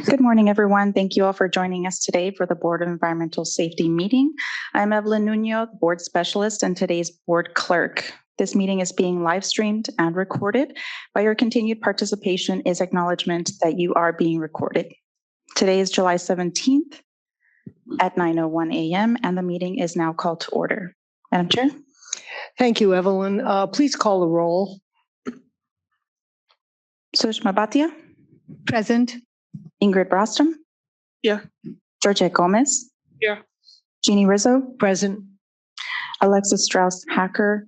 Good morning, everyone. Thank you all for joining us today for the Board of Environmental Safety meeting. I'm Evelyn Nuno, Board Specialist and today's Board Clerk. This meeting is being live streamed and recorded. By your continued participation is acknowledgement that you are being recorded. Today is July 17th at 9:01 a.m. and the meeting is now called to order. Madam Chair. Thank you, Evelyn. Please call the roll. Sushma Bhatia. Present. Ingrid Brostrom. Here. Georgette Gomez. Here. Jeannie Rizzo. Present. Alexis Strauss-Hacker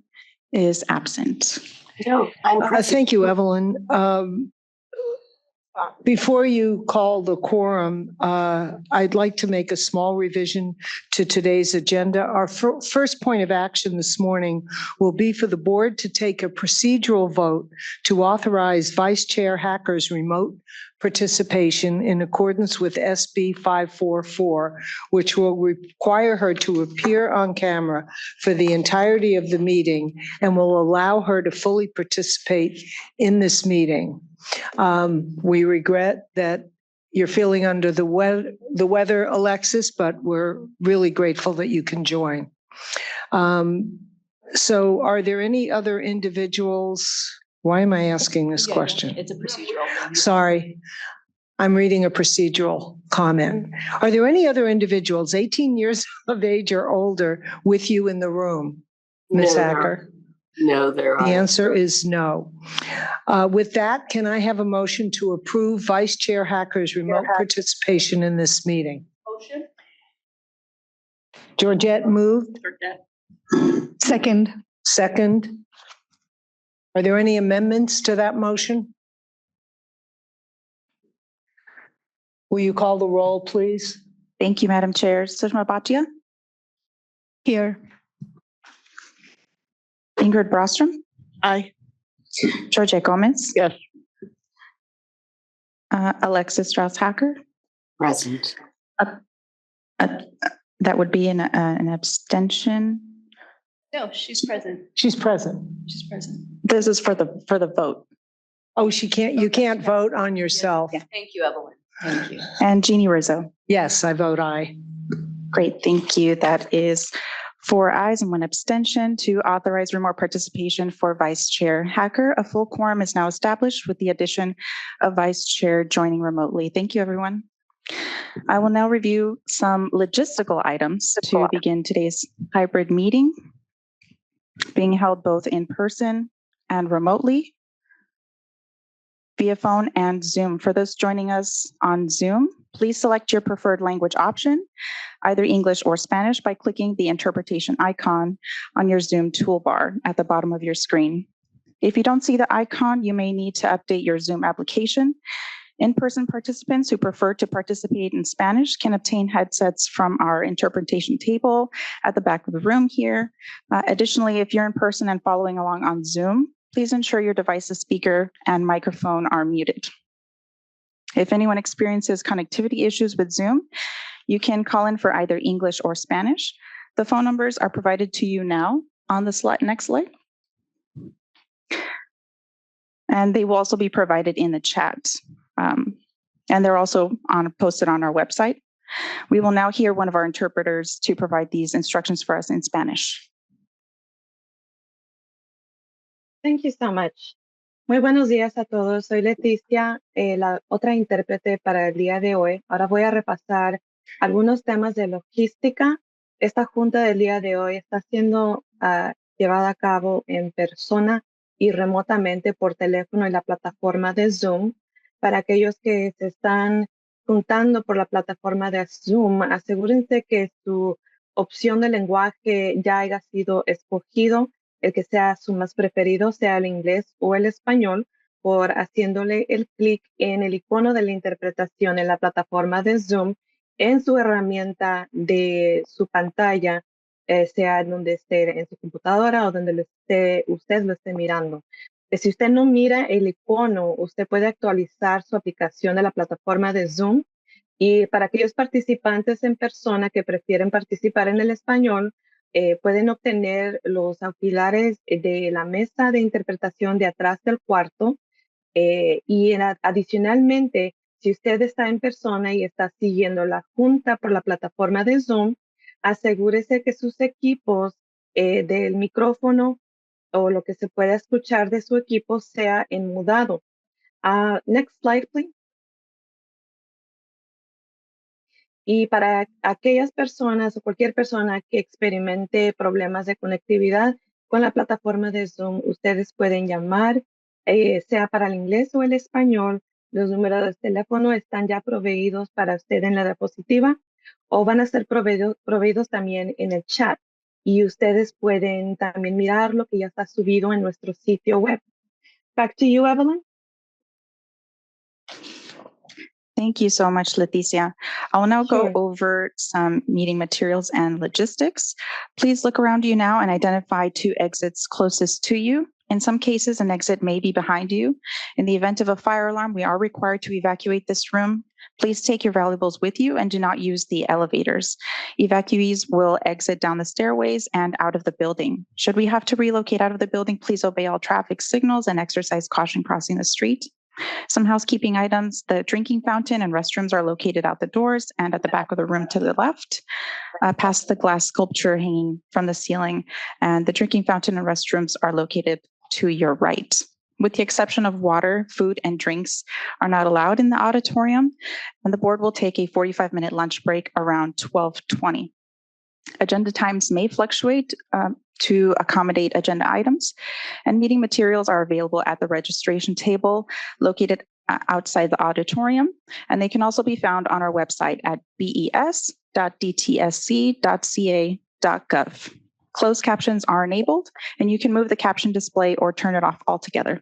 is absent. No, Thank you, Evelyn. Before you call the quorum, I'd like to make a small revision to today's agenda. Our first point of action this morning will be for the board to take a procedural vote to authorize Vice Chair Hacker's remote participation in accordance with SB 544, which will require her to appear on camera for the entirety of the meeting and will allow her to fully participate in this meeting. We regret that you're feeling under the weather, Alexis, but we're really grateful that you can join. So are there any other individuals? Why am I asking this question? It's a procedural. Sorry, I'm reading a procedural comment. Are there any other individuals 18 years of age or older with you in the room, Ms. Hacker? No, there are. The answer is no. With that, can I have a motion to approve Vice Chair Hacker's remote participation in this meeting? Motion. Georgette moved. Second. Second. Are there any amendments to that motion? Will you call the roll, please? Thank you, Madam Chair. Sushma Bhatia. Here. Ingrid Brostrom. Aye. Georgette Gomez. Yes. Alexis Strauss-Hacker. Present. That would be an abstention. No, she's present. She's present. She's present. This is for the vote. Oh, you can't vote on yourself. Yeah. Thank you, Evelyn. Thank you. And Jeannie Rizzo. Yes, I vote aye. Great, thank you. That is 4 ayes and 1 abstention to authorize remote participation for Vice Chair Hacker. A full quorum is now established with the addition of Vice Chair joining remotely. Thank you, everyone. I will now review some logistical items to begin today's hybrid meeting, being held both in person and remotely via phone and Zoom. For those joining us on Zoom, please select your preferred language option, either English or Spanish, by clicking the interpretation icon on your Zoom toolbar at the bottom of your screen. If you don't see the icon, you may need to update your Zoom application. In-person participants who prefer to participate in Spanish can obtain headsets from our interpretation table at the back of the room here. Additionally, if you're in person and following along on Zoom, please ensure your device's speaker and microphone are muted. If anyone experiences connectivity issues with Zoom, you can call in for either English or Spanish. The phone numbers are provided to you now on the next slide. And they will also be provided in the chat. And they're also posted on our website. We will now hear one of our interpreters to provide these instructions for us in Spanish. Thank you so much. Muy buenos días a todos. Soy Leticia, la otra intérprete para el día de hoy. Ahora voy a repasar algunos temas de logística. Esta junta del día de hoy está siendo llevada a cabo en persona y remotamente por teléfono y la plataforma de Zoom. Para aquellos que se están juntando por la plataforma de Zoom, asegúrense que su opción de lenguaje ya haya sido escogido, el que sea su más preferido, sea el inglés o el español, por haciéndole el clic en el icono de la interpretación en la plataforma de Zoom en su herramienta de su pantalla, sea donde esté en su computadora o donde usted lo esté mirando. Si usted no mira el icono, usted puede actualizar su aplicación de la plataforma de Zoom. Y para aquellos participantes en persona que prefieren participar en el español, pueden obtener los auxiliares de la mesa de interpretación de atrás del cuarto. Y adicionalmente, Si usted está en persona y está siguiendo la junta por la plataforma de Zoom, asegúrese que sus equipos del micrófono o lo que se pueda escuchar de su equipo sea enmudado. Next slide, please. Y para aquellas personas o cualquier persona que experimente problemas de conectividad con la plataforma de Zoom, ustedes pueden llamar, sea para el inglés o el español. Los números de teléfono están ya proveídos para usted en la diapositiva o van a ser proveídos también en el chat. Y ustedes pueden también mirar lo que ya está subido en nuestro sitio web. Back to you, Evelyn. Thank you so much, Leticia. I will now Sure. go over some meeting materials and logistics. Please look around you now and identify 2 exits closest to you. In some cases, an exit may be behind you. In the event of a fire alarm, we are required to evacuate this room. Please take your valuables with you and do not use the elevators. Evacuees will exit down the stairways and out of the building. Should we have to relocate out of the building, please obey all traffic signals and exercise caution crossing the street. Some housekeeping items: the drinking fountain and restrooms are located out the doors and at the back of the room to the left, past the glass sculpture hanging from the ceiling, and the drinking fountain and restrooms are located to your right. With the exception of water, food, and drinks are not allowed in the auditorium, and the board will take a 45-minute lunch break around 12:20. Agenda times may fluctuate to accommodate agenda items, and meeting materials are available at the registration table located outside the auditorium, and they can also be found on our website at bes.dtsc.ca.gov. Closed captions are enabled, and you can move the caption display or turn it off altogether.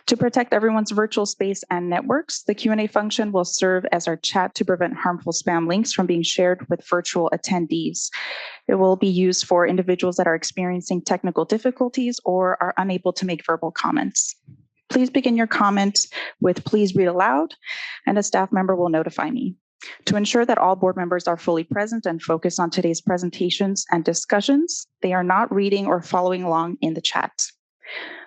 To protect everyone's virtual space and networks, the Q&A function will serve as our chat to prevent harmful spam links from being shared with virtual attendees. It will be used for individuals that are experiencing technical difficulties or are unable to make verbal comments. Please begin your comment with "please read aloud," and a staff member will notify me. To ensure that all board members are fully present and focused on today's presentations and discussions, they are not reading or following along in the chat.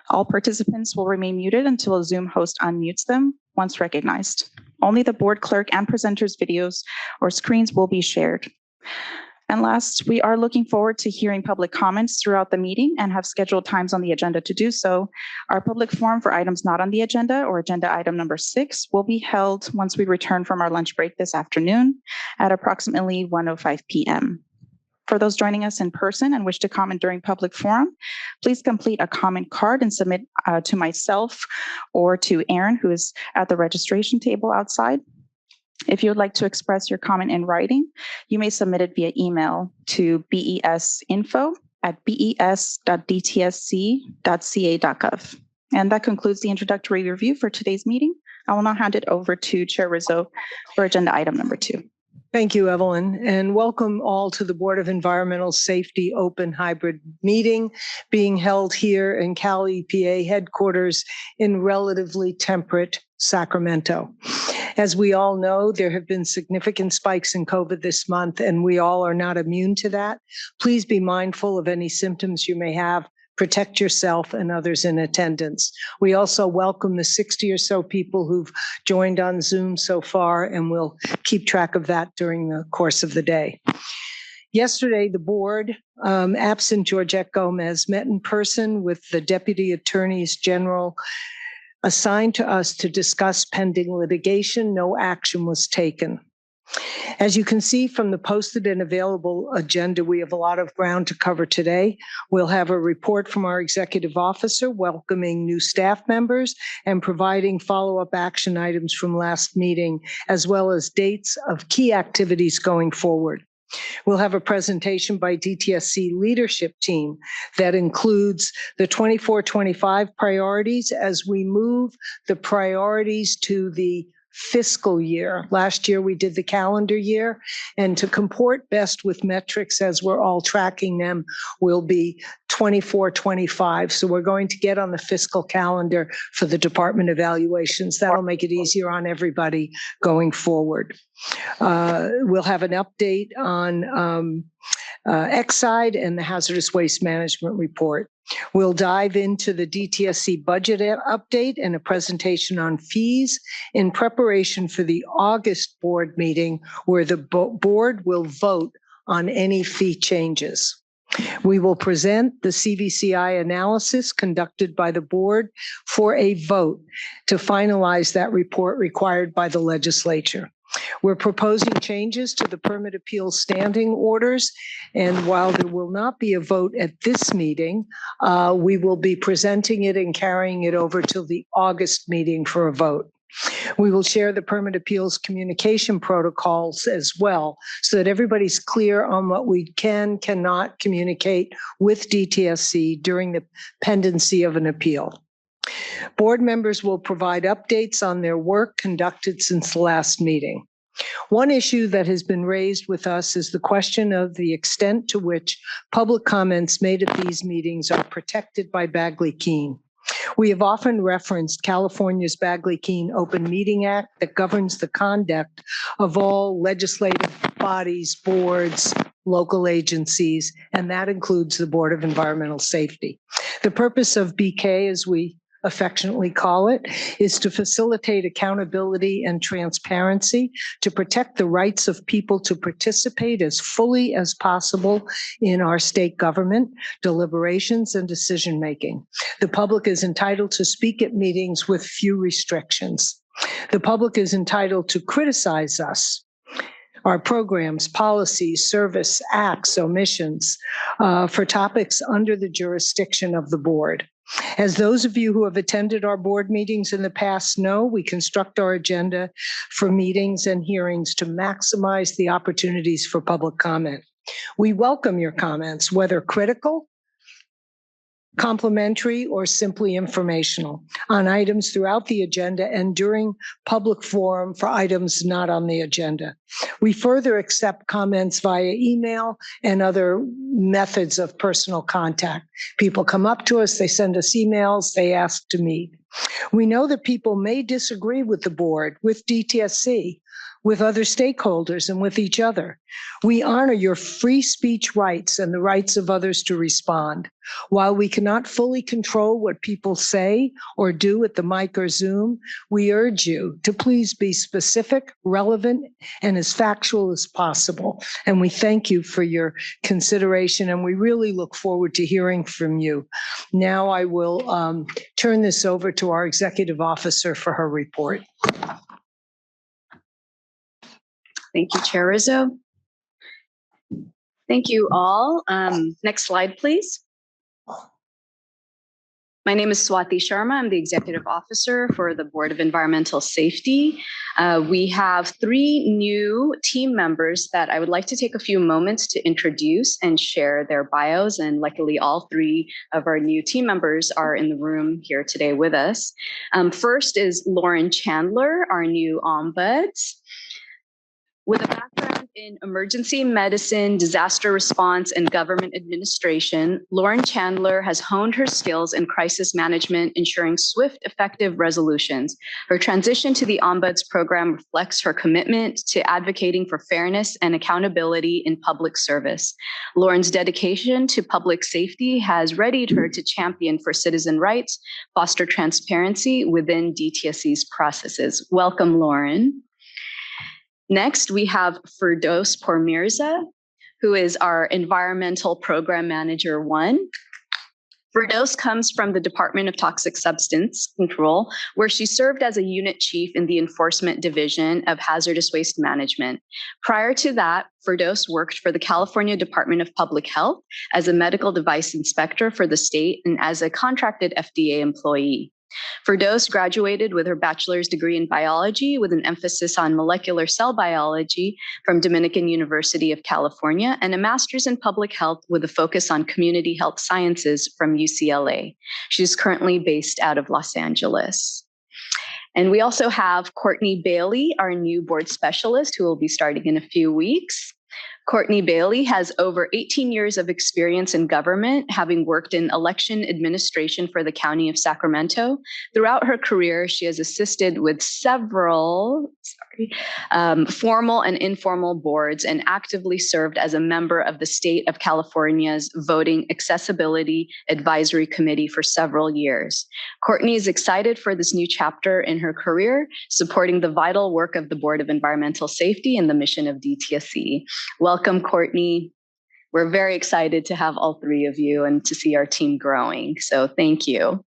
All participants will remain muted until a Zoom host unmutes them once recognized. Only the board clerk and presenters' videos or screens will be shared. And last, we are looking forward to hearing public comments throughout the meeting and have scheduled times on the agenda to do so. Our public forum for items not on the agenda, or agenda item number 6, will be held once we return from our lunch break this afternoon at approximately 1:05 p.m. For those joining us in person and wish to comment during public forum, please complete a comment card and submit to myself or to Aaron, who is at the registration table outside. If you would like to express your comment in writing, you may submit it via email to besinfo@bes.dtsc.ca.gov. And that concludes the introductory review for today's meeting. I will now hand it over to Chair Rizzo for agenda item number 2. Thank you, Evelyn, and welcome all to the Board of Environmental Safety Open Hybrid Meeting being held here in Cal EPA headquarters in relatively temperate Sacramento. As we all know, there have been significant spikes in COVID this month, and we all are not immune to that. Please be mindful of any symptoms you may have. Protect yourself and others in attendance. We also welcome the 60 or so people who've joined on Zoom so far, and we'll keep track of that during the course of the day. Yesterday, the board, absent Georgette Gomez, met in person with the Deputy Attorneys General assigned to us to discuss pending litigation. No action was taken. As you can see from the posted and available agenda, we have a lot of ground to cover today. We'll have a report from our executive officer welcoming new staff members and providing follow-up action items from last meeting, as well as dates of key activities going forward. We'll have a presentation by DTSC leadership team that includes the 24-25 priorities as we move the priorities to the fiscal year. Last year, we did the calendar year, and to comport best with metrics as we're all tracking them will be 24-25. So we're going to get on the fiscal calendar for the department evaluations. That'll make it easier on everybody going forward. We'll have an update on Exide and the hazardous waste management report. We'll dive into the DTSC budget update and a presentation on fees in preparation for the August board meeting where the board will vote on any fee changes. We will present the CVCI analysis conducted by the board for a vote to finalize that report required by the legislature. We're proposing changes to the permit appeal standing orders, and while there will not be a vote at this meeting, we will be presenting it and carrying it over to the August meeting for a vote. We will share the permit appeals communication protocols as well, so that everybody's clear on what we cannot communicate with DTSC during the pendency of an appeal. Board members will provide updates on their work conducted since the last meeting. One issue that has been raised with us is the question of the extent to which public comments made at these meetings are protected by Bagley-Keene. We have often referenced California's Bagley-Keene Open Meeting Act that governs the conduct of all legislative bodies, boards, local agencies, and that includes the Board of Environmental Safety. The purpose of BK, as we affectionately call it, is to facilitate accountability and transparency, to protect the rights of people to participate as fully as possible in our state government, deliberations, and decision-making. The public is entitled to speak at meetings with few restrictions. The public is entitled to criticize us, our programs, policies, service, acts, omissions, for topics under the jurisdiction of the board. As those of you who have attended our board meetings in the past know, we construct our agenda for meetings and hearings to maximize the opportunities for public comment. We welcome your comments, whether critical, complimentary, or simply informational on items throughout the agenda and during public forum for items not on the agenda. We further accept comments via email and other methods of personal contact. People come up to us, they send us emails, they ask to meet. We know that people may disagree with the board, with DTSC, with other stakeholders, and with each other. We honor your free speech rights and the rights of others to respond. While we cannot fully control what people say or do at the mic or Zoom, we urge you to please be specific, relevant, and as factual as possible. And we thank you for your consideration, and we really look forward to hearing from you. Now I will turn this over to our executive officer for her report. Thank you, Chair Rizzo. Thank you all. Next slide, please. My name is Swati Sharma. I'm the Executive Officer for the Board of Environmental Safety. We have 3 new team members that I would like to take a few moments to introduce and share their bios. And luckily, all 3 of our new team members are in the room here today with us. First is Lauren Chandler, our new ombuds. With a background in emergency medicine, disaster response, and government administration, Lauren Chandler has honed her skills in crisis management, ensuring swift, effective resolutions. Her transition to the Ombuds program reflects her commitment to advocating for fairness and accountability in public service. Lauren's dedication to public safety has readied her to champion for citizen rights, foster transparency within DTSC's processes. Welcome, Lauren. Next, we have Firdos Pourmirza, who is our Environmental Program Manager 1. Firdos comes from the Department of Toxic Substance Control, where she served as a unit chief in the Enforcement Division of Hazardous Waste Management. Prior to that, Firdos worked for the California Department of Public Health as a medical device inspector for the state and as a contracted FDA employee. Firdos graduated with her bachelor's degree in biology with an emphasis on molecular cell biology from Dominican University of California and a master's in public health with a focus on community health sciences from UCLA. She's currently based out of Los Angeles. And we also have Courtney Bailey, our new board specialist, who will be starting in a few weeks. Courtney Bailey has over 18 years of experience in government, having worked in election administration for the County of Sacramento. Throughout her career, she has assisted with several formal and informal boards and actively served as a member of the State of California's Voting Accessibility Advisory Committee for several years. Courtney is excited for this new chapter in her career, supporting the vital work of the Board of Environmental Safety and the mission of DTSE. Welcome, Courtney. We're very excited to have all three of you and to see our team growing. So thank you.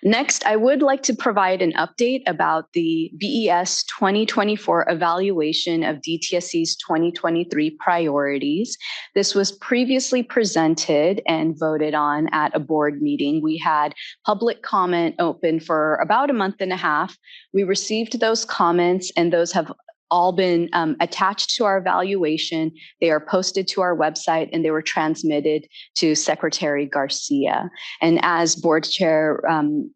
Next, I would like to provide an update about the BES 2024 evaluation of DTSE's 2023 priorities. This was previously presented and voted on at a board meeting. We had public comment open for about a month and a half. We received those comments, and those have all been attached to our evaluation. They are posted to our website, and they were transmitted to Secretary Garcia. And as Board Chair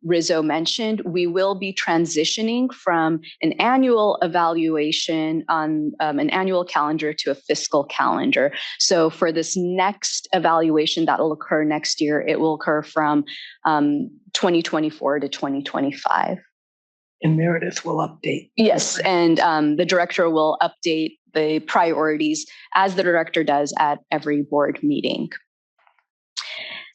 Rizzo mentioned, we will be transitioning from an annual evaluation on an annual calendar to a fiscal calendar. So for this next evaluation that will occur next year, it will occur from 2024 to 2025. And Meredith will update. Yes, and the director will update the priorities as the director does at every board meeting.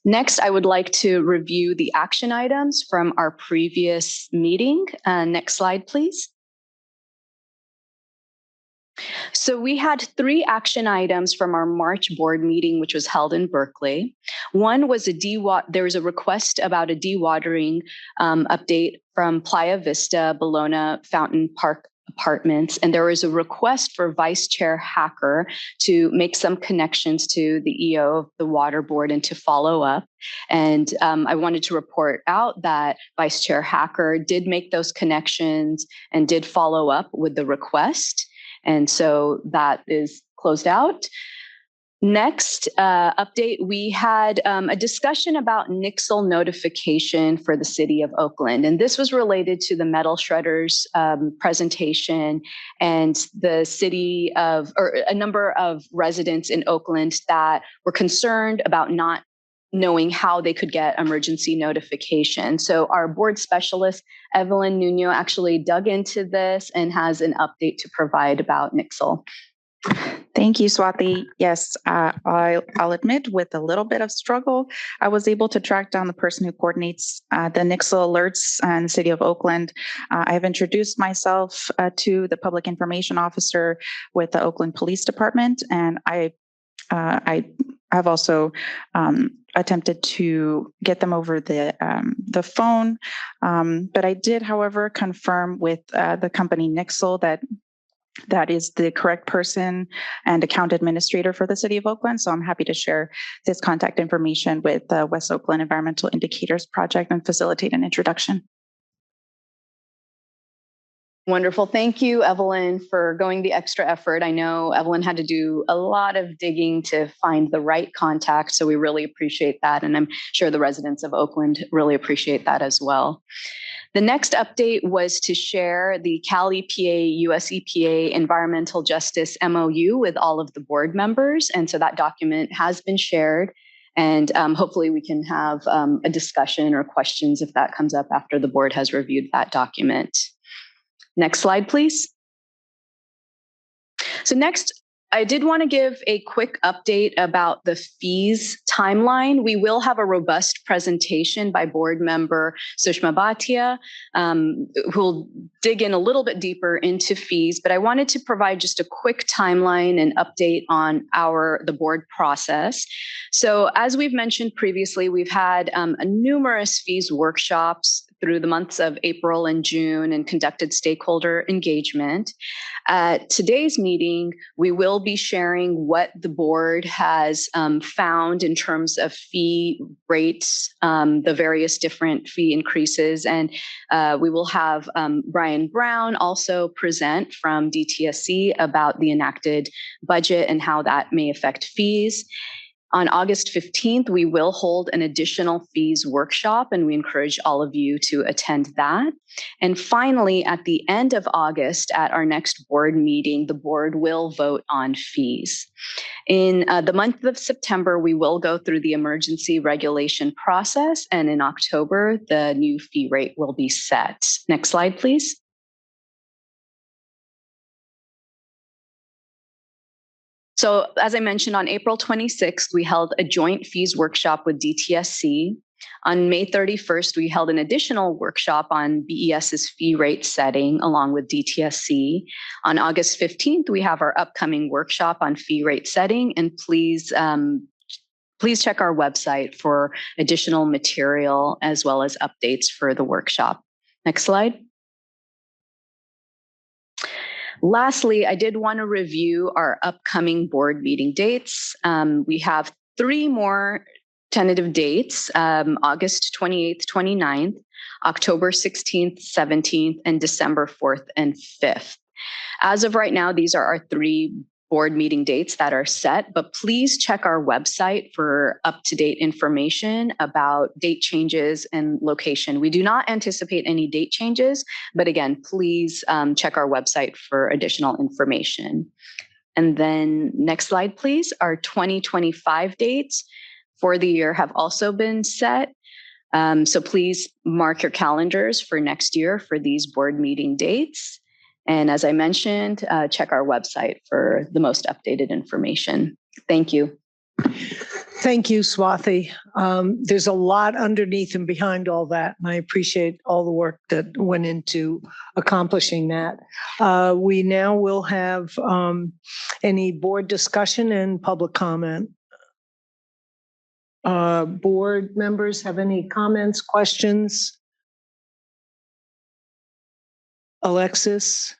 Next, I would like to review the action items from our previous meeting. Next slide, please. So we had 3 action items from our March board meeting, which was held in Berkeley. One was there was a request about a dewatering update from Playa Vista, Bologna Fountain Park Apartments, and there was a request for Vice Chair Hacker to make some connections to the EO of the Water Board and to follow up. And I wanted to report out that Vice Chair Hacker did make those connections and did follow up with the request. And so that is closed out. Next update, we had a discussion about Nixle notification for the city of Oakland. And this was related to the metal shredders presentation and the city of, or a number of residents in Oakland that were concerned about not knowing how they could get emergency notification. So our board specialist, Evelyn Nuno, actually dug into this and has an update to provide about Nixle. Thank you, Swati. Yes, I'll admit with a little bit of struggle, I was able to track down the person who coordinates the Nixle alerts in the city of Oakland. I've introduced myself to the public information officer with the Oakland Police Department, and I've also attempted to get them over the phone, but I did, however, confirm with the company Nixle that is the correct person and account administrator for the city of Oakland. So I'm happy to share this contact information with the West Oakland Environmental Indicators Project and facilitate an introduction. Wonderful. Thank you, Evelyn, for going the extra effort. I know Evelyn had to do a lot of digging to find the right contact, so we really appreciate that. And I'm sure the residents of Oakland really appreciate that as well. The next update was to share the Cal EPA, US EPA Environmental Justice MOU with all of the board members. And so that document has been shared. And hopefully we can have a discussion or questions if that comes up after the board has reviewed that document. Next slide, please. So next, I did want to give a quick update about the fees timeline. We will have a robust presentation by board member Sushma Bhatia, who will dig in a little bit deeper into fees, but I wanted to provide just a quick timeline and update on the board process. So as we've mentioned previously, we've had numerous fees workshops through the months of April and June and conducted stakeholder engagement. At today's meeting, we will be sharing what the board has found in terms of fee rates, the various different fee increases. And we will have Brian Brown also present from DTSC about the enacted budget and how that may affect fees. On August 15th, we will hold an additional fees workshop, and we encourage all of you to attend that. And finally, at the end of August, at our next board meeting, the board will vote on fees. In the month of September, we will go through the emergency regulation process, and in October, the new fee rate will be set. Next slide, please. So as I mentioned, on April 26th, we held a joint fees workshop with DTSC. On May 31st, we held an additional workshop on BES's fee rate setting along with DTSC. On August 15th, we have our upcoming workshop on fee rate setting, and please check our website for additional material as well as updates for the workshop. Next slide. Lastly, I did want to review our upcoming board meeting dates. We have 3 more tentative dates, August 28th, 29th, October 16th, 17th, and December 4th and 5th. As of right now, these are our 3 board meeting dates that are set, but please check our website for up-to-date information about date changes and location. We do not anticipate any date changes, but again, please check our website for additional information. And then next slide, please. Our 2025 dates for the year have also been set. So please mark your calendars for next year for these board meeting dates. And as I mentioned, check our website for the most updated information. Thank you. Thank you, Swathi. There's a lot underneath and behind all that, and I appreciate all the work that went into accomplishing that. We now will have any board discussion and public comment. Board members have any comments, questions? Alexis?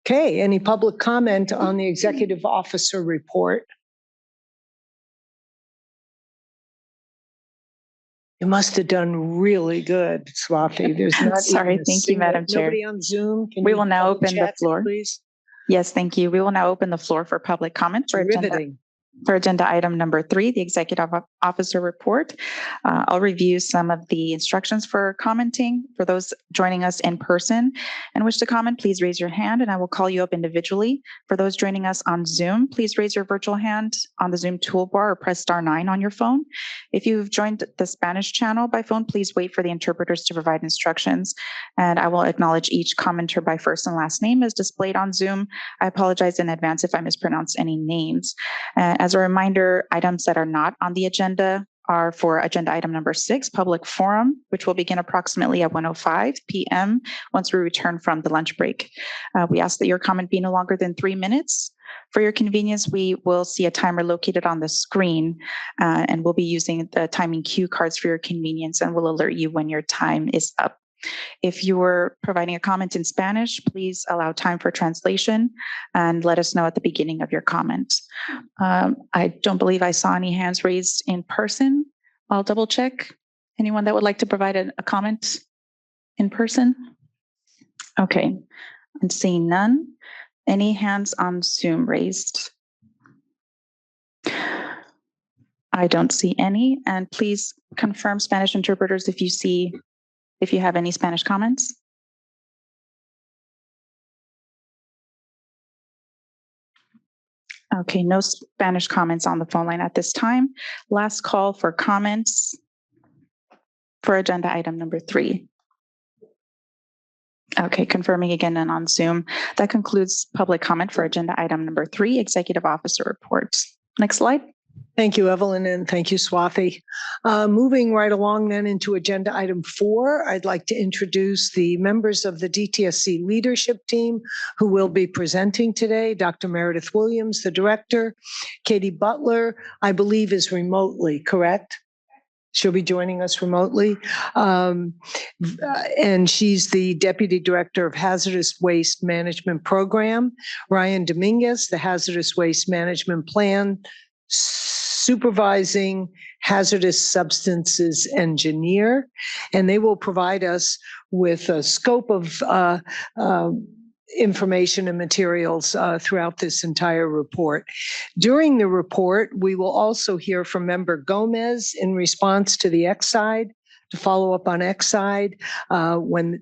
Okay, any public comment on the executive officer report? You must have done really good, Swathi. There's not Sorry, even a thank you, Madam Chair. Nobody on Zoom. Can We you will now double open the chat, floor. please. Yes, thank you. We will now open the floor for public comment for agenda item number 3, the executive officer report. I'll review some of the instructions for commenting. For those joining us in person and wish to comment, please raise your hand and I will call you up individually. For those joining us on Zoom, please raise your virtual hand on the Zoom toolbar or press *9 on your phone. If you've joined the Spanish channel by phone, please wait for the interpreters to provide instructions, and I will acknowledge each commenter by first and last name as displayed on Zoom. I apologize in advance if I mispronounce any names. As a reminder, items that are not on the agenda are for agenda item number 6, public forum, which will begin approximately at 1:05 p.m. once we return from the lunch break. We ask that your comment be no longer than 3 minutes. For your convenience, we will see a timer located on the screen, and we'll be using the timing cue cards for your convenience, and we'll alert you when your time is up. If you were providing a comment in Spanish, please allow time for translation and let us know at the beginning of your comment. I don't believe I saw any hands raised in person. I'll double check. Anyone that would like to provide a comment in person? Okay, I'm seeing none. Any hands on Zoom raised? I don't see any. And please confirm, Spanish interpreters, if you have any Spanish comments. Okay, no Spanish comments on the phone line at this time. Last call for comments for agenda item number 3. Okay, confirming again and on Zoom. That concludes public comment for agenda item number 3, executive officer report. Next slide. Thank you, Evelyn, and thank you, Swathi. Moving right along then into agenda item 4, I'd like to introduce the members of the DTSC leadership team who will be presenting today. Dr. Meredith Williams, the director. Katie Butler, I believe, is remotely, correct? She'll be joining us remotely. And she's the Deputy Director of Hazardous Waste Management Program. Ryan Dominguez, the Hazardous Waste Management Plan Supervising Hazardous Substances Engineer. And they will provide us with a scope of information and materials throughout this entire report. During the report, we will also hear from Member Gomez in response to the X side, to follow up on X side when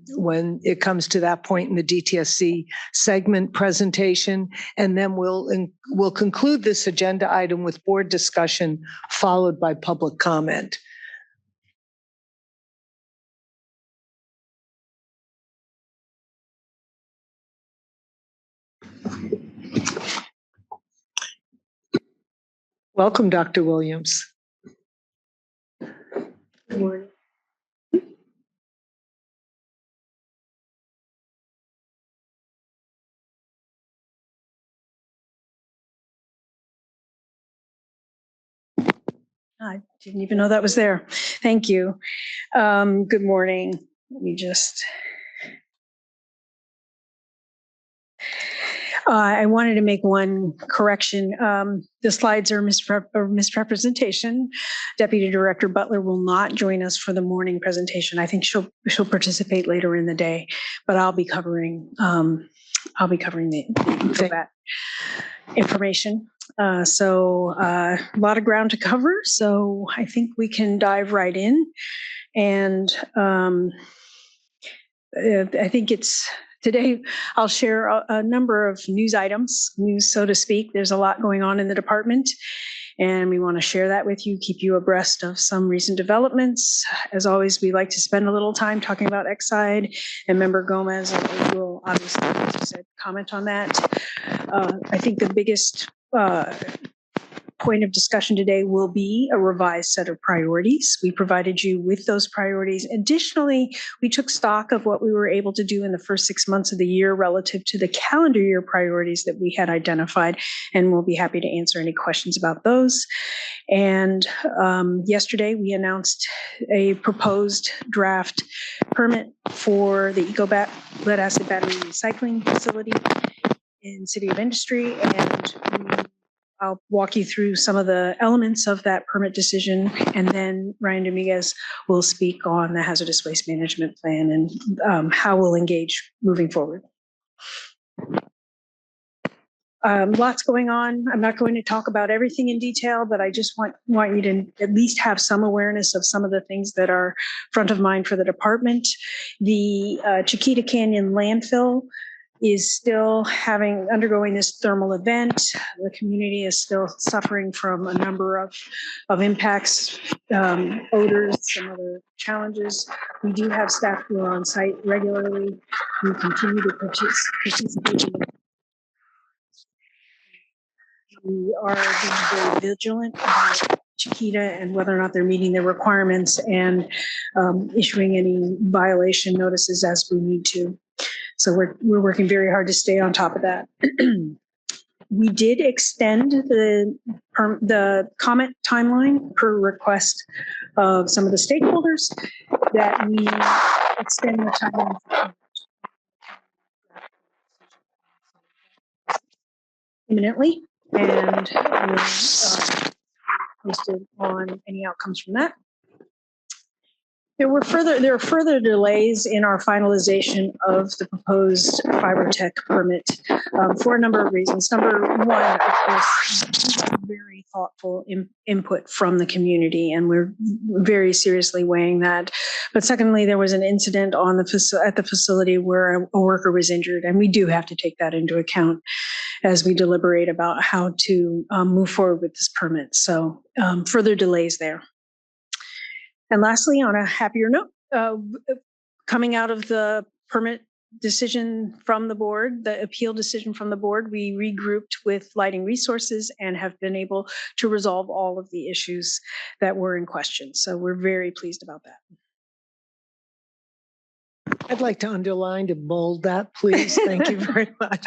it comes to that point in the DTSC segment presentation. And then we'll conclude this agenda item with board discussion followed by public comment. Welcome, Dr. Williams. Good morning. I didn't even know that was there. Thank you. Good morning. Let me just. I wanted to make one correction. The slides are misrepresentation. Deputy Director Butler will not join us for the morning presentation. I think she'll participate later in the day, but I'll be covering that information. So a lot of ground to cover. So I think we can dive right in. And I think today I'll share a number of news items, so to speak. There's a lot going on in the department, and we want to share that with you, keep you abreast of some recent developments. As always, we like to spend a little time talking about Exide, and Member Gomez will obviously, as you said, comment on that. I think the biggest point of discussion today will be a revised set of priorities. We provided you with those priorities. Additionally, we took stock of what we were able to do in the first 6 months of the year relative to the calendar year priorities that we had identified, and we'll be happy to answer any questions about those. And yesterday, we announced a proposed draft permit for the EcoBat lead acid battery recycling facility in City of Industry, and I'll walk you through some of the elements of that permit decision, and then Ryan Dominguez will speak on the hazardous waste management plan and how we'll engage moving forward. Lots going on. I'm not going to talk about everything in detail, but I just want you to at least have some awareness of some of the things that are front of mind for the department. The Chiquita Canyon landfill is still undergoing this thermal event. The community is still suffering from a number of impacts, odors, some other challenges. We do have staff who are on site regularly. We continue to participate in. We are being very vigilant about Chiquita and whether or not they're meeting their requirements and issuing any violation notices as we need to. So we're working very hard to stay on top of that. We did extend the comment timeline per request of some of the stakeholders, that we extend the timeline imminently, and we'll posted on any outcomes from that. There are further delays in our finalization of the proposed fiber tech permit for a number of reasons. Number one, of course, very thoughtful input from the community, and we're very seriously weighing that. But secondly, there was an incident at the facility where a worker was injured, and we do have to take that into account as we deliberate about how to move forward with this permit. So further delays there. And lastly, on a happier note, coming out of the permit decision from the board, the appeal decision from the board, we regrouped with Lighting Resources and have been able to resolve all of the issues that were in question. So we're very pleased about that. I'd like to underline and bold that, please. Thank you very much.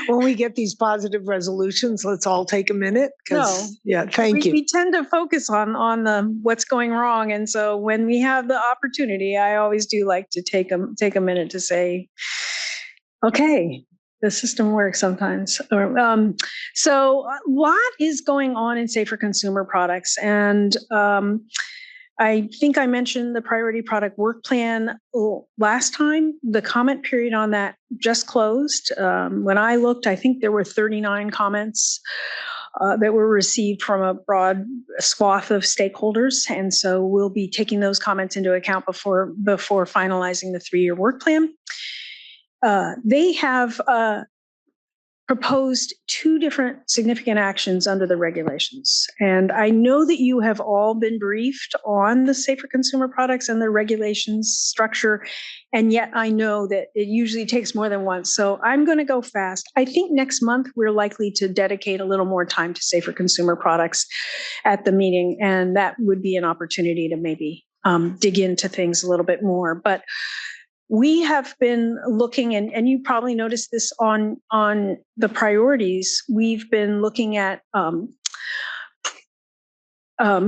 When we get these positive resolutions, let's all take a minute. No. Yeah, thank you. We tend to focus on the what's going wrong, and so when we have the opportunity, I always do like to take a minute to say, okay, the system works sometimes. So a lot is going on in safer consumer products, and I think I mentioned the priority product work plan last time. The comment period on that just closed. When I looked, I think there were 39 comments that were received from a broad swath of stakeholders. And so we'll be taking those comments into account before finalizing the 3-year work plan. They have proposed 2 different significant actions under the regulations. And I know that you have all been briefed on the safer consumer products and the regulations structure. And yet I know that it usually takes more than once. So I'm going to go fast. I think next month we're likely to dedicate a little more time to safer consumer products at the meeting. And that would be an opportunity to maybe dig into things a little bit more. But we have been looking, and you probably noticed this on the priorities, we've been looking at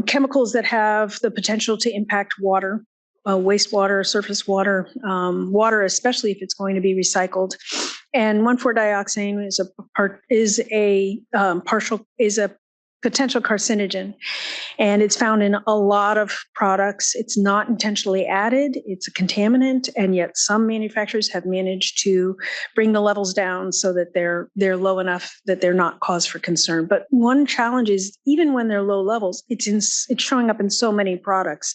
chemicals that have the potential to impact water, wastewater, surface water, water, especially if it's going to be recycled. And 1,4-dioxane is a potential carcinogen, and it's found in a lot of products. It's not intentionally added. It's a contaminant, and yet some manufacturers have managed to bring the levels down so that they're low enough that they're not cause for concern. But one challenge is even when they're low levels, it's showing up in so many products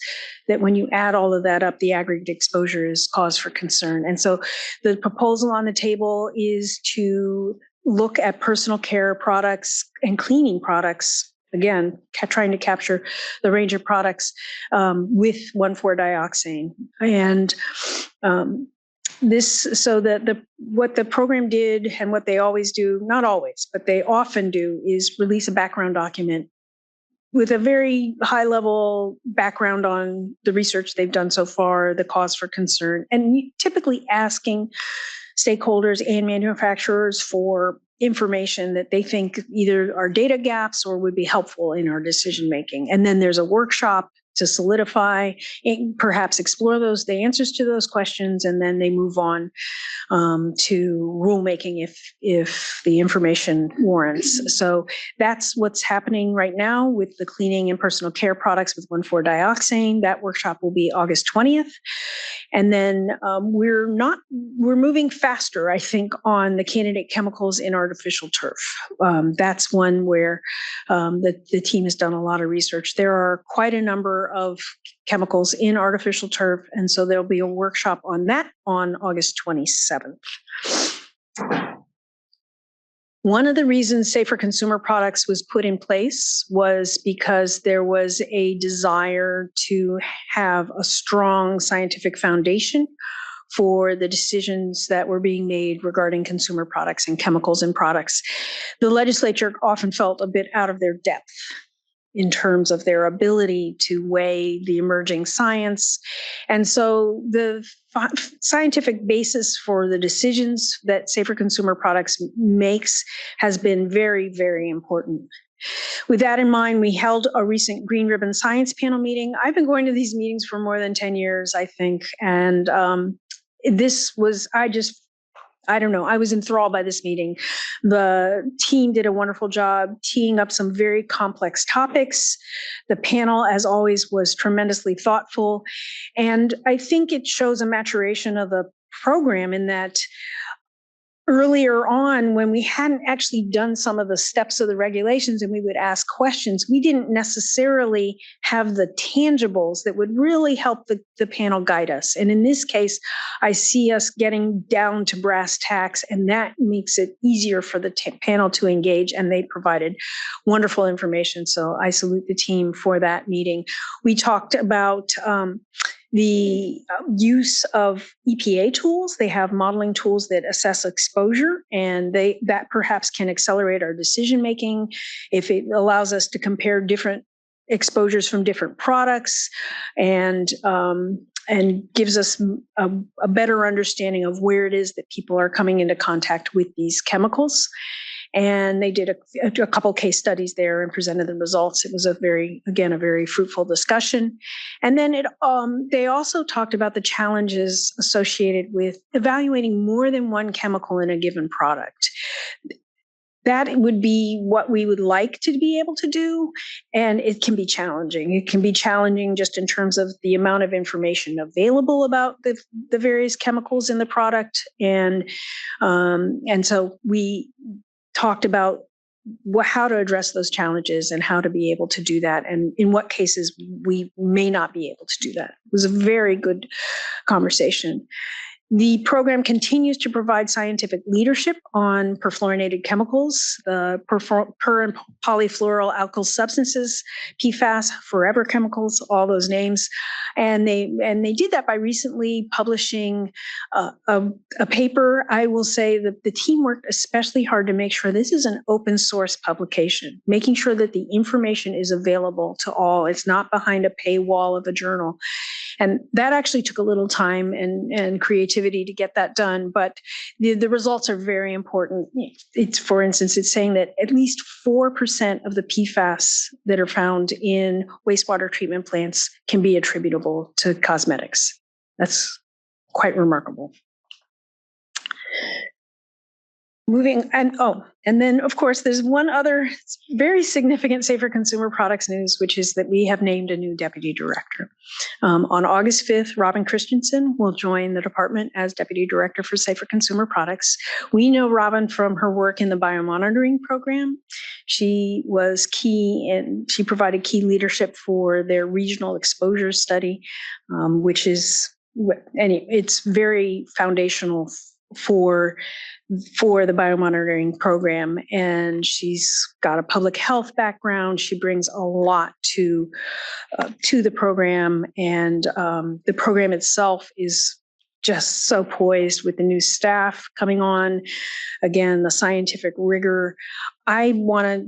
that when you add all of that up, the aggregate exposure is cause for concern. And so the proposal on the table is to look at personal care products and cleaning products, again, trying to capture the range of products with 1,4-dioxane. And what the program did and what they always do, not always, but they often do, is release a background document with a very high level background on the research they've done so far, the cause for concern, and typically asking stakeholders and manufacturers for information that they think either are data gaps or would be helpful in our decision making. And then there's a workshop to solidify and perhaps explore the answers to those questions, and then they move on to rulemaking if the information warrants. So that's what's happening right now with the cleaning and personal care products with 1,4-dioxane. That workshop will be August 20th. And then we're moving faster, I think, on the candidate chemicals in artificial turf. That's one where the team has done a lot of research. There are quite a number of chemicals in artificial turf, and so there'll be a workshop on that on August 27th. One of the reasons Safer Consumer Products was put in place was because there was a desire to have a strong scientific foundation for the decisions that were being made regarding consumer products and chemicals in products. The legislature often felt a bit out of their depth in terms of their ability to weigh the emerging science. And so the scientific basis for the decisions that Safer Consumer Products makes has been very, very important. With that in mind, we held a recent Green Ribbon Science Panel meeting. I've been going to these meetings for more than 10 years, I think. And this was, I don't know, I was enthralled by this meeting. The team did a wonderful job teeing up some very complex topics. The panel, as always, was tremendously thoughtful. And I think it shows a maturation of the program in that earlier on, when we hadn't actually done some of the steps of the regulations and we would ask questions, we didn't necessarily have the tangibles that would really help the panel guide us. And in this case, I see us getting down to brass tacks, and that makes it easier for the panel to engage, and they provided wonderful information. So I salute the team for that meeting. We talked about the use of EPA tools. They have modeling tools that assess exposure, and that perhaps can accelerate our decision making if it allows us to compare different exposures from different products, and gives us a better understanding of where it is that people are coming into contact with these chemicals. And they did a couple case studies there and presented the results. It was a very fruitful discussion. And then they also talked about the challenges associated with evaluating more than one chemical in a given product. that would be what we would like to be able to do. And it can be challenging. It can be challenging just in terms of the amount of information available about the various chemicals in the product. And so we talked about how to address those challenges and how to be able to do that, and in what cases we may not be able to do that. It was a very good conversation. The program continues to provide scientific leadership on perfluorinated chemicals, the per and polyfluoral alkyl substances, PFAS, forever chemicals, all those names. And they did that by recently publishing a paper. I will say that the team worked especially hard to make sure this is an open source publication, making sure that the information is available to all. It's not behind a paywall of a journal. And that actually took a little time and creativity to get that done. But the results are very important. It's, for instance, it's saying that at least 4% of the PFAS that are found in wastewater treatment plants can be attributable to cosmetics. That's quite remarkable. And then of course, there's one other very significant Safer Consumer Products news, which is that we have named a new deputy director. On August 5th, Robin Christensen will join the department as deputy director for Safer Consumer Products. We know Robin from her work in the biomonitoring program. She was key and she provided key leadership for their regional exposure study, which is, it's very foundational for the biomonitoring program. And she's got a public health background. She brings a lot to the program. And the program itself is just so poised with the new staff coming on. Again, the scientific rigor. I want to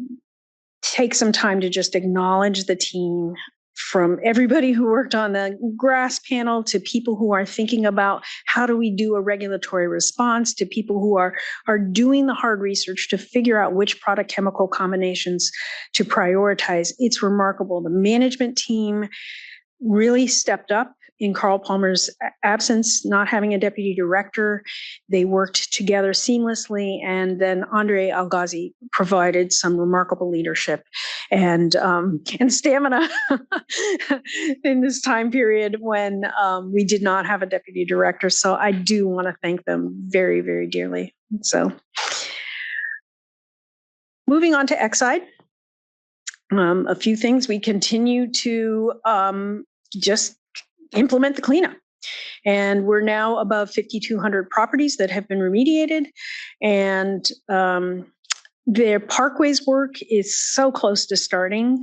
take some time to just acknowledge the team, from everybody who worked on the GRASS panel to people who are thinking about how do we do a regulatory response, to people who are doing the hard research to figure out which product chemical combinations to prioritize. It's remarkable. The management team really stepped up in Carl Palmer's absence, not having a deputy director. They worked together seamlessly, and then Andre Algazi provided some remarkable leadership and stamina in this time period when we did not have a deputy director. So I do want to thank them very, very dearly. So moving on to Exide. A few things. We continue to just implement the cleanup. And we're now above 5,200 properties that have been remediated. And their parkways work is so close to starting.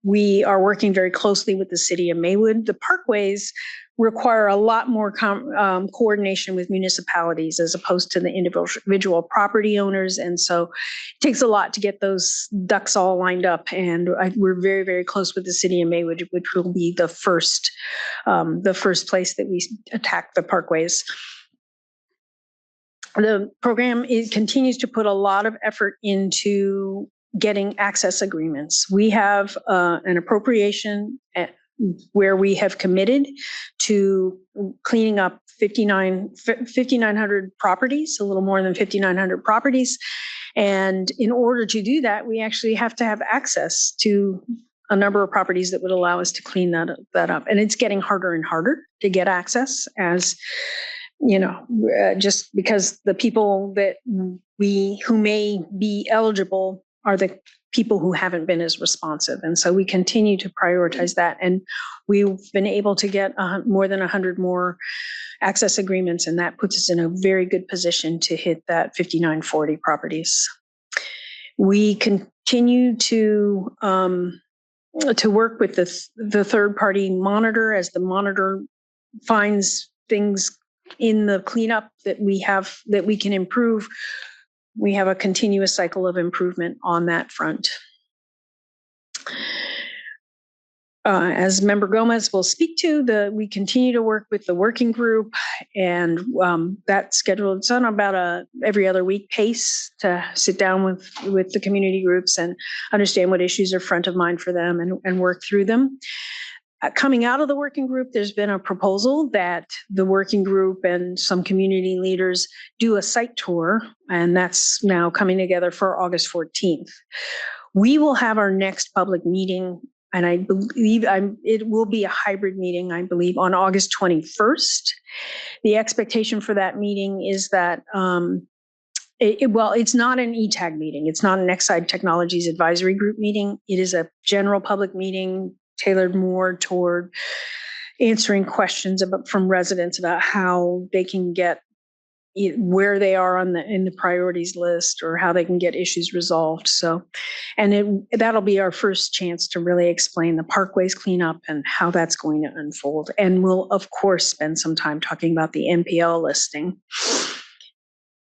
We are working very closely with the city of Maywood. The parkways require a lot more coordination with municipalities as opposed to the individual property owners. And so it takes a lot to get those ducks all lined up. And we're very, very close with the city of Maywood, which will be the first place that we attack the parkways. The program continues to put a lot of effort into getting access agreements. We have an appropriation where we have committed to cleaning up 5,900 properties, a little more than 5,900 properties. And in order to do that, we actually have to have access to a number of properties that would allow us to clean that up. And it's getting harder and harder to get access, as you know, just because the people that who may be eligible are the people who haven't been as responsive. And so we continue to prioritize that. And we've been able to get more than 100 more access agreements, and that puts us in a very good position to hit that 5,940 properties. We continue to work with the third-party monitor as the monitor finds things in the cleanup that we can improve. We have a continuous cycle of improvement on that front. As Member Gomez will speak to, we continue to work with the working group, and that's scheduled. It's on about a every other week pace to sit down with the community groups and understand what issues are front of mind for them and work through them. Coming out of the working group, there's been a proposal that the working group and some community leaders do a site tour, and that's now coming together for August 14th. We will have our next public meeting, and I believe it will be a hybrid meeting, I believe, on August 21st. The expectation for that meeting is that, it's not an ETAG meeting. It's not an Exide Technologies Advisory Group meeting. It is a general public meeting tailored more toward answering questions from residents about how they can get where they are in the priorities list, or how they can get issues resolved. So, and that'll be our first chance to really explain the parkways cleanup and how that's going to unfold. And we'll, of course, spend some time talking about the MPL listing.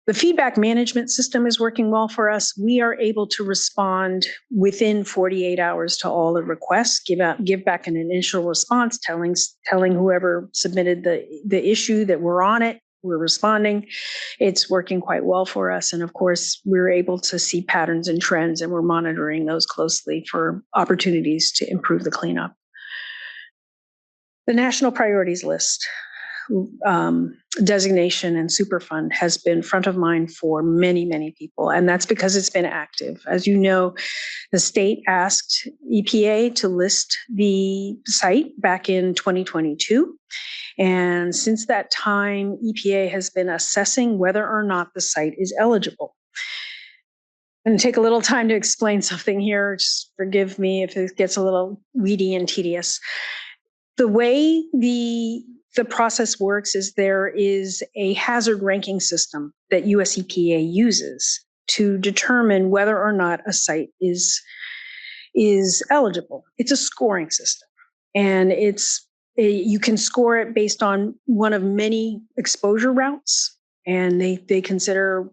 The feedback management system is working well for us. We are able to respond within 48 hours to all the requests, give back an initial response, telling whoever submitted the issue that we're on it, we're responding. It's working quite well for us. And of course, we're able to see patterns and trends, and we're monitoring those closely for opportunities to improve the cleanup. The national priorities list. Designation and Superfund has been front of mind for many, many people, and that's because it's been active. As you know, the state asked EPA to list the site back in 2022, and since that time, EPA has been assessing whether or not the site is eligible. I'm going to take a little time to explain something here. Just forgive me if it gets a little weedy and tedious. The way the process works is there is a hazard ranking system that US EPA uses to determine whether or not a site is eligible. It's a scoring system, and you can score it based on one of many exposure routes, and they consider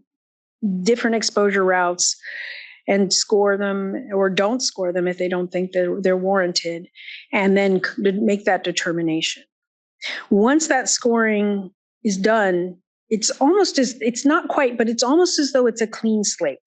different exposure routes and score them or don't score them if they don't think they're warranted, and then make that determination. Once that scoring is done, it's almost as though it's a clean slate.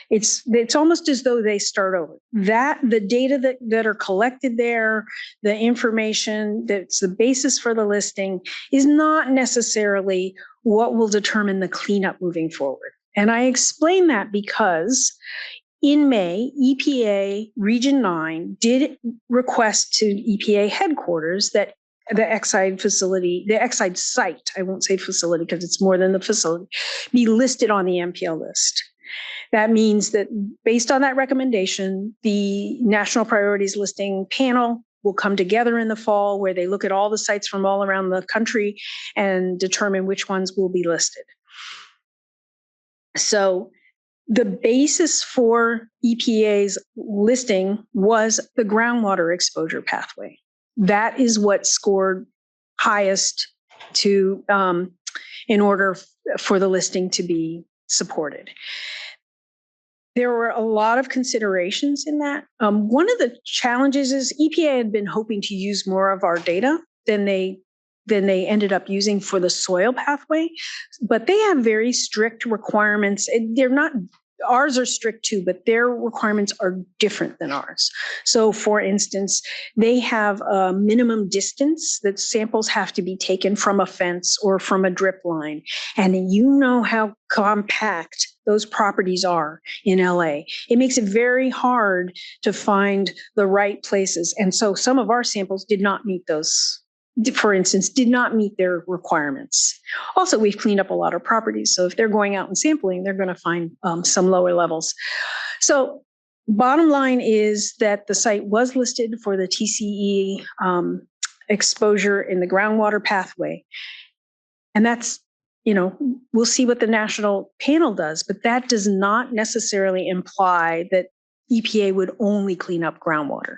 It's almost as though they start over. The data that are collected there, the information that's the basis for the listing, is not necessarily what will determine the cleanup moving forward. And I explain that because in May, EPA Region 9 did request to EPA headquarters that the Exide site, I won't say facility because it's more than the facility, be listed on the MPL list. That means that based on that recommendation, the National Priorities Listing panel will come together in the fall, where they look at all the sites from all around the country and determine which ones will be listed. So the basis for EPA's listing was the groundwater exposure pathway. That is what scored highest in order for the listing to be supported. There were a lot of considerations in that. One of the challenges is EPA had been hoping to use more of our data than they ended up using for the soil pathway, but they have very strict requirements. Ours are strict too, but their requirements are different than ours. So for instance, they have a minimum distance that samples have to be taken from a fence or from a drip line. And you know how compact those properties are in LA. It makes it very hard to find the right places. And so some of our samples did not meet those, for instance, did not meet their requirements. Also, we've cleaned up a lot of properties. So if they're going out and sampling, they're going to find some lower levels. So bottom line is that the site was listed for the TCE exposure in the groundwater pathway. And that's, we'll see what the national panel does, but that does not necessarily imply that EPA would only clean up groundwater.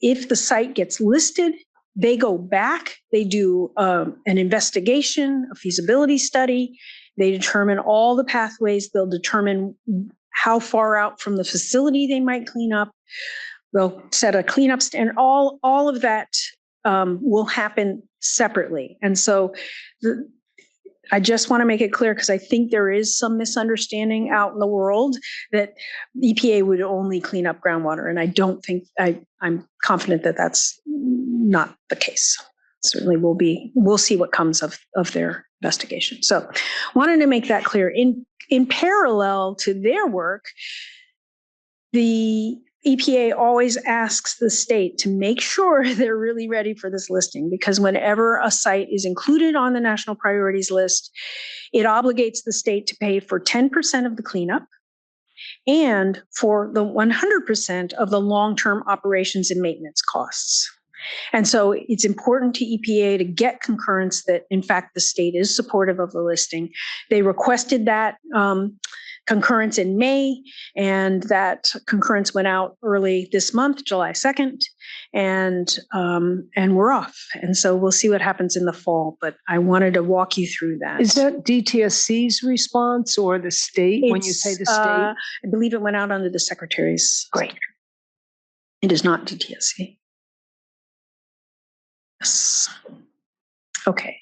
If the site gets listed, they go back, they do an investigation, a feasibility study, they determine all the pathways, they'll determine how far out from the facility they might clean up, they'll set a cleanup stand, all of that will happen separately. And so I just want to make it clear because I think there is some misunderstanding out in the world that EPA would only clean up groundwater. And I don't think, I'm confident that that's not the case. Certainly we'll see what comes of their investigation. So wanted to make that clear. In parallel to their work, the EPA always asks the state to make sure they're really ready for this listing, because whenever a site is included on the national priorities list, it obligates the state to pay for 10% of the cleanup and for the 100% of the long-term operations and maintenance costs. And so it's important to EPA to get concurrence that, in fact, the state is supportive of the listing. They requested that concurrence in May, and that concurrence went out early this month, July 2nd, and we're off. And so we'll see what happens in the fall, but I wanted to walk you through that. Is that DTSC's response or the state when you say the state? I believe it went out under the secretary's. Great. It is not DTSC. Yes. Okay.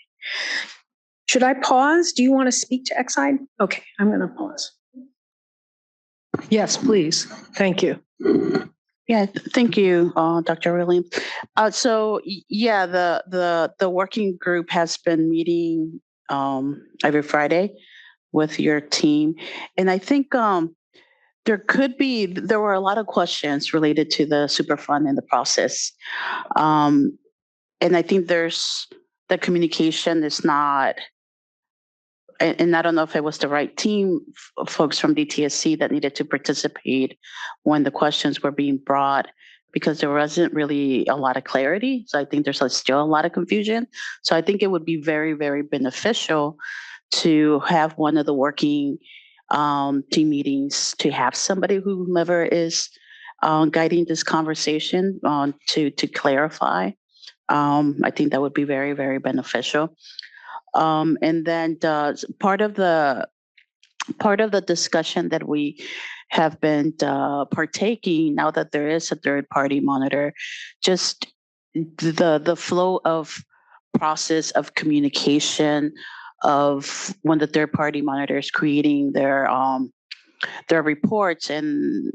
Should I pause? Do you want to speak to Exide? Okay, I'm going to pause. Yes, please. Thank you. Yeah, thank you, Dr. Williams. Yeah, the working group has been meeting every Friday with your team, and I think there were a lot of questions related to the Superfund and the process, and I think the communication is not. And I don't know if it was the right team, folks from DTSC that needed to participate when the questions were being brought, because there wasn't really a lot of clarity. So I think there's still a lot of confusion. So I think it would be very, very beneficial to have one of the working team meetings to have somebody, whomever is guiding this conversation, to clarify. I think that would be very, very beneficial. And then part of the discussion that we have been partaking, now that there is a third party monitor, just the flow of process of communication of when the third party monitor is creating their reports, and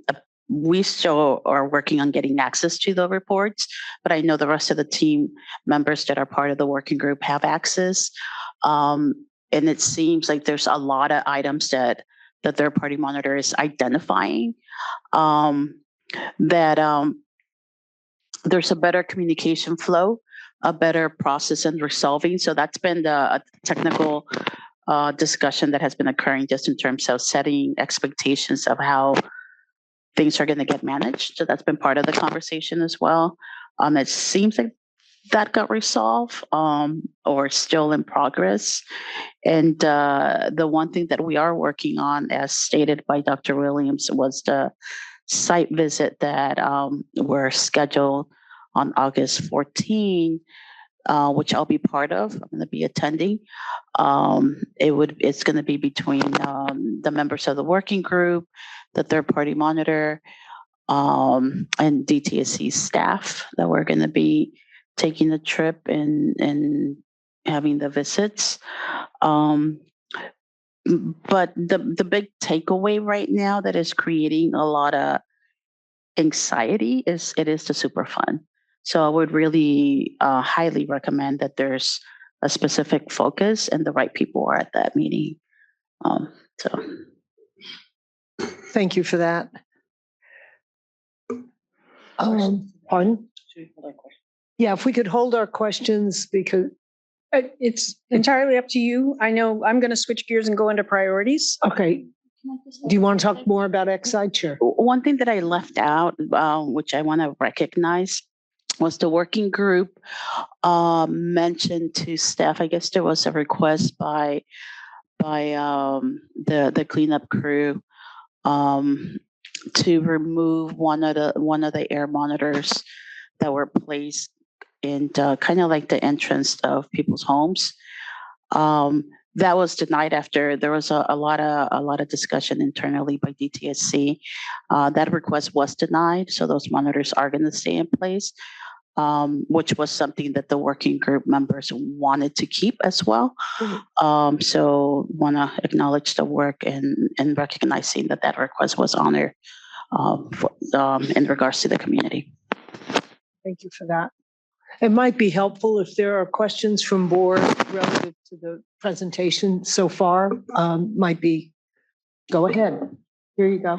we still are working on getting access to the reports, but I know the rest of the team members that are part of the working group have access. And it seems like there's a lot of items that the third party monitor is identifying, that there's a better communication flow, a better process in resolving. So that's been the technical discussion that has been occurring, just in terms of setting expectations of how things are going to get managed. So that's been part of the conversation as well. It seems like that got resolved, or still in progress. And the one thing that we are working on, as stated by Dr. Williams, was the site visit that were scheduled on August 14, which I'll be part of. I'm going to be attending. It's going to be between the members of the working group, the third party monitor, and DTSC staff, that we're going to be taking the trip and having the visits. But the big takeaway right now that is creating a lot of anxiety is the Superfund. So I would really highly recommend that there's a specific focus and the right people are at that meeting. Thank you for that. Pardon? Yeah, if we could hold our questions, because it's entirely up to you. I know I'm going to switch gears and go into priorities. Okay. Do you want to talk more about Exide? Sure. One thing that I left out, which I want to recognize, was the working group mentioned to staff. I guess there was a request by the cleanup crew to remove one of the air monitors that were placed in kind of like the entrance of people's homes. That was denied after there was a lot of discussion internally by DTSC. That request was denied, so those monitors are going to stay in place. which was something that the working group members wanted to keep as well. So want to acknowledge the work and recognizing that request was honored in regards to the community. Thank you for that. It might be helpful if there are questions from board relative to the presentation so far. Go ahead. Here you go.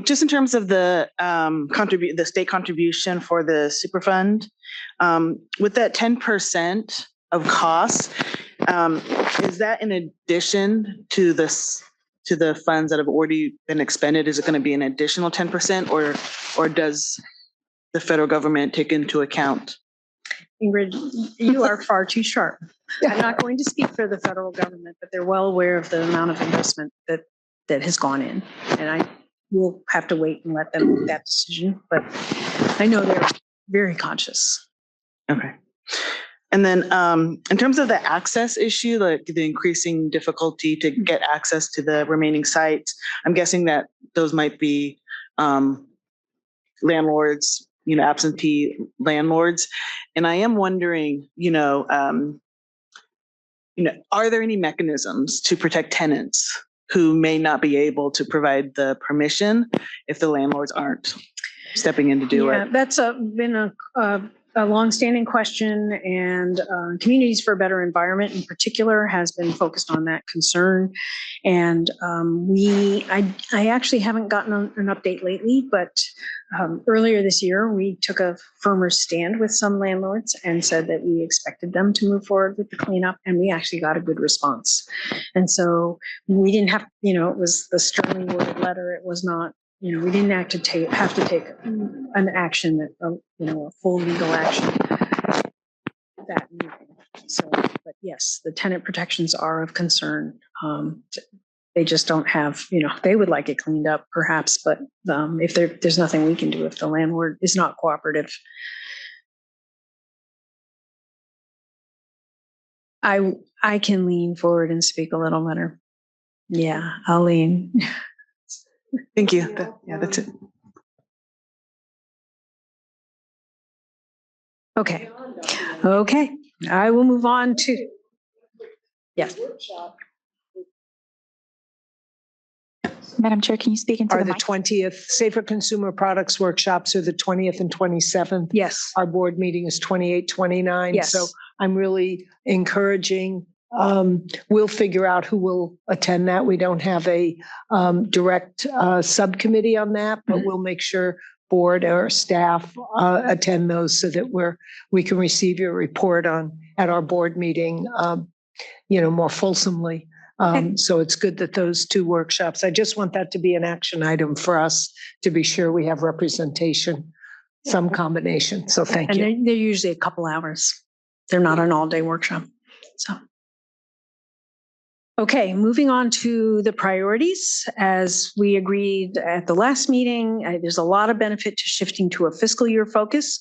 Just in terms of the the state contribution for the Superfund, with that 10% of costs, is that in addition to the funds that have already been expended? Is it going to be an additional 10%, or does the federal government take into account? Ingrid, you are far too sharp. I'm not going to speak for the federal government, but they're well aware of the amount of investment that has gone in. And I will have to wait and let them make that decision. But I know they're very conscious. Okay. And then in terms of the access issue, like the increasing difficulty to get access to the remaining sites, I'm guessing that those might be landlords, absentee landlords. And I am wondering, are there any mechanisms to protect tenants who may not be able to provide the permission if the landlords aren't stepping in to do it? That's been a longstanding question, and Communities for a Better Environment in particular has been focused on that concern. And I actually haven't gotten an update lately, but earlier this year, we took a firmer stand with some landlords and said that we expected them to move forward with the cleanup, and we actually got a good response. And so we didn't have, it was the sternly worded letter. It was not, we didn't have to take an action that, a full legal action that meeting. So, but yes, the tenant protections are of concern. They just don't have, they would like it cleaned up perhaps, but if there's nothing we can do if the landlord is not cooperative. I can lean forward and speak a little better. Yeah, I'll lean. Thank you. That's it. Okay. I will move on to, yes. Madam Chair, can you speak into Are the the mic? 20th Safer Consumer Products workshops are the 20th and 27th? Yes. Our board meeting is 28, 29. Yes. So I'm really encouraging. We'll figure out who will attend that. We don't have a direct subcommittee on that, but we'll make sure board or staff attend those so that we can receive your report at our board meeting, more fulsomely. So it's good that those two workshops, I just want that to be an action item for us to be sure we have representation, some combination. So thank you. And they're usually a couple hours. They're not an all-day workshop. So. Okay, moving on to the priorities. As we agreed at the last meeting, there's a lot of benefit to shifting to a fiscal year focus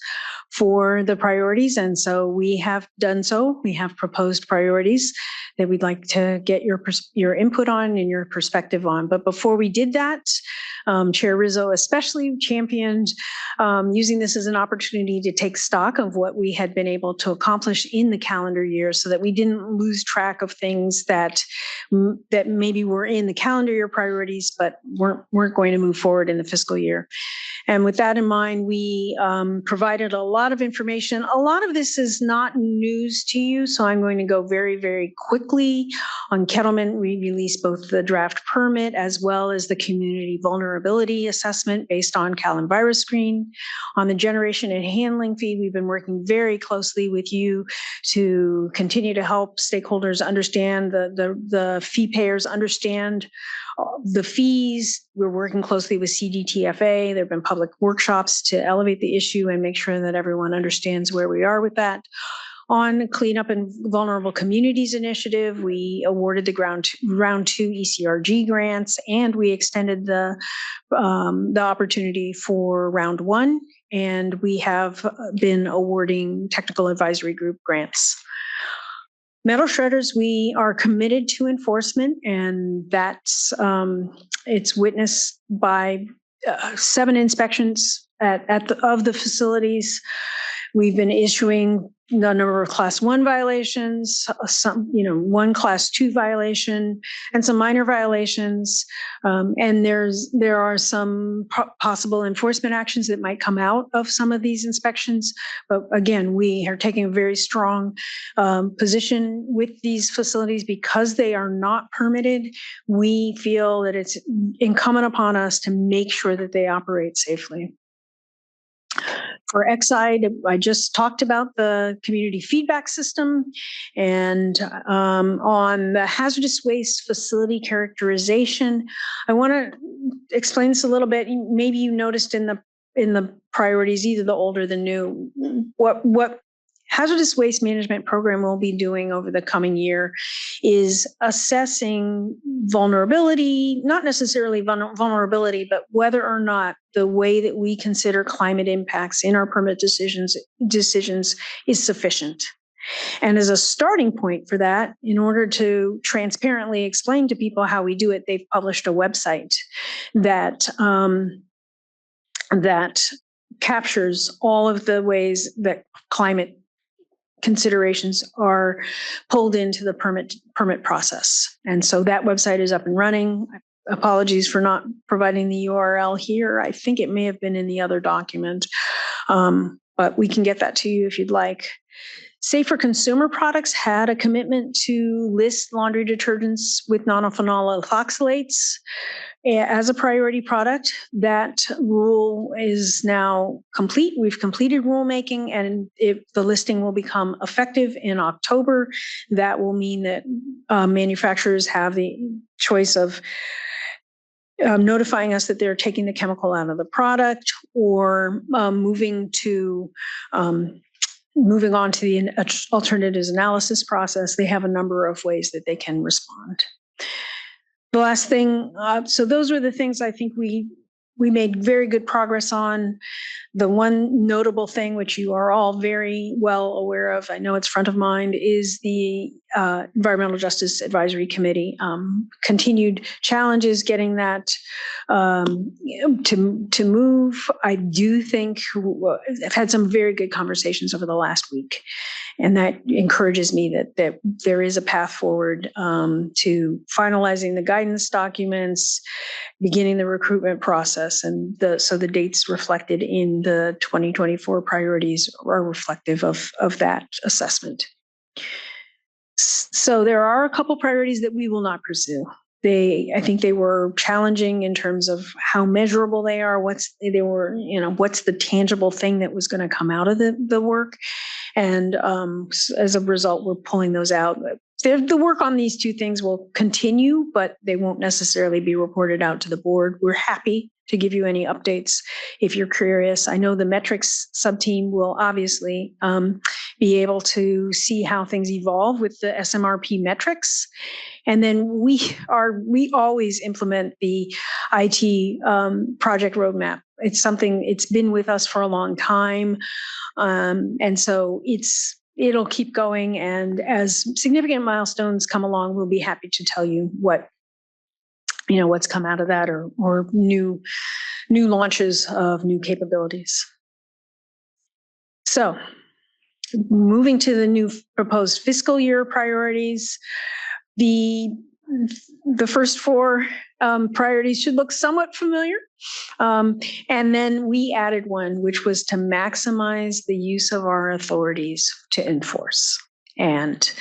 for the priorities. And so we have done so. We have proposed priorities that we'd like to get your input on and your perspective on. But before we did that, Chair Rizzo especially championed using this as an opportunity to take stock of what we had been able to accomplish in the calendar year so that we didn't lose track of things that maybe were in the calendar year priorities, but weren't going to move forward in the fiscal year. And with that in mind, we provided a lot of information. A lot of this is not news to you, so I'm going to go very, very quickly. On Kettleman, we released both the draft permit as well as the community vulnerability assessment based on Cal Virus Screen. On the generation and handling fee, we've been working very closely with you to continue to help stakeholders understand, the fee payers understand the fees. We're working closely with CDTFA. There have been public workshops to elevate the issue and make sure that everyone understands where we are with that. On Cleanup and Vulnerable Communities Initiative, we awarded the round two ECRG grants, and we extended the opportunity for round one, and we have been awarding technical advisory group grants. Metal shredders, we are committed to enforcement, and that's it's witnessed by 7 inspections of the facilities. We've been issuing a number of class 1 violations, some, one class 2 violation, and some minor violations. And there are some possible enforcement actions that might come out of some of these inspections. But again, we are taking a very strong position with these facilities because they are not permitted. We feel that it's incumbent upon us to make sure that they operate safely. For Exide, I just talked about the community feedback system, and on the hazardous waste facility characterization, I want to explain this a little bit. Maybe you noticed in the priorities, either the old or the new, what hazardous waste management program we'll be doing over the coming year is assessing vulnerability, not necessarily vulnerability, but whether or not the way that we consider climate impacts in our permit decisions is sufficient. And as a starting point for that, in order to transparently explain to people how we do it, they've published a website that captures all of the ways that climate considerations are pulled into the permit process. And so that website is up and running. Apologies for not providing the URL here. I think it may have been in the other document, but we can get that to you if you'd like. Safer Consumer Products had a commitment to list laundry detergents with nonylphenol ethoxylates as a priority product. That rule is now complete. We've completed rulemaking, and the listing will become effective in October. That will mean that manufacturers have the choice of notifying us that they're taking the chemical out of the product, or moving on to the alternatives analysis process. They have a number of ways that they can respond. The last thing, so those were the things I think we made very good progress on. The one notable thing, which you are all very well aware of, I know it's front of mind, is the Environmental Justice Advisory Committee. Continued challenges getting that to move. I do think I've had some very good conversations over the last week, and that encourages me that there is a path forward to finalizing the guidance documents, beginning the recruitment process, and so the dates reflected in the 2024 priorities are reflective of that assessment. So there are a couple priorities that we will not pursue. I think they were challenging in terms of how measurable they are. What's the tangible thing that was going to come out of the work, and as a result, we're pulling those out. The work on these two things will continue, but they won't necessarily be reported out to the board. We're happy to give you any updates if you're curious. I know the metrics sub-team will obviously be able to see how things evolve with the SMRP metrics. And then we always implement the IT project roadmap. It's something, it's been with us for a long time. And so it'll keep going. And as significant milestones come along, we'll be happy to tell you what's come out of that, or new launches of new capabilities. So moving to the new proposed fiscal year priorities, the first four priorities should look somewhat familiar. And then we added one, which was to maximize the use of our authorities to enforce. And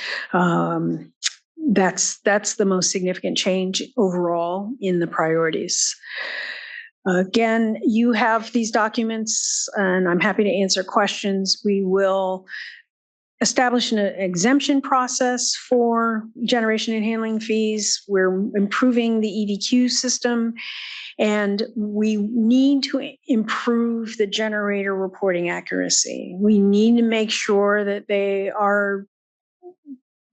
that's the most significant change overall in the priorities. Again, you have these documents, and I'm happy to answer questions. We will establish an exemption process for generation and handling fees. We're improving the EDQ system, and we need to improve the generator reporting accuracy. We need to make sure that they are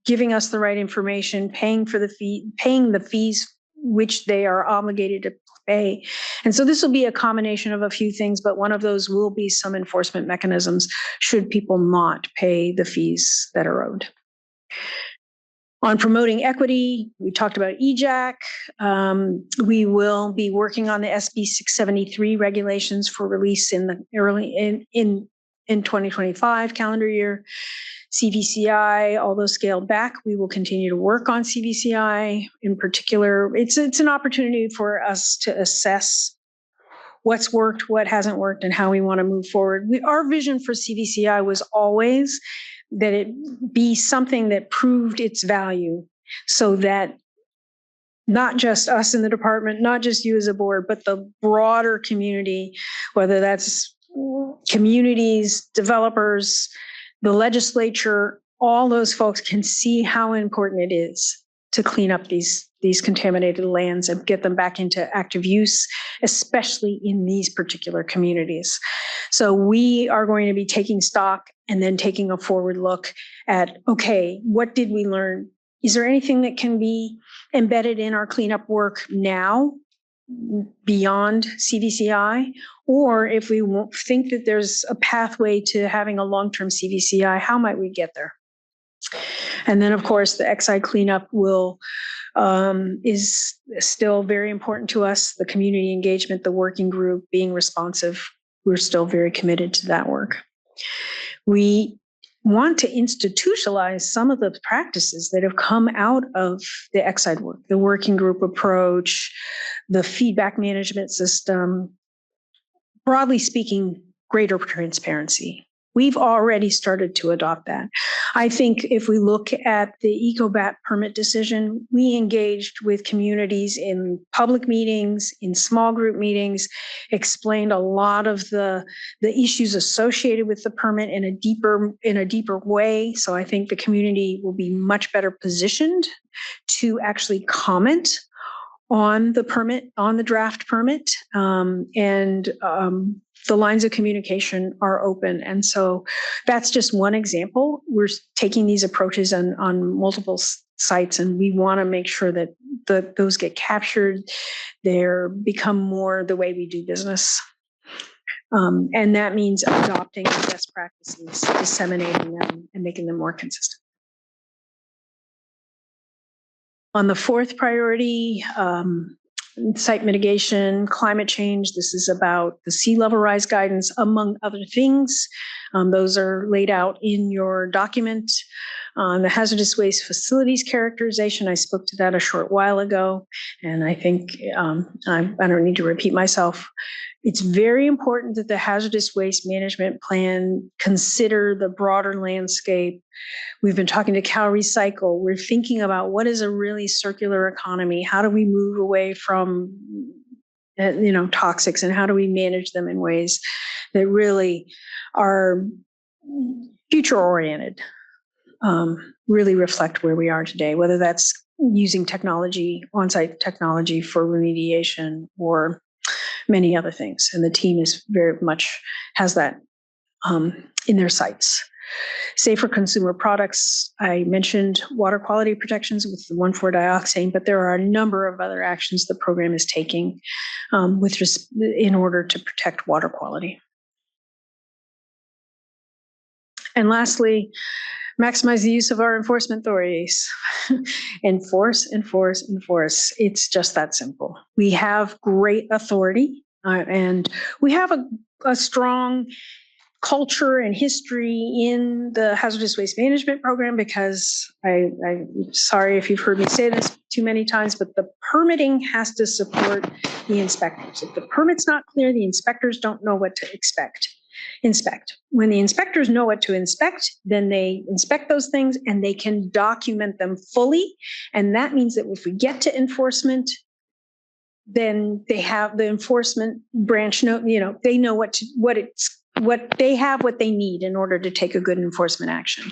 giving us the right information, paying the fees which they are obligated to pay. And so this will be a combination of a few things, but one of those will be some enforcement mechanisms should people not pay the fees that are owed. On promoting equity, we talked about EJAC. We will be working on the SB 673 regulations for release in the in 2025 calendar year. CVCI, although scaled back, we will continue to work on CVCI. In particular, it's an opportunity for us to assess what's worked, what hasn't worked, and how we want to move forward. Our vision for CVCI was always that it be something that proved its value so that not just us in the department, not just you as a board, but the broader community, whether that's communities, developers, the legislature, all those folks can see how important it is to clean up these contaminated lands and get them back into active use, especially in these particular communities. So we are going to be taking stock and then taking a forward look at, okay, what did we learn? Is there anything that can be embedded in our cleanup work now beyond CVCI? Or if we think that there's a pathway to having a long-term CVCI, how might we get there? And then, of course, the Exide cleanup is still very important to us. The community engagement, the working group, being responsive, we're still very committed to that work. We want to institutionalize some of the practices that have come out of the Exide work, the working group approach, the feedback management system. Broadly speaking, greater transparency. We've already started to adopt that. I think if we look at the EcoBat permit decision, we engaged with communities in public meetings, in small group meetings, explained a lot of the issues associated with the permit in a deeper way. So I think the community will be much better positioned to actually comment on the permit, on the draft permit, the lines of communication are open. And so that's just one example. We're taking these approaches on multiple sites, and we want to make sure that those get captured. They're become more the way we do business. And that means adopting best practices, disseminating them, and making them more consistent. On the fourth priority, site mitigation, climate change. This is about the sea level rise guidance, among other things. Those are laid out in your document. The hazardous waste facilities characterization, I spoke to that a short while ago, and I think I don't need to repeat myself. It's very important that the hazardous waste management plan consider the broader landscape. We've been talking to Cal Recycle. We're thinking about what is a really circular economy? How do we move away from toxics, and how do we manage them in ways that really are future oriented, really reflect where we are today, whether that's using technology, on-site technology for remediation or many other things. And the team is very much has that in their sights. Safer consumer products. I mentioned water quality protections with the 1,4-dioxane, but there are a number of other actions the program is taking in order to protect water quality. And lastly, maximize the use of our enforcement authorities. Enforce. It's just that simple. We have great authority, and we have a strong culture and history in the hazardous waste management program, because I'm sorry if you've heard me say this too many times, but the permitting has to support the inspectors. If the permit's not clear, the inspectors don't know what to inspect. When the inspectors know what to inspect, then they inspect those things and they can document them fully. And that means that if we get to enforcement, then they have the enforcement branch they know what they need in order to take a good enforcement action.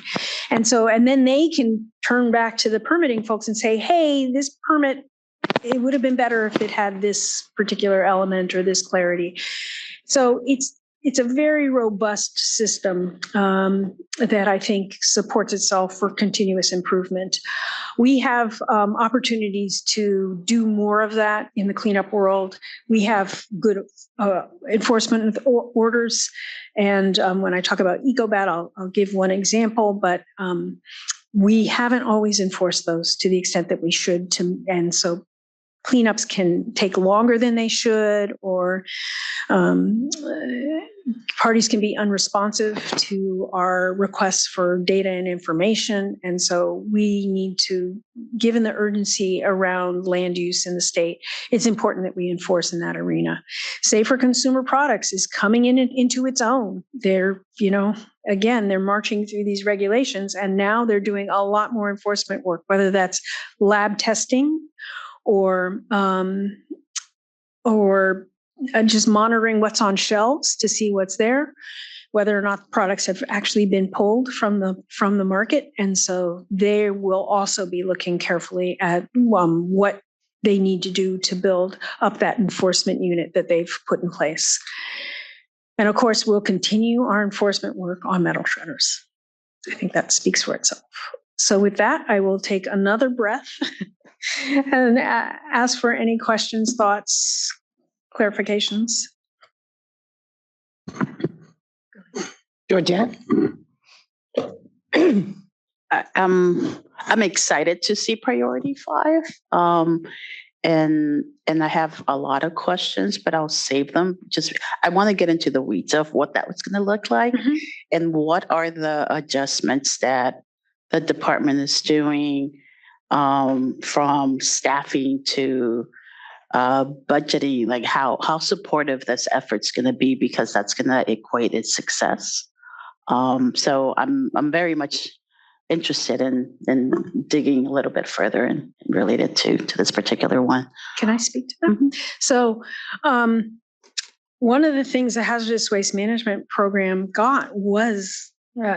And then they can turn back to the permitting folks and say, hey, this permit, it would have been better if it had this particular element or this clarity. So it's a very robust system that I think supports itself for continuous improvement. We have opportunities to do more of that in the cleanup world. We have good enforcement orders. And when I talk about EcoBat, I'll give one example, but we haven't always enforced those to the extent that we should. And so cleanups can take longer than they should, or parties can be unresponsive to our requests for data and information. And so we need to, given the urgency around land use in the state, it's important that we enforce in that arena. Safer Consumer Products is coming into its own. They're, again, they're marching through these regulations, and now they're doing a lot more enforcement work, whether that's lab testing or just monitoring what's on shelves to see what's there, whether or not products have actually been pulled from the market. And so they will also be looking carefully at what they need to do to build up that enforcement unit that they've put in place. And of course, we'll continue our enforcement work on metal shredders. I think that speaks for itself. So with that, I will take another breath and ask for any questions, thoughts, clarifications. Georgette? I'm excited to see priority 5. And I have a lot of questions, but I'll save them. I want to get into the weeds of what that was going to look like, and what are the adjustments that the department is doing, from staffing to budgeting, like how supportive this effort's going to be, because that's going to equate its success. So I'm very much interested in digging a little bit further and related to this particular one. Can I speak to that? Mm-hmm. So one of the things the hazardous waste management program got was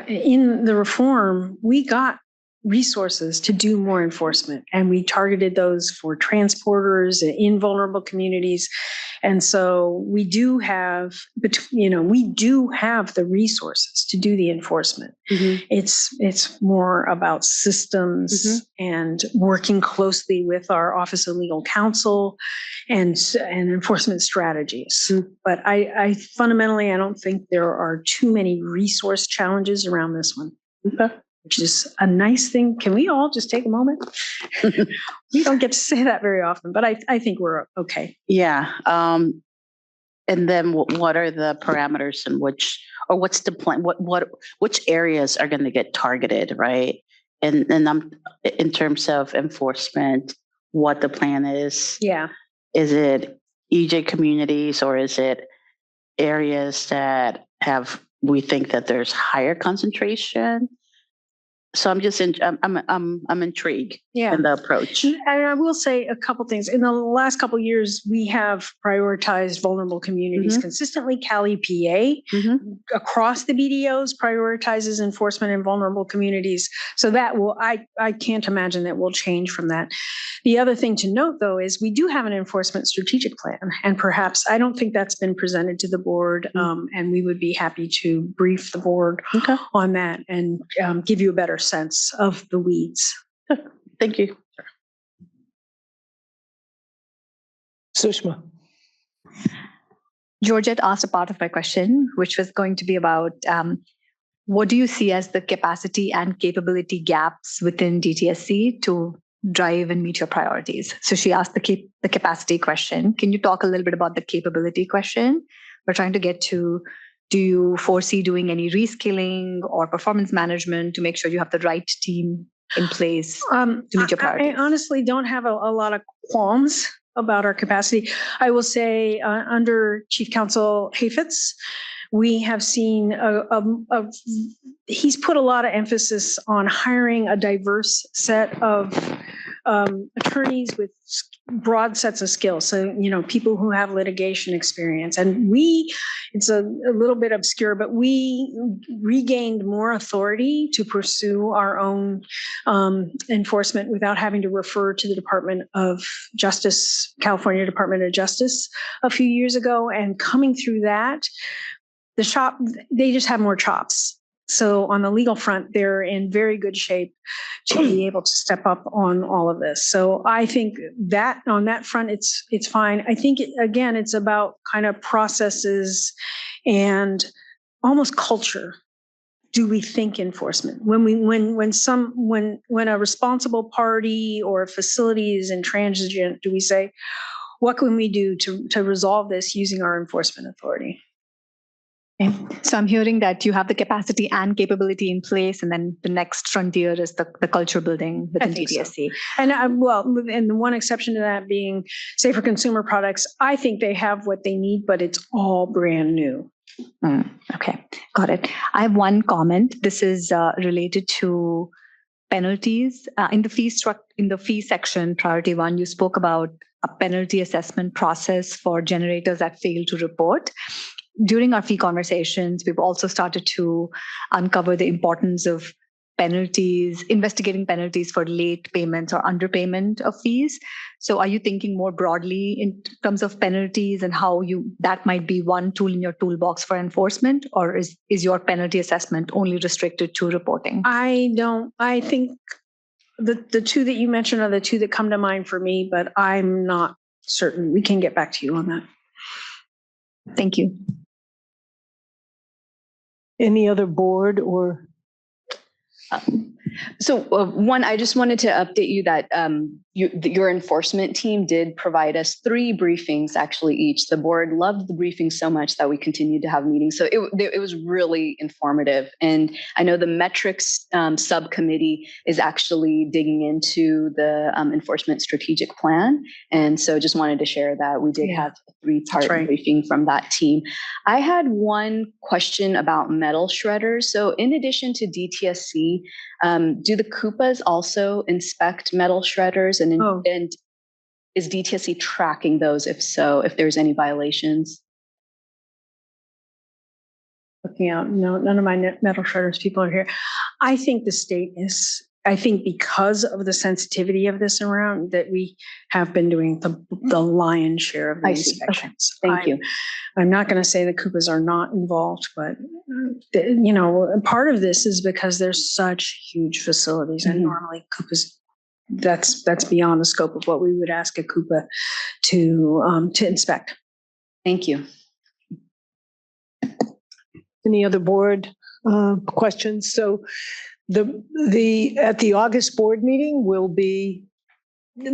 in the reform, we got resources to do more enforcement, and we targeted those for transporters in vulnerable communities. And so we do have the resources to do the enforcement. It's more about systems and working closely with our Office of Legal Counsel and enforcement strategies. But I fundamentally, I don't think there are too many resource challenges around this one. Which is a nice thing. Can we all just take a moment? We don't get to say that very often, but I think we're okay. Yeah. And then what are the parameters in what's the plan? Which areas are going to get targeted, right? And I'm in terms of enforcement, what the plan is. Yeah. Is it EJ communities, or is it areas that we think that there's higher concentration? So I'm just I'm intrigued in the approach. And I will say a couple things. In the last couple of years, we have prioritized vulnerable communities consistently. Cali, PA, across the BDOs prioritizes enforcement in vulnerable communities. So that will, I can't imagine that will change from that. The other thing to note, though, is we do have an enforcement strategic plan, and perhaps I don't think that's been presented to the board, and we would be happy to brief the board on that and give you a better sense of the weeds. Thank you. Sushma. Georgette asked a part of my question, which was going to be about what do you see as the capacity and capability gaps within DTSC to drive and meet your priorities? So she asked the capacity question. Can you talk a little bit about the capability question? We're trying to get to, do you foresee doing any reskilling or performance management to make sure you have the right team in place to meet your priorities? I honestly don't have a lot of qualms about our capacity. I will say under Chief Counsel Hafetz, we have seen he's put a lot of emphasis on hiring a diverse set of attorneys with broad sets of skills. So, people who have litigation experience. And it's a little bit obscure, but we regained more authority to pursue our own enforcement without having to refer to the Department of Justice, California Department of Justice a few years ago. And coming through that, they just have more chops. So on the legal front, they're in very good shape to be able to step up on all of this. So I think that on that front, it's fine. I think, again, it's about kind of processes and almost culture do we think enforcement? When a responsible party or a facility is intransigent, do we say, what can we do to resolve this using our enforcement authority? Okay. So I'm hearing that you have the capacity and capability in place, and then the next frontier is the culture building within DTSC. So. And and the one exception to that being safer consumer products, I think they have what they need, but it's all brand new. Okay, got it. I have one comment. This is related to penalties in the fee section, priority 1. You spoke about a penalty assessment process for generators that fail to report. During our fee conversations, we've also started to uncover the importance of penalties, investigating penalties for late payments or underpayment of fees. So are you thinking more broadly in terms of penalties and how that might be one tool in your toolbox for enforcement, or is your penalty assessment only restricted to reporting? I think the two that you mentioned are the two that come to mind for me, but I'm not certain. We can get back to you on that. Thank you. Any other board or? So one, I just wanted to update you that your enforcement team did provide us 3 briefings actually each. The board loved the briefings so much that we continued to have meetings. So it was really informative. And I know the metrics subcommittee is actually digging into the enforcement strategic plan. And so just wanted to share that we did have a 3-part briefing from that team. I had one question about metal shredders. So in addition to DTSC, do the Koopas also inspect metal shredders? And is DTSC tracking those? If so, if there's any violations? Looking out, no, none of my metal shredders people are here. I think the state is, I think because of the sensitivity of this around, that we have been doing the lion's share of the inspections. Okay. Thank you. I'm not going to say the Koopas are not involved, but part of this is because there's such huge facilities, and normally Koopas, that's beyond the scope of what we would ask a Koopa to inspect. Thank you. Any other board questions? So at the August board meeting, we'll be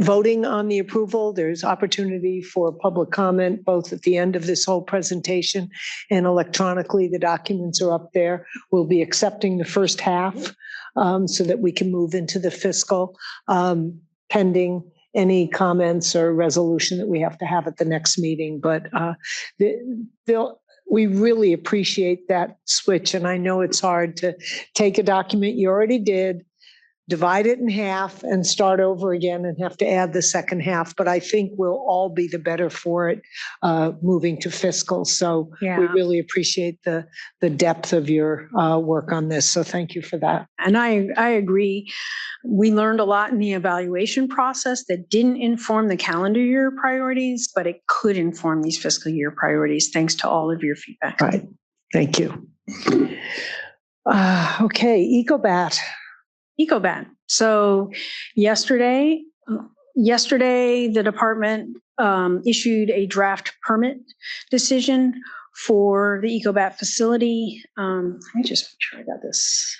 voting on the approval. There's opportunity for public comment, both at the end of this whole presentation and electronically. The documents are up there. We'll be accepting the first half so that we can move into the fiscal, pending any comments or resolution that we have to have at the next meeting. But we really appreciate that switch. And I know it's hard to take a document you already did, divide it in half and start over again and have to add the second half. But I think we'll all be the better for it moving to fiscal. So we really appreciate the depth of your work on this. So thank you for that. And I agree. We learned a lot in the evaluation process that didn't inform the calendar year priorities, but it could inform these fiscal year priorities, thanks to all of your feedback. Right. Thank you. Okay, EcoBat. EcoBat. So yesterday, the department issued a draft permit decision for the EcoBat facility. Let me just make sure I got this.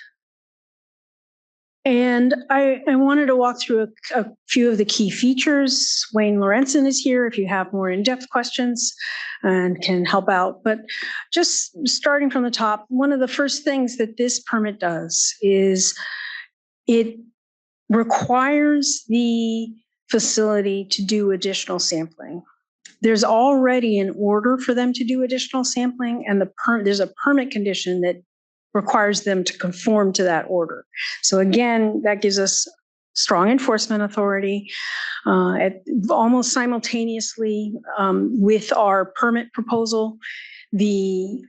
And I wanted to walk through a few of the key features. Wayne Lorenzen is here if you have more in-depth questions and can help out. But just starting from the top, one of the first things that this permit does is it requires the facility to do additional sampling. There's already an order for them to do additional sampling, and there's a permit condition that requires them to conform to that order. So again, that gives us strong enforcement authority. Almost simultaneously with our permit proposal, the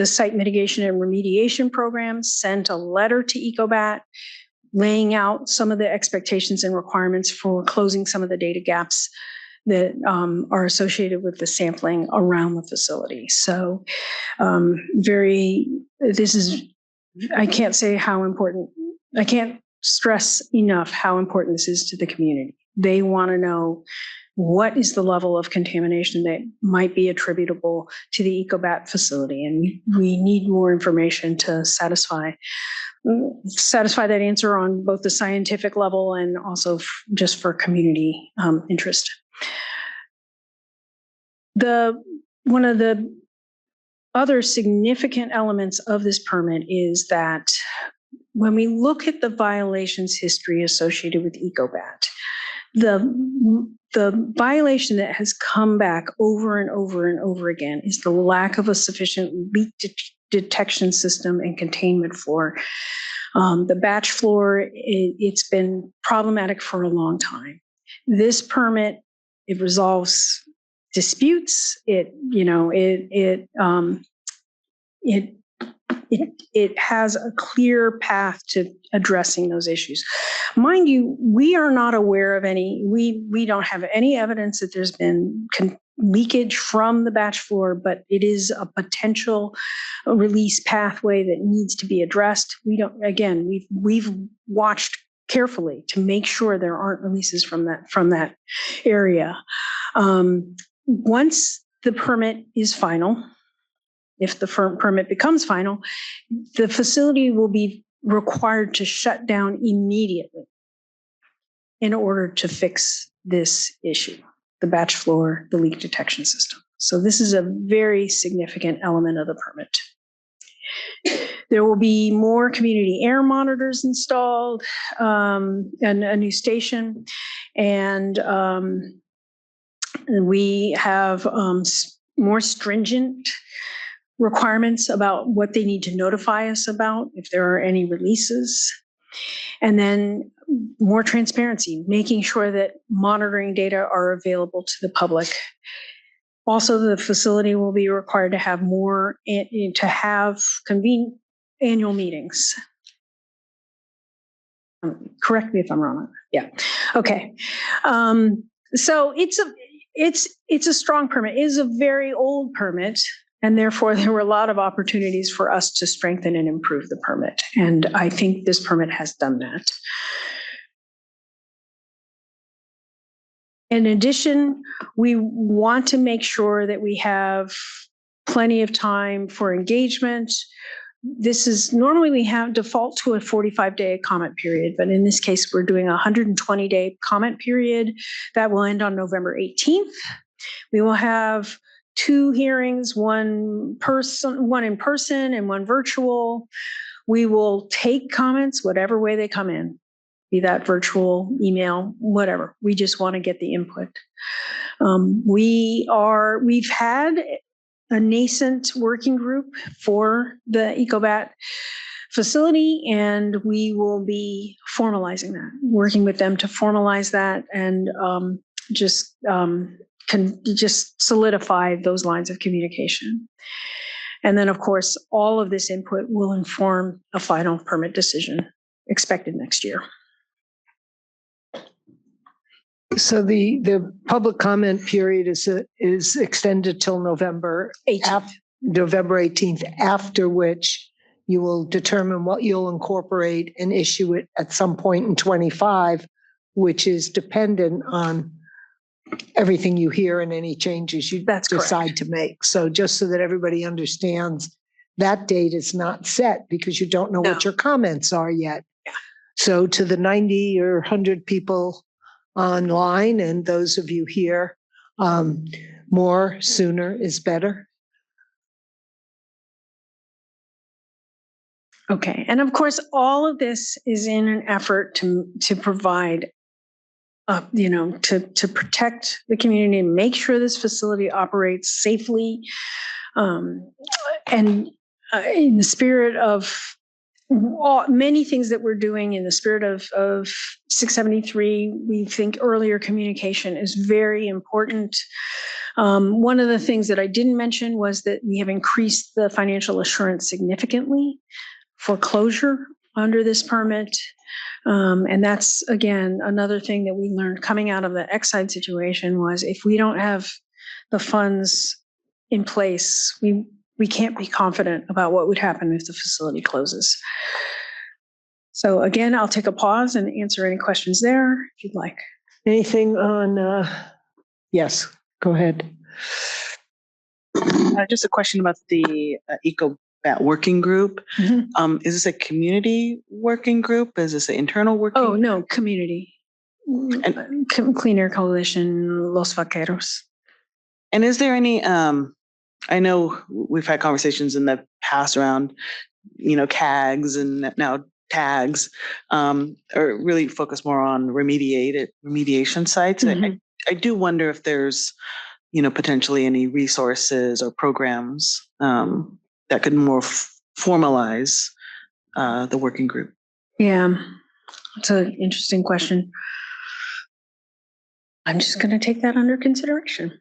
site mitigation and remediation program sent a letter to EcoBat laying out some of the expectations and requirements for closing some of the data gaps that are associated with the sampling around the facility. So I can't say how important, I can't stress enough how important this is to the community. They want to know what is the level of contamination that might be attributable to the EcoBat facility, and we need more information to satisfy that answer on both the scientific level and also just for community interest. One of the other significant elements of this permit is that when we look at the violations history associated with EcoBat, the violation that has come back over and over and over again is the lack of a sufficient leak detection system and containment floor. The batch floor, it's been problematic for a long time. This permit, it resolves disputes. It has a clear path to addressing those issues. Mind you, we are not aware of any, we don't have any evidence that there's been leakage from the batch floor, but it is a potential release pathway that needs to be addressed. We've watched carefully to make sure there aren't releases from that area. Once the permit is final, if the permit becomes final, the facility will be required to shut down immediately in order to fix this issue, the batch floor, the leak detection system. So this is a very significant element of the permit. There will be more community air monitors installed, and a new station, and we have more stringent requirements about what they need to notify us about if there are any releases. And then more transparency, making sure that monitoring data are available to the public. Also, the facility will be required to have convene annual meetings. Correct me if I'm wrong. Yeah. Okay. So it's a strong permit. It is a very old permit. And therefore, there were a lot of opportunities for us to strengthen and improve the permit. And I think this permit has done that. In addition, we want to make sure that we have plenty of time for engagement. Normally we have default to a 45-day comment period, but in this case, we're doing a 120-day comment period that will end on November 18th. We will have 2 hearings, one in person and one virtual. We will take comments whatever way they come in, be that virtual, email, whatever. We just want to get the input. We've had a nascent working group for the EcoBat facility, and we will be formalizing that, working with them to formalize that and can just solidify those lines of communication. And then, of course, all of this input will inform a final permit decision expected next year. So the public comment period is extended till November 18th. November 18th, after which you will determine what you'll incorporate and issue it at some point in 25, which is dependent on everything you hear and any changes you decide to make. So just so that everybody understands, that date is not set because you don't know what your comments are yet. Yeah. So to the 90 or 100 people online and those of you here, more sooner is better. Okay, and of course, all of this is in an effort to provide, to protect the community and make sure this facility operates safely, and in the spirit of many things that we're doing in the spirit of 673, we think earlier communication is very important. One of the things that I didn't mention was that we have increased the financial assurance significantly for closure under this permit. And that's, again, another thing that we learned coming out of the Exide situation was if we don't have the funds in place, we can't be confident about what would happen if the facility closes. So again, I'll take a pause and answer any questions there if you'd like. Anything on, yes, go ahead. Just a question about the EcoBat working group. Mhm. Is this a community working group? Is this an internal working? Oh, no, community. Clean Air Coalition, Los Vaqueros. And is there any, I know we've had conversations in the past around, CAGs and now tags, or really focus more on remediation sites. Mhm. I do wonder if there's, potentially any resources or programs that could more formalize the working group. Yeah, it's an interesting question. I'm just going to take that under consideration.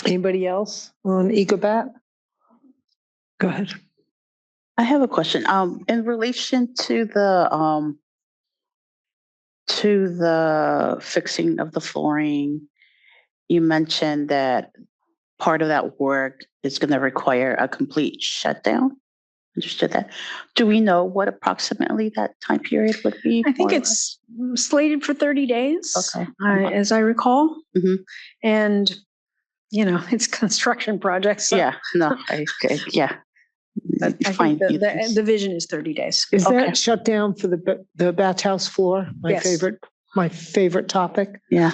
Anybody else on EcoBat? Go ahead. I have a question. In relation to the fixing of the flooring, you mentioned that part of that work is going to require a complete shutdown. Understood that. Do we know what approximately that time period would be? I think more or it's slated for 30 days, Okay. as I recall. Mhm. And, it's construction projects. less? So Yeah, no, yeah. I think the vision is 30 days. Is Okay. that shut down for the bathhouse floor? Yes. My favorite topic. Yeah.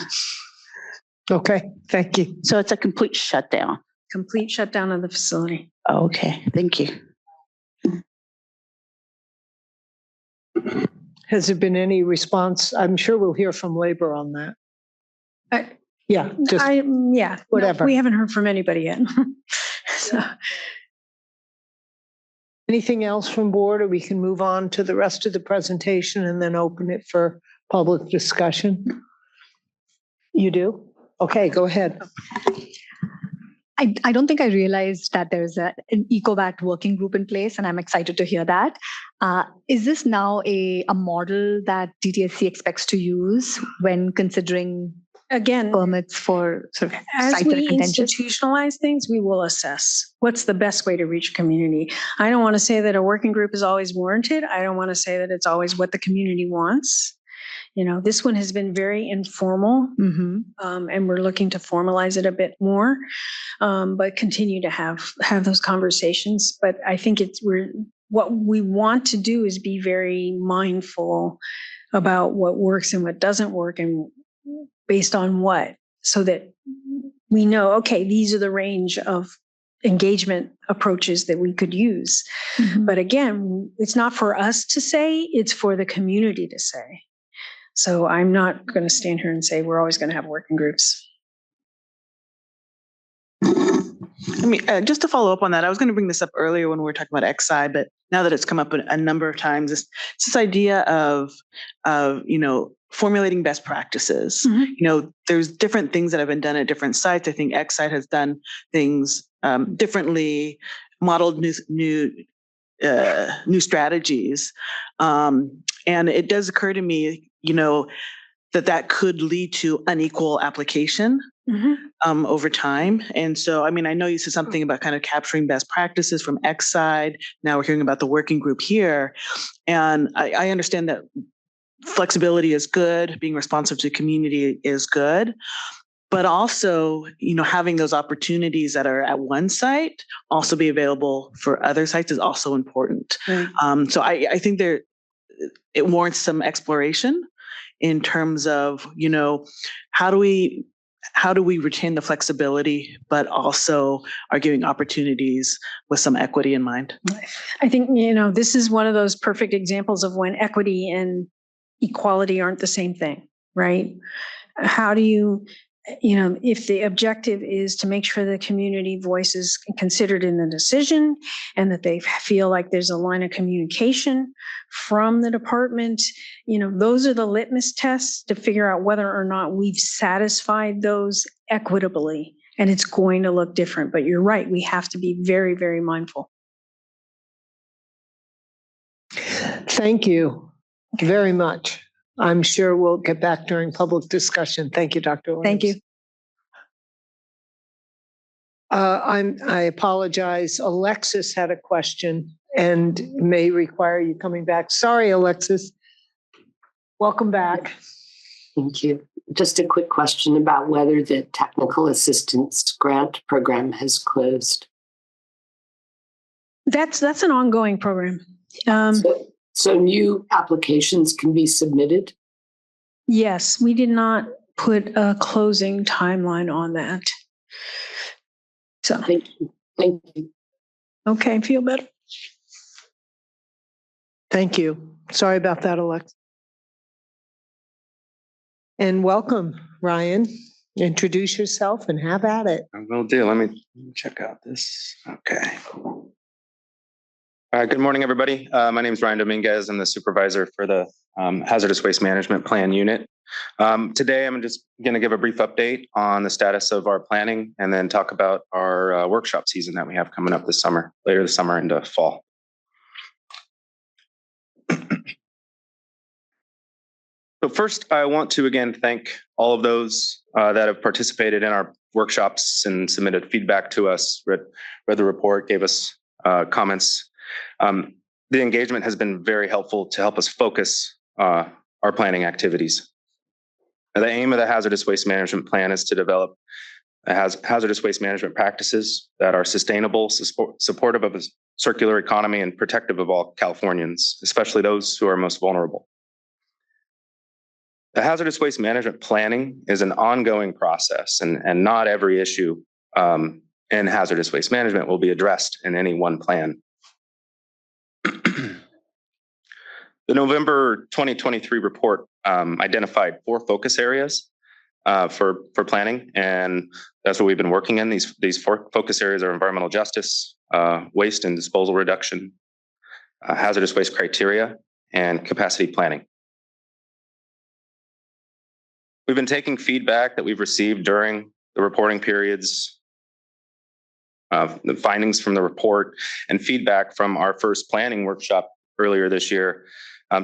Okay, thank you. So it's a complete shutdown. Complete shutdown of the facility. Okay, thank you. Has there been any response? I'm sure we'll hear from labor on that. Yeah, just No, whatever. we haven't heard from anybody yet. So, anything else from board, or we can move on to the rest of the presentation and then open it for public discussion? You do? Okay, go ahead. I don't think I realized that there's an EcoBat working group in place, and I'm excited to hear that. Is this now a model that DTSC expects to use when considering again, permits for sort of as sites that are we contentious? institutionalize things, we will assess what's the best way to reach community. I don't want to say that a working group is always warranted. I don't want to say that it's always what the community wants. This one has been very informal, and we're looking to formalize it a bit more, but continue to have those conversations. But I think what we want to do is be very mindful about what works and what doesn't work, and based on what, so that we know, okay, these are the range of engagement approaches that we could use. But again, it's not for us to say, it's for the community to say. So I'm not going to stand here and say we're always going to have working groups. I mean, just to follow up on that, I was going to bring this up earlier when we were talking about XI, but now that it's come up a number of times, it's this idea of formulating best practices. There's different things that have been done at different sites. I think XI has done things differently, modeled new strategies, and it does occur to me, that could lead to unequal application over time. And so, I mean, I know you said something about kind of capturing best practices from X side. Now we're hearing about the working group here. And I understand that flexibility is good, being responsive to community is good, but also, having those opportunities that are at one site also be available for other sites is also important. Right. So I think it warrants some exploration in terms of, how do we retain the flexibility, but also are giving opportunities with some equity in mind? I think, this is one of those perfect examples of when equity and equality aren't the same thing, right? How do you, if the objective is to make sure the community voice is considered in the decision and that they feel like there's a line of communication from the department, those are the litmus tests to figure out whether or not we've satisfied those equitably. And it's going to look different, but you're right. We have to be very, very mindful. Thank you very much. I'm sure we'll get back during public discussion. Thank you, Dr. Williams. Thank you. I apologize. Alexis had a question and may require you coming back. Sorry, Alexis. Welcome back. Thank you. Just a quick question about whether the technical assistance grant program has closed. That's an ongoing program. So new applications can be submitted? Yes, we did not put a closing timeline on that. So Thank you. Thank you. okay, feel better. Thank you. Sorry about that, Alex. And welcome, Ryan. Introduce yourself and have at it. I will do. Let me check out this. Okay. All right. Good morning, everybody. My name is Ryan Dominguez. I'm the supervisor for the Hazardous Waste Management Plan Unit. Today, I'm just going to give a brief update on the status of our planning and then talk about our workshop season that we have coming up this summer, later this summer into fall. So first, I want to again thank all of those that have participated in our workshops and submitted feedback to us, read the report, gave us comments. The engagement has been very helpful to help us focus our planning activities. The aim of the Hazardous Waste Management Plan is to develop hazardous waste management practices that are sustainable, supportive of a circular economy, and protective of all Californians, especially those who are most vulnerable. The hazardous waste management planning is an ongoing process, and not every issue in hazardous waste management will be addressed in any one plan. The November 2023 report identified 4 focus areas for planning, and that's what we've been working in. These 4 focus areas are environmental justice, waste and disposal reduction, hazardous waste criteria, and capacity planning. We've been taking feedback that we've received during the reporting periods, the findings from the report, and feedback from our first planning workshop earlier this year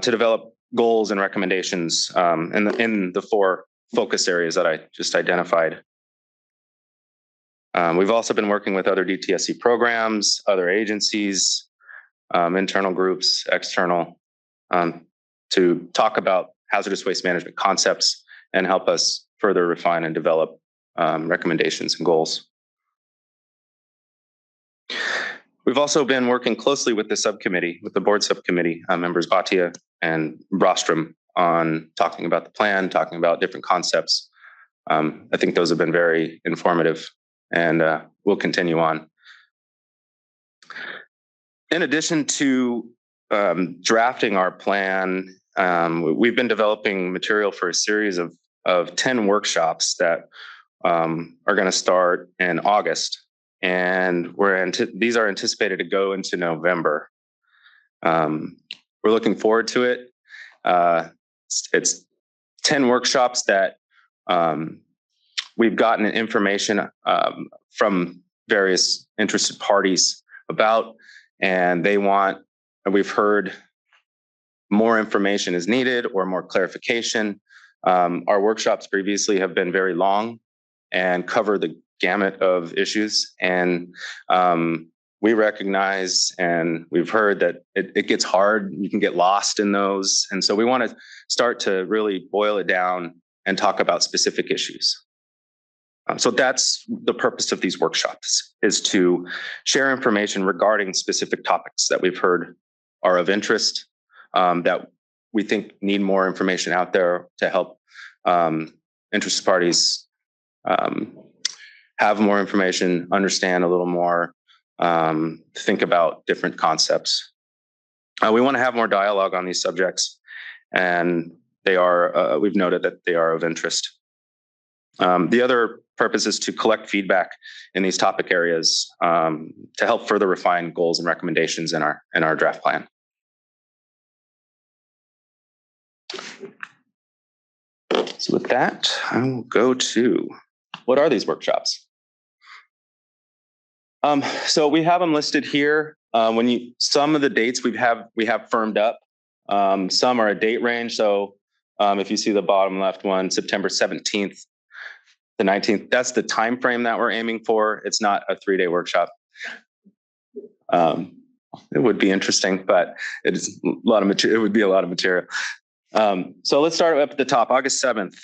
to develop goals and recommendations in the 4 focus areas that I just identified. We've also been working with other DTSC programs, other agencies, internal groups, external, to talk about hazardous waste management concepts and help us further refine and develop recommendations and goals. We've also been working closely with the subcommittee, with the board subcommittee members Bhatia and Brostrom, on talking about the plan, talking about different concepts. I think those have been very informative, and we'll continue on. In addition to drafting our plan, we've been developing material for a series of 10 workshops that are going to start in August, and these are anticipated to go into November. We're looking forward to it. It's 10 workshops that we've gotten information from various interested parties about, and we've heard more information is needed or more clarification. Our workshops previously have been very long and cover the gamut of issues, and we recognize and we've heard that it gets hard. You can get lost in those, and so we want to start to really boil it down and talk about specific issues. So that's the purpose of these workshops, is to share information regarding specific topics that we've heard are of interest, that we think need more information out there to help interested parties have more information, understand a little more, think about different concepts. We want to have more dialogue on these subjects, and we've noted that they are of interest. The other purpose is to collect feedback in these topic areas to help further refine goals and recommendations in our draft plan. So with that, I will go to, what are these workshops? So we have them listed here. Some of the dates we have firmed up. Some are a date range. So if you see the bottom left one, September 17th the 19th. That's the time frame that we're aiming for. It's not a 3-day workshop. It would be interesting, but it's a lot of material. It would be a lot of material. So let's start up at the top. August 7th.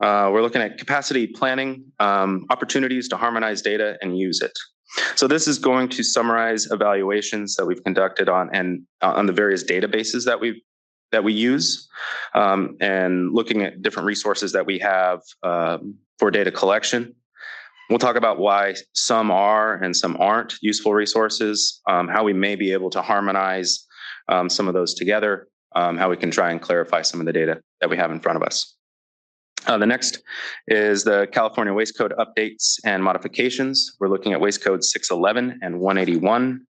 We're looking at capacity planning, opportunities to harmonize data and use it. So this is going to summarize evaluations that we've conducted on the various databases that we use, and looking at different resources that we have for data collection. We'll talk about why some are and some aren't useful resources, how we may be able to harmonize some of those together, how we can try and clarify some of the data that we have in front of us. The next is the California Waste Code updates and modifications. We're looking at Waste Code 611 and 181.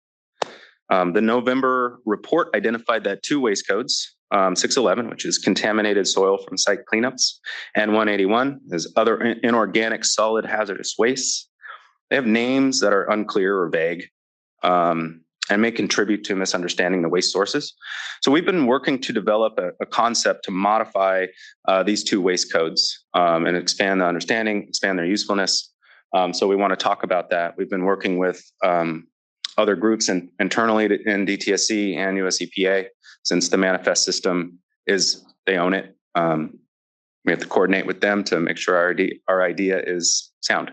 The November report identified that 2 waste codes, 611, which is contaminated soil from site cleanups, and 181 is other inorganic solid hazardous wastes. They have names that are unclear or vague, and may contribute to misunderstanding the waste sources. So we've been working to develop a concept to modify these 2 waste codes and expand the understanding, expand their usefulness. So we want to talk about that. We've been working with other groups internally in DTSC and US EPA, since the manifest system they own it. We have to coordinate with them to make sure our idea is sound.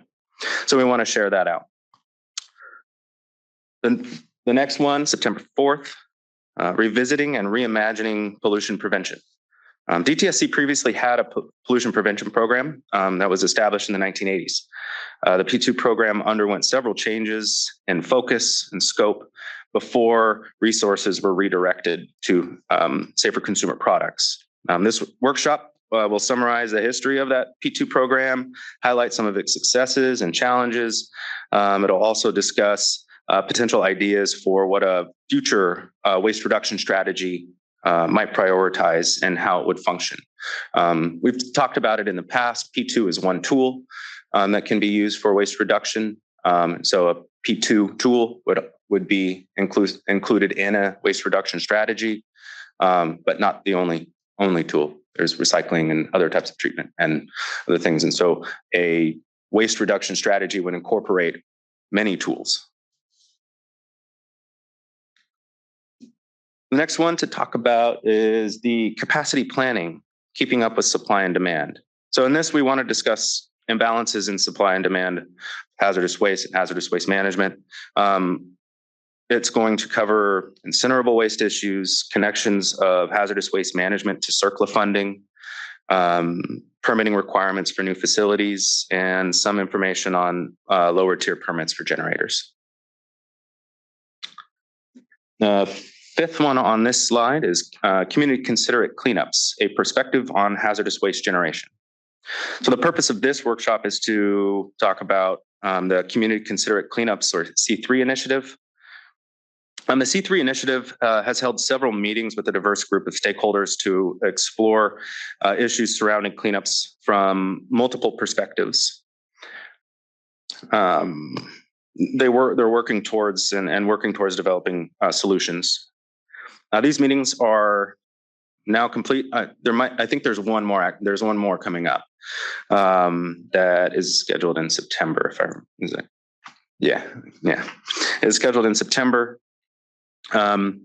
So we want to share that out. The next one, September 4th, revisiting and reimagining pollution prevention. DTSC previously had a pollution prevention program that was established in the 1980s. The P2 program underwent several changes in focus and scope before resources were redirected to safer consumer products. This workshop will summarize the history of that P2 program, highlight some of its successes and challenges. It'll also discuss potential ideas for what a future waste reduction strategy might prioritize and how it would function. We've talked about it in the past. P2 is one tool that can be used for waste reduction. So a P2 tool would be included in a waste reduction strategy, but not the only tool. There's recycling and other types of treatment and other things. And so a waste reduction strategy would incorporate many tools. The next one to talk about is the capacity planning, keeping up with supply and demand. So in this, we want to discuss imbalances in supply and demand, hazardous waste and hazardous waste management. It's going to cover incinerable waste issues, connections of hazardous waste management to CERCLA funding, permitting requirements for new facilities, and some information on lower tier permits for generators. Fifth one on this slide is community considerate cleanups, a perspective on hazardous waste generation. So the purpose of this workshop is to talk about the community considerate cleanups, or C3 initiative. The C3 initiative has held several meetings with a diverse group of stakeholders to explore issues surrounding cleanups from multiple perspectives. They're working towards working towards developing solutions. These meetings are now complete. I think there's one more coming up that is scheduled in September. It's scheduled in September. The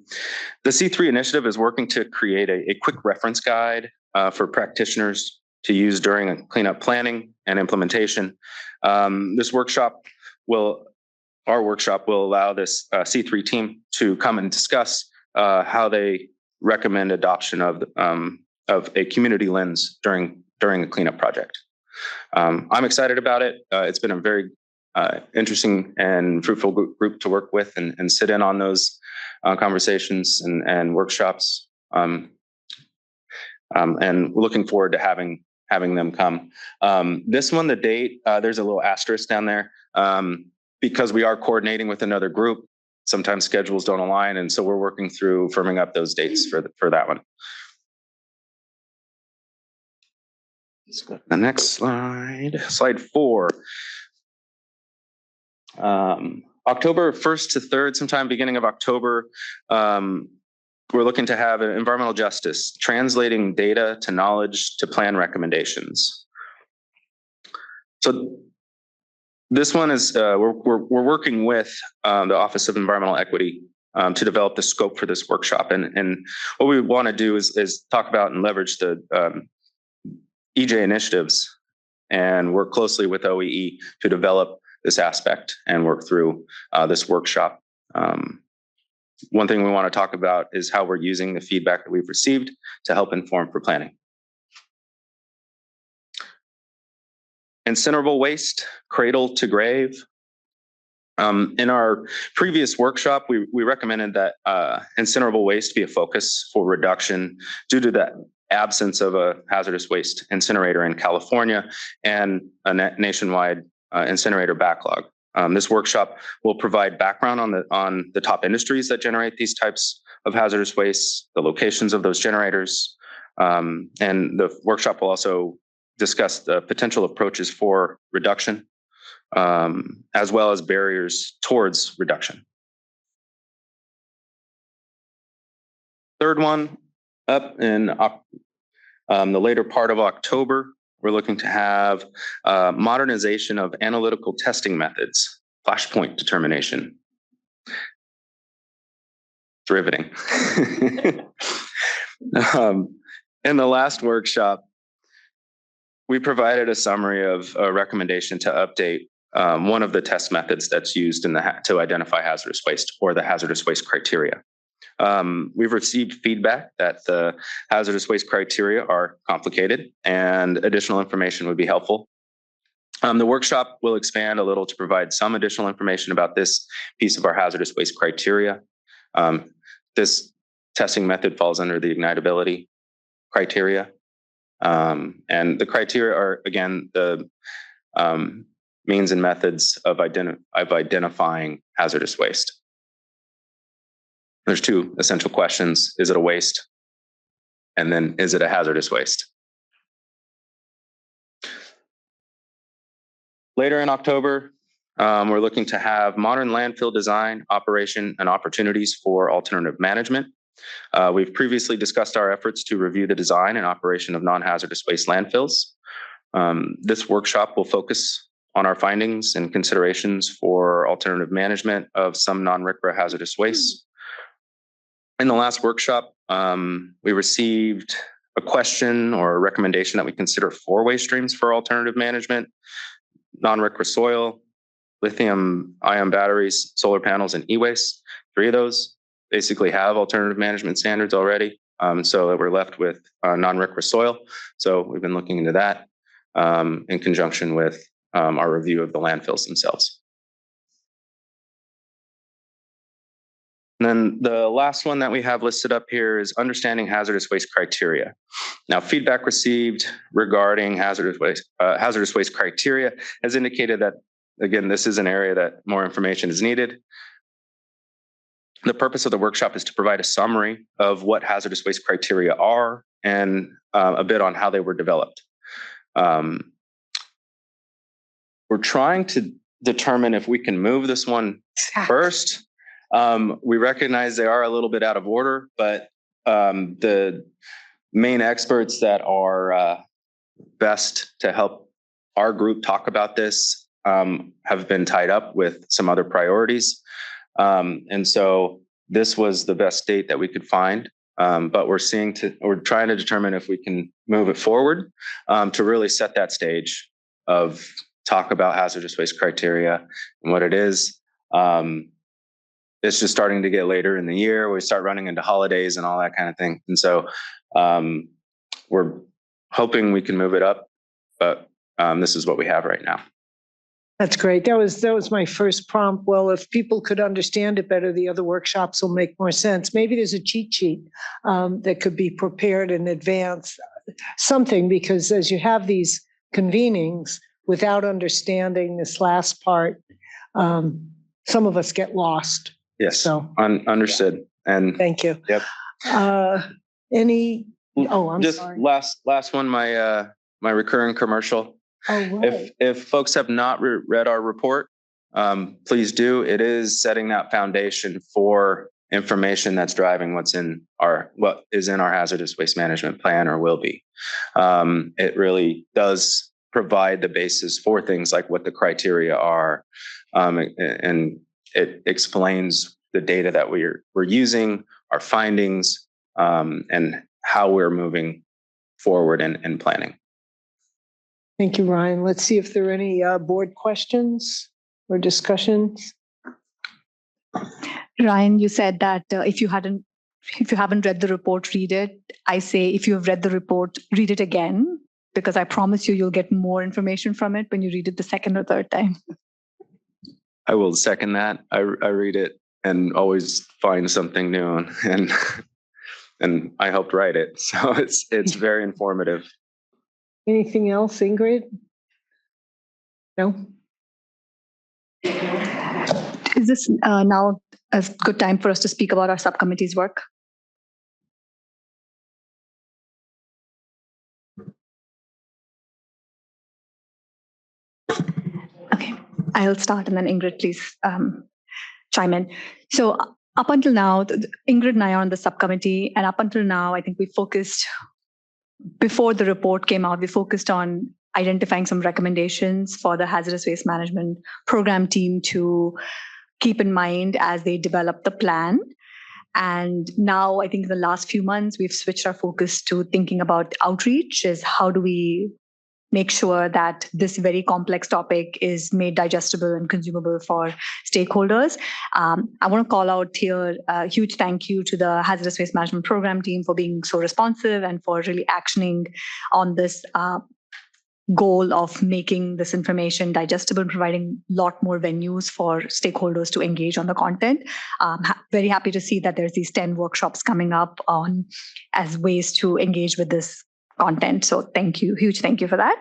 C3 initiative is working to create a quick reference guide for practitioners to use during cleanup planning and implementation. Our workshop will allow this C3 team to come and discuss how they recommend adoption of a community lens during a cleanup project. I'm excited about it. It's been a very interesting and fruitful group to work with and sit in on those conversations and workshops. And we're looking forward to having them come. This one, the date, there's a little asterisk down there because we are coordinating with another group. Sometimes schedules don't align, and so we're working through firming up those dates for that one. Let's go to the next slide. Slide 4. October 1st to 3rd, sometime beginning of October, we're looking to have environmental justice, translating data to knowledge to plan recommendations. So this one is, we're working with the Office of Environmental Equity to develop the scope for this workshop. And what we want to do is talk about and leverage the EJ initiatives and work closely with OEE to develop this aspect and work through this workshop. One thing we want to talk about is how we're using the feedback that we've received to help inform for planning. Incinerable waste, cradle to grave. In our previous workshop, we recommended that incinerable waste be a focus for reduction due to the absence of a hazardous waste incinerator in California and a nationwide incinerator backlog. This workshop will provide background on the top industries that generate these types of hazardous waste, the locations of those generators, and the workshop will also discuss the potential approaches for reduction, as well as barriers towards reduction. Third one, up in the later part of October, we're looking to have modernization of analytical testing methods, flashpoint determination. It's riveting. In the last workshop, we provided a summary of a recommendation to update one of the test methods that's used in to identify hazardous waste, or the hazardous waste criteria. We've received feedback that the hazardous waste criteria are complicated and additional information would be helpful. The workshop will expand a little to provide some additional information about this piece of our hazardous waste criteria. This testing method falls under the ignitability criteria. And the criteria are, again, the means and methods of identifying hazardous waste. There's two essential questions. Is it a waste? And then, is it a hazardous waste? Later in October, we're looking to have modern landfill design, operation, and opportunities for alternative management. We've previously discussed our efforts to review the design and operation of non-hazardous waste landfills. This workshop will focus on our findings and considerations for alternative management of some non-RCRA hazardous waste. In the last workshop, we received a question or a recommendation that we consider 4 waste streams for alternative management: non-RCRA soil, lithium-ion batteries, solar panels, and e-waste. 3 of those basically have alternative management standards already, so that we're left with non-RCRA soil. So we've been looking into that in conjunction with our review of the landfills themselves. And then the last one that we have listed up here is understanding hazardous waste criteria. Now, feedback received regarding hazardous waste criteria has indicated that, again, this is an area that more information is needed. The purpose of the workshop is to provide a summary of what hazardous waste criteria are and a bit on how they were developed. We're trying to determine if we can move this one first. We recognize they are a little bit out of order, but the main experts that are best to help our group talk about this have been tied up with some other priorities. And so this was the best date that we could find. But we're trying to determine if we can move it forward to really set that stage of talk about hazardous waste criteria and what it is. It's just starting to get later in the year. We start running into holidays and all that kind of thing. And so we're hoping we can move it up, but this is what we have right now. That's great. That was my first prompt. Well, if people could understand it better, the other workshops will make more sense. Maybe there's a cheat sheet that could be prepared in advance, something, because as you have these convenings without understanding this last part, some of us get lost. Yes. So understood. And thank you. Yep. I'm just sorry. Last one, my recurring commercial. Oh, right. If folks have not read our report, please do. It is setting that foundation for information that's driving what is in our hazardous waste management plan, or will be. It really does provide the basis for things like what the criteria are, and it explains the data that we're using, our findings, and how we're moving forward in planning. Thank you, Ryan. Let's see if there are any board questions or discussions. Ryan, you said that if you haven't read the report, read it. I say if you have read the report, read it again, because I promise you'll get more information from it when you read it the second or third time. I will second that. I read it and always find something new, and I helped write it, so it's very informative. Anything else, Ingrid? No? Is this now a good time for us to speak about our subcommittee's work? Okay, I'll start, and then Ingrid, please chime in. So up until now, Ingrid and I are on the subcommittee, and up until now, I think we focused, before the report came out, we focused on identifying some recommendations for the hazardous waste management program team to keep in mind as they develop the plan. And now I think in the last few months, we've switched our focus to thinking about outreach, is how do we make sure that this very complex topic is made digestible and consumable for stakeholders. I want to call out here a huge thank you to the hazardous waste management program team for being so responsive and for really actioning on this goal of making this information digestible and providing a lot more venues for stakeholders to engage on the content. Very happy to see that there's these 10 workshops coming up on as ways to engage with this content. So thank you, huge thank you for that.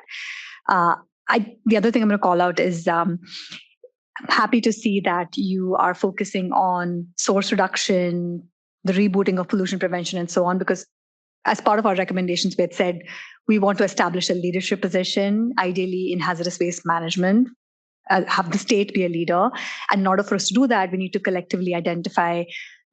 The other thing I'm going to call out is I'm happy to see that you are focusing on source reduction, the rebooting of pollution prevention, and so on, because as part of our recommendations, we had said we want to establish a leadership position, ideally in hazardous waste management, have the state be a leader. And in order for us to do that, we need to collectively identify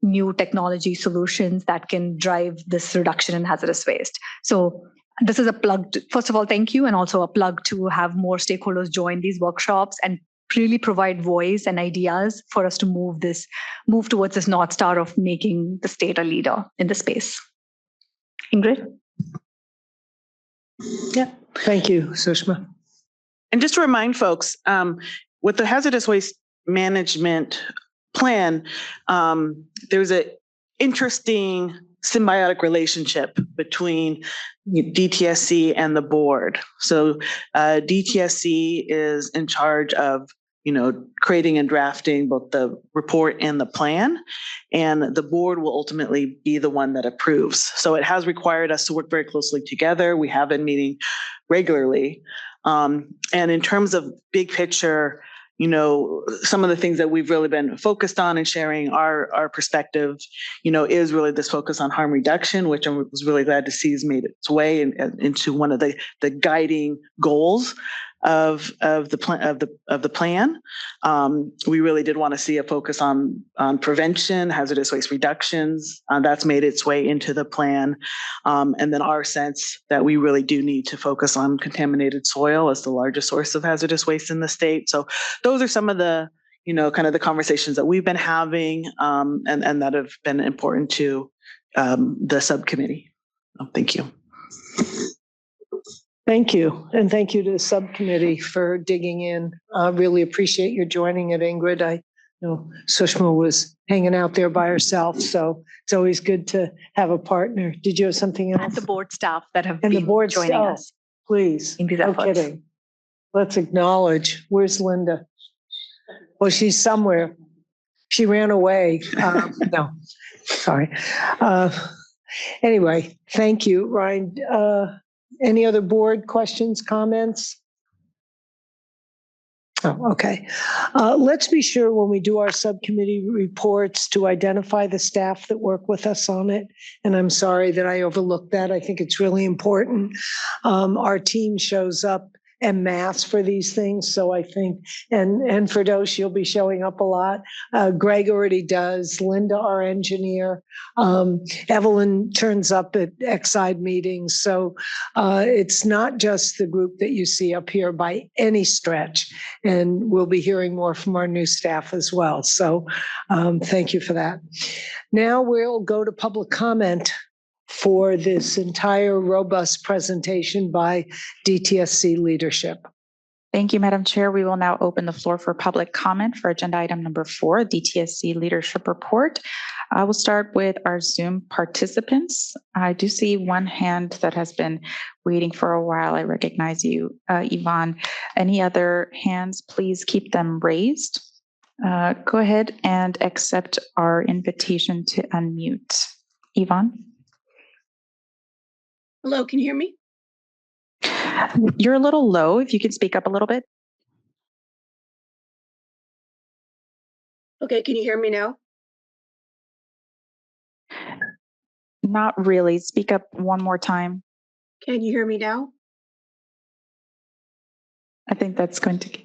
new technology solutions that can drive this reduction in hazardous waste. So this is a plug. First of all, thank you, and also a plug to have more stakeholders join these workshops and really provide voice and ideas for us to move towards this North Star of making the state a leader in the space. Ingrid? Yeah, thank you, Sushma. And just to remind folks, with the hazardous waste management plan, there's an interesting symbiotic relationship between DTSC and the board. So DTSC is in charge of creating and drafting both the report and the plan, and the board will ultimately be the one that approves. So it has required us to work very closely together. We have been meeting regularly. And in terms of big picture, some of the things that we've really been focused on and sharing our perspective, is really this focus on harm reduction, which I was really glad to see has made its way into one of the guiding goals of the plan. We really did want to see a focus on prevention, hazardous waste reductions. That's made its way into the plan. And then our sense that we really do need to focus on contaminated soil as the largest source of hazardous waste in the state. So those are some of the, kind of the conversations that we've been having, and that have been important to the subcommittee. Thank you. Thank you. And thank you to the subcommittee for digging in. Really appreciate your joining it, Ingrid. I know Sushma was hanging out there by herself, so it's always good to have a partner. Did you have something else? And the board staff that have and been the board joining staff, us. Please. In these No efforts. kidding. Let's acknowledge. Where's Linda? Well, she's somewhere. She ran away. No, sorry. Anyway, thank you, Ryan. Any other board questions, comments? Oh, okay. Let's be sure when we do our subcommittee reports to identify the staff that work with us on it. And I'm sorry that I overlooked that. I think it's really important. Our team shows up en masse for these things. So I think, and Firdos, you'll be showing up a lot. Greg already does, Linda, our engineer. Evelyn turns up at Exide meetings. So it's not just the group that you see up here by any stretch. And we'll be hearing more from our new staff as well. So thank you for that. Now we'll go to public comment for this entire robust presentation by DTSC leadership. Thank you, Madam Chair. We will now open the floor for public comment for agenda item number 4, DTSC leadership report. I will start with our Zoom participants. I do see one hand that has been waiting for a while. I recognize you, Yvonne. Any other hands, please keep them raised. Go ahead and accept our invitation to unmute. Yvonne? Hello, can you hear me? You're a little low. If you could speak up a little bit. Okay, can you hear me now? Not really. Speak up one more time. Can you hear me now? I think that's going to.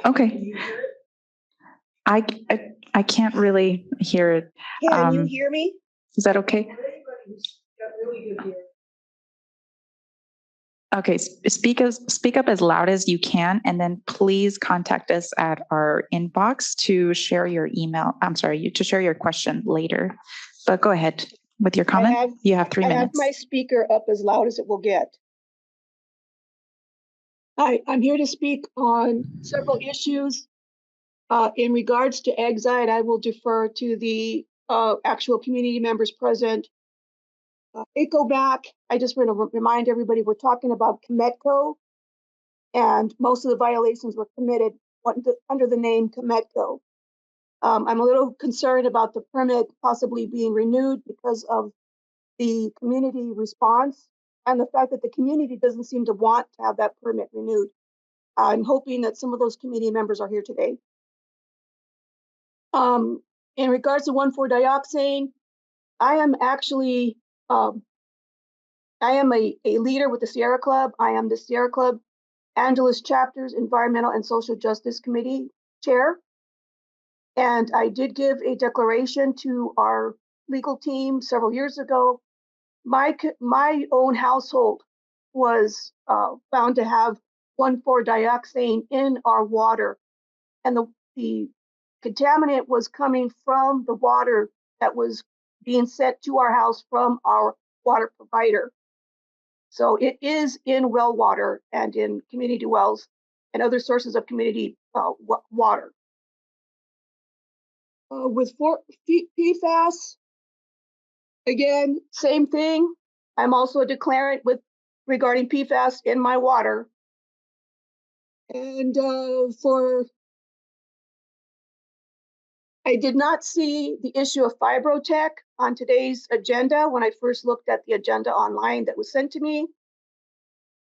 Okay. I can't really hear it. Can you hear me? Is that okay? Okay, speak up as loud as you can, and then please contact us at our inbox to share your email. I'm sorry, to share your question later. But go ahead with your comment. You have 3 minutes. I have my speaker up as loud as it will get. Hi, I'm here to speak on several issues. In regards to Exide, I will defer to the actual community members present. Back, I just want to remind everybody we're talking about Cometco, and most of the violations were committed under the name Cometco. I'm a little concerned about the permit possibly being renewed because of the community response and the fact that the community doesn't seem to want to have that permit renewed. I'm hoping that some of those committee members are here today. In regards to 1,4-dioxane, I am actually I am a leader with the Sierra Club. I am the Sierra Club Angeles Chapter's Environmental and Social Justice Committee Chair. And I did give a declaration to our legal team several years ago. My own household was found to have 1,4-dioxane in our water. And the contaminant was coming from the water that was being sent to our house from our water provider. So it is in well water and in community wells and other sources of community water. With PFAS, again, same thing. I'm also a declarant regarding PFAS in my water. And I did not see the issue of Fibrotech on today's agenda when I first looked at the agenda online that was sent to me.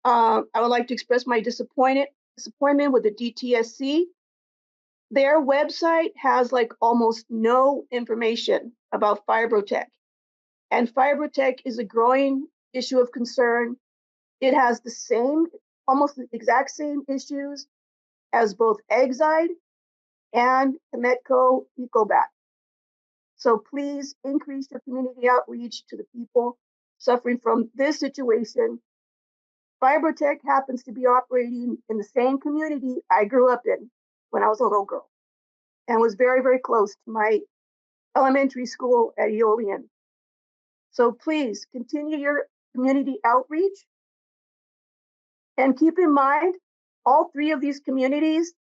I would like to express my disappointment with the DTSC. Their website has like almost no information about Fibrotech. And Fibrotech is a growing issue of concern. It has the same, almost the exact same issues as both Exide and Cometco Ecobac. So please increase your community outreach to the people suffering from this situation. Fibrotech happens to be operating in the same community I grew up in when I was a little girl and was very, very close to my elementary school at Eolian. So please continue your community outreach and keep in mind, all 3 of these communities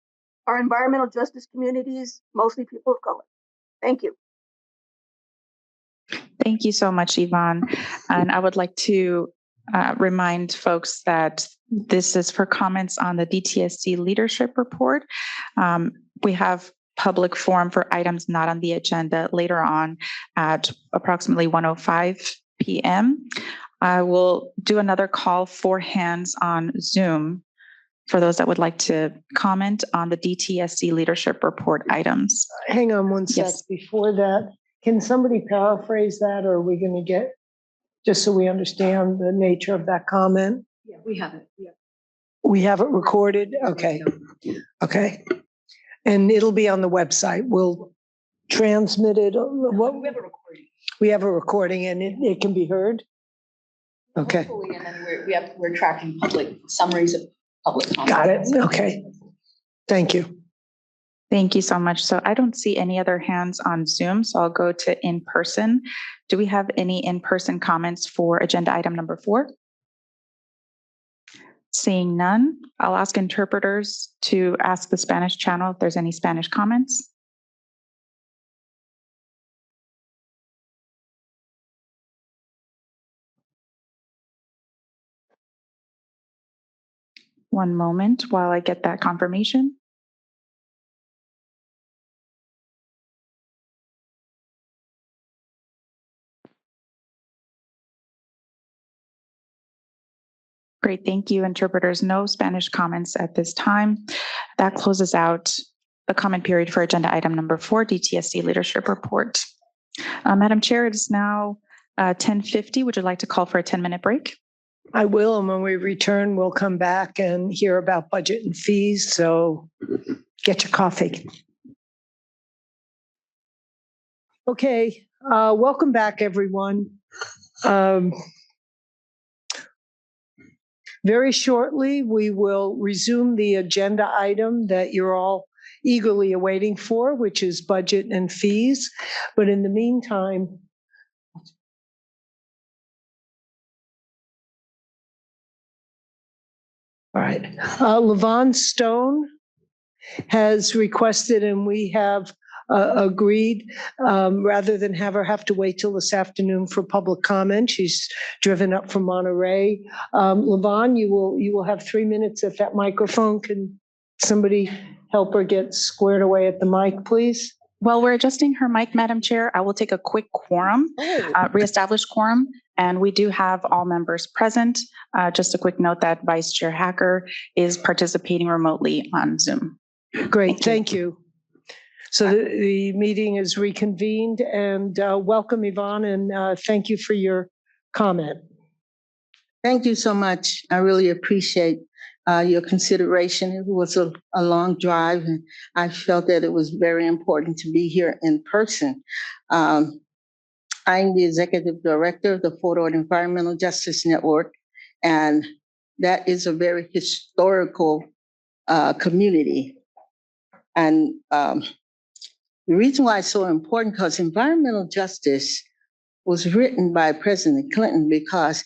are environmental justice communities, mostly people of color. Thank you. Thank you so much, Yvonne. And I would like to remind folks that this is for comments on the DTSC leadership report. We have public forum for items not on the agenda later on at approximately 1:05 p.m. I will do another call for hands on Zoom for those that would like to comment on the DTSC leadership report items. Hang on one sec. Yes. Before that, can somebody paraphrase that, or are we going to get, just so we understand the nature of that comment? Yeah, we have it. Yeah. We have it recorded? Okay. Okay. And it'll be on the website. We'll transmit it. What? We have a recording. We have a recording and it can be heard? Okay. Hopefully, and then we're tracking public summaries of public comments. Got it. Okay. Thank you. Thank you so much. So I don't see any other hands on Zoom, so I'll go to in-person. Do we have any in-person comments for agenda item number 4? Seeing none, I'll ask interpreters to ask the Spanish channel if there's any Spanish comments. One moment while I get that confirmation. Great, thank you, interpreters. No Spanish comments at this time. That closes out the comment period for agenda item number 4, DTSC Leadership Report. Madam Chair, it is now 10:50. Would you like to call for a 10-minute break? I will, and when we return, we'll come back and hear about budget and fees, so get your coffee. Okay, welcome back, everyone. Very shortly, we will resume the agenda item that you're all eagerly awaiting for, which is budget and fees. But in the meantime, all right, Levon Stone has requested, and we have agreed, rather than have her have to wait till this afternoon for public comment. She's driven up from Monterey. Levon, you will have 3 minutes at that microphone. Can somebody help her get squared away at the mic, please? While we're adjusting her mic, Madam Chair, I will take a quick quorum, reestablish quorum, and we do have all members present. Just a quick note that Vice Chair Hacker is participating remotely on Zoom. Great, thank you. So the meeting is reconvened, and welcome, Yvonne, and thank you for your comment. Thank you so much. I really appreciate your consideration. It was a long drive, and I felt that it was very important to be here in person. I'm the executive director of the Fort Ord Environmental Justice Network, and that is a very historical community. And the reason why it's so important, because environmental justice was written by President Clinton because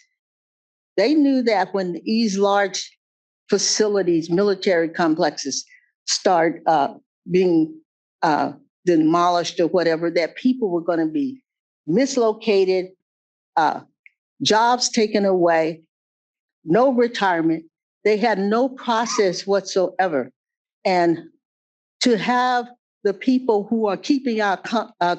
they knew that when these large facilities, military complexes start being demolished or whatever, that people were going to be mislocated, jobs taken away, no retirement. They had no process whatsoever. And to have the people who are keeping our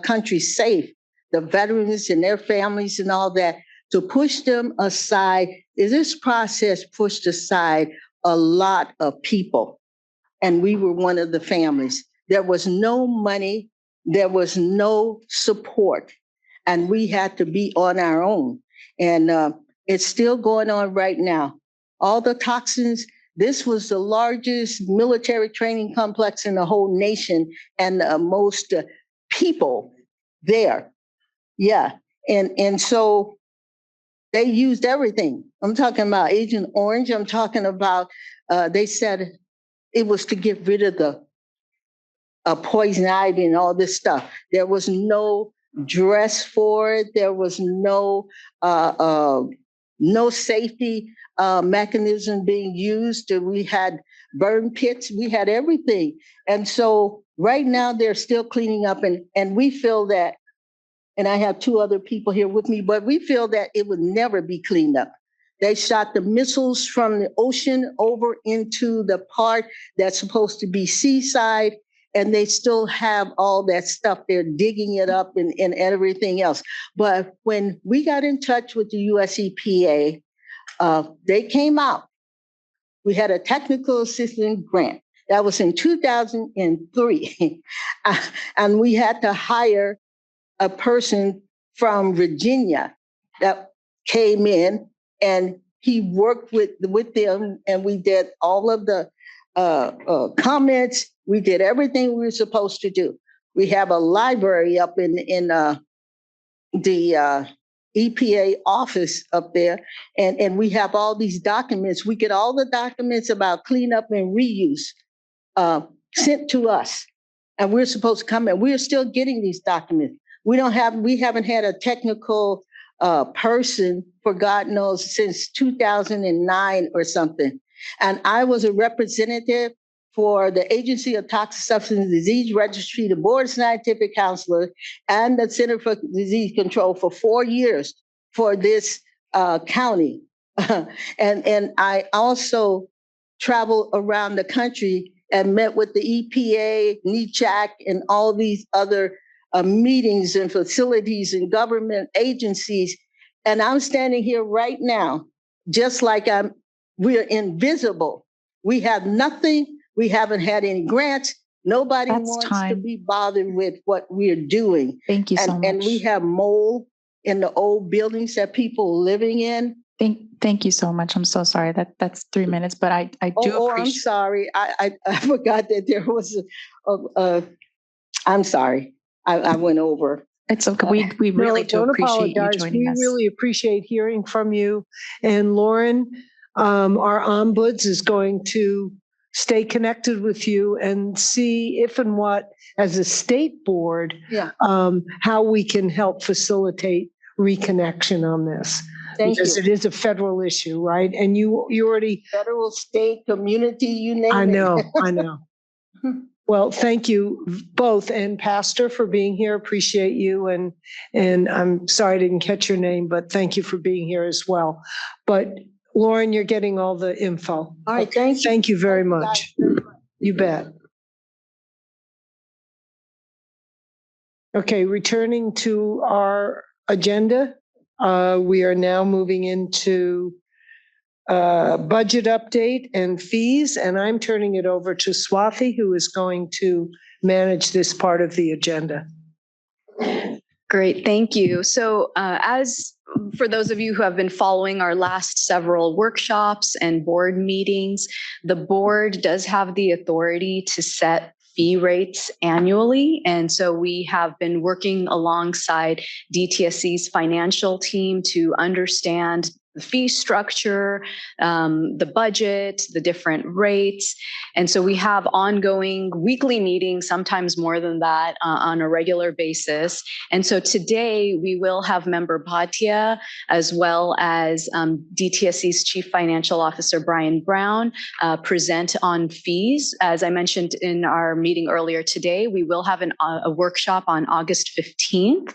country safe, the veterans and their families and all that, to push them aside, this process pushed aside a lot of people. And we were one of the families. There was no money, there was no support, and we had to be on our own. And it's still going on right now. All the toxins. This was the largest military training complex in the whole nation, and most people there. Yeah, and so they used everything. I'm talking about Agent Orange. I'm talking about, they said it was to get rid of the poison ivy and all this stuff. There was no dress for it. There was no safety mechanism being used. We had burn pits. We had everything. And so right now they're still cleaning up, and we feel that, and I have 2 other people here with me, but we feel that it would never be cleaned up. They shot the missiles from the ocean over into the part that's supposed to be seaside, and they still have all that stuff. They're digging it up and everything else. But when we got in touch with the US EPA, they came out. We had a technical assistance grant. That was in 2003. And we had to hire a person from Virginia that came in, and He worked with them, and we did all of the comments. We did everything we were supposed to do. We have a library up in the EPA office up there, and we have all these documents. We get all the documents about cleanup and reuse sent to us, and we're supposed to come in. We're still getting these documents. We haven't had a technical person for God knows since 2009 or something. And I was a representative for the Agency of Toxic Substance Disease Registry, the Board of Scientific Counselors, and the Center for Disease Control for 4 years for this county. And I also traveled around the country and met with the EPA, NECHAC, and all these other meetings and facilities and government agencies. And I'm standing here right now, just like we're invisible. We have nothing. We haven't had any grants. Nobody wants to be bothered with what we're doing. Thank you so much. And we have mold in the old buildings that people are living in. Thank you so much. I'm so sorry that's 3 minutes, but I do appreciate. I'm sorry. I forgot that there was I'm sorry. I went over. It's okay. We really do appreciate you joining us. We really appreciate hearing from you. And Lauren, our ombuds is going to stay connected with you and see if and what, as a state board, how we can help facilitate reconnection on this. Because it is a federal issue, right? And you already federal, state, community, you name it. I know. Well, thank you both, and Pastor, for being here. Appreciate you, and I'm sorry I didn't catch your name, but thank you for being here as well. But Lauren, you're getting all the info. All right, thank you. Thank you very much. You bet. Okay, returning to our agenda, we are now moving into budget update and fees, and I'm turning it over to Swathi, who is going to manage this part of the agenda. Great, thank you. So as for those of you who have been following our last several workshops and board meetings, the board does have the authority to set fee rates annually. And so we have been working alongside DTSC's financial team to understand the fee structure, the budget, the different rates. And so we have ongoing weekly meetings, sometimes more than that, on a regular basis. And so today we will have Member Bhatia, as well as DTSC's Chief Financial Officer, Brian Brown, present on fees. As I mentioned in our meeting earlier today, we will have a workshop on August 15th,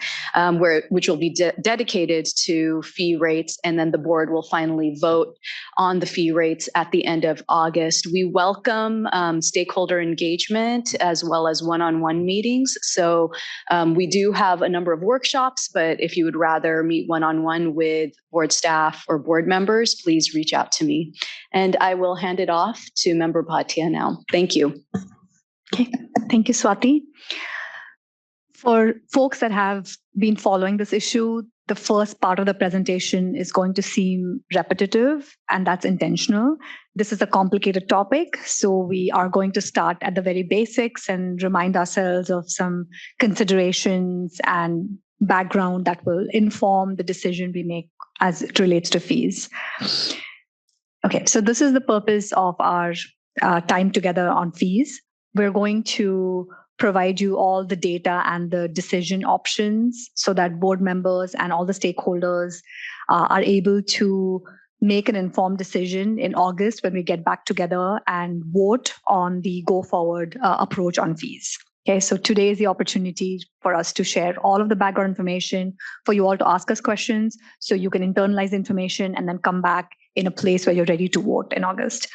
which will be dedicated to fee rates, and then the board will finally vote on the fee rates at the end of August. We welcome stakeholder engagement as well as one-on-one meetings. So we do have a number of workshops, but if you would rather meet one-on-one with board staff or board members, please reach out to me. And I will hand it off to Member Bhatia now. Thank you. Okay, thank you, Swati. For folks that have been following this issue, the first part of the presentation is going to seem repetitive, and that's intentional. This is a complicated topic, so we are going to start at the very basics and remind ourselves of some considerations and background that will inform the decision we make as it relates to fees. Okay, so this is the purpose of our time together on fees. We're going to provide you all the data and the decision options so that board members and all the stakeholders are able to make an informed decision in August when we get back together and vote on the go forward approach on fees. Okay, so today is the opportunity for us to share all of the background information, for you all to ask us questions so you can internalize the information and then come back in a place where you're ready to vote in August.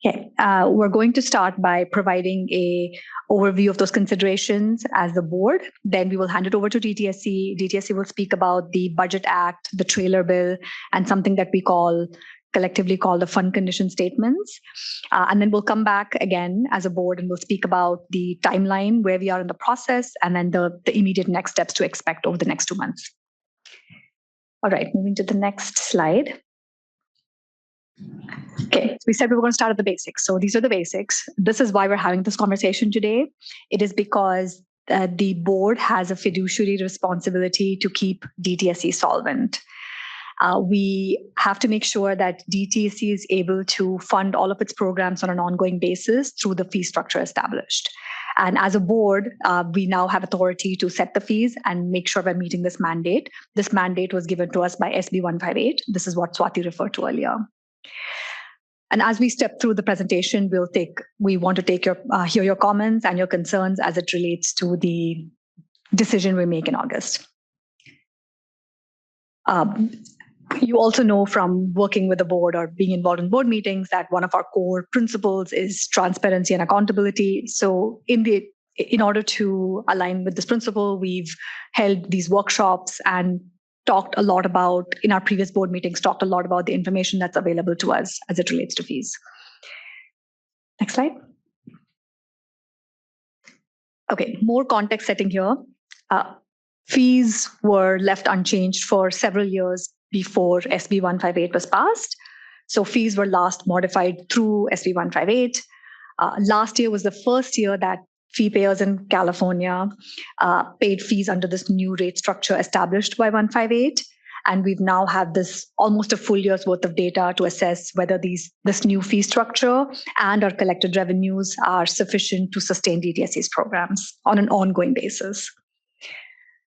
Okay, we're going to start by providing an overview of those considerations as the board. Then we will hand it over to DTSC. DTSC will speak about the Budget Act, the trailer bill, and something that we collectively call the fund condition statements. And then we'll come back again as a board and we'll speak about the timeline, where we are in the process, and then the immediate next steps to expect over the next 2 months. All right, moving to the next slide. Okay, so we said we were going to start at the basics. So these are the basics. This is why we're having this conversation today. It is because the board has a fiduciary responsibility to keep DTSC solvent. We have to make sure that DTSC is able to fund all of its programs on an ongoing basis through the fee structure established. And as a board, we now have authority to set the fees and make sure we're meeting this mandate. This mandate was given to us by SB 158. This is what Swati referred to earlier. And as we step through the presentation, we want to hear your comments and your concerns as it relates to the decision we make in August. You also know from working with the board or being involved in board meetings that one of our core principles is transparency and accountability. So in order to align with this principle, we've held these workshops and talked a lot about, in our previous board meetings, talked a lot about the information that's available to us as it relates to fees. Next slide. Okay, more context setting here. Fees were left unchanged for several years before SB 158 was passed. So fees were last modified through SB 158. Last year was the first year that fee payers in California paid fees under this new rate structure established by 158. And we've now had this almost a full year's worth of data to assess whether this new fee structure and our collected revenues are sufficient to sustain DTSC's programs on an ongoing basis.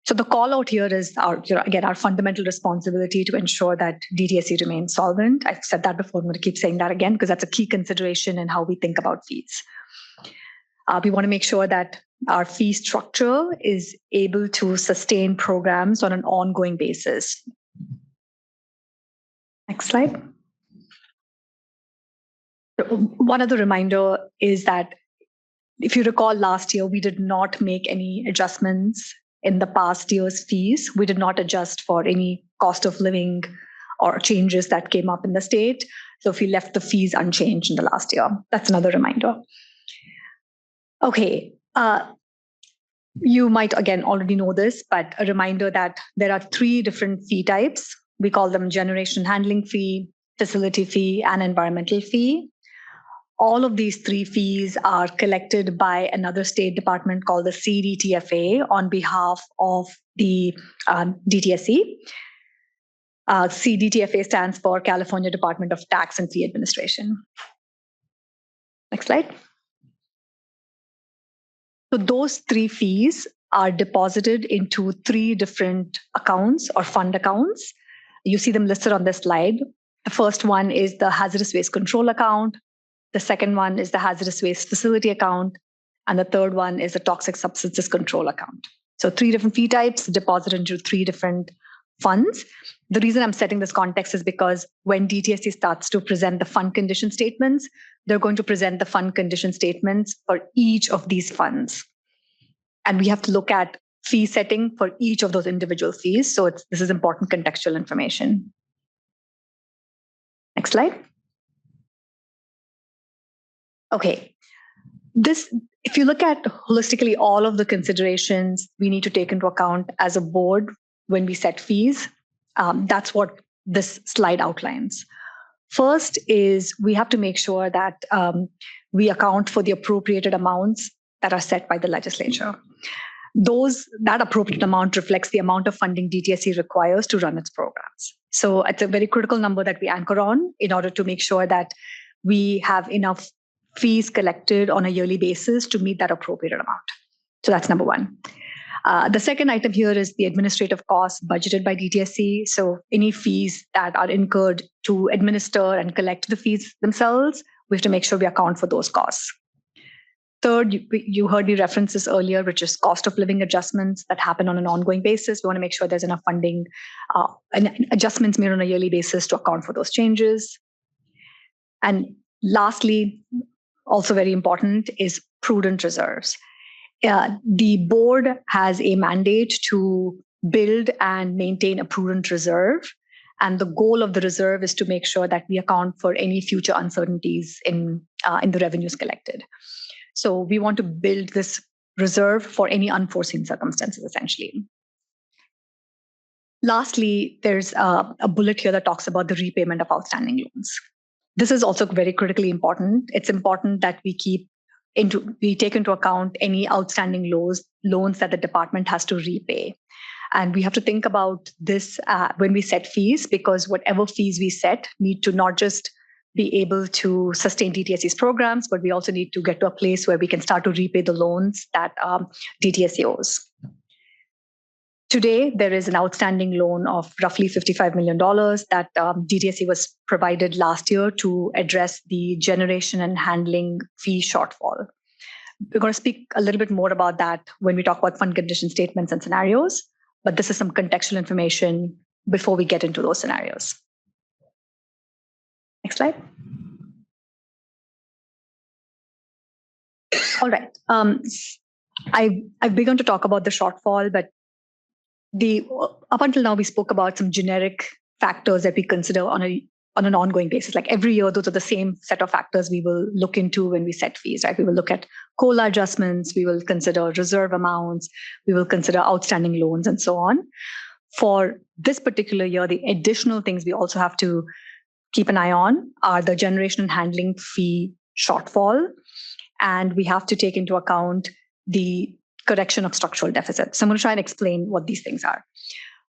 So the call out here is our fundamental responsibility to ensure that DTSC remains solvent. I've said that before. I'm going to keep saying that again because that's a key consideration in how we think about fees. We want to make sure that our fee structure is able to sustain programs on an ongoing basis. Next slide. One other reminder is that if you recall last year, we did not make any adjustments in the past year's fees. We did not adjust for any cost of living or changes that came up in the state. So if we left the fees unchanged in the last year, that's another reminder. Okay. You might, again, already know this, but a reminder that there are 3 different fee types. We call them generation handling fee, facility fee, and environmental fee. All of these 3 fees are collected by another state department called the CDTFA on behalf of the DTSC. CDTFA stands for California Department of Tax and Fee Administration. Next slide. So those 3 fees are deposited into 3 different accounts or fund accounts. You see them listed on this slide. The first one is the hazardous waste control account. The second one is the hazardous waste facility account. And the third one is the toxic substances control account. So 3 different fee types deposited into 3 different funds. The reason I'm setting this context is because when DTSC starts to present the fund condition statements, they're going to present the fund condition statements for each of these funds. And we have to look at fee setting for each of those individual fees. So this is important contextual information. Next slide. Okay. If you look at holistically all of the considerations we need to take into account as a board when we set fees, that's what this slide outlines. First is we have to make sure that we account for the appropriated amounts that are set by the legislature. That appropriate amount reflects the amount of funding DTSC requires to run its programs. So it's a very critical number that we anchor on in order to make sure that we have enough fees collected on a yearly basis to meet that appropriate amount. So that's number one. The second item here is the administrative costs budgeted by DTSC. So any fees that are incurred to administer and collect the fees themselves, we have to make sure we account for those costs. Third, you heard me reference this earlier, which is cost of living adjustments that happen on an ongoing basis. We want to make sure there's enough funding and adjustments made on a yearly basis to account for those changes. And lastly, also very important, is prudent reserves. The board has a mandate to build and maintain a prudent reserve. And the goal of the reserve is to make sure that we account for any future uncertainties in the revenues collected. So we want to build this reserve for any unforeseen circumstances, essentially. Lastly, there's a bullet here that talks about the repayment of outstanding loans. This is also very critically important. It's important that we take into account any outstanding loans that the department has to repay. And we have to think about this when we set fees, because whatever fees we set need to not just be able to sustain DTSC's programs, but we also need to get to a place where we can start to repay the loans that DTSC owes. Today, there is an outstanding loan of roughly $55 million that DTSC was provided last year to address the generation and handling fee shortfall. We're going to speak a little bit more about that when we talk about fund condition statements and scenarios, but this is some contextual information before we get into those scenarios. Next slide. All right. I've begun to talk about the shortfall, but up until now, we spoke about some generic factors that we consider on an ongoing basis. Like every year, those are the same set of factors we will look into when we set fees, right? We will look at COLA adjustments, we will consider reserve amounts, we will consider outstanding loans, and so on. For this particular year, the additional things we also have to keep an eye on are the generation and handling fee shortfall, and we have to take into account the correction of structural deficits. So I'm going to try and explain what these things are.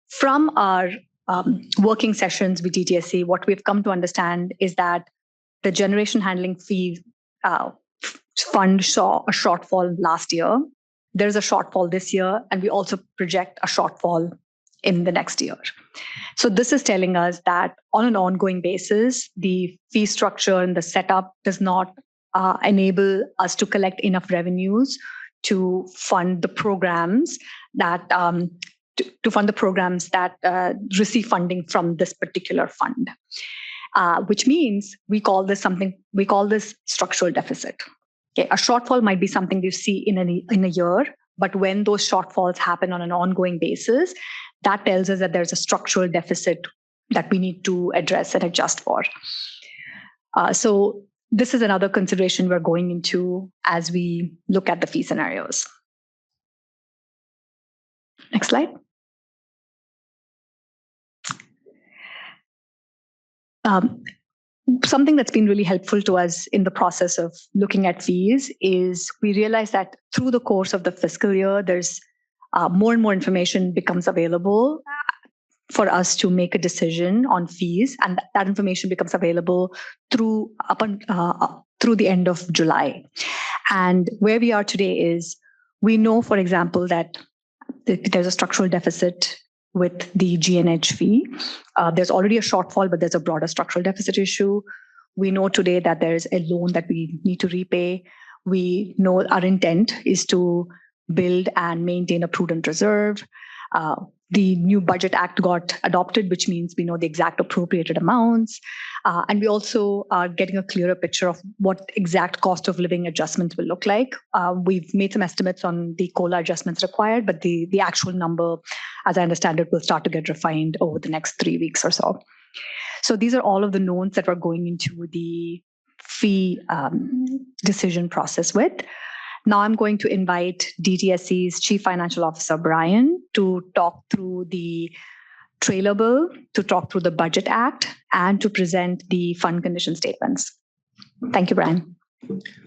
From our working sessions with DTSC, what we've come to understand is that the generation handling fee fund saw a shortfall last year. There's a shortfall this year, and we also project a shortfall in the next year. So this is telling us that on an ongoing basis, the fee structure and the setup does not enable us to collect enough revenues to fund the programs that receive funding from this particular fund, which means we call this structural deficit. Okay, a shortfall might be something you see in a year, but when those shortfalls happen on an ongoing basis, that tells us that there's a structural deficit that we need to address and adjust for. So this is another consideration we're going into as we look at the fee scenarios. Next slide. Something that's been really helpful to us in the process of looking at fees is we realize that through the course of the fiscal year, there's more and more information becomes available for us to make a decision on fees, and that information becomes available through the end of July. And where we are today is we know, for example, that there's a structural deficit with the GNH fee. There's already a shortfall, but there's a broader structural deficit issue. We know today that there's a loan that we need to repay. We know our intent is to build and maintain a prudent reserve. The new Budget Act got adopted, which means we know the exact appropriated amounts. And we also are getting a clearer picture of what exact cost of living adjustments will look like. We've made some estimates on the COLA adjustments required, but the actual number, as I understand it, will start to get refined over the next 3 weeks or so. So these are all of the knowns that we're going into the fee decision process with. Now I'm going to invite DTSC's Chief Financial Officer, Brian, to talk through the trailer bill, to talk through the Budget Act, and to present the fund condition statements. Thank you, Brian.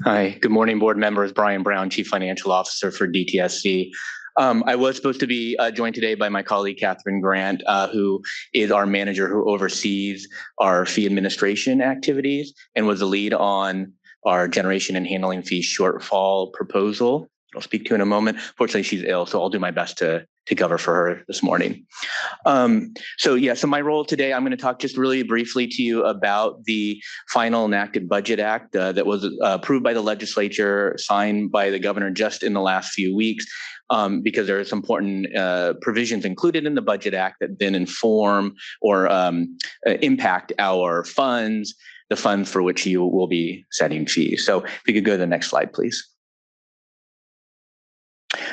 Hi, good morning, board members. Brian Brown, Chief Financial Officer for DTSC. I was supposed to be joined today by my colleague, Catherine Grant, who is our manager who oversees our fee administration activities and was the lead on our generation and handling fee shortfall proposal. I'll speak to in a moment. Fortunately, she's ill, so I'll do my best to cover for her this morning. So my role today, I'm going to talk just really briefly to you about the final enacted Budget Act that was approved by the legislature, signed by the governor just in the last few weeks, because there are some important provisions included in the Budget Act that then inform or impact our funds, the funds for which you will be setting fees. So if you could go to the next slide, please.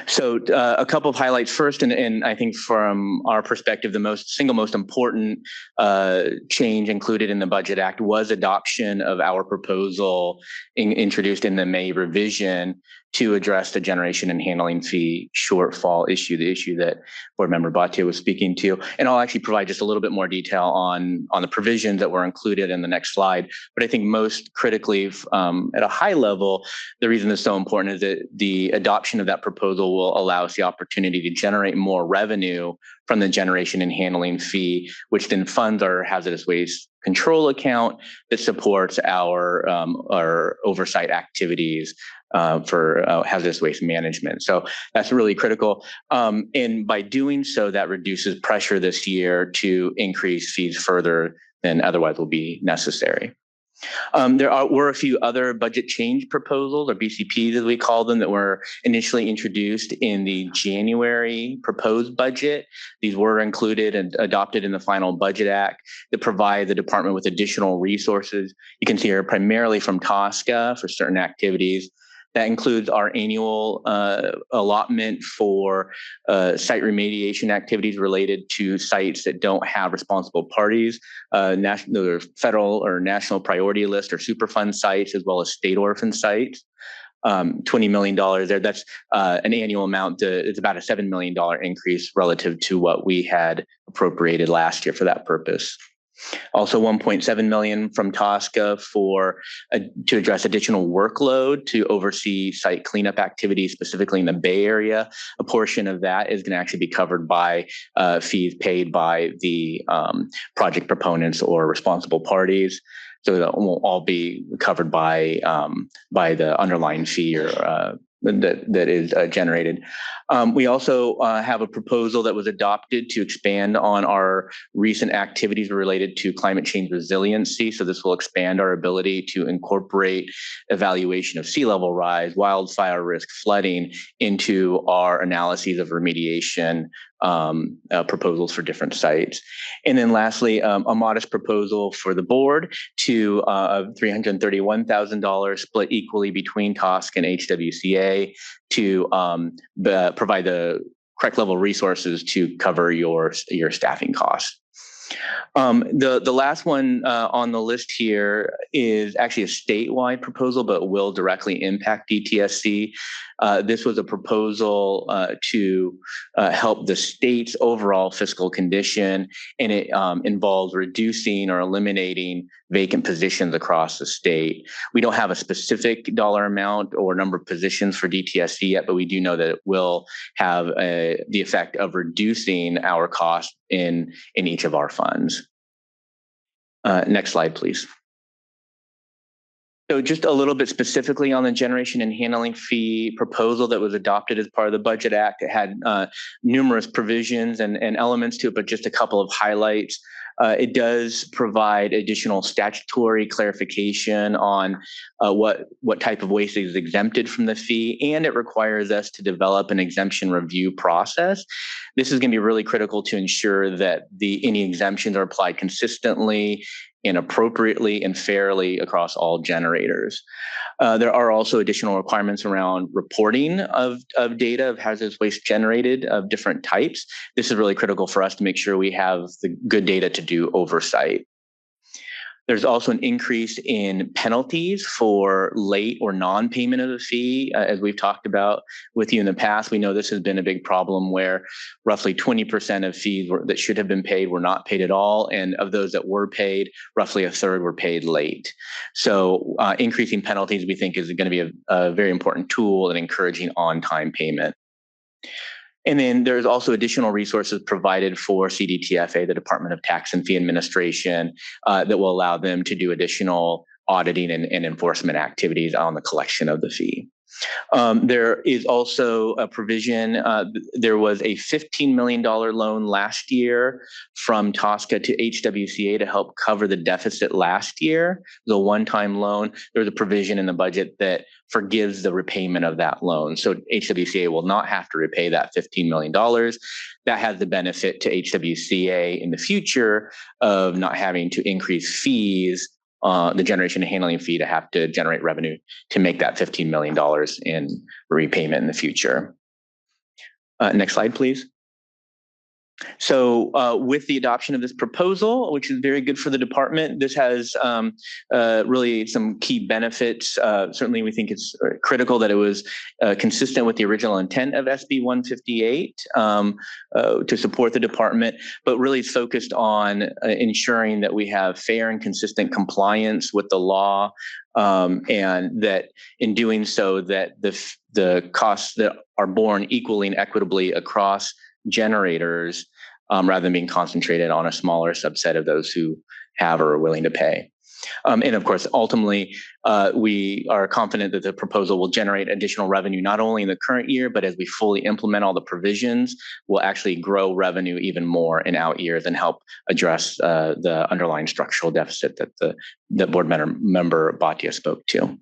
So a couple of highlights first, and I think from our perspective, the single most important change included in the Budget Act was adoption of our proposal introduced in the May revision to address the generation and handling fee shortfall issue, the issue that Board Member Bhatia was speaking to. And I'll actually provide just a little bit more detail on the provisions that were included in the next slide. But I think most critically, at a high level, the reason it's so important is that the adoption of that proposal will allow us the opportunity to generate more revenue from the generation and handling fee, which then funds our hazardous waste control account that supports our oversight activities for hazardous waste management. So that's really critical. And by doing so, that reduces pressure this year to increase fees further than otherwise will be necessary. There were a few other budget change proposals, or BCPs as we call them, that were initially introduced in the January proposed budget. These were included and adopted in the final Budget Act that provide the department with additional resources. You can see here primarily from TSCA for certain activities. That includes our annual allotment for site remediation activities related to sites that don't have responsible parties, national, federal or national priority list or Superfund sites, as well as state orphan sites. $20 million there. That's an annual amount. It's about a $7 million increase relative to what we had appropriated last year for that purpose. Also, $1.7 million from TSCA to address additional workload to oversee site cleanup activities, specifically in the Bay Area. A portion of that is going to actually be covered by fees paid by the project proponents or responsible parties. So that won't all be covered by the underlying fee or that is generated. We also have a proposal that was adopted to expand on our recent activities related to climate change resiliency. So this will expand our ability to incorporate evaluation of sea level rise, wildfire risk, flooding into our analyses of remediation proposals for different sites. And then lastly, a modest proposal for the board to $331,000 split equally between TSCA and HWCA to provide the correct level of resources to cover your staffing costs. The last one on the list here is actually a statewide proposal, but will directly impact DTSC. This was a proposal to help the state's overall fiscal condition, and it involves reducing or eliminating vacant positions across the state. We don't have a specific dollar amount or number of positions for DTSC yet, but we do know that it will have the effect of reducing our cost in each of our funds. Next slide, please. So just a little bit specifically on the generation and handling fee proposal that was adopted as part of the Budget Act. It had numerous provisions and elements to it, but just a couple of highlights. It does provide additional statutory clarification on what type of waste is exempted from the fee, and it requires us to develop an exemption review process. This is going to be really critical to ensure that any exemptions are applied consistently and appropriately and fairly across all generators. There are also additional requirements around reporting of data of hazardous waste generated of different types. This is really critical for us to make sure we have the good data to do oversight. There's also an increase in penalties for late or non-payment of the fee. As we've talked about with you in the past, we know this has been a big problem where roughly 20% of fees that should have been paid were not paid at all. And of those that were paid, roughly a third were paid late. So increasing penalties, we think, is going to be a very important tool in encouraging on-time payment. And then there's also additional resources provided for CDTFA, the Department of Tax and Fee Administration, that will allow them to do additional auditing and enforcement activities on the collection of the fee. There is also a provision. There was a $15 million loan last year from TSCA to HWCA to help cover the deficit last year. The one-time loan. There's a provision in the budget that forgives the repayment of that loan. So HWCA will not have to repay that $15 million. That has the benefit to HWCA in the future of not having to increase fees, the generation and handling fee, to have to generate revenue to make that $15 million in repayment in the future. Next slide, please. So with the adoption of this proposal, which is very good for the department, this has really some key benefits. Certainly, we think it's critical that it was consistent with the original intent of SB 158 to support the department, but really it's focused on ensuring that we have fair and consistent compliance with the law, and that in doing so that the costs that are borne equally and equitably across generators, rather than being concentrated on a smaller subset of those who have or are willing to pay. And of course, ultimately, we are confident that the proposal will generate additional revenue, not only in the current year, but as we fully implement all the provisions, will actually grow revenue even more in out years and help address the underlying structural deficit that the board member Bhatia spoke to.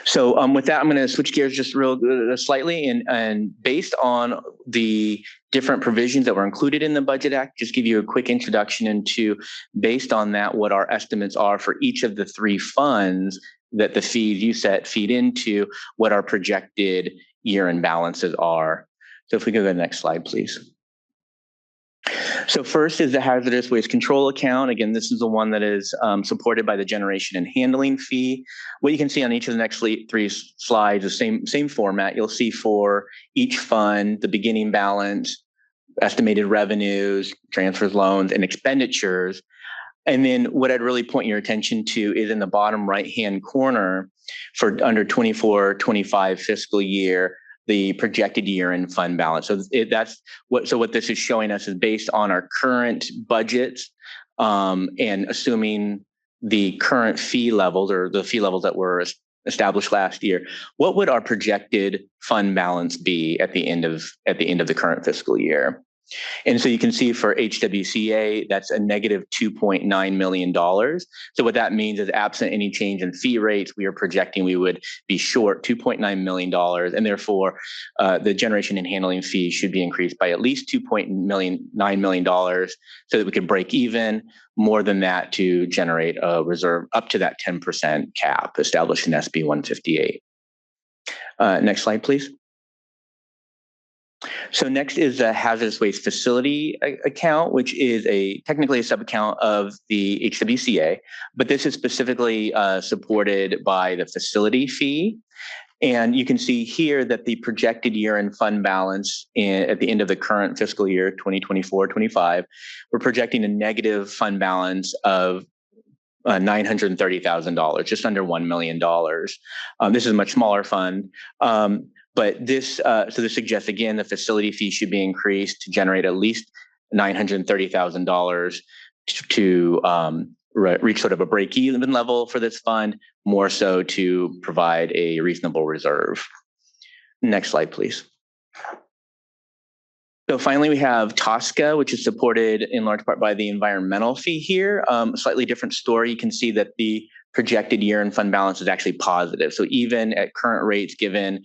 So with that, I'm going to switch gears just real slightly, and based on the different provisions that were included in the Budget Act, just give you a quick introduction into, based on that, what our estimates are for each of the three funds that the fees you set feed into, what our projected year-end balances are. So if we go to the next slide, please. So first is the hazardous waste control account. Again, this is the one that is supported by the generation and handling fee. What you can see on each of the next three slides, the same format. You'll see for each fund, the beginning balance, estimated revenues, transfers, loans, and expenditures. And then what I'd really point your attention to is in the bottom right-hand corner for under 24-25 fiscal year, the projected year-end fund balance. So what this is showing us is based on our current budgets, and assuming the current fee levels or the fee levels that were established last year, what would our projected fund balance be at the end of the current fiscal year? And so you can see for HWCA, that's a negative $2.9 million. So what that means is, absent any change in fee rates, we are projecting we would be short $2.9 million. And therefore, the generation and handling fee should be increased by at least $2.9 million so that we could break even, more than that to generate a reserve up to that 10% cap established in SB 158. Next slide, please. So next is the hazardous waste facility account, which is technically a sub-account of the HWCA, but this is specifically supported by the facility fee. And you can see here that the projected year-end fund balance at the end of the current fiscal year, 2024-25, we're projecting a negative fund balance of $930,000, just under $1 million. This is a much smaller fund. But this suggests, again, the facility fee should be increased to generate at least $930,000 to reach sort of a break-even level for this fund, more so to provide a reasonable reserve. Next slide, please. So finally, we have TSCA, which is supported in large part by the environmental fee here. Slightly different story. You can see that the projected year-end fund balance is actually positive. So even at current rates, given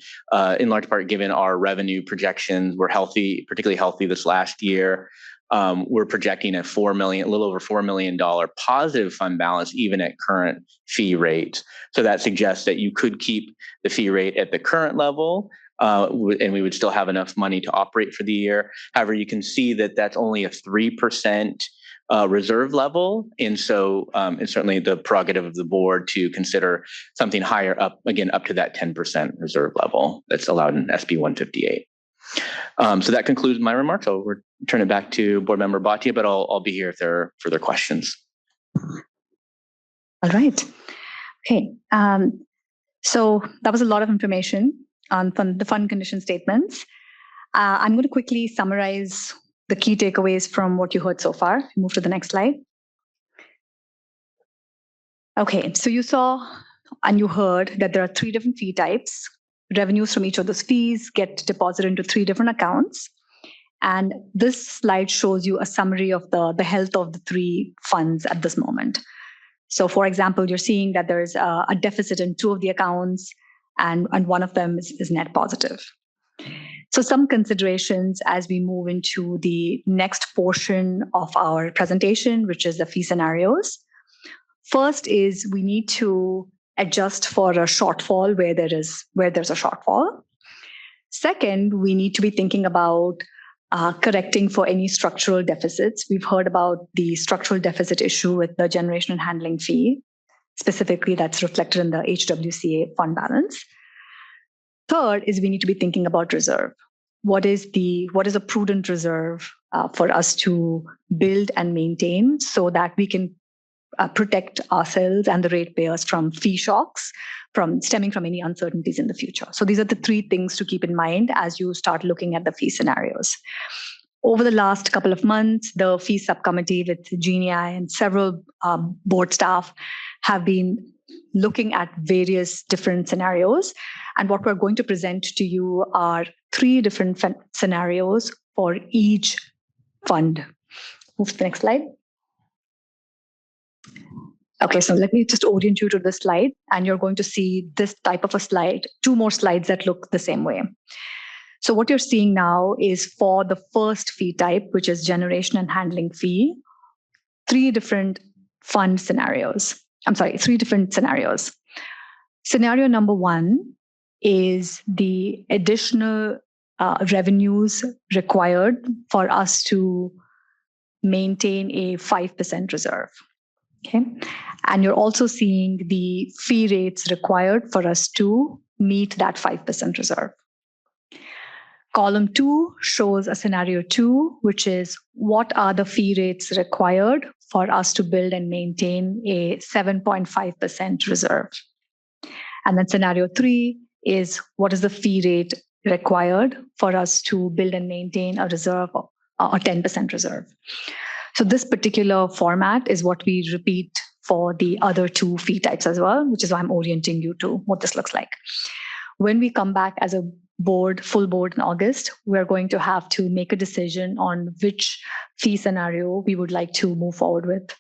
in large part given our revenue projections, we're healthy, particularly healthy this last year. We're projecting a little over $4 million positive fund balance, even at current fee rates. So that suggests that you could keep the fee rate at the current level, and we would still have enough money to operate for the year. However, you can see that that's only a 3% reserve level. And so it's certainly the prerogative of the board to consider something higher up to that 10% reserve level that's allowed in SB 158. So that concludes my remarks. I'll return it back to Board Member Bhatia, but I'll be here if there are further questions. All right. Okay. So that was a lot of information on the fund condition statements. I'm going to quickly summarize the key takeaways from what you heard so far. Move to the next slide. Okay, so you saw and you heard that there are 3 different fee types. Revenues from each of those fees get deposited into 3 different accounts. And this slide shows you a summary of the health of the 3 funds at this moment. So for example, you're seeing that there's a deficit in 2 of the accounts, and one of them is net positive. So some considerations as we move into the next portion of our presentation, which is the fee scenarios. First is we need to adjust for a shortfall where there's a shortfall. Second, we need to be thinking about correcting for any structural deficits. We've heard about the structural deficit issue with the generation and handling fee. Specifically, that's reflected in the HWCA fund balance. Third is we need to be thinking about reserve. What is a prudent reserve for us to build and maintain so that we can protect ourselves and the ratepayers from fee shocks stemming from any uncertainties in the future. So these are the three things to keep in mind as you start looking at the fee scenarios. Over the last couple of months, the fee subcommittee with Jeannie and several board staff have been looking at various different scenarios. And what we're going to present to you are three different scenarios for each fund. Move to the next slide. Okay, so let me just orient you to this slide, and you're going to see this type of a slide, two more slides that look the same way. So what you're seeing now is for the first fee type, which is generation and handling fee, three different scenarios. Scenario number one is the additional revenues required for us to maintain a 5% reserve. Okay. And you're also seeing the fee rates required for us to meet that 5% reserve. Column 2 shows a scenario 2, which is what are the fee rates required for us to build and maintain a 7.5% reserve. And then scenario 3 is what is the fee rate required for us to build and maintain a reserve, a 10% reserve. So this particular format is what we repeat for the other two fee types as well, which is why I'm orienting you to what this looks like. When we come back as a full board in August, we're going to have to make a decision on which fee scenario we would like to move forward with.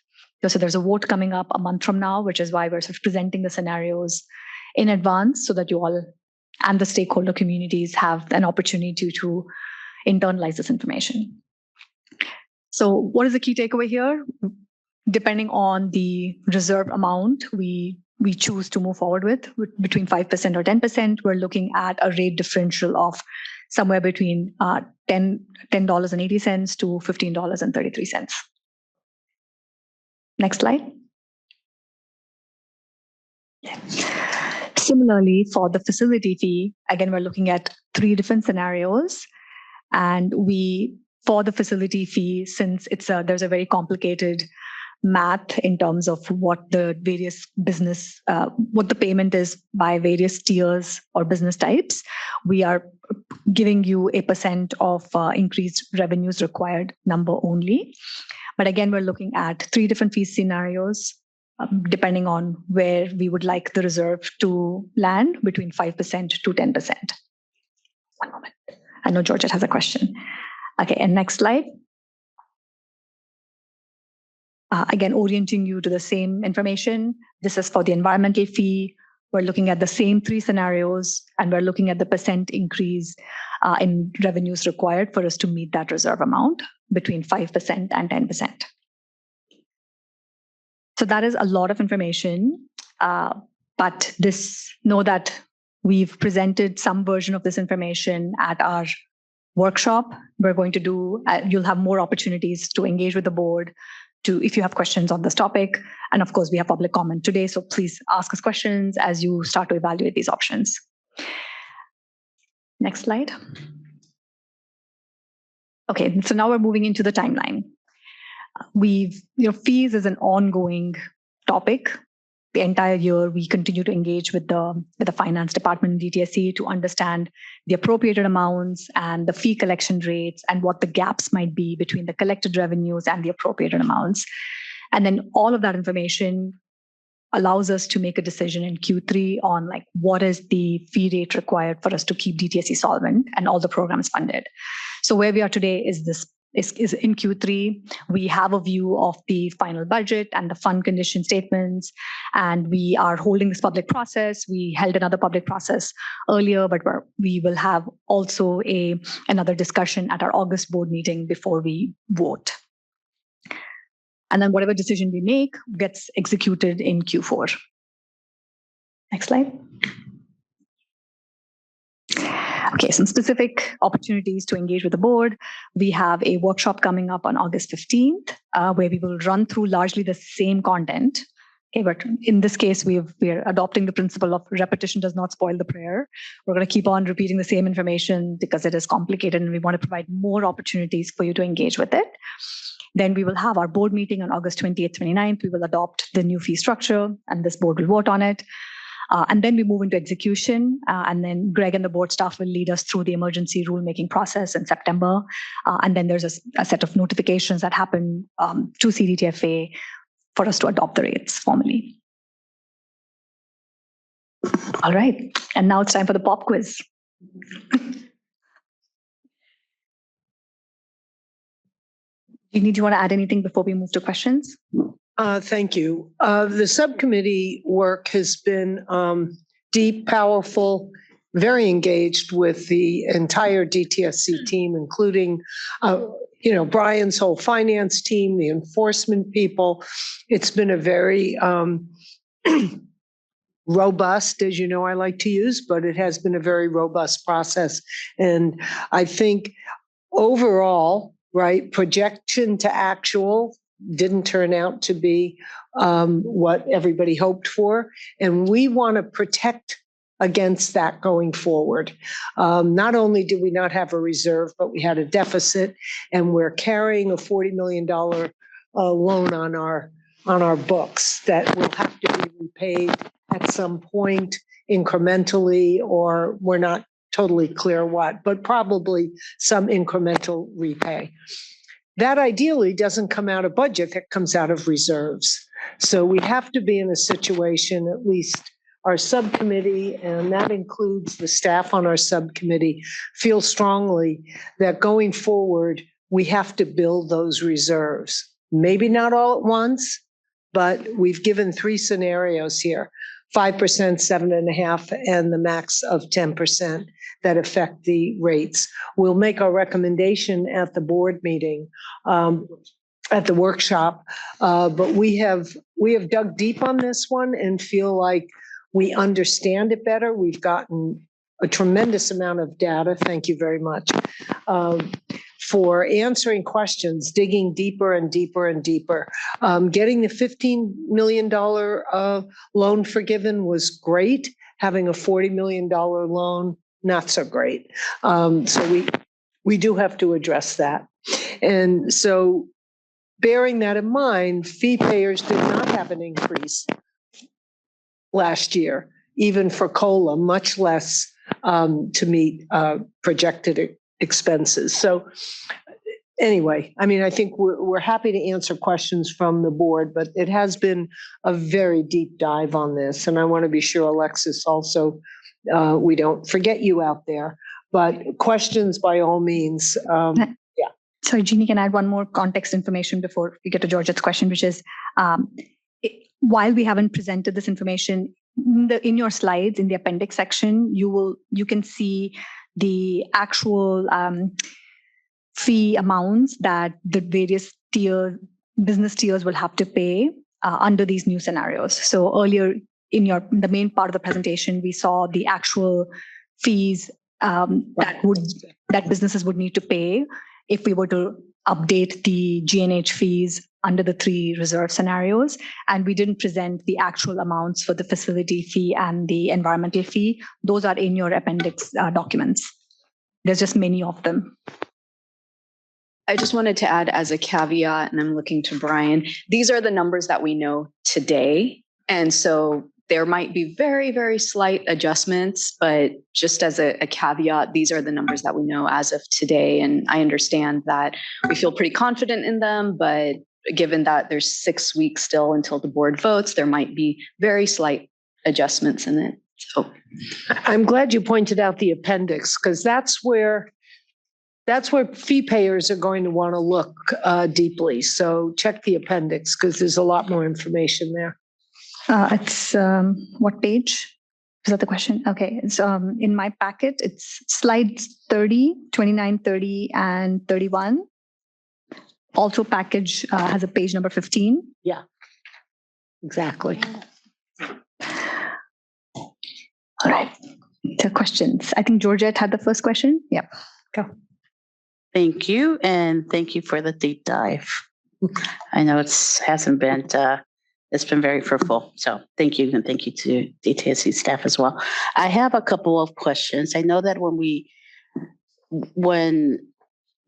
So there's a vote coming up a month from now, which is why we're sort of presenting the scenarios in advance so that you all and the stakeholder communities have an opportunity to internalize this information. So what is the key takeaway here? Depending on the reserve amount we choose to move forward with between 5% or 10%, we're looking at a rate differential of somewhere between $10.80 to $15.33. Next slide. Similarly, for the facility fee, again, we're looking at three different scenarios. And for the facility fee, since there's a very complicated math in terms of what the various what the payment is by various tiers or business types, we are giving you a % of increased revenues required number only. But again, we're looking at three different fee scenarios, depending on where we would like the reserve to land between 5% to 10%. One moment. I know Georgette has a question. Okay, and next slide. Again, orienting you to the same information. This is for the environmental fee. We're looking at the same three scenarios, and we're looking at the % increase in revenues required for us to meet that reserve amount between 5% and 10%. So that is a lot of information, but know that we've presented some version of this information at our workshop. We're going to you'll have more opportunities to engage with the board, if you have questions on this topic. And of course, we have public comment today, so please ask us questions as you start to evaluate these options. Next slide. Okay, so now we're moving into the timeline. Fees is an ongoing topic. The entire year, we continue to engage with the finance department in DTSC to understand the appropriated amounts and the fee collection rates and what the gaps might be between the collected revenues and the appropriated amounts. And then all of that information allows us to make a decision in Q3 on what is the fee rate required for us to keep DTSC solvent and all the programs funded. So where we are today is in Q3. We have a view of the final budget and the fund condition statements, and we are holding this public process. We held another public process earlier, but we will have also another discussion at our August board meeting before we vote. And then whatever decision we make gets executed in Q4. Next slide. Okay, some specific opportunities to engage with the board. We have a workshop coming up on August 15th, where we will run through largely the same content. Okay, but in this case, we're adopting the principle of repetition does not spoil the prayer. We're going to keep on repeating the same information because it is complicated and we want to provide more opportunities for you to engage with it. Then we will have our board meeting on August 28th, 29th. We will adopt the new fee structure and this board will vote on it. And then we move into execution. And then Greg and the board staff will lead us through the emergency rulemaking process in September. And then there's a set of notifications that happen to CDTFA for us to adopt the rates formally. All right. And now it's time for the pop quiz. Do you want to add anything before we move to questions? Thank you. The subcommittee work has been deep, powerful, very engaged with the entire DTSC team, including Brian's whole finance team, the enforcement people. It's been a very robust, as you know, I like to use, but it has been a very robust process. And I think overall, right, projection to actual didn't turn out to be what everybody hoped for. And we want to protect against that going forward. Not only did we not have a reserve, but we had a deficit, and we're carrying a $40 million loan on our books that will have to be repaid at some point incrementally, or we're not totally clear what, but probably some incremental repay. That ideally doesn't come out of budget, that comes out of reserves. So we have to be in a situation, at least our subcommittee, and that includes the staff on our subcommittee, feel strongly that going forward, we have to build those reserves. Maybe not all at once, but we've given 3 scenarios here, 5%, 7.5%, and the max of 10% that affect the rates. We'll make our recommendation at the board meeting, at the workshop, but we have dug deep on this one and feel like we understand it better. We've gotten a tremendous amount of data. Thank you very much. For answering questions, digging deeper and deeper and deeper. Getting the $15 million loan forgiven was great. Having a $40 million loan, not so great. So we do have to address that. And so bearing that in mind, fee payers did not have an increase last year, even for COLA, much less to meet projected expenses. So anyway, I mean, I think we're happy to answer questions from the board, but it has been a very deep dive on this. And I want to be sure, Alexis, also, we don't forget you out there, but questions by all means. Sorry, Jeannie, can I add one more context information before we get to Georgette's question, which is, while we haven't presented this information, in your slides, in the appendix section, you can see the actual fee amounts that the various business tiers will have to pay under these new scenarios. So earlier in the main part of the presentation, we saw the actual fees that businesses would need to pay if we were to update the G&H fees under the 3 reserve scenarios. And we didn't present the actual amounts for the facility fee and the environmental fee. Those are in your appendix documents. There's just many of them. I just wanted to add as a caveat, and I'm looking to Brian, these are the numbers that we know today. And so there might be very, very slight adjustments, but just as a caveat, these are the numbers that we know as of today. And I understand that we feel pretty confident in them, but given that there's 6 weeks still until the board votes, there might be very slight adjustments in it. So I'm glad you pointed out the appendix, because that's where fee payers are going to want to look deeply. So check the appendix, because there's a lot more information there. It's what page? Is that the question? Okay. It's in my packet, it's slides 30, 29, 30, and 31. Also package has a page number 15. Yeah, exactly. All right. to questions. I think Georgette had the first question. Yep. Go. Thank you, and thank you for the deep dive. I know hasn't been it's been very fruitful. So thank you, and thank you to DTSC staff as well. I have a couple of questions. I know that when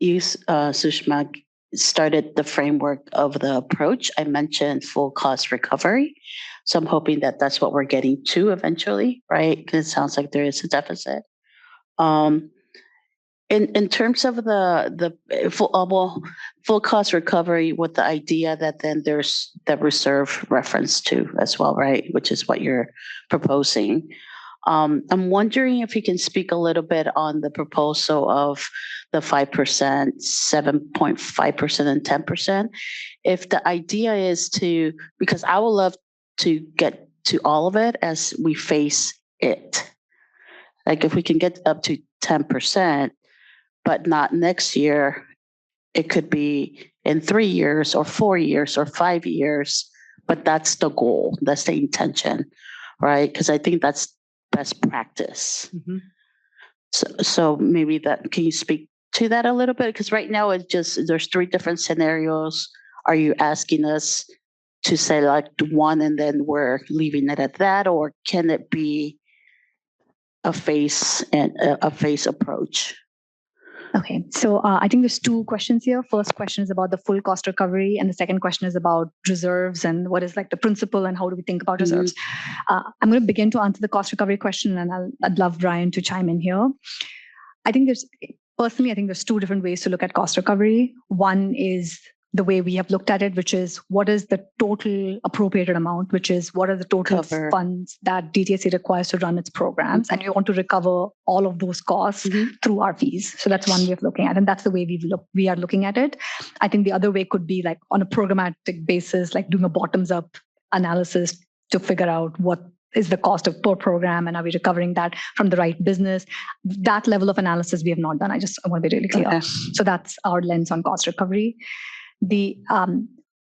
you, Sushma, started the framework of the approach, I mentioned full cost recovery. So I'm hoping that that's what we're getting to eventually, right? Because it sounds like there is a deficit. In terms of the full cost recovery, with the idea that then there's the reserve reference to as well, right? Which is what you're proposing. I'm wondering if you can speak a little bit on the proposal of the 5%, 7.5%, and 10%. If the idea is because I would love to get to all of it as we face it. Like if we can get up to 10%, but not next year, it could be in 3 years or 4 years or 5 years, but that's the goal, that's the intention, right? Because I think that's best practice. Mm-hmm. So maybe can you speak to that a little bit? Because right now there's 3 different scenarios. Are you asking us to select one and then we're leaving it at that, or can it be a phase approach? Okay, so I think there's 2 questions here. First question is about the full cost recovery, and the second question is about reserves and what is like the principle and how do we think about reserves. I'm going to begin to answer the cost recovery question, and I'd love Brian to chime in here. I think there's 2 different ways to look at cost recovery. One is the way we have looked at it, which is what is the total appropriated amount, which is what are the total funds that DTSC requires to run its programs. And we want to recover all of those costs through our fees. So that's one way of looking at it. And that's the way we are looking at it. I think the other way could be like on a programmatic basis, like doing a bottoms up analysis to figure out what is the cost of per program and are we recovering that from the right business. That level of analysis we have not done. I want to be really clear. Okay. So that's our lens on cost recovery.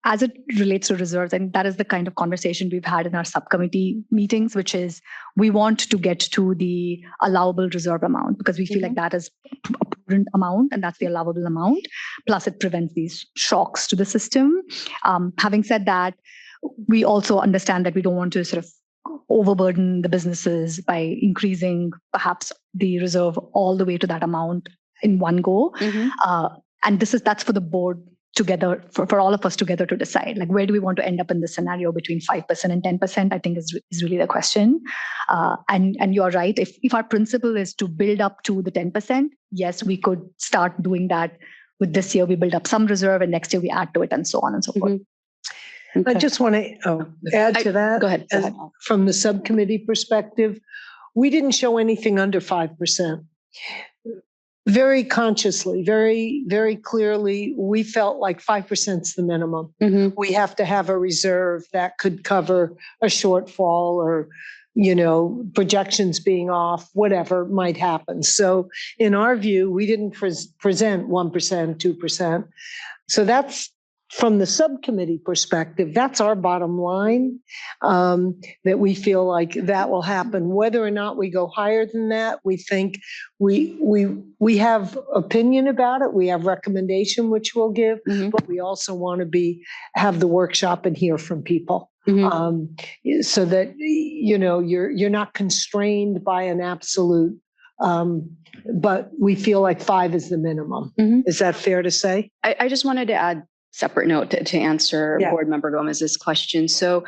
As it relates to reserves, and that is the kind of conversation we've had in our subcommittee meetings, which is we want to get to the allowable reserve amount because we feel like that is a prudent amount and that's the allowable amount. Plus, it prevents these shocks to the system. Having said that, we also understand that we don't want to sort of overburden the businesses by increasing perhaps the reserve all the way to that amount in one go. And that's for the board together, for all of us together to decide, like where do we want to end up in this scenario between 5% and 10%, I think is really the question. And you're right, if our principle is to build up to the 10%, yes, we could start doing that with this year, we build up some reserve and next year we add to it and so on and so forth. I just want to add to that. Go ahead. From the subcommittee perspective, we didn't show anything under 5%. Very consciously, very, very clearly, we felt like 5% is the minimum. We have to have a reserve that could cover a shortfall or, projections being off, whatever might happen. So in our view, we didn't present 1%, 2%. So that's from the subcommittee perspective, that's our bottom line, that we feel like that will happen. Whether or not we go higher than that, we think we have opinion about it. We have recommendation, which we'll give, but we also want to have the workshop and hear from people. So that, you're not constrained by an absolute, but we feel like 5 is the minimum. Is that fair to say? I just wanted to add separate note to answer Board Member Gomez's question. So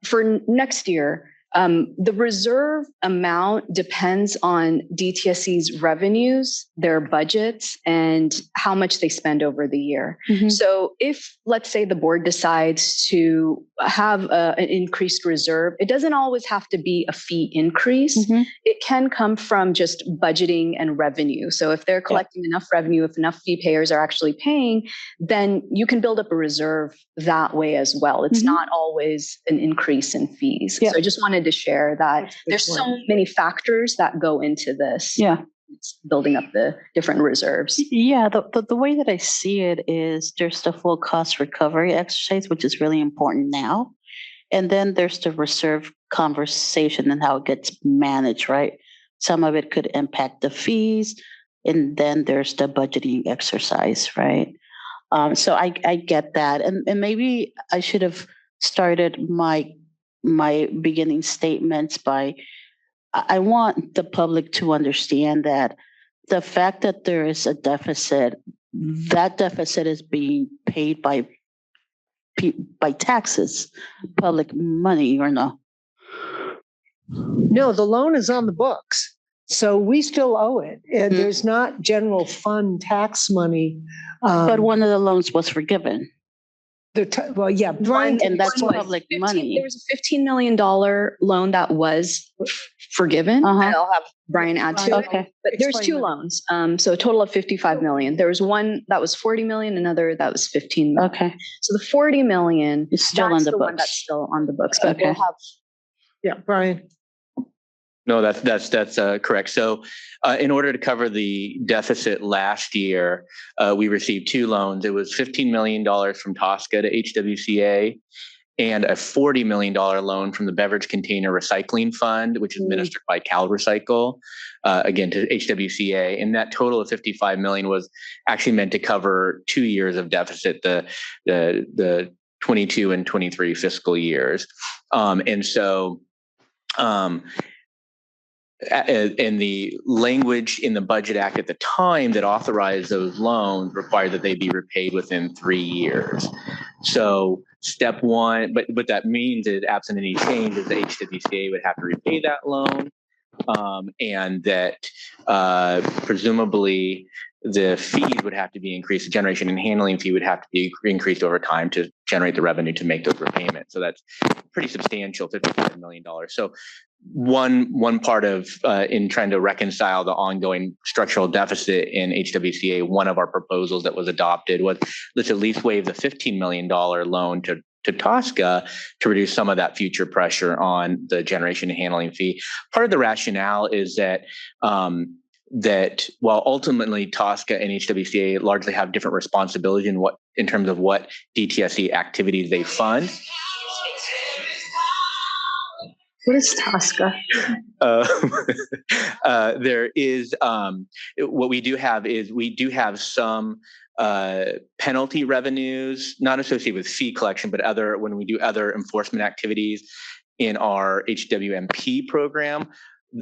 for next year, the reserve amount depends on DTSC's revenues, their budgets, and how much they spend over the year. So if, let's say, the board decides to have an increased reserve, it doesn't always have to be a fee increase. It can come from just budgeting and revenue. So if they're collecting enough revenue, if enough fee payers are actually paying, then you can build up a reserve that way as well. It's not always an increase in fees. So I just wanted to share that there's so many factors that go into this. It's building up the different reserves. Yeah, the way that I see it is there's the full cost recovery exercise, which is really important now. And then there's the reserve conversation and how it gets managed, right? some of it could impact the fees, and then there's the budgeting exercise, right? So I get that, and maybe I should have started my beginning statements by I want the public to understand that the fact that there is a deficit, that deficit is being paid by taxes, public money, or no? No, the loan is on the books. So we still owe it. And there's not general fund tax money. But one of the loans was forgiven. Well, yeah, Brian, and that's public money. There was a $15 million loan that was forgiven. And I'll have Brian add to it. Okay. But there's two loans. So a total of 55 million. There was one that was 40 million, another that was 15 million. Okay. So the 40 million is still on the books. One that's still on the books. But Okay. we'll have. Yeah, Brian. No, that's correct. So, in order to cover the deficit last year, we received two loans. It was $15 million from Tosca to HWCA, and a $40 million loan from the Beverage Container Recycling Fund, which is administered by CalRecycle, again to HWCA. And that total of $55 million was actually meant to cover 2 years of deficit, the 22 and 23 fiscal years, and so. And the language in the Budget Act at the time that authorized those loans required that they be repaid within 3 years. So step one, but what that means is, absent any change, is the HWCA would have to repay that loan, and that presumably the fees would have to be increased. The generation and handling fee would have to be increased over time to generate the revenue to make those repayments. So that's pretty substantial, $55 million. So one part of in trying to reconcile the ongoing structural deficit in HWCA, one of our proposals that was adopted was, let's at least waive the $15 million loan to Tosca to reduce some of that future pressure on the generation and handling fee. Part of the rationale is that that while ultimately Tosca and HWCA largely have different responsibility in terms of what DTSC activities they fund. What is Tosca? There is what we do have is we do have some penalty revenues, not associated with fee collection, but when we do other enforcement activities in our HWMP program.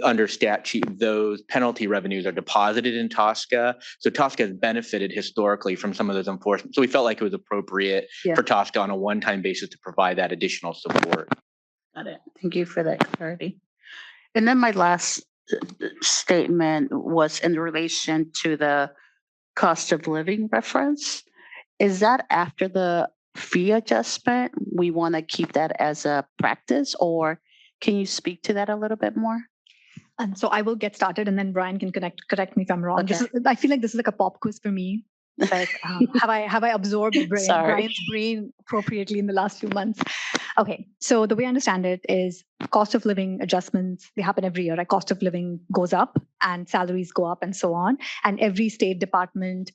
Under statute, those penalty revenues are deposited in Tosca. So Tosca has benefited historically from some of those enforcement. So we felt like it was appropriate for Tosca on a one-time basis to provide that additional support. Got it. Thank you for that clarity. And then my last statement was in relation to the cost of living reference. Is that after the fee adjustment? We want to keep that as a practice, or can you speak to that a little bit more? So I will get started, and then Brian can correct me if I'm wrong. Okay. I feel like this is like a pop quiz for me. Like, have I absorbed Brian's brain appropriately in the last few months? Okay, so the way I understand it is cost of living adjustments, they happen every year, right? Cost of living goes up and salaries go up and so on. And every state department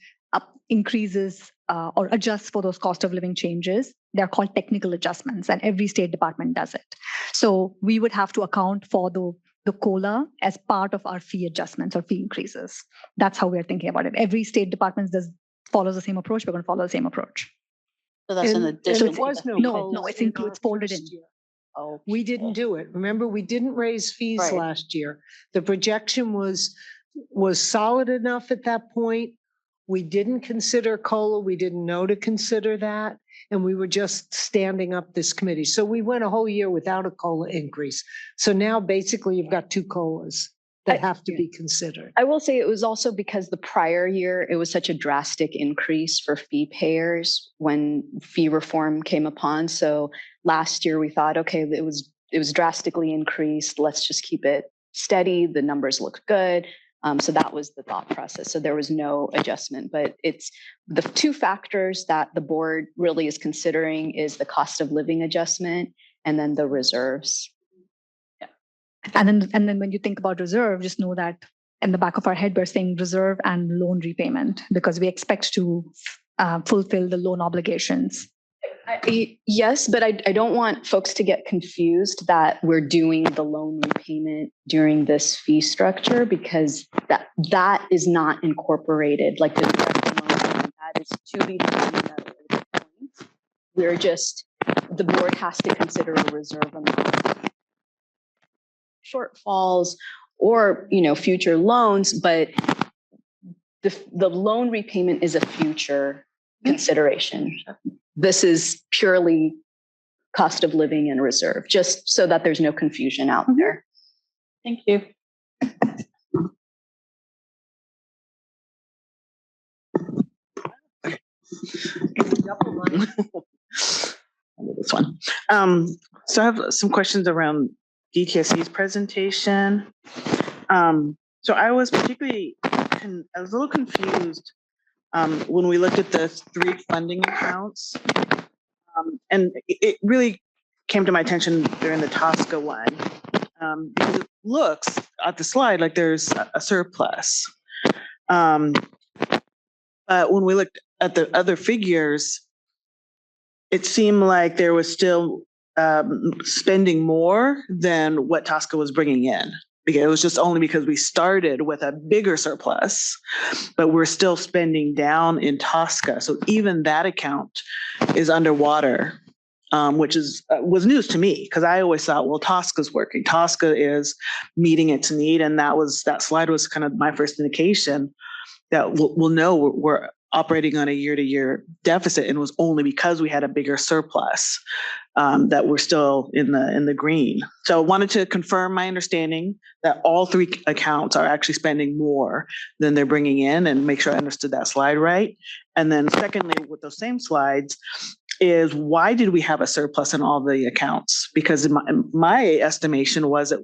increases or adjusts for those cost of living changes. They're called technical adjustments, and every state department does it. So we would have to account for the COLA as part of our fee adjustments or fee increases. That's how we're thinking about it. Every state department follows the same approach. We're going to follow the same approach. So that's an addition. There was no, it's folded in. Oh, we didn't do it. Remember, we didn't raise fees last year. The projection was solid enough at that point. We didn't consider COLA. We didn't know to consider that. And we were just standing up this committee. So we went a whole year without a COLA increase. So now basically you've got two COLAs that have to be considered. I will say it was also because the prior year, it was such a drastic increase for fee payers when fee reform came upon. So last year we thought, okay, it was drastically increased. Let's just keep it steady. The numbers look good. So that was the thought process. So there was no adjustment, but it's the two factors that the board really is considering is the cost of living adjustment and then the reserves. Yeah. And then when you think about reserve, just know that in the back of our head, we're saying reserve and loan repayment because we expect to fulfill the loan obligations Yes, but I don't want folks to get confused that we're doing the loan repayment during this fee structure, because that is not incorporated, like the direct loan, that is to be determined at a later point. We're just, the board has to consider a reserve amount, shortfalls, or future loans, but the loan repayment is a future consideration. This is purely cost of living and reserve, just so that there's no confusion out there. Thank you. This one. So I have some questions around DTSC's presentation. So I was particularly, I was a little confused when we looked at the 3 funding accounts. And it really came to my attention during the TSCA one, because it looks at the slide like there's a surplus. But when we looked at the other figures, it seemed like there was still spending more than what TSCA was bringing in. Because it was just only because we started with a bigger surplus, but we're still spending down in TSCA. So even that account is underwater, which was news to me, because I always thought, well, TSCA's working. TSCA is meeting its need, and that slide was kind of my first indication that we'll know we're operating on a year-to-year deficit, and it was only because we had a bigger surplus that we're still in the green. So I wanted to confirm my understanding that all 3 accounts are actually spending more than they're bringing in, and make sure I understood that slide right. And then secondly, with those same slides, is why did we have a surplus in all the accounts? Because my estimation was that,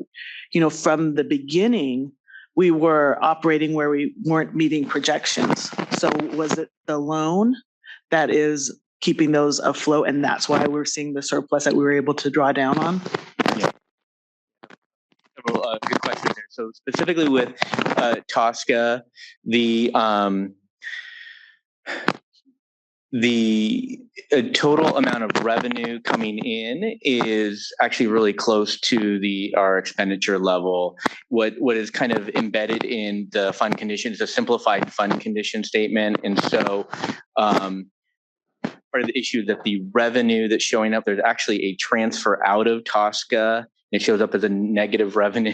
from the beginning, we were operating where we weren't meeting projections. So was it the loan that is keeping those afloat, and that's why we're seeing the surplus that we were able to draw down on? Yeah. Several good questions there. So specifically with TSCA, the total amount of revenue coming in is actually really close to our expenditure level. What is kind of embedded in the fund condition is a simplified fund condition statement. And so part of the issue is that the revenue that's showing up, there's actually a transfer out of TSCA. It shows up as a negative revenue,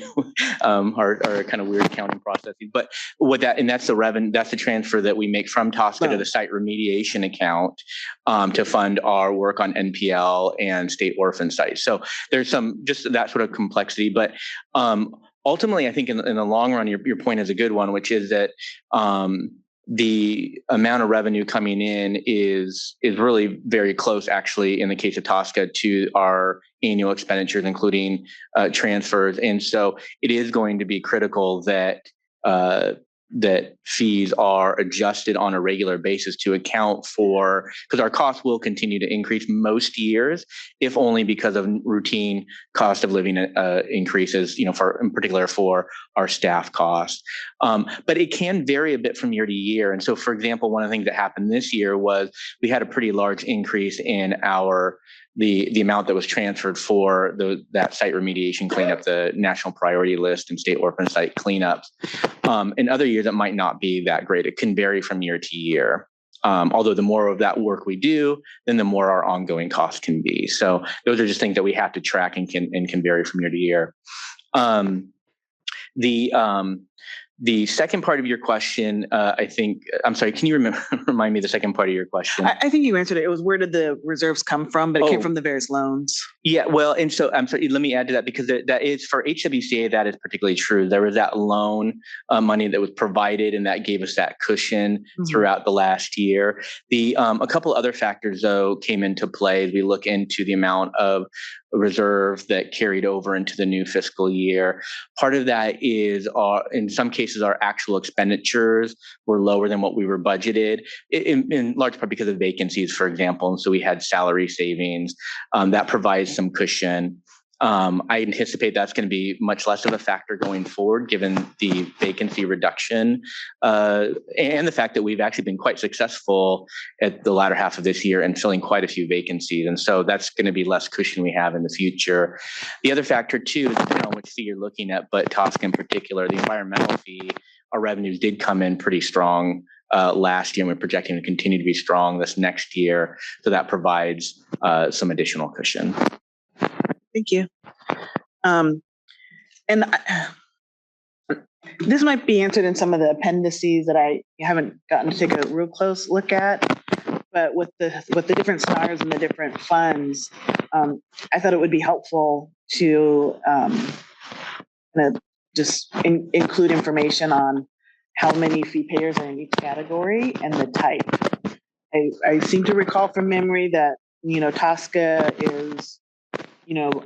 or kind of weird accounting processes. But that's the revenue, that's the transfer that we make from TSCA to the site remediation account to fund our work on NPL and state orphan sites. So there's just that sort of complexity. But ultimately, I think in the long run, your point is a good one, which is that the amount of revenue coming in is really very close, actually, in the case of TSCA, to our annual expenditures, including transfers. And so it is going to be critical that fees are adjusted on a regular basis to account for, because our costs will continue to increase most years, if only because of routine cost of living increases, in particular for our staff costs. But it can vary a bit from year to year. And so, for example, one of the things that happened this year was we had a pretty large increase in the amount that was transferred for that site remediation cleanup, the national priority list and state orphan site cleanups. In other years, it might not be that great. It can vary from year to year. Although the more of that work we do, then the more our ongoing costs can be. So those are just things that we have to track and can vary from year to year. The second part of your question, I'm sorry, can you remind me the second part of your question? I think you answered it. It was, where did the reserves come from? But it came from the various loans. Yeah, well, and so I'm sorry, let me add to that, because that is, for HWCA, that is particularly true. There was that loan money that was provided, and that gave us that cushion throughout the last year. A couple other factors, though, came into play as we look into the amount of reserve that carried over into the new fiscal year. Part of that is, in some cases, our actual expenditures were lower than what we were budgeted, in large part because of vacancies, for example. And so we had salary savings that provides some cushion. I anticipate that's going to be much less of a factor going forward, given the vacancy reduction and the fact that we've actually been quite successful at the latter half of this year and filling quite a few vacancies. And so that's going to be less cushion we have in the future. The other factor too is depending on which fee you're looking at, but TSCA in particular, the environmental fee, our revenues did come in pretty strong last year, and we're projecting to continue to be strong this next year. So that provides some additional cushion. Thank you. This might be answered in some of the appendices that I haven't gotten to take a real close look at, but with the different stars and the different funds, I thought it would be helpful to just include information on how many fee payers are in each category and the type. I seem to recall from memory that, TSCA is,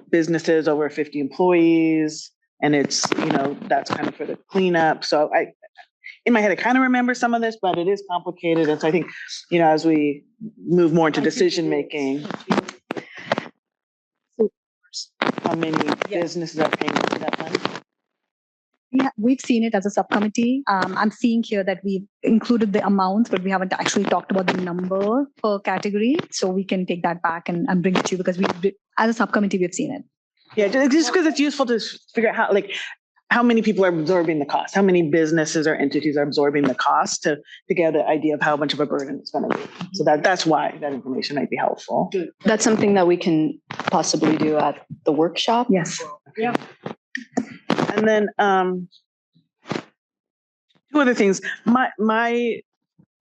businesses over 50 employees, and it's, that's kind of for the cleanup. So in my head, I kind of remember some of this, but it is complicated. And so I think, as we move more into decision making, how many businesses are paying into that fund? We've seen it as a subcommittee. I'm seeing here that we've included the amounts, but we haven't actually talked about the number per category. So we can take that back and bring it to you, because as a subcommittee, we've seen it. Yeah, just because it's useful to figure out how many people are absorbing the cost, how many businesses or entities are absorbing the cost to get an idea of how much of a burden it's going to be. So that's why that information might be helpful. That's something that we can possibly do at the workshop. Yes. Okay. Yeah. And then two other things. My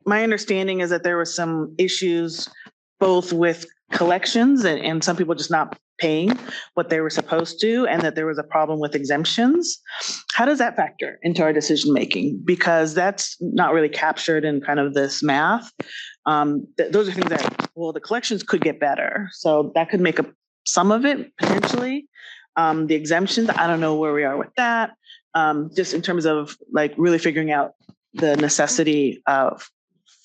understanding is that there were some issues both with collections and some people just not paying what they were supposed to, and that there was a problem with exemptions. How does that factor into our decision making? Because that's not really captured in kind of this math. Those are things that, the collections could get better. So that could make up some of it potentially. The exemptions, I don't know where we are with that. Just in terms of really figuring out the necessity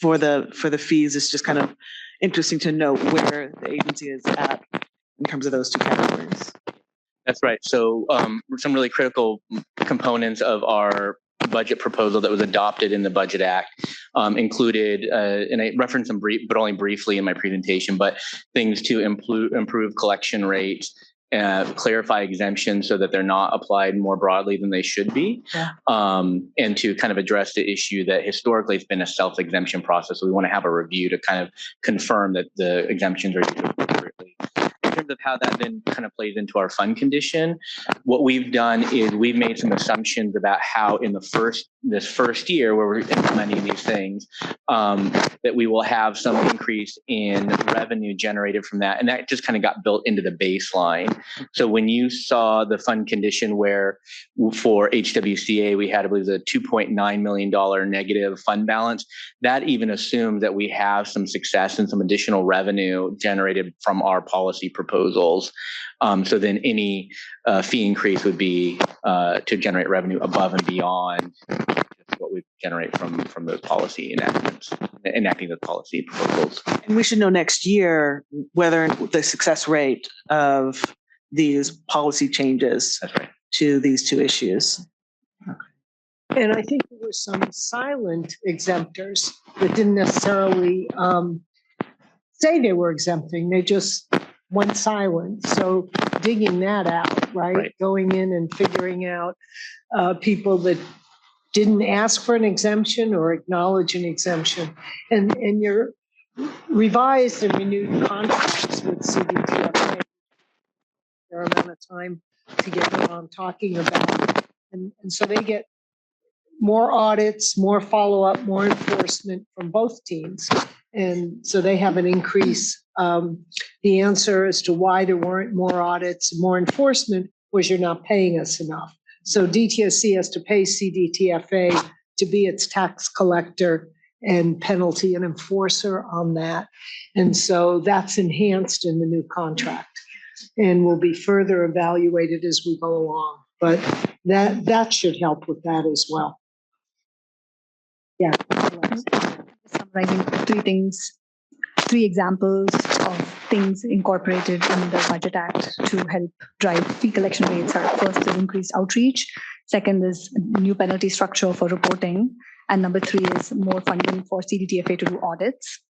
for the fees is just kind of interesting to know where the agency is at in terms of those two categories. That's right. So some really critical components of our budget proposal that was adopted in the Budget Act included, and I referenced them but only briefly in my presentation, but things to improve collection rates, clarify exemptions so that they're not applied more broadly than they should be, and to kind of address the issue that historically it's been a self-exemption process. So we want to have a review to kind of confirm that the exemptions are used appropriately. In terms of how that then kind of plays into our fund condition, what we've done is we've made some assumptions about how in this first year where we're implementing these things, that we will have some increase in revenue generated from that. And that just kind of got built into the baseline. So when you saw the fund condition where for HWCA, we had, I believe, a $2.9 million negative fund balance, that even assumes that we have some success and some additional revenue generated from our policy proposals. So then any fee increase would be to generate revenue above and beyond what we generate from those policy enacting the policy proposals. And we should know next year whether the success rate of these policy changes to these two issues. Okay. And I think there were some silent exemptors that didn't necessarily say they were exempting. They just went silent. So digging that out, right? Going in and figuring out people that didn't ask for an exemption or acknowledge an exemption. And your revised and renewed contracts with CDTFA, their amount of time to get what I'm talking about. And so they get more audits, more follow-up, more enforcement from both teams. And so they have an increase. The answer as to why there weren't more audits, more enforcement was you're not paying us enough. So DTSC has to pay CDTFA to be its tax collector and penalty and enforcer on that. And so that's enhanced in the new contract and will be further evaluated as we go along. But that should help with that as well. Yeah. Summarizing three examples of things incorporated in the Budget Act to help drive fee collection rates are: first is increased outreach, second is new penalty structure for reporting, and number three is more funding for CDTFA to do audits.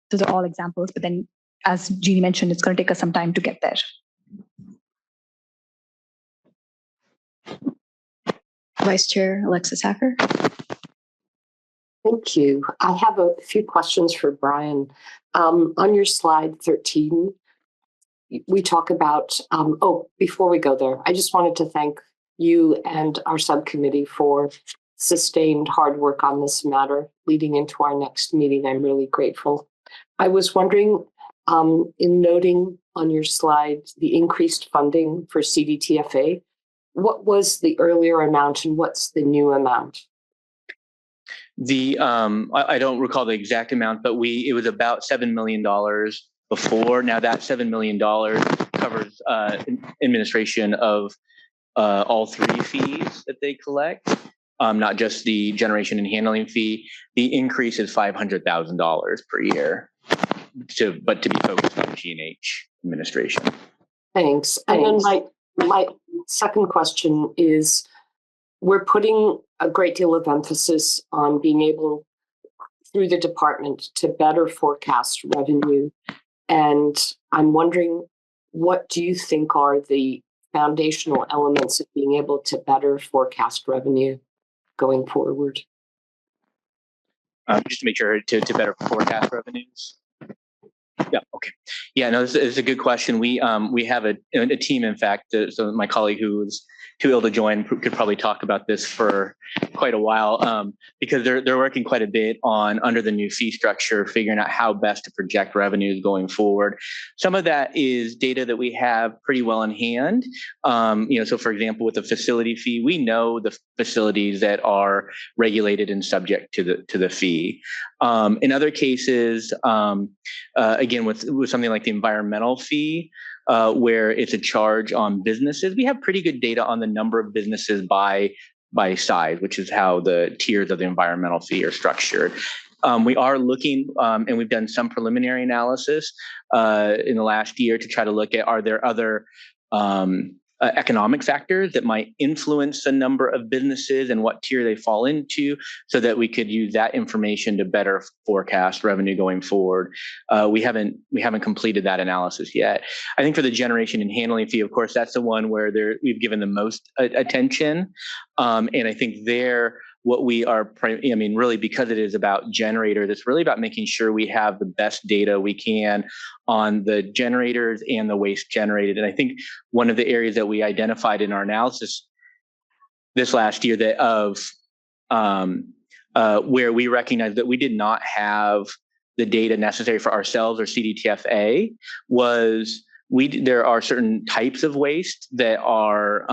Those are all examples, but then as Jeannie mentioned, it's going to take us some time to get there. Vice Chair Alexis Hacker. Thank you. I have a few questions for Brian. On your slide 13, we talk about, before we go there, I just wanted to thank you and our subcommittee for sustained hard work on this matter leading into our next meeting. I'm really grateful. I was wondering, in noting on your slide the increased funding for CDTFA, what was the earlier amount and what's the new amount? I don't recall the exact amount, but it was about $7 million before. Now that $7 million covers administration of all three fees that they collect, not just the generation and handling fee. The increase is $500,000 per year, but to be focused on G&H administration. Thanks. And then my second question is, we're putting a great deal of emphasis on being able, through the department, to better forecast revenue. And I'm wondering, what do you think are the foundational elements of being able to better forecast revenue going forward? Just to make sure to better forecast revenues. Yeah. Okay. Yeah. No, this is a good question. We have a team. In fact, so my colleague who was too ill to join could probably talk about this for quite a while, because they're working quite a bit on, under the new fee structure, figuring out how best to project revenues going forward. Some of that is data that we have pretty well in hand. So for example, with the facility fee, we know the facilities that are regulated and subject to the fee. In other cases, again, with something like the environmental fee, where it's a charge on businesses, we have pretty good data on the number of businesses by size, which is how the tiers of the environmental fee are structured. We are looking, and we've done some preliminary analysis in the last year to try to look at, are there other economic factors that might influence the number of businesses and what tier they fall into, so that we could use that information to better forecast revenue going forward. We haven't completed that analysis yet. I think for the generation and handling fee, of course, that's the one where we've given the most attention. And I think what we are, really, because it is about generators, it's really about making sure we have the best data we can on the generators and the waste generated. And I think one of the areas that we identified in our analysis this last year where we recognized that we did not have the data necessary for ourselves or CDTFA was, there are certain types of waste that are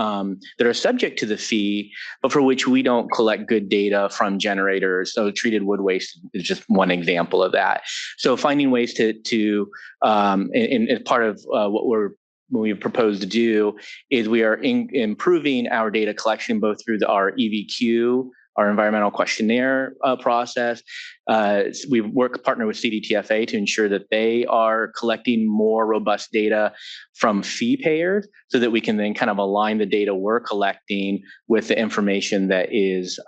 subject to the fee, but for which we don't collect good data from generators. So treated wood waste is just one example of that. So finding ways to and as part of what we propose to do is we are improving our data collection both through our EVQ, our environmental questionnaire process. We partner with CDTFA to ensure that they are collecting more robust data from fee payers, so that we can then kind of align the data we're collecting with the information that is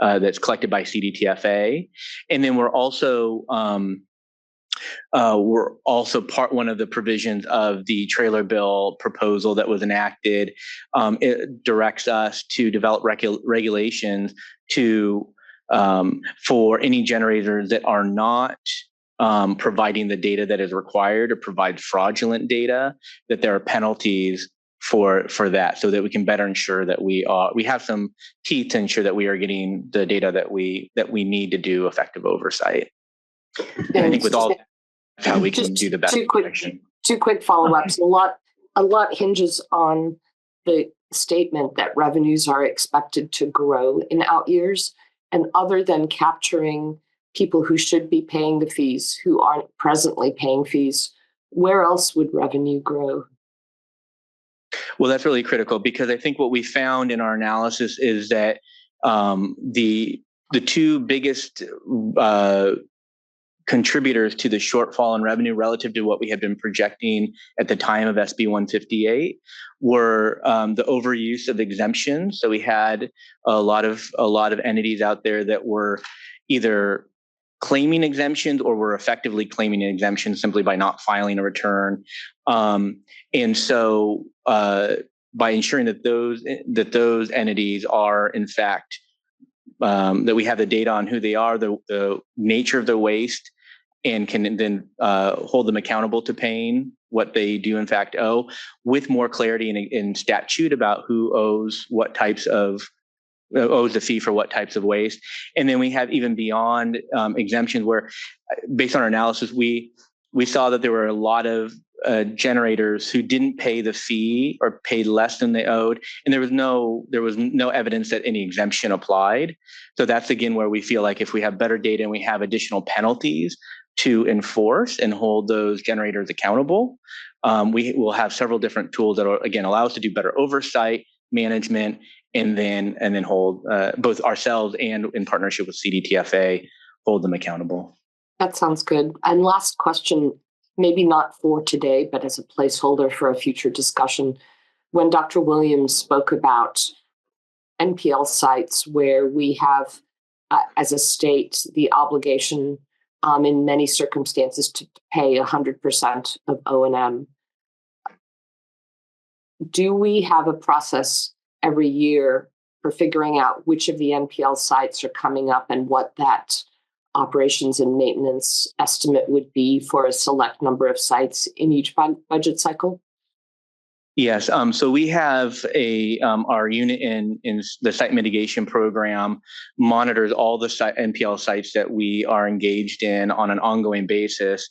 that's collected by CDTFA. And then we're also one of the provisions of the trailer bill proposal that was enacted. It directs us to develop regulations for any generators that are not providing the data that is required, or provide fraudulent data, that there are penalties for that, so that we can better ensure that we have some teeth to ensure that we are getting the data that we need to do effective oversight. And I think with all that, how we can do the best protection. Two quick follow-ups. Okay. A lot hinges on the statement that revenues are expected to grow in out years. And other than capturing people who should be paying the fees, who aren't presently paying fees, where else would revenue grow? Well, that's really critical, because I think what we found in our analysis is that the two biggest contributors to the shortfall in revenue relative to what we had been projecting at the time of SB 158 were the overuse of exemptions. So we had a lot of entities out there that were either claiming exemptions or were effectively claiming an exemption simply by not filing a return. And so by ensuring that those entities are in fact that we have the data on who they are, the nature of their waste, and can then hold them accountable to paying what they do in fact owe, with more clarity in statute about who owes the fee for what types of waste. And then we have even beyond exemptions where, based on our analysis, we saw that there were a lot of generators who didn't pay the fee or paid less than they owed, and there was no evidence that any exemption applied. So that's again where we feel like if we have better data and we have additional penalties to enforce and hold those generators accountable, we will have several different tools that will again allow us to do better oversight, management, and then hold both ourselves and in partnership with CDTFA, hold them accountable. That sounds good. And last question, maybe not for today, but as a placeholder for a future discussion. When Dr. Williams spoke about NPL sites where we have, as a state, the obligation in many circumstances to pay 100% of O&M, do we have a process every year for figuring out which of the NPL sites are coming up and what that operations and maintenance estimate would be for a select number of sites in each budget cycle? Yes. So we have our unit in the site mitigation program monitors all the NPL sites that we are engaged in on an ongoing basis.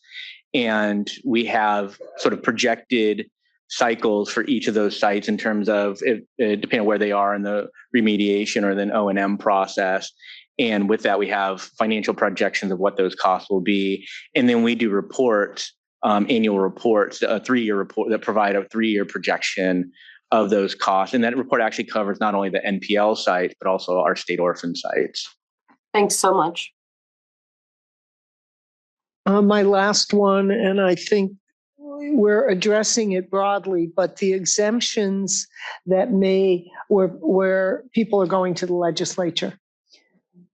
And we have sort of projected cycles for each of those sites in terms of depending on where they are in the remediation or then O&M process. And with that, we have financial projections of what those costs will be. And then we do reports, annual reports, a 3-year report that provide a 3-year projection of those costs. And that report actually covers not only the NPL sites, but also our state orphan sites. Thanks so much. My last one, and I think we're addressing it broadly, but the exemptions that where people are going to the legislature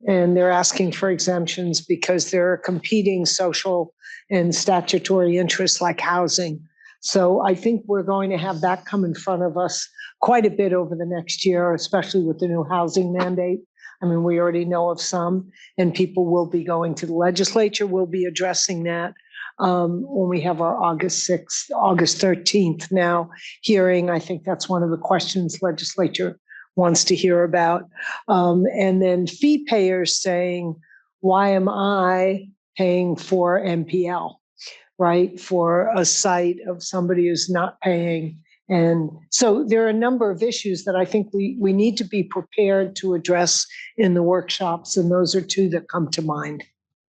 and they're asking for exemptions because there are competing social and statutory interests like housing. So I think we're going to have that come in front of us quite a bit over the next year, especially with the new housing mandate. I mean, we already know of some, and people will be going to the legislature. We'll be addressing that when we have our August 13th now hearing. I think that's one of the questions legislature wants to hear about. And then fee payers saying, why am I paying for NPL, right? For a site of somebody who's not paying. And so there are a number of issues that I think we need to be prepared to address in the workshops. And those are two that come to mind.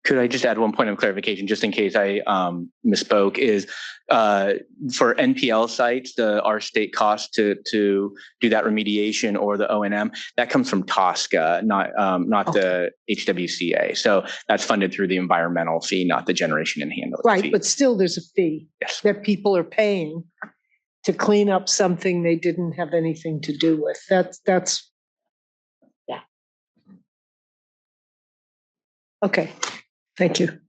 Could I just add one point of clarification, just in case I misspoke, is for NPL sites, our state cost to do that remediation or the O&M, that comes from TSCA, not the HWCA. So that's funded through the environmental fee, not the generation and handling right, fee. But still there's a fee yes. that people are paying to clean up something they didn't have anything to do with. That's yeah. Okay. Thank you.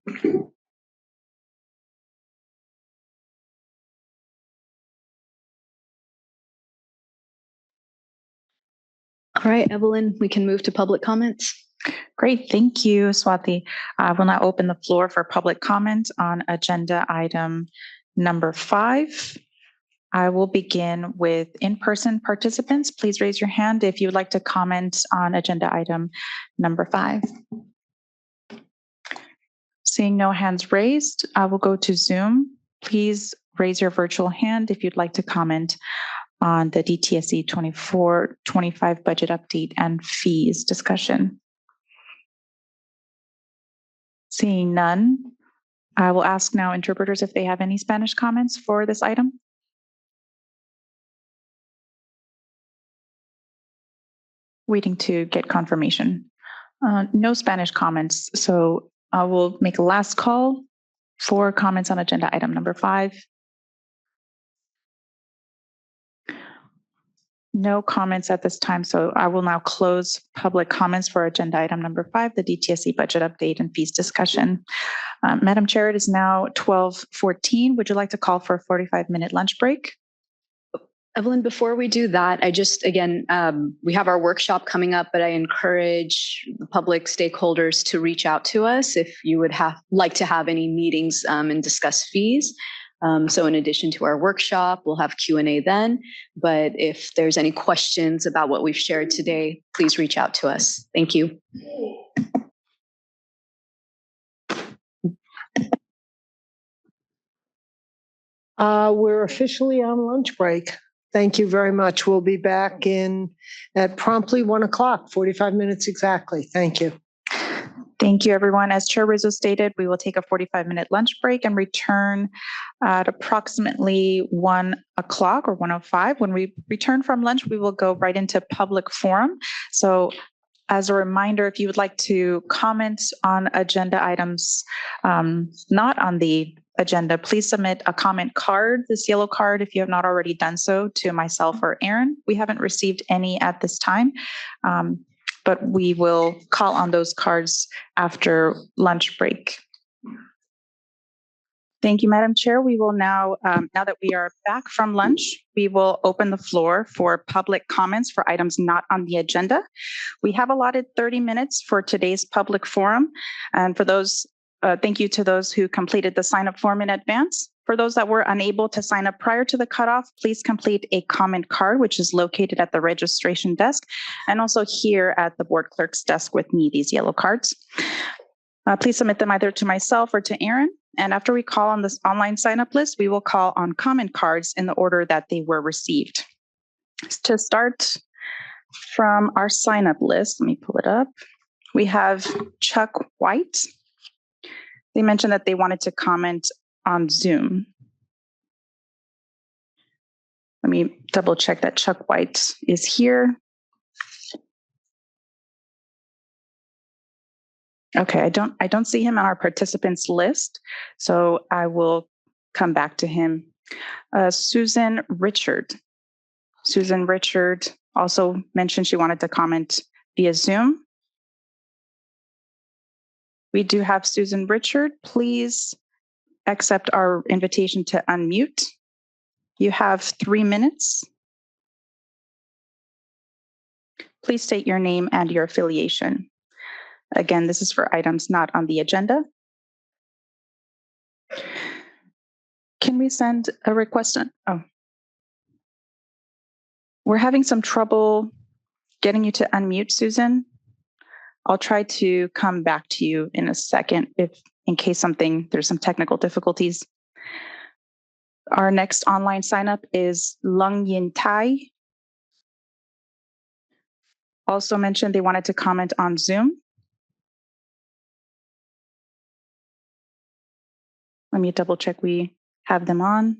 All right, Evelyn, we can move to public comments. Great, thank you, Swati. I will now open the floor for public comment on agenda item number 5. I will begin with in-person participants. Please raise your hand if you would like to comment on agenda item number 5. Seeing no hands raised, I will go to Zoom. Please raise your virtual hand if you'd like to comment on the DTSC 24-25 budget update and fees discussion. Seeing none, I will ask now interpreters if they have any Spanish comments for this item. Waiting to get confirmation. No Spanish comments, so I will make a last call for comments on agenda item number 5. No comments at this time, so I will now close public comments for agenda item number 5, the DTSC budget update and fees discussion. Madam Chair, it is now 12:14. Would you like to call for a 45-minute lunch break? Evelyn, before we do that, I just, again, we have our workshop coming up, but I encourage the public stakeholders to reach out to us if you would like to have any meetings and discuss fees. So in addition to our workshop, we'll have Q&A then. But if there's any questions about what we've shared today, please reach out to us. Thank you. We're officially on lunch break. Thank you very much. We'll be back at promptly 1 o'clock, 45 minutes exactly. Thank you. Thank you, everyone. As Chair Rizzo stated, we will take a 45-minute lunch break and return at approximately 1 o'clock or 1:05. When we return from lunch, we will go right into public forum. So as a reminder, if you would like to comment on agenda items not on the agenda, please submit a comment card, this yellow card, if you have not already done so, to myself or Aaron. We haven't received any at this time, but we will call on those cards after lunch break. Thank you, Madam Chair. We will now that we are back from lunch, we will open the floor for public comments for items not on the agenda. We have allotted 30 minutes for today's public forum. And for those, thank you to those who completed the sign-up form in advance. For those that were unable to sign up prior to the cutoff, please complete a comment card, which is located at the registration desk, and also here at the board clerk's desk with me, these yellow cards. Please submit them either to myself or to Aaron. And after we call on this online sign-up list, we will call on comment cards in the order that they were received. To start from our sign-up list, let me pull it up. We have Chuck White. They mentioned that they wanted to comment on Zoom. Let me double check that Chuck White is here. Okay, I don't see him on our participants list, so I will come back to him. Susan Richard. Susan Richard also mentioned she wanted to comment via Zoom. We do have Susan Richard. Please accept our invitation to unmute. You have 3 minutes. Please state your name and your affiliation. Again, this is for items not on the agenda. Can we send a request? We're having some trouble getting you to unmute, Susan. I'll try to come back to you in a second in case there's some technical difficulties. Our next online sign up is Lung Yin Tai. Also mentioned they wanted to comment on Zoom. Let me double check we have them on.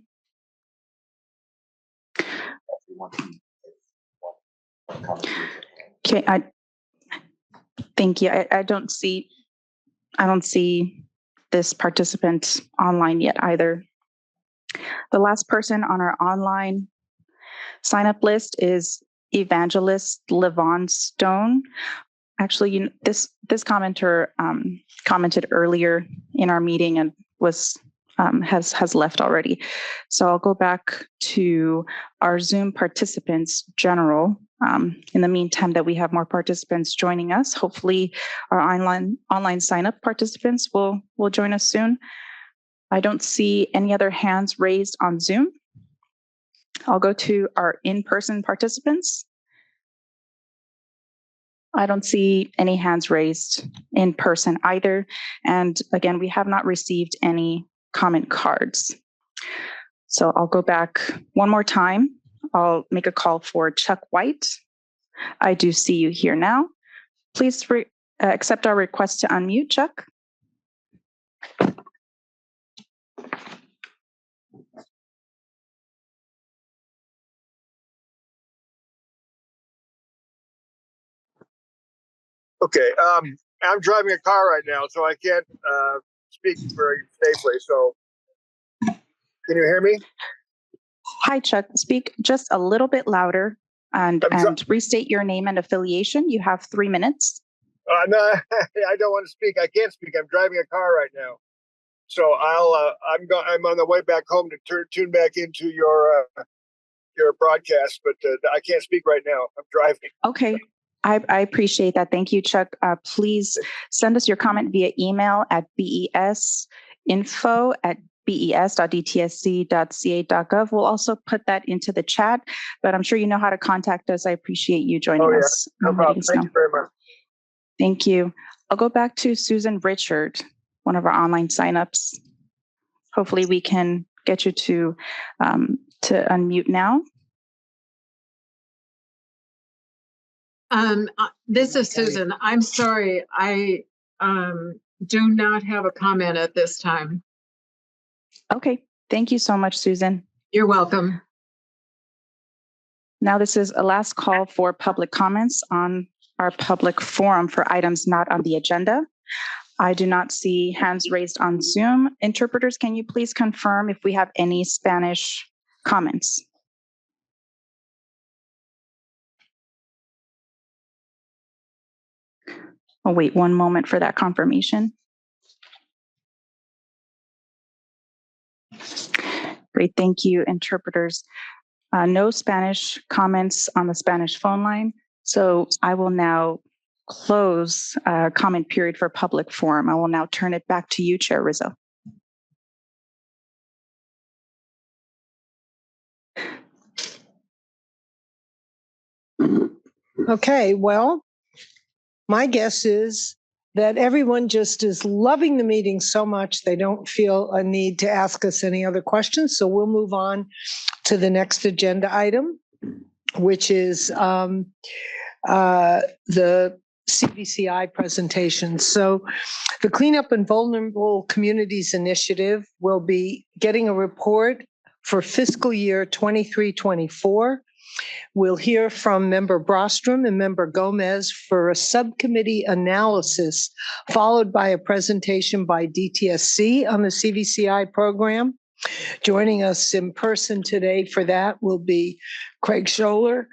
Okay, thank you. I don't see this participant online yet either. The last person on our online sign up list is Evangelist Levon Stone. Actually, this commenter commented earlier in our meeting and has left already. So I'll go back to our Zoom participants general. In the meantime, that we have more participants joining us. Hopefully, our online sign up participants will join us soon. I don't see any other hands raised on Zoom. I'll go to our in-person participants. I don't see any hands raised in person either. And again, we have not received any comment cards. So I'll go back one more time. I'll make a call for Chuck White. I do see you here now. Please accept our request to unmute, Chuck. Okay, I'm driving a car right now, so I can't speak very safely. So, can you hear me? Hi, Chuck. Speak just a little bit louder and restate your name and affiliation. You have 3 minutes. No, I don't want to speak. I can't speak. I'm driving a car right now. So I'm on the way back home to tune back into your broadcast, but I can't speak right now. I'm driving. Okay. I appreciate that. Thank you, Chuck. Please send us your comment via email at besinfo@bes.dtsc.ca.gov. We'll also put that into the chat, but I'm sure you know how to contact us. I appreciate you joining us. No problem. Thank you very much. Thank you. I'll go back to Susan Richard, one of our online signups. Hopefully we can get you to unmute now. This is Susan. I'm sorry. I do not have a comment at this time. Okay. Thank you so much, Susan. You're welcome. Now this is a last call for public comments on our public forum for items not on the agenda. I do not see hands raised on Zoom. Interpreters, can you please confirm if we have any Spanish comments? I'll wait one moment for that confirmation. Great, thank you, interpreters. No Spanish comments on the Spanish phone line. So I will now close comment period for public forum. I will now turn it back to you, Chair Rizzo. Okay, well, my guess is that everyone just is loving the meeting so much they don't feel a need to ask us any other questions. So we'll move on to the next agenda item, which is the CVCI presentation. So the Cleanup and Vulnerable Communities Initiative will be getting a report for fiscal year 23-24. We'll hear from Member Brostrom and Member Gomez for a subcommittee analysis, followed by a presentation by DTSC on the CVCI program. Joining us in person today for that will be Craig Scholler,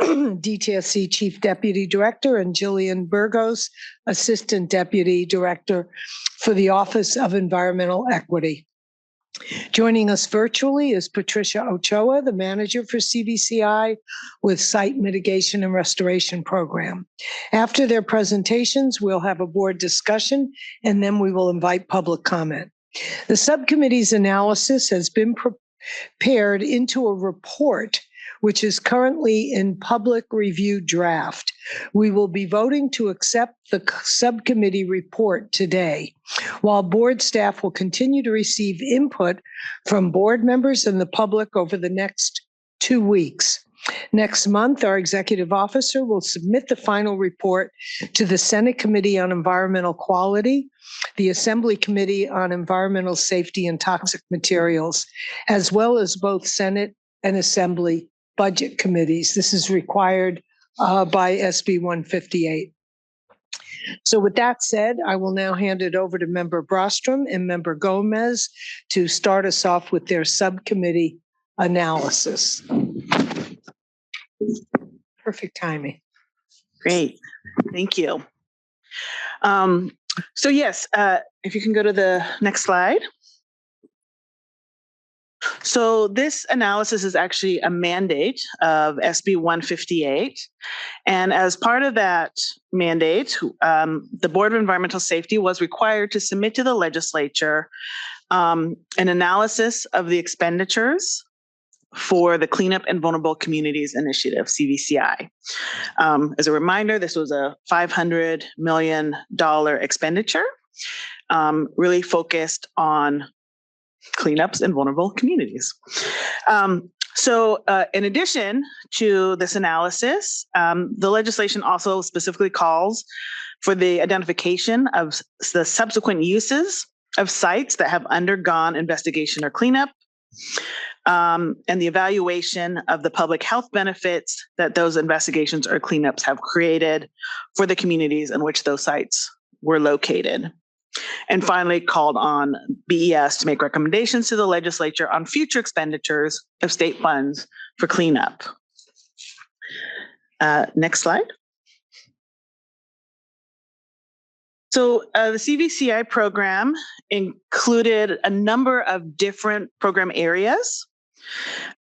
DTSC Chief Deputy Director, and Jillian Burgos, Assistant Deputy Director for the Office of Environmental Equity. Joining us virtually is Patricia Ochoa, the manager for CVCI with Site Mitigation and Restoration Program. After their presentations, we'll have a board discussion, and then we will invite public comment. The subcommittee's analysis has been prepared into a report, which is currently in public review draft. We will be voting to accept the subcommittee report today, while board staff will continue to receive input from board members and the public over the next 2 weeks. Next month, our executive officer will submit the final report to the Senate Committee on Environmental Quality, the Assembly Committee on Environmental Safety and Toxic Materials, as well as both Senate and Assembly budget committees. This is required by SB 158. So with that said, I will now hand it over to Member Brostrom and Member Gomez to start us off with their subcommittee analysis. Perfect timing. Great, thank you. So yes, if you can go to the next slide. So this analysis is actually a mandate of SB 158. And as part of that mandate, the Board of Environmental Safety was required to submit to the legislature an analysis of the expenditures for the Cleanup and Vulnerable Communities Initiative, CVCI. As a reminder, this was a $500 million expenditure, really focused on cleanups in vulnerable communities. So in addition to this analysis, the legislation also specifically calls for the identification of the subsequent uses of sites that have undergone investigation or cleanup, and the evaluation of the public health benefits that those investigations or cleanups have created for the communities in which those sites were located. And finally, called on BES to make recommendations to the legislature on future expenditures of state funds for cleanup. Next slide. So the CVCI program included a number of different program areas.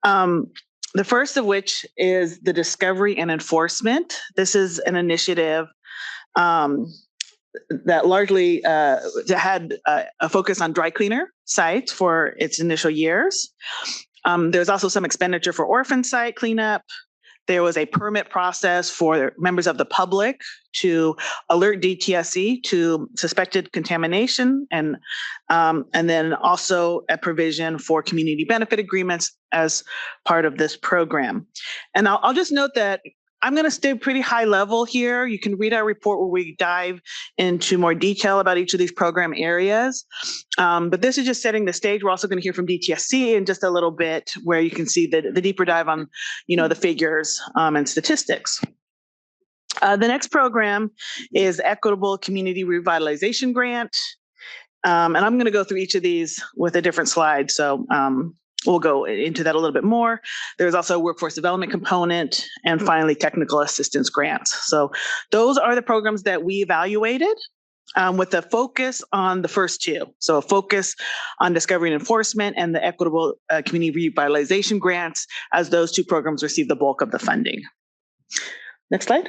The first of which is the discovery and enforcement. This is an initiative that largely had a focus on dry cleaner sites for its initial years. There's also some expenditure for orphan site cleanup. There was a permit process for members of the public to alert DTSC to suspected contamination, and then also a provision for community benefit agreements as part of this program. And I'll just note that I'm going to stay pretty high level here. You can read our report where we dive into more detail about each of these program areas. But this is just setting the stage. We're also going to hear from DTSC in just a little bit, where you can see the deeper dive on, the figures and statistics. The next program is Equitable Community Revitalization Grant. And I'm going to go through each of these with a different slide. So we'll go into that a little bit more. There's also a workforce development component, and finally technical assistance grants. So those are the programs that we evaluated with a focus on the first two. So a focus on discovery and enforcement and the equitable community revitalization grants, as those two programs receive the bulk of the funding. Next slide.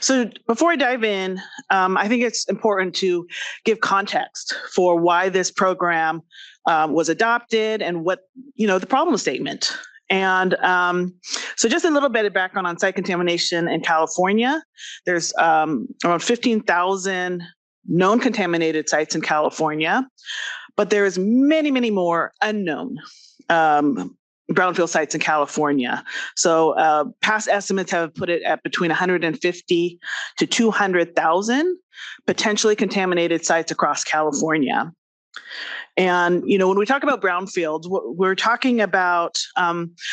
So before I dive in, I think it's important to give context for why this program was adopted and what, the problem statement. And so just a little bit of background on site contamination in California. There's around 15,000 known contaminated sites in California, but there's many, many more unknown brownfield sites in California. So past estimates have put it at between 150 to 200,000 potentially contaminated sites across California. And, when we talk about brownfields, we're talking about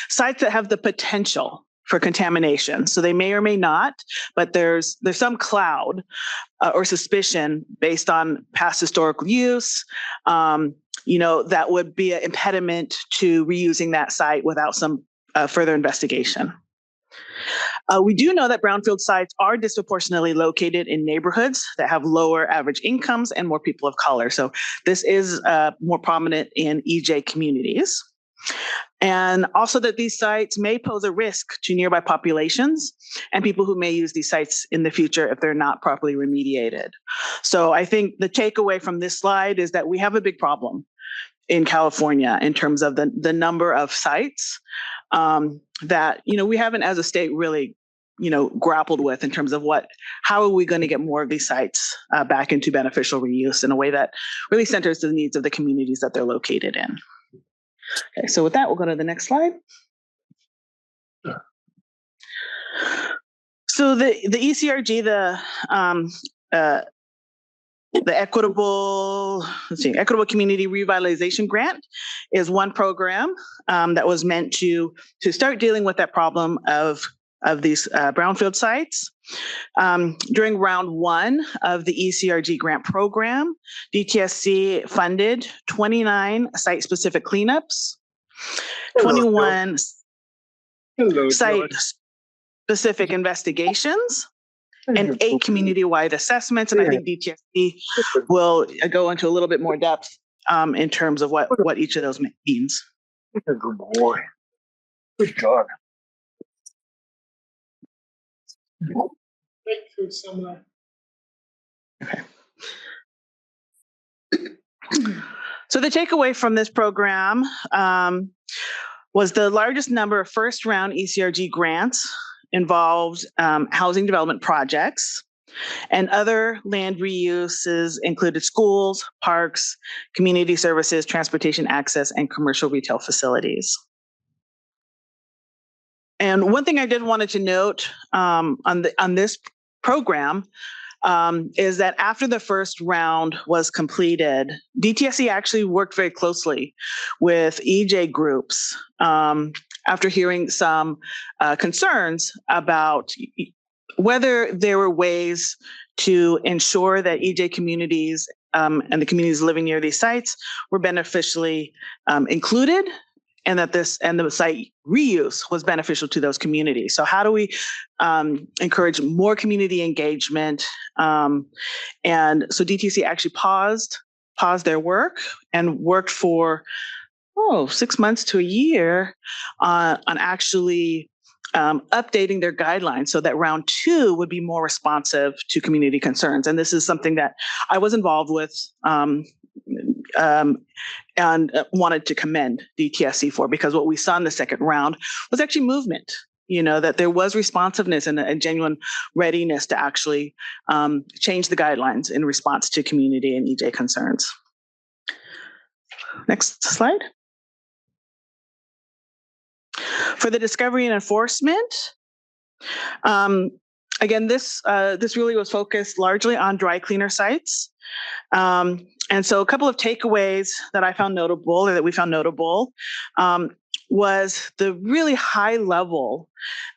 sites that have the potential for contamination. So they may or may not, but there's some cloud or suspicion based on past historical use, that would be an impediment to reusing that site without some further investigation. We do know that brownfield sites are disproportionately located in neighborhoods that have lower average incomes and more people of color. So this is more prominent in EJ communities. And also that these sites may pose a risk to nearby populations and people who may use these sites in the future if they're not properly remediated. So I think the takeaway from this slide is that we have a big problem in California in terms of the number of sites that, we haven't as a state really, grappled with in terms of how are we going to get more of these sites back into beneficial reuse in a way that really centers the needs of the communities that they're located in. Okay, so with that, we'll go to the next slide. So the ECRG, the Equitable Community Revitalization Grant is one program that was meant to start dealing with that problem of these brownfield sites. During round one of the ECRG grant program, DTSC funded 29 site-specific cleanups, 21 site-specific investigations, and 8 community-wide assessments. And I think DTSC will go into a little bit more depth in terms of what each of those means. Good boy. Good job. Okay. So the takeaway from this program was the largest number of first round ECRG grants involved housing development projects, and other land reuses included schools, parks, community services, transportation access, and commercial retail facilities. And one thing I did wanted to note on this program is that after the first round was completed, DTSC actually worked very closely with EJ groups after hearing some concerns about whether there were ways to ensure that EJ communities and the communities living near these sites were beneficially included, and that the site reuse was beneficial to those communities. So how do we encourage more community engagement? And so DTC actually paused their work and worked for 6 months to a year on actually updating their guidelines so that round 2 would be more responsive to community concerns. And this is something that I was involved with and wanted to commend DTSC for, because what we saw in the second round was actually movement, that there was responsiveness and a genuine readiness to actually change the guidelines in response to community and EJ concerns. Next slide. For the discovery and enforcement, again, this really was focused largely on dry cleaner sites. And so a couple of takeaways that I found notable, or that we found notable, was the really high level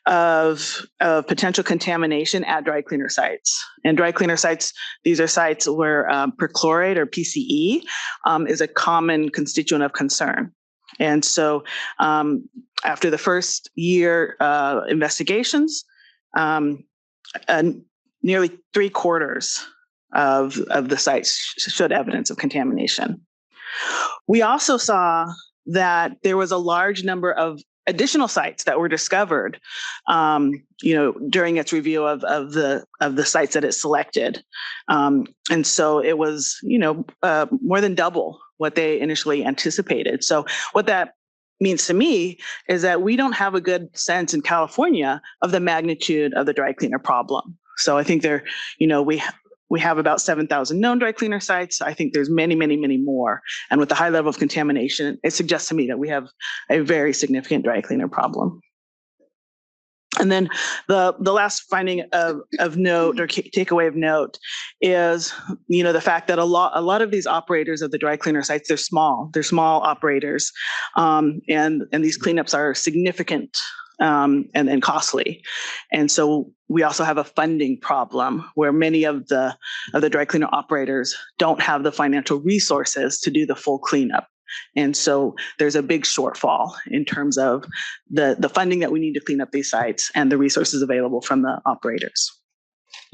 of potential contamination at dry cleaner sites. And dry cleaner sites, these are sites where perchlorate or PCE is a common constituent of concern. And so after the first year investigations, nearly 3/4 of the sites showed evidence of contamination. We also saw that there was a large number of additional sites that were discovered, during its review of the sites that it selected, and so it was, more than double what they initially anticipated. So what that means to me is that we don't have a good sense in California of the magnitude of the dry cleaner problem. So I think we have about 7,000 known dry cleaner sites. I think there's many, many, many more. And with the high level of contamination, it suggests to me that we have a very significant dry cleaner problem. And then the last finding of note, or takeaway of note, is the fact that a lot of these operators of the dry cleaner sites, they're small operators, and these cleanups are significant and costly. And so we also have a funding problem where many of the dry cleaner operators don't have the financial resources to do the full cleanup. And so there's a big shortfall in terms of the funding that we need to clean up these sites and the resources available from the operators.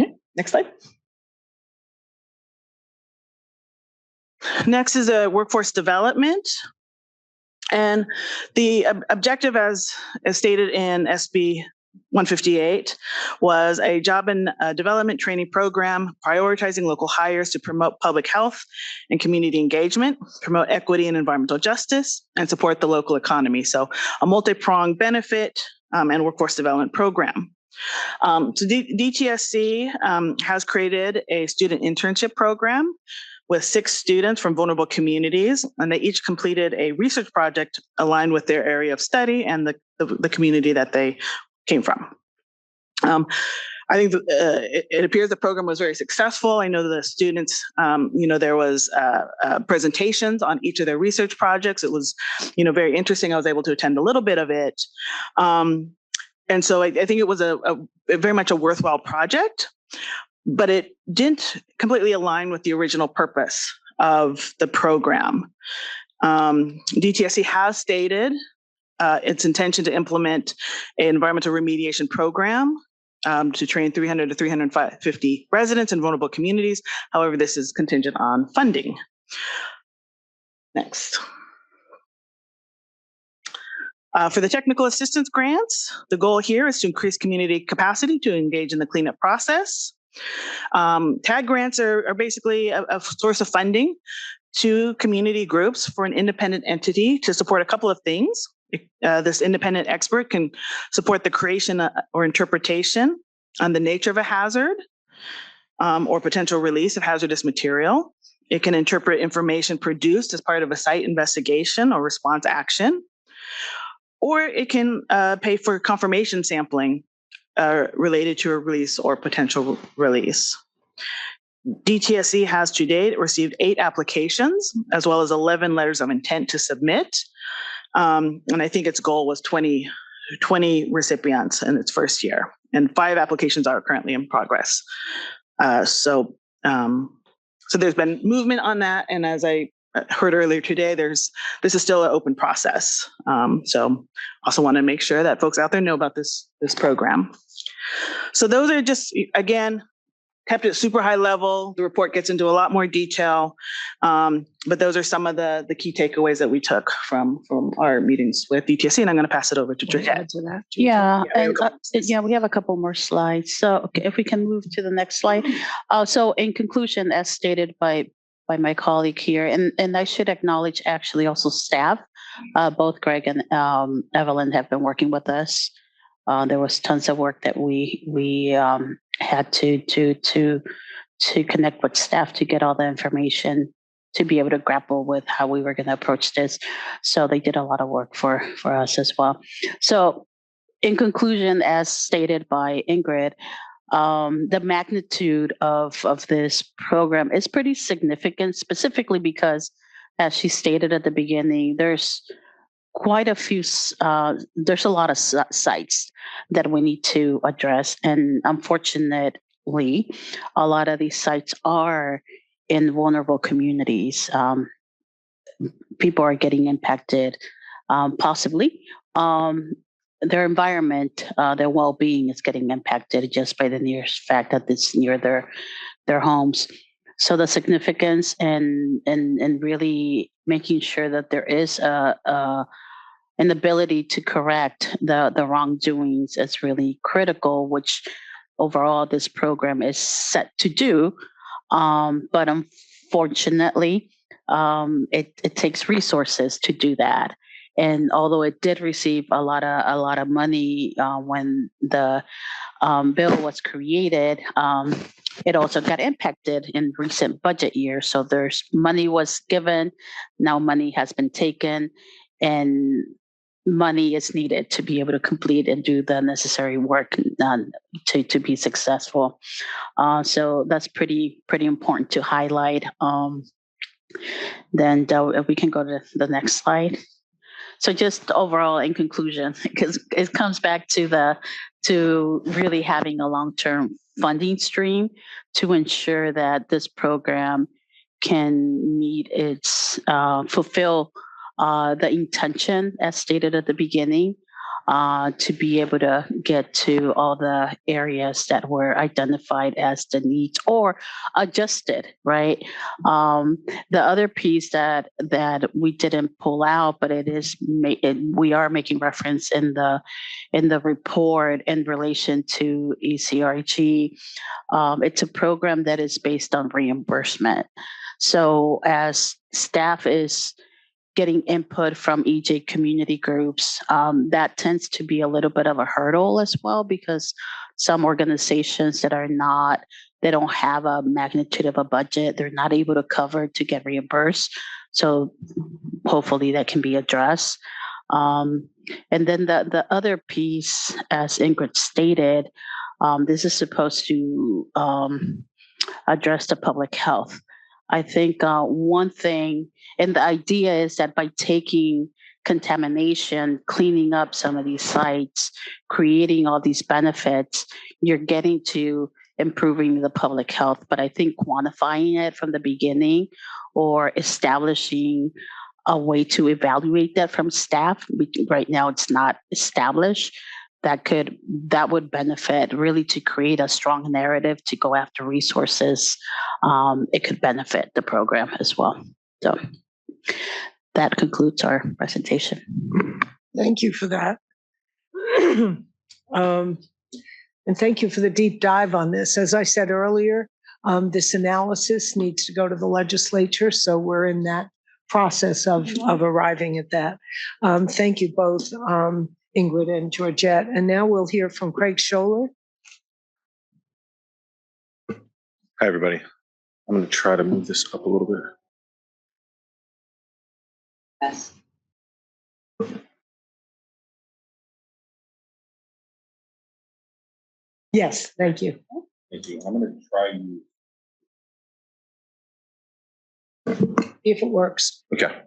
Okay, next slide. Next is workforce development. And the objective, as stated in SB 158, was a job and development training program prioritizing local hires to promote public health and community engagement, promote equity and environmental justice, and support the local economy. So a multi-pronged benefit and workforce development program. So DTSC has created a student internship program with 6 students from vulnerable communities, and they each completed a research project aligned with their area of study and the community that they came from. I think it appears the program was very successful. I know the students, there was presentations on each of their research projects. It was, very interesting. I was able to attend a little bit of it. And so I think it was a very much a worthwhile project, but it didn't completely align with the original purpose of the program. DTSC has stated its intention to implement an environmental remediation program to train 300 to 350 residents in vulnerable communities. However, this is contingent on funding. Next. For the technical assistance grants, the goal here is to increase community capacity to engage in the cleanup process. TAG grants are basically a source of funding to community groups for an independent entity to support a couple of things. This independent expert can support the creation or interpretation on the nature of a hazard or potential release of hazardous material. It can interpret information produced as part of a site investigation or response action, or it can pay for confirmation sampling related to a release or potential release. DTSC has to date received 8 applications, as well as 11 letters of intent to submit. And I think its goal was 20 recipients in its first year, and 5 applications are currently in progress. So there's been movement on that, and as I heard earlier today, this is still an open process. So also want to make sure that folks out there know about this program. So those are just, again, kept it super high level. The report gets into a lot more detail, but those are some of the key takeaways that we took from our meetings with DTSC, and I'm going to pass it over to Georgette. Yeah, and we have a couple more slides. So okay, if we can move to the next slide. So in conclusion, as stated by my colleague here, and I should acknowledge actually also staff, both Greg and Evelyn have been working with us. There was tons of work that we had to connect with staff to get all the information to be able to grapple with how we were going to approach this. So they did a lot of work for us as well. So in conclusion, as stated by Ingrid, the magnitude of this program is pretty significant, specifically because, as she stated at the beginning, there's quite a few, there's a lot of sites that we need to address. And unfortunately, a lot of these sites are in vulnerable communities. People are getting impacted, possibly. Their environment, their well-being is getting impacted just by the mere fact that it's near their homes. So the significance and really making sure that there is an ability to correct the wrongdoings is really critical, which overall this program is set to do. But unfortunately, it takes resources to do that. And although it did receive a lot of money when the bill was created, it also got impacted in recent budget years. So there's money was given, now money has been taken, and money is needed to be able to complete and do the necessary work to be successful. So that's pretty important to highlight. Then if we can go to the next slide. So just overall, in conclusion, because it comes back to really having a long-term funding stream to ensure that this program can meet its fulfill the intention as stated at the beginning, to be able to get to all the areas that were identified as the needs or adjusted, right? The other piece that we didn't pull out, but we are making reference in the report in relation to ECRG. It's a program that is based on reimbursement. So as staff is getting input from EJ community groups, that tends to be a little bit of a hurdle as well, because some organizations that they don't have a magnitude of a budget, they're not able to cover to get reimbursed. So hopefully that can be addressed. And then the other piece, as Ingrid stated, this is supposed to address the public health. I think one thing, and the idea is that by taking contamination, cleaning up some of these sites, creating all these benefits, you're getting to improving the public health. But I think quantifying it from the beginning or establishing a way to evaluate that from staff, right now it's not established, that would benefit really to create a strong narrative to go after resources. It could benefit the program as well. So that concludes our presentation. Thank you for that. And thank you for the deep dive on this. As I said earlier, this analysis needs to go to the legislature, so we're in that process of arriving at that. Thank you both, Ingrid and Georgette. And now we'll hear from Craig Scholler. Hi, everybody. I'm going to try to move this up a little bit. Yes. Yes, thank you. Thank you. I'm going to try you. If it works. Okay.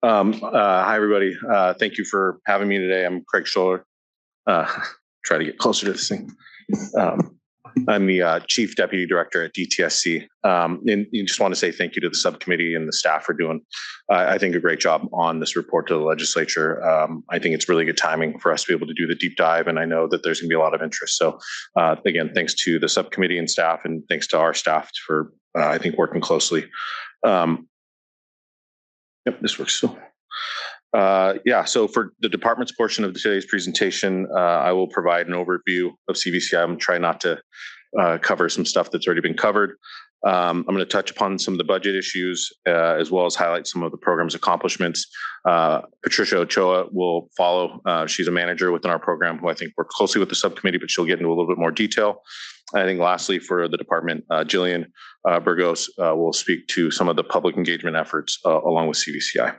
Hi, everybody. Thank you for having me today. I'm Craig Scholler. Try to get closer to this thing. I'm the Chief Deputy Director at DTSC. And you just want to say thank you to the subcommittee and the staff for doing, I think, a great job on this report to the legislature. I think it's really good timing for us to be able to do the deep dive, and I know that there's going to be a lot of interest. So again, thanks to the subcommittee and staff, and thanks to our staff for, I think, working closely. Yep, this works still. Yeah, so for the department's portion of today's presentation, I will provide an overview of CVCI. I'm trying not to cover some stuff that's already been covered. I'm going to touch upon some of the budget issues, as well as highlight some of the program's accomplishments. Patricia Ochoa will follow. She's a manager within our program who I think works closely with the subcommittee, but she'll get into a little bit more detail. I think lastly, for the department, Jillian Burgos will speak to some of the public engagement efforts along with CVCI.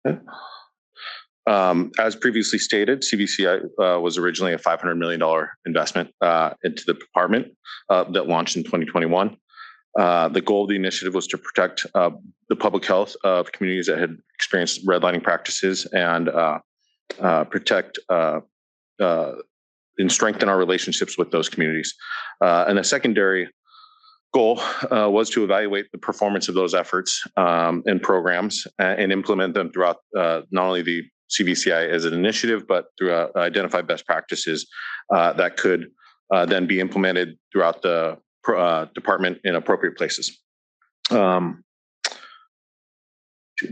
Okay. As previously stated, CVCI was originally a $500 million investment into the department that launched in 2021. The goal of the initiative was to protect the public health of communities that had experienced redlining practices and protect and strengthen our relationships with those communities. And a secondary goal was to evaluate the performance of those efforts and programs and implement them throughout not only the CVCI as an initiative, but through identify best practices that could then be implemented throughout the department in appropriate places.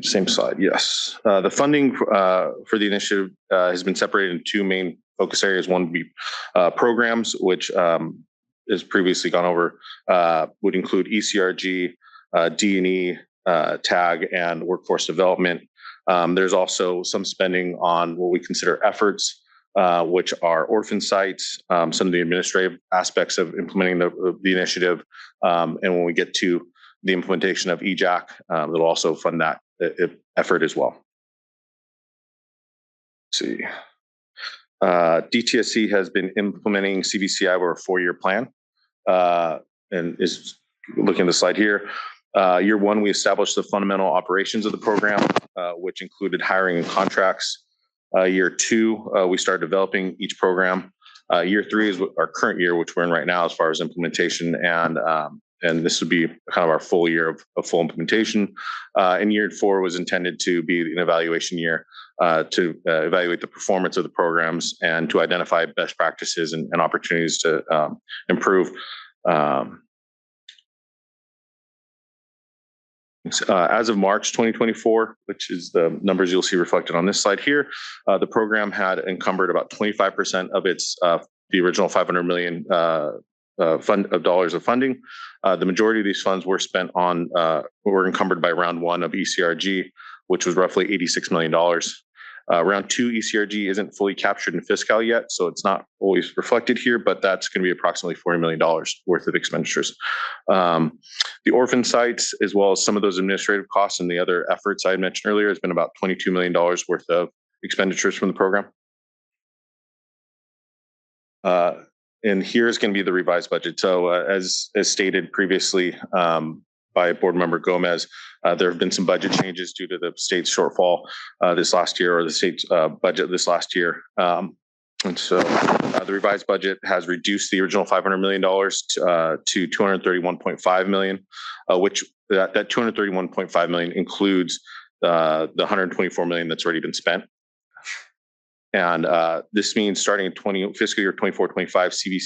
Same slide, yes. The funding for the initiative has been separated in two main focus areas. One would be programs, which as previously gone over, would include ECRG, D&E, TAG, and workforce development. There's also some spending on what we consider efforts, which are orphan sites, some of the administrative aspects of implementing the initiative. And when we get to the implementation of EJAC, it'll also fund that effort as well. Let's see. DTSC has been implementing CVCI over a 4-year plan. And is looking at the slide here. Year one, we established the fundamental operations of the program, which included hiring and contracts. Year two, we started developing each program. Year three is our current year, which we're in right now as far as implementation, and this would be kind of our full year of full implementation. And year four was intended to be an evaluation year to evaluate the performance of the programs and to identify best practices and opportunities to improve. As of March 2024, which is the numbers you'll see reflected on this slide here, the program had encumbered about 25% of its the original $500 million dollars of funding. The majority of these funds were spent on were encumbered by round one of ECRG, which was roughly $86 million. Round two ECRG isn't fully captured in fiscal yet, so it's not always reflected here, but that's going to be approximately $40 million worth of expenditures. The orphan sites, as well as some of those administrative costs and the other efforts I had mentioned earlier, has been about $22 million worth of expenditures from the program. And here's going to be the revised budget. So as stated previously by Board Member Gomez, there have been some budget changes due to the state's shortfall this last year, or the state's budget this last year. And so the revised budget has reduced the original $500 million to $231.5 million, which that $231.5 million includes the $124 million that's already been spent. And this means starting in fiscal year 24-25,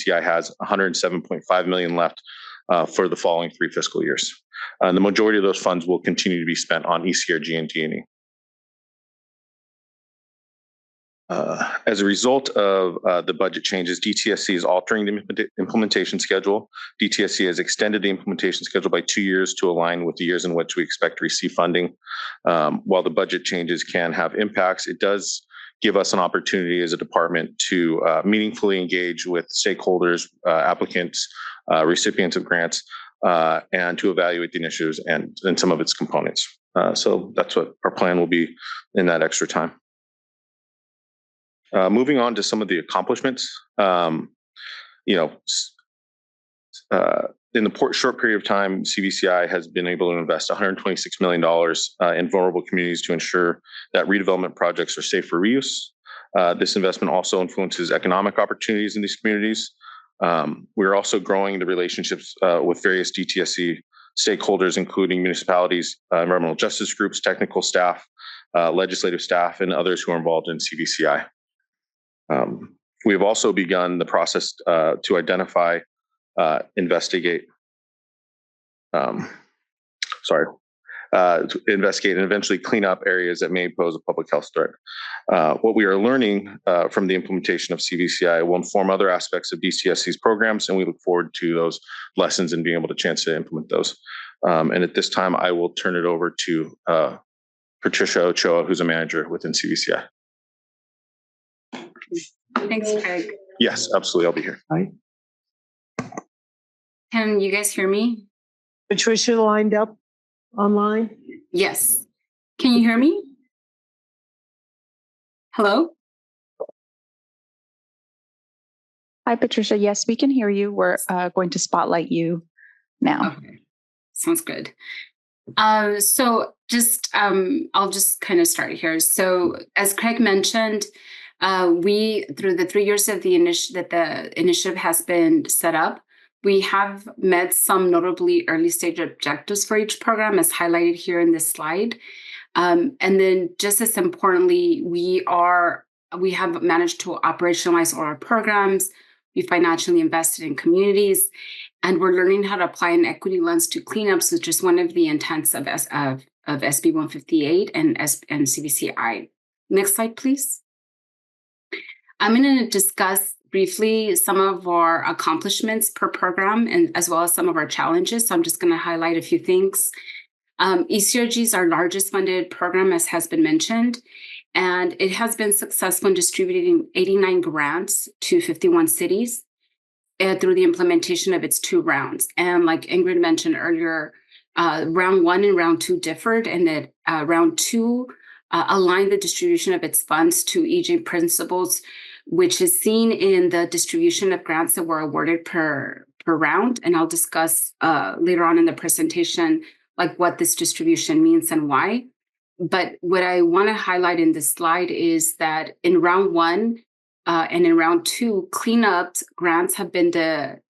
CVCI has $107.5 million left for the following 3 fiscal years. The majority of those funds will continue to be spent on ECRG and D&E. As a result of the budget changes, DTSC is altering the implementation schedule. DTSC has extended the implementation schedule by 2 years to align with the years in which we expect to receive funding. While the budget changes can have impacts, it does give us an opportunity as a department to meaningfully engage with stakeholders, applicants, recipients of grants, and to evaluate the initiatives and some of its components. So that's what our plan will be in that extra time. Moving on to some of the accomplishments, in the short period of time, CVCI has been able to invest $126 million in vulnerable communities to ensure that redevelopment projects are safe for reuse. This investment also influences economic opportunities in these communities. We're also growing the relationships with various DTSC stakeholders, including municipalities, environmental justice groups, technical staff, legislative staff, and others who are involved in CVCI. We've also begun the process to identify, investigate, to investigate and eventually clean up areas that may pose a public health threat. What we are learning from the implementation of CVCI will inform other aspects of DTSC's programs, and we look forward to those lessons and being able to chance to implement those. And at this time, I will turn it over to Patricia Ochoa, who's a manager within CVCI. Thanks, Craig. Yes, absolutely. I'll be here. Hi. Can you guys hear me? Patricia lined up online? Yes. Can you hear me? Hello? Hi, Patricia. Yes, we can hear you. We're going to spotlight you now. Okay. Sounds good. So just I'll just kind of start here. So as Craig mentioned, we, through the 3 years of the initiative has been set up, we have met some notably early stage objectives for each program, as highlighted here in this slide. And then just as importantly, we have managed to operationalize all our programs. We financially invested in communities, and we're learning how to apply an equity lens to cleanups, which is one of the intents of SB 158 and CVCI. Next slide, please. I'm going to discuss briefly some of our accomplishments per program and as well as some of our challenges. So I'm just going to highlight a few things. ECRG is our largest funded program, as has been mentioned, and it has been successful in distributing 89 grants to 51 cities through the implementation of its 2 rounds. And like Ingrid mentioned earlier, round 1 and round 2 differed, and that round 2 aligned the distribution of its funds to EJ principles, which is seen in the distribution of grants that were awarded per round. And I'll discuss later on in the presentation, like what this distribution means and why. But what I want to highlight in this slide is that in round 1 and in round 2, cleanups grants have been the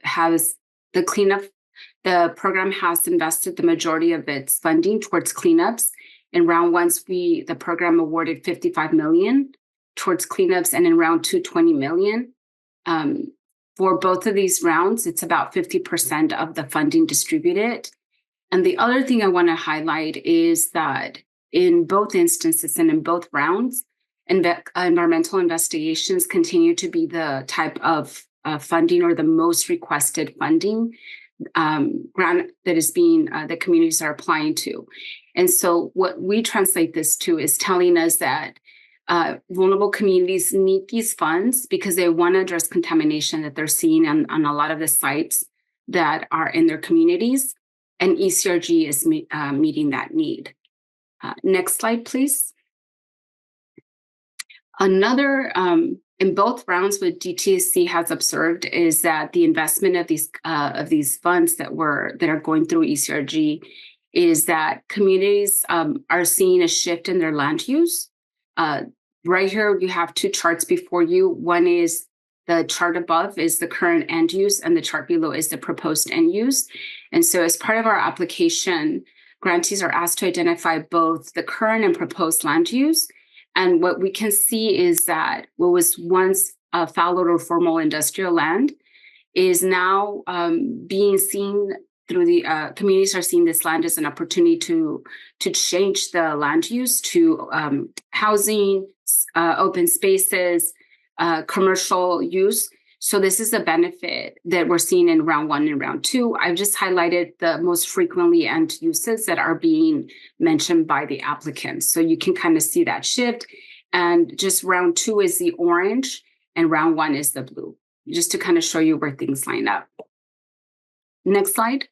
program has invested the majority of its funding towards cleanups. In round 1, the program awarded $55 million towards cleanups, and in round 2, $20 million. For both of these rounds, it's about 50% of the funding distributed. And the other thing I want to highlight is that in both instances and in both rounds, environmental investigations continue to be the type of funding or the most requested funding grant that is being that communities are applying to. And so what we translate this to is telling us that vulnerable communities need these funds because they want to address contamination that they're seeing on a lot of the sites that are in their communities, and ECRG is meeting that need. Next slide, please. Another, in both rounds, what DTSC has observed is that the investment of these funds that are going through ECRG is that communities are seeing a shift in their land use. Right here, you have 2 charts before you. One is the chart above is the current end use, and the chart below is the proposed end use. And so as part of our application, grantees are asked to identify both the current and proposed land use. And what we can see is that what was once fallow or formal industrial land is now being seen through the communities are seeing this land as an opportunity to change the land use to housing, open spaces, commercial use. So this is a benefit that we're seeing in round 1 and round 2. I've just highlighted the most frequently end uses that are being mentioned by the applicants. So you can kind of see that shift. And just round 2 is the orange and round 1 is the blue, just to kind of show you where things line up. Next slide.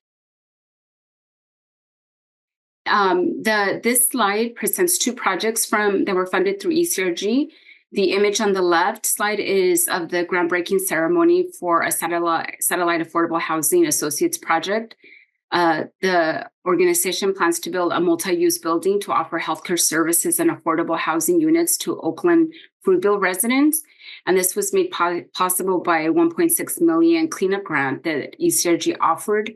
This slide presents 2 projects that were funded through ECRG. The image on the left slide is of the groundbreaking ceremony for a satellite affordable housing associates project The organization plans to build a multi-use building to offer healthcare services and affordable housing units to Oakland Fruitville residents. And this was made possible by a $1.6 million cleanup grant that ECRG offered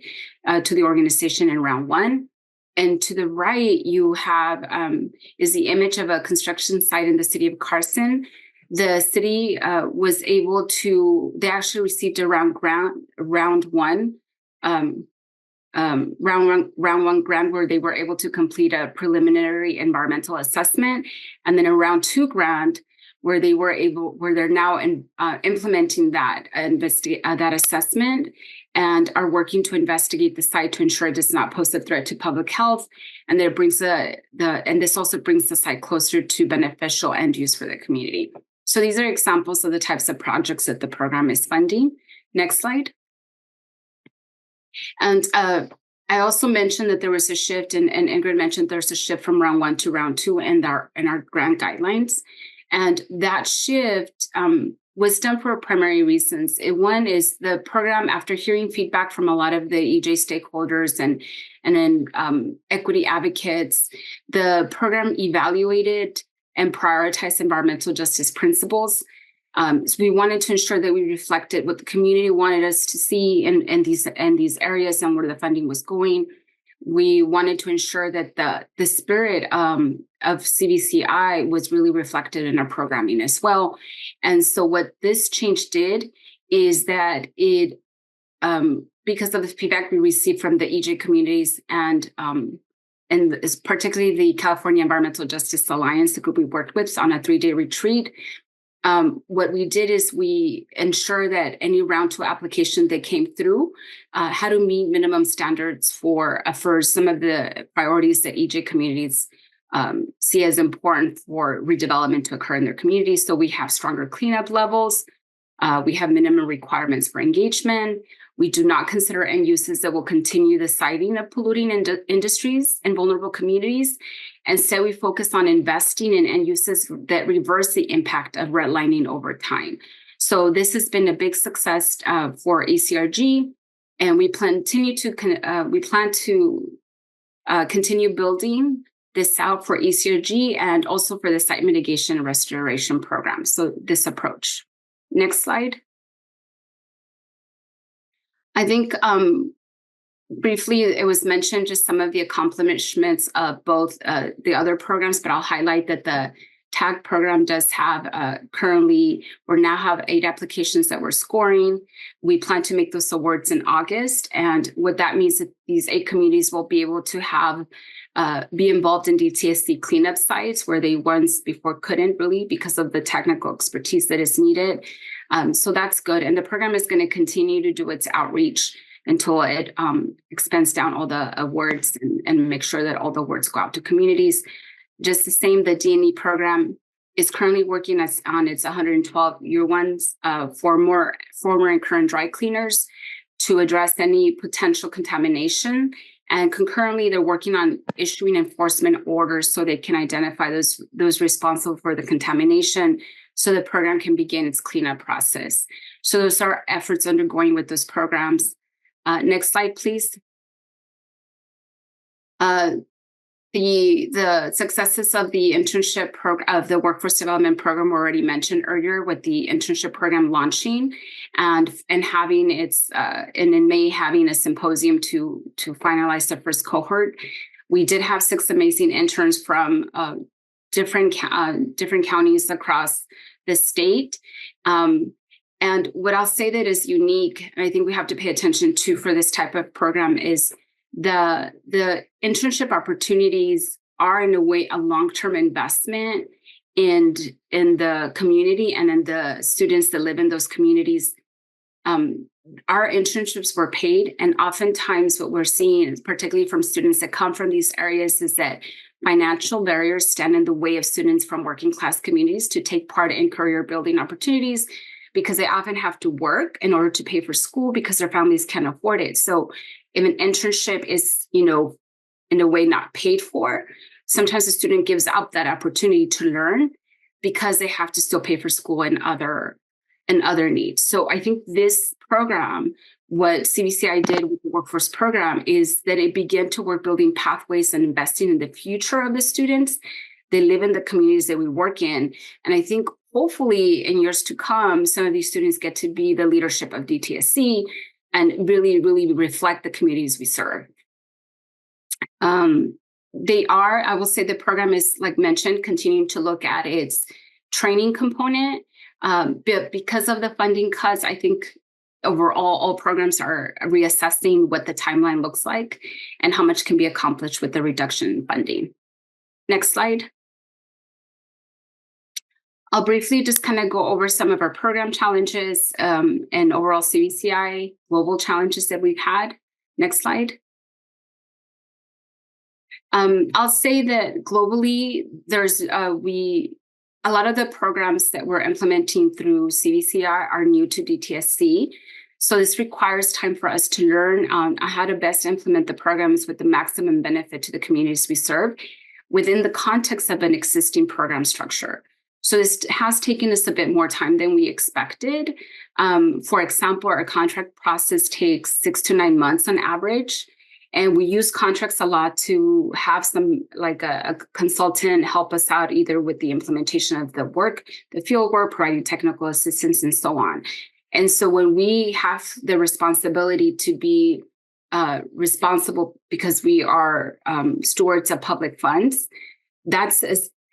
to the organization in round one. And to the right, you have is the image of a construction site in the city of Carson. The city was able to, they actually received a round one grant where they were able to complete a preliminary environmental assessment, and then a round two grant where they're now implementing that assessment and are working to investigate the site to ensure it does not pose a threat to public health. And that it brings and this also brings the site closer to beneficial end use for the community. So these are examples of the types of projects that the program is funding. Next slide. And I also mentioned that there was a shift, and Ingrid mentioned there's a shift from round one to round two in our grant guidelines. And that shift was done for primary reasons. One is the program, after hearing feedback from a lot of the EJ stakeholders and then equity advocates, the program evaluated and prioritized environmental justice principles. So we wanted to ensure that we reflected what the community wanted us to see in these areas and where the funding was going. We wanted to ensure that the spirit of CVCI was really reflected in our programming as well. And so what this change did is that it, because of the feedback we received from the EJ communities and particularly the California Environmental Justice Alliance, the group we worked with on a 3-day retreat, what we did is we ensure that any round two application that came through had to meet minimum standards for some of the priorities that EJ communities see as important for redevelopment to occur in their communities. So we have stronger cleanup levels. We have minimum requirements for engagement. We do not consider end uses that will continue the siting of polluting industries in vulnerable communities. Instead, we focus on investing in end uses that reverse the impact of redlining over time. So this has been a big success for ECRG, and we plan to continue building this out for ECRG and also for the site mitigation and restoration program. So this approach. Next slide. I think briefly, it was mentioned just some of the accomplishments of both the other programs, but I'll highlight that the TAG program does have we now have 8 applications that we're scoring. We plan to make those awards in August. And what that means is that these 8 communities will be able to be involved in DTSC cleanup sites where they once before couldn't really because of the technical expertise that is needed. So that's good. And the program is going to continue to do its outreach until it expands down all the awards and make sure that all the awards go out to communities. Just the same, the D&E program is currently working on its 112 year ones for former and current dry cleaners to address any potential contamination. And concurrently, they're working on issuing enforcement orders so they can identify those responsible for the contamination so the program can begin its cleanup process. So those are efforts undergoing with those programs. Next slide, please. The successes of the internship program, of the workforce development program were already mentioned earlier with the internship program launching and having its, and in May having a symposium to finalize the first cohort. We did have 6 amazing interns from different counties across the state. And what I'll say that is unique, and I think we have to pay attention to for this type of program is the internship opportunities are in a way a long-term investment in the community and in the students that live in those communities. Our internships were paid, and oftentimes what we're seeing, particularly from students that come from these areas, is that financial barriers stand in the way of students from working class communities to take part in career building opportunities because they often have to work in order to pay for school because their families can't afford it. So if an internship is, in a way not paid for, sometimes the student gives up that opportunity to learn because they have to still pay for school and other and other needs. So I think this program, what CVCI did with the workforce program, is that it began to work building pathways and investing in the future of the students. They live in the communities that we work in. And I think hopefully in years to come, some of these students get to be the leadership of DTSC and really, really reflect the communities we serve. I will say the program is, like mentioned, continuing to look at its training component. But because of the funding cuts, I think overall, all programs are reassessing what the timeline looks like and how much can be accomplished with the reduction in funding. Next slide. I'll briefly just kind of go over some of our program challenges and overall CVCI global challenges that we've had. Next slide. I'll say that globally, there's a lot of the programs that we're implementing through CVCI are new to DTSC. So this requires time for us to learn how to best implement the programs with the maximum benefit to the communities we serve within the context of an existing program structure. So this has taken us a bit more time than we expected. For example, our contract process takes 6 to 9 months on average. And we use contracts a lot to have some, like a consultant help us out either with the implementation of the work, the field work, providing technical assistance, and so on. And so when we have the responsibility to be responsible because we are stewards of public funds, that's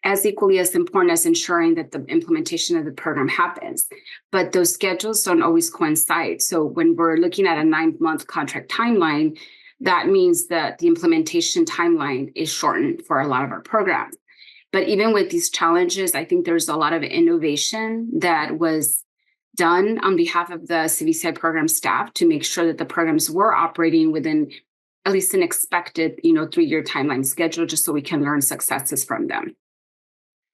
as equally as important as ensuring that the implementation of the program happens. But those schedules don't always coincide. So when we're looking at a 9-month contract timeline, that means that the implementation timeline is shortened for a lot of our programs. But even with these challenges, I think there's a lot of innovation that was done on behalf of the CVCI program staff to make sure that the programs were operating within at least an expected, 3-year timeline schedule, just so we can learn successes from them.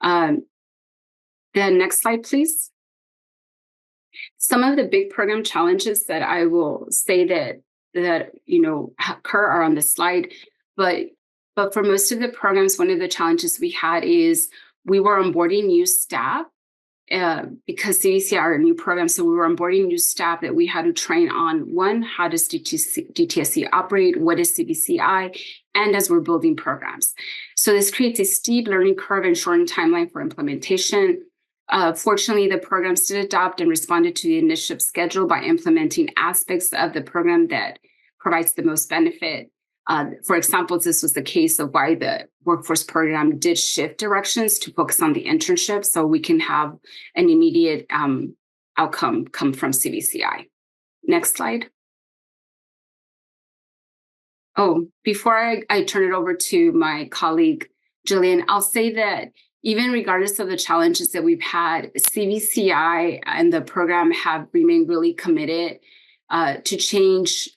Then next slide, please. Some of the big program challenges that I will say that occur are on the slide, but for most of the programs, one of the challenges we had is we were onboarding new staff because CVCI are a new program. So we were onboarding new staff that we had to train on, one, how does DTSC operate? What is CVCI? And as we're building programs. So this creates a steep learning curve and shortened timeline for implementation. Fortunately, the programs did adopt and responded to the initiative schedule by implementing aspects of the program that provides the most benefit. For example, this was the case of why the workforce program did shift directions to focus on the internship so we can have an immediate outcome come from CVCI. Next slide. Oh, before I turn it over to my colleague, Jillian, I'll say that even regardless of the challenges that we've had, CVCI and the program have remained really committed to change,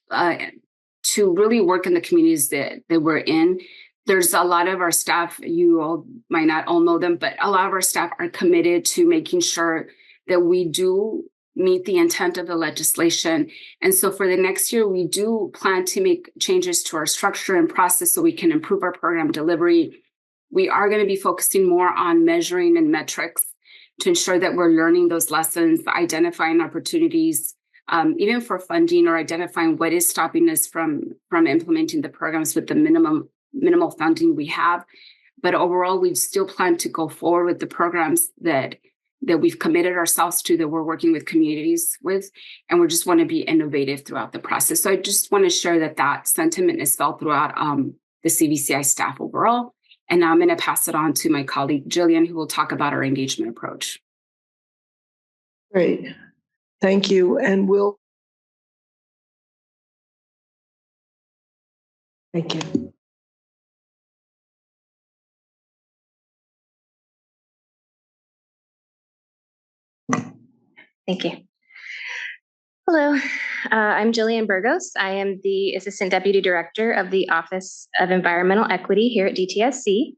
to really work in the communities that we're in. There's a lot of our staff, you all might not all know them, but a lot of our staff are committed to making sure that we do meet the intent of the legislation. And so for the next year, we do plan to make changes to our structure and process so we can improve our program delivery. We are going to be focusing more on measuring and metrics to ensure that we're learning those lessons, identifying opportunities, even for funding, or identifying what is stopping us from implementing the programs with the minimal funding we have. But overall, we still plan to go forward with the programs that we've committed ourselves to, that we're working with communities with, and we just want to be innovative throughout the process. So I just want to share that sentiment is felt throughout the CVCI staff overall. And now I'm going to pass it on to my colleague, Jillian, who will talk about our engagement approach. Great. Thank you. And thank you. Thank you. Hello, I'm Jillian Burgos. I am the Assistant Deputy Director of the Office of Environmental Equity here at DTSC.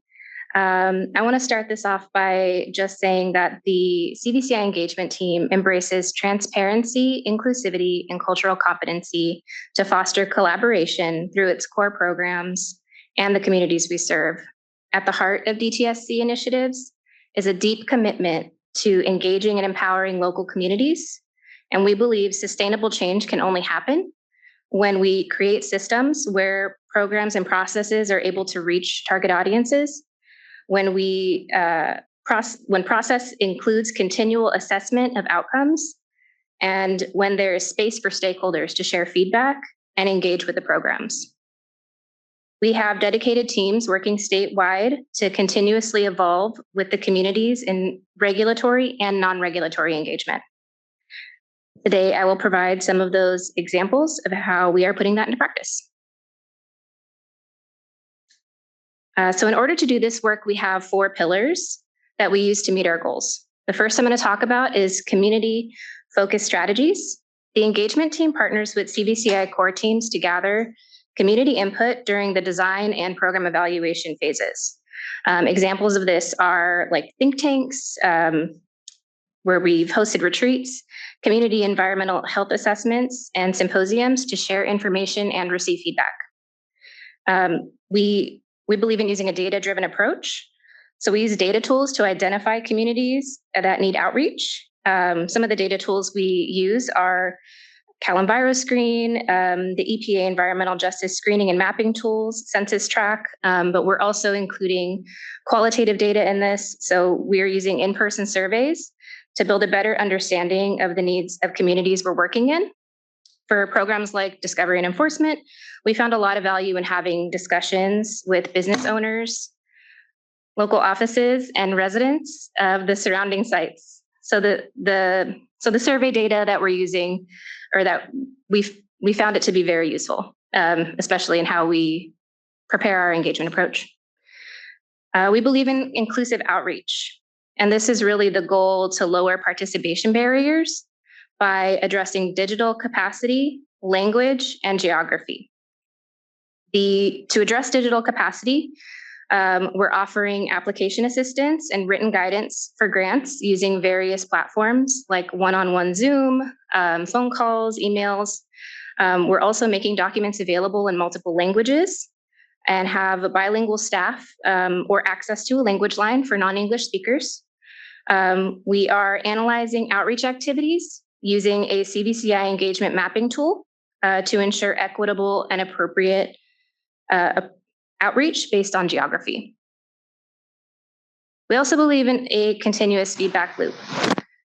I want to start this off by just saying that the CVCI engagement team embraces transparency, inclusivity, and cultural competency to foster collaboration through its core programs and the communities we serve. At the heart of DTSC initiatives is a deep commitment to engaging and empowering local communities. And we believe sustainable change can only happen when we create systems where programs and processes are able to reach target audiences, when process includes continual assessment of outcomes, and when there is space for stakeholders to share feedback and engage with the programs. We have dedicated teams working statewide to continuously evolve with the communities in regulatory and non-regulatory engagement. Today, I will provide some of those examples of how we are putting that into practice. So in order to do this work, we have 4 pillars that we use to meet our goals. The first I'm going to talk about is community-focused strategies. The engagement team partners with CVCI core teams to gather community input during the design and program evaluation phases. Examples of this are like think tanks, where we've hosted retreats, community environmental health assessments, and symposiums to share information and receive feedback. We believe in using a data-driven approach. So we use data tools to identify communities that need outreach. Some of the data tools we use are CalEnviroScreen, the EPA Environmental Justice Screening and Mapping Tools, Census Track, but we're also including qualitative data in this. So we're using in-person surveys to build a better understanding of the needs of communities we're working in. For programs like Discovery and Enforcement, we found a lot of value in having discussions with business owners, local offices, and residents of the surrounding sites. So the survey data that we're using, or that we found it to be very useful, especially in how we prepare our engagement approach. We believe in inclusive outreach, and this is really the goal to lower participation barriers by addressing digital capacity, language, and geography. To address digital capacity, we're offering application assistance and written guidance for grants using various platforms like one-on-one Zoom, phone calls, emails. We're also making documents available in multiple languages and have bilingual staff or access to a language line for non-English speakers. We are analyzing outreach activities using a CVCI engagement mapping tool to ensure equitable and appropriate outreach based on geography. We also believe in a continuous feedback loop.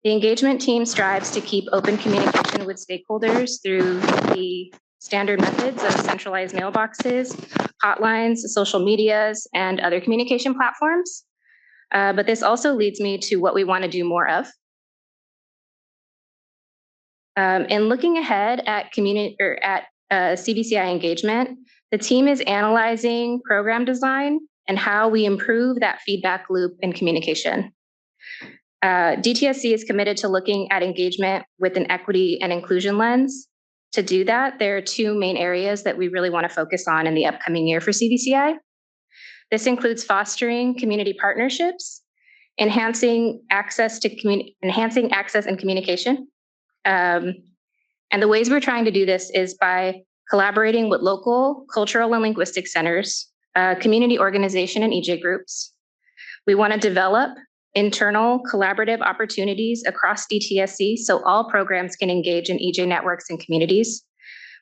The engagement team strives to keep open communication with stakeholders through the standard methods of centralized mailboxes, hotlines, social medias, and other communication platforms. But this also leads me to what we want to do more of. In looking ahead at CVCI engagement, the team is analyzing program design and how we improve that feedback loop in communication. DTSC is committed to looking at engagement with an equity and inclusion lens. To do that, there are 2 main areas that we really want to focus on in the upcoming year for CVCI. This includes fostering community partnerships, enhancing access and communication. And the ways we're trying to do this is by collaborating with local cultural and linguistic centers, community organization and EJ groups. We want to develop internal collaborative opportunities across DTSC so all programs can engage in EJ networks and communities.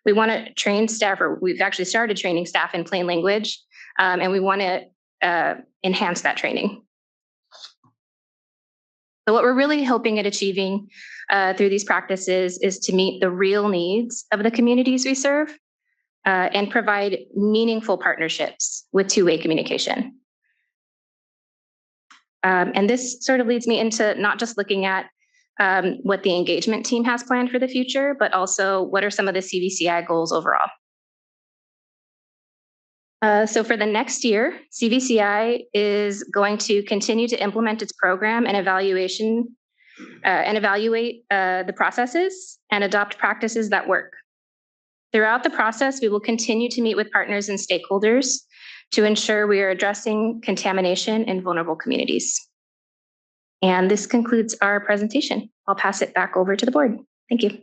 We want to train staff, or we've actually started training staff in plain language, and we want to enhance that training. So what we're really hoping at achieving through these practices is to meet the real needs of the communities we serve and provide meaningful partnerships with two-way communication. And this sort of leads me into not just looking at what the engagement team has planned for the future, but also what are some of the CVCI goals overall. So for the next year, CVCI is going to continue to implement its program and evaluate the processes and adopt practices that work. Throughout the process, we will continue to meet with partners and stakeholders to ensure we are addressing contamination in vulnerable communities. And this concludes our presentation. I'll pass it back over to the board. Thank you.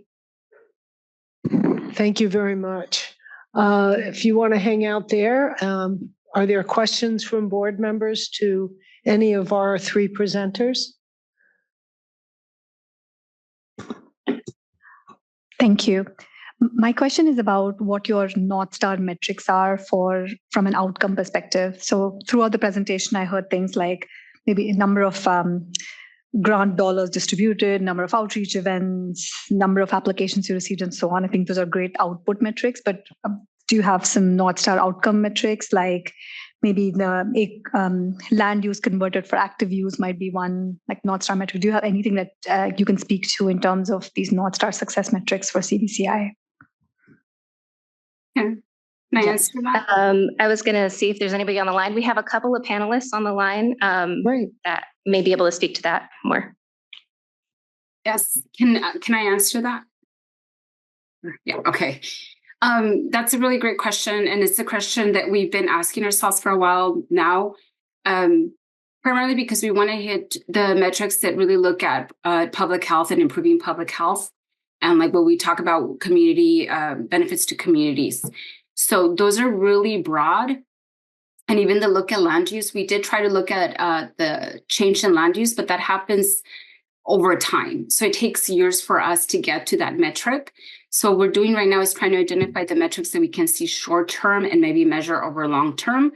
Thank you very much. If you want to hang out there, are there questions from board members to any of our three presenters? Thank you. My question is about what your North Star metrics are from an outcome perspective. So throughout the presentation, I heard things like maybe a number of grant dollars distributed, number of outreach events, number of applications you received, and so on. I think those are great output metrics, but do you have some North Star outcome metrics, like maybe the land use converted for active use might be one, like North Star metric? Do you have anything that you can speak to in terms of these North Star success metrics for CBCI? Can I answer that? I was going to see if there's anybody on the line. We have a couple of panelists on the line that may be able to speak to that more. Yes. Can I answer that? Yeah. Okay. That's a really great question, and it's a question that we've been asking ourselves for a while now. Primarily because we want to hit the metrics that really look at public health and improving public health, and like what we talk about, community benefits to communities. So those are really broad. And even the look at land use, we did try to look at the change in land use, but that happens over time. So it takes years for us to get to that metric. So what we're doing right now is trying to identify the metrics that we can see short term and maybe measure over long term.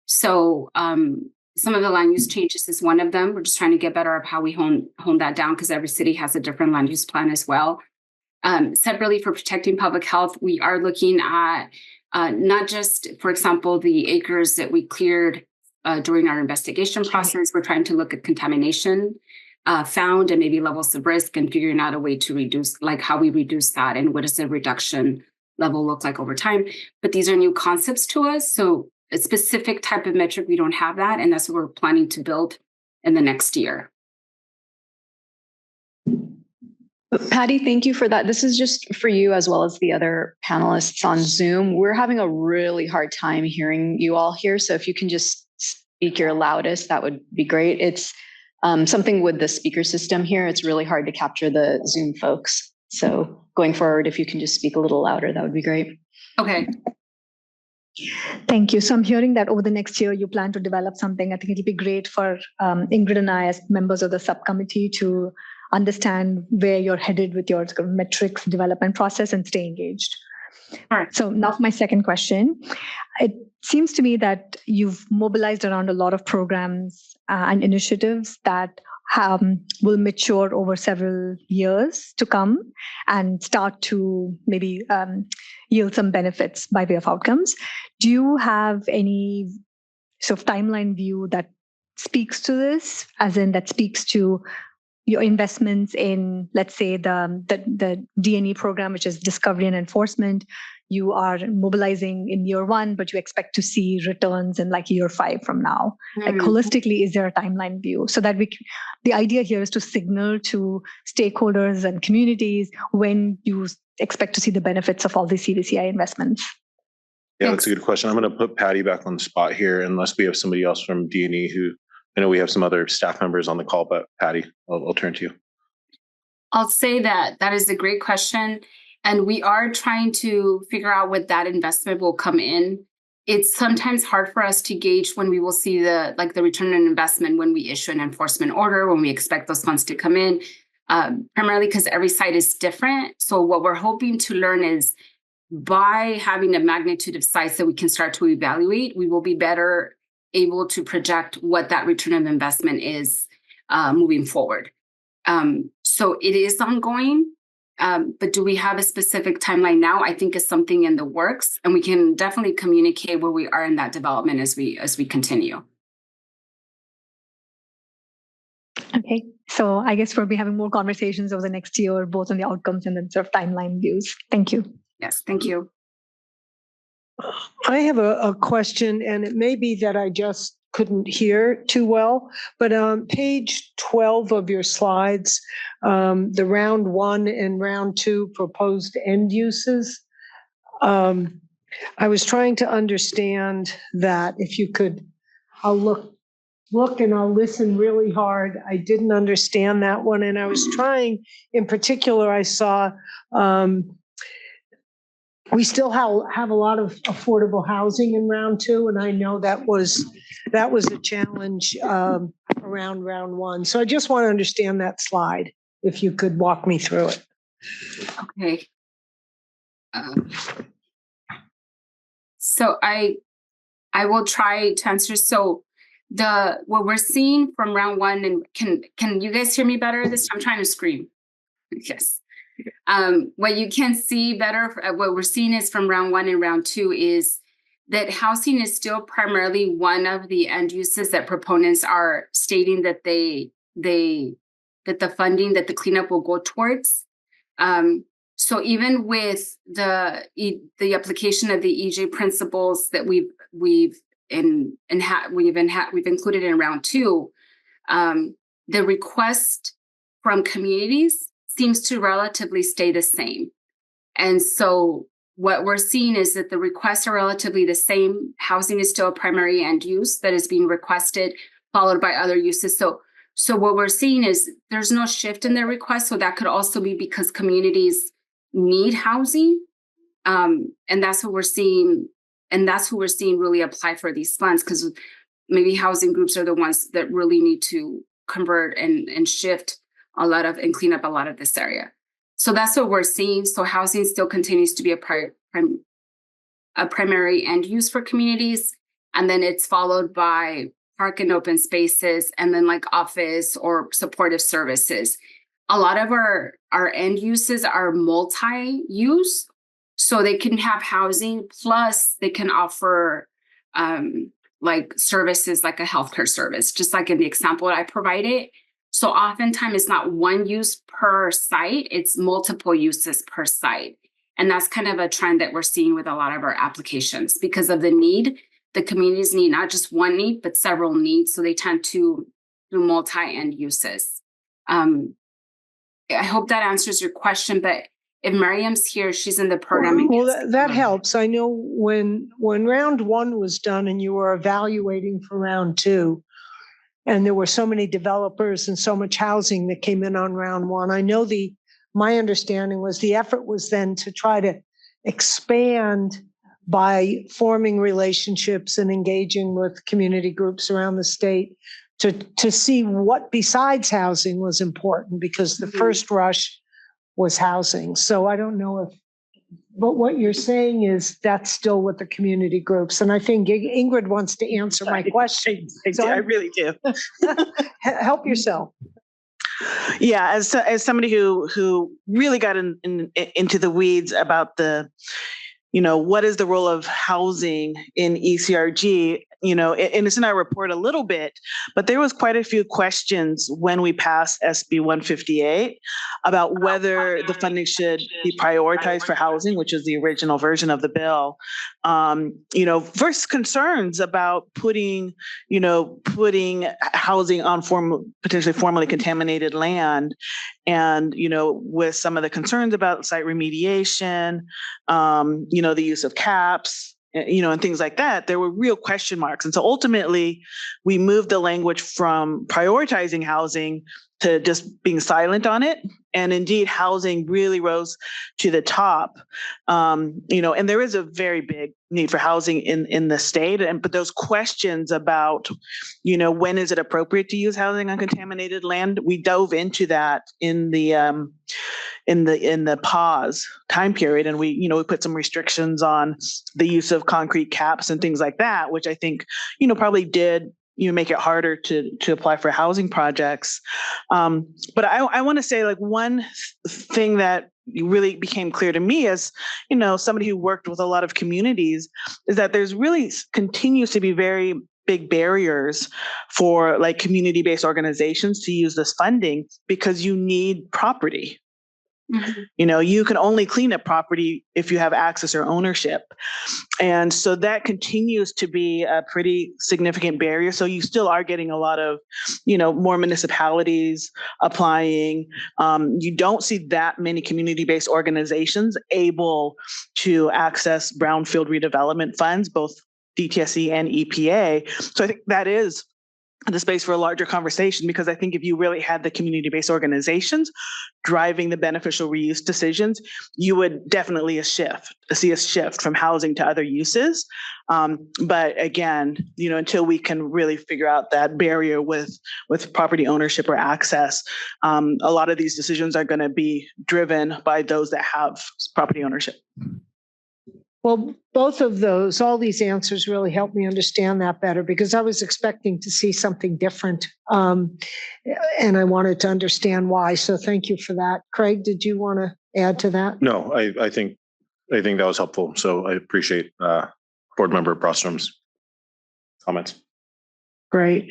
So some of the land use changes is one of them. We're just trying to get better at how we hone that down, because every city has a different land use plan as well. Separately, for protecting public health, we are looking at not just, for example, the acres that we cleared during our investigation process. We're trying to look at contamination found and maybe levels of risk, and figuring out a way to reduce, like how we reduce that and what does the reduction level look like over time. But these are new concepts to us. So a specific type of metric, we don't have that. And that's what we're planning to build in the next year. Patty, thank you for that. This is just for you as well as the other panelists on Zoom. We're having a really hard time hearing you all here. So if you can just speak your loudest, that would be great. It's something with the speaker system here. It's really hard to capture the Zoom folks. So going forward, if you can just speak a little louder, that would be great. Okay. Thank you. So I'm hearing that over the next year, you plan to develop something. I think it'll be great for Ingrid and I as members of the subcommittee to understand where you're headed with your sort of metrics development process and stay engaged. All right. So now for my second question. It seems to me that you've mobilized around a lot of programs and initiatives that will mature over several years to come and start to maybe yield some benefits by way of outcomes. Do you have any sort of timeline view that speaks to this, as in that speaks to your investments in, let's say, the D&E program, which is discovery and enforcement? You are mobilizing in year 1, but you expect to see returns in like year 5 from now. Like holistically, is there a timeline view so that the idea here is to signal to stakeholders and communities when you expect to see the benefits of all these CBCI investments? Yeah, that's a good question. I'm going to put Patty back on the spot here, unless we have somebody else from D&E who, I know we have some other staff members on the call, but Patty, I'll turn to you. I'll say that is a great question. And we are trying to figure out what that investment will come in. It's sometimes hard for us to gauge when we will see the return on investment when we issue an enforcement order, when we expect those funds to come in, primarily because every site is different. So what we're hoping to learn is by having a magnitude of sites that we can start to evaluate, we will be better able to project what that return of investment is moving forward. So it is ongoing. But do we have a specific timeline now? I think is something in the works, and we can definitely communicate where we are in that development as we continue. Okay, so I guess we'll be having more conversations over the next year, both on the outcomes and then sort of timeline views. Thank you. Yes, thank you. I have a question, and it may be that I just couldn't hear too well, but on page 12 of your slides, the round 1 and round 2 proposed end uses. I was trying to understand that. If you could, I'll look and I'll listen really hard. I didn't understand that one. And I was trying, in particular, I saw we still have a lot of affordable housing in round 2, and I know that was a challenge around round 1. So I just want to understand that slide, if you could walk me through it. Okay. So I will try to answer. So what we're seeing from round one, and can you guys hear me better this time? I'm trying to scream. Yes. What you can see better, what we're seeing is from round one and round two is that housing is still primarily one of the end uses that proponents are stating that that the funding, that the cleanup will go towards. So even with the application of the EJ principles that we've included in round two, the request from communities seems to relatively stay the same. And so what we're seeing is that the requests are relatively the same. Housing is still a primary end use that is being requested, followed by other uses. So what we're seeing is there's no shift in their request. So that could also be because communities need housing. And that's what we're seeing. And that's who we're seeing really apply for these funds, because maybe housing groups are the ones that really need to convert and shift and clean up a lot of this area. So that's what we're seeing. So housing still continues to be a primary end use for communities. And then it's followed by park and open spaces, and then like office or supportive services. A lot of our end uses are multi-use. So they can have housing, plus they can offer like services like a healthcare service, just like in the example that I provided. So oftentimes it's not one use per site, it's multiple uses per site. And that's kind of a trend that we're seeing with a lot of our applications because of the need. The communities need not just one need, but several needs. So they tend to do multi-end uses. I hope that answers your question, but if Miriam's here, she's in the program. Well, that helps. I know when round one was done and you were evaluating for round two, and there were so many developers and so much housing that came in on round one, I know my understanding was the effort was then to try to expand by forming relationships and engaging with community groups around the state to see what besides housing was important, because the first rush was housing. So I don't know but what you're saying is that's still with the community groups. And I think Ingrid wants to answer my question. I really do. Help yourself. Yeah, as somebody who really got into the weeds about what is the role of housing in ECRG, and it's in our report a little bit, but there was quite a few questions when we passed SB 158 about whether the funding should be prioritized for housing, which is the original version of the bill. Versus concerns about putting housing on potentially formerly contaminated land. And, with some of the concerns about site remediation, the use of caps, and things like that, there were real question marks. And so ultimately, we moved the language from prioritizing housing to just being silent on it. And indeed, housing really rose to the top. And there is a very big need for housing in the state. But those questions about, when is it appropriate to use housing on contaminated land, we dove into that in the pause time period, and we put some restrictions on the use of concrete caps and things like that, which I think probably did make it harder to apply for housing projects. But I want to say, like, one thing that really became clear to me as somebody who worked with a lot of communities is that there's really continues to be very big barriers for like community-based organizations to use this funding, because you need property. Mm-hmm. You can only clean up property if you have access or ownership. And so that continues to be a pretty significant barrier. So you still are getting a lot of, more municipalities applying. You don't see that many community-based organizations able to access brownfield redevelopment funds, both DTSC and EPA. So I think that is the space for a larger conversation, because I think if you really had the community-based organizations driving the beneficial reuse decisions, you would definitely see a shift from housing to other uses. But again, until we can really figure out that barrier with property ownership or access, a lot of these decisions are going to be driven by those that have property ownership. Well, both of those, all these answers really helped me understand that better, because I was expecting to see something different. And I wanted to understand why. So thank you for that. Craig, did you want to add to that? No, I think that was helpful. So I appreciate Board Member Brostrom's comments. Great.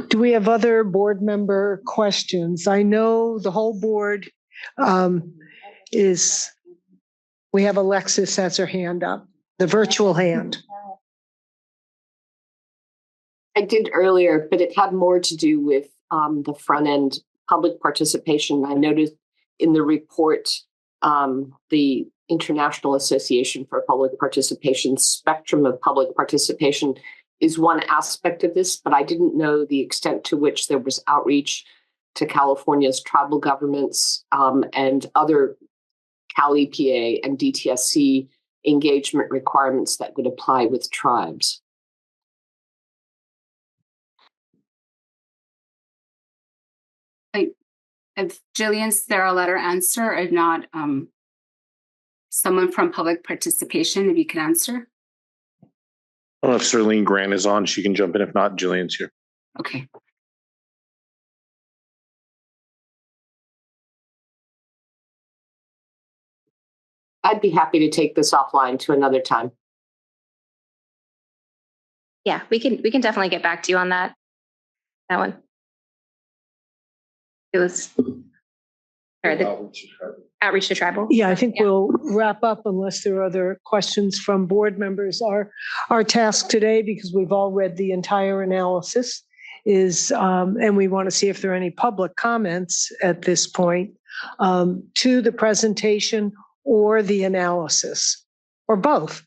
Do we have other board member questions? I know the whole board we have Alexis has her hand up, the virtual hand. I did earlier, but it had more to do with the front end public participation. I noticed in the report, the International Association for Public Participation spectrum of public participation is one aspect of this, but I didn't know the extent to which there was outreach to California's tribal governments and other Cal EPA and DTSC engagement requirements that would apply with tribes. If Jillian's there, I'll let her answer. If not, someone from public participation, if you can answer. I don't know if Serlene Grant is on. She can jump in. If not, Jillian's here. Okay. I'd be happy to take this offline to another time. Yeah, we can definitely get back to you on that one. It was outreach to tribal. Yeah, I think we'll wrap up unless there are other questions from board members. Our task today, because we've all read the entire analysis, is, and we want to see if there are any public comments at this point to the presentation or the analysis, or both.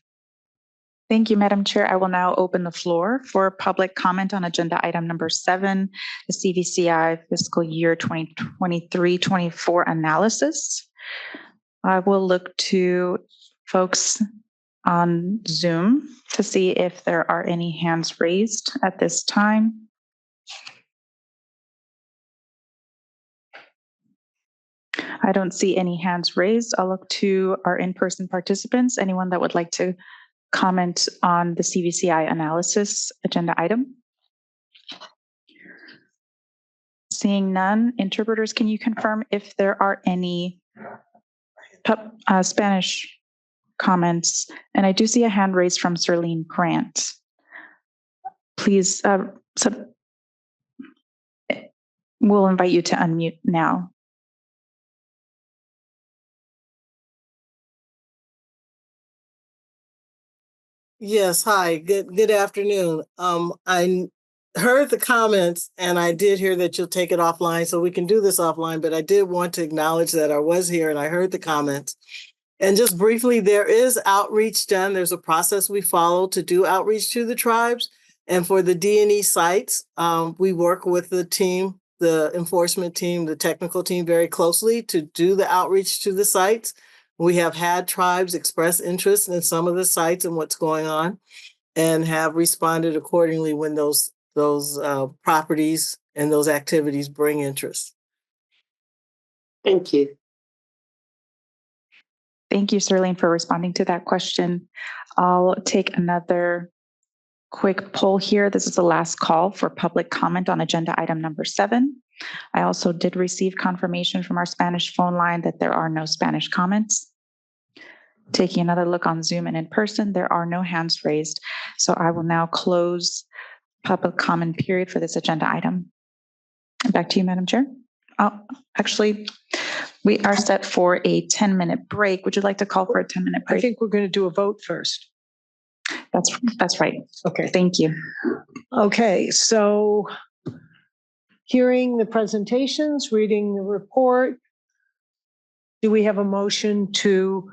Thank you, Madam Chair. I will now open the floor for public comment on agenda item number 7, the CVCI fiscal year 2023-24 analysis. I will look to folks on Zoom to see if there are any hands raised at this time. I don't see any hands raised. I'll look to our in-person participants. Anyone that would like to comment on the CVCI analysis agenda item? Seeing none, interpreters, can you confirm if there are any Spanish comments? And I do see a hand raised from Serlene Grant. Please, we'll invite you to unmute now. Yes, hi, good afternoon. I heard the comments and I did hear that you'll take it offline, so we can do this offline, but I did want to acknowledge that I was here and I heard the comments. And just briefly, there is outreach done. There's a process we follow to do outreach to the tribes. And for the D&E sites, we work with the team, the enforcement team, the technical team very closely to do the outreach to the sites. We have had tribes express interest in some of the sites and what's going on, and have responded accordingly when those properties and those activities bring interest. Thank you. Thank you, Serlene, for responding to that question. I'll take another quick poll here. This is the last call for public comment on agenda item number 7. I also did receive confirmation from our Spanish phone line that there are no Spanish comments. Taking another look on Zoom and in person, there are no hands raised. So I will now close public comment period for this agenda item. Back to you, Madam Chair. Oh, actually, we are set for a 10-minute break. Would you like to call for a 10-minute break? I think we're going to do a vote first. That's right. Okay. Thank you. Okay, so hearing the presentations, reading the report, do we have a motion to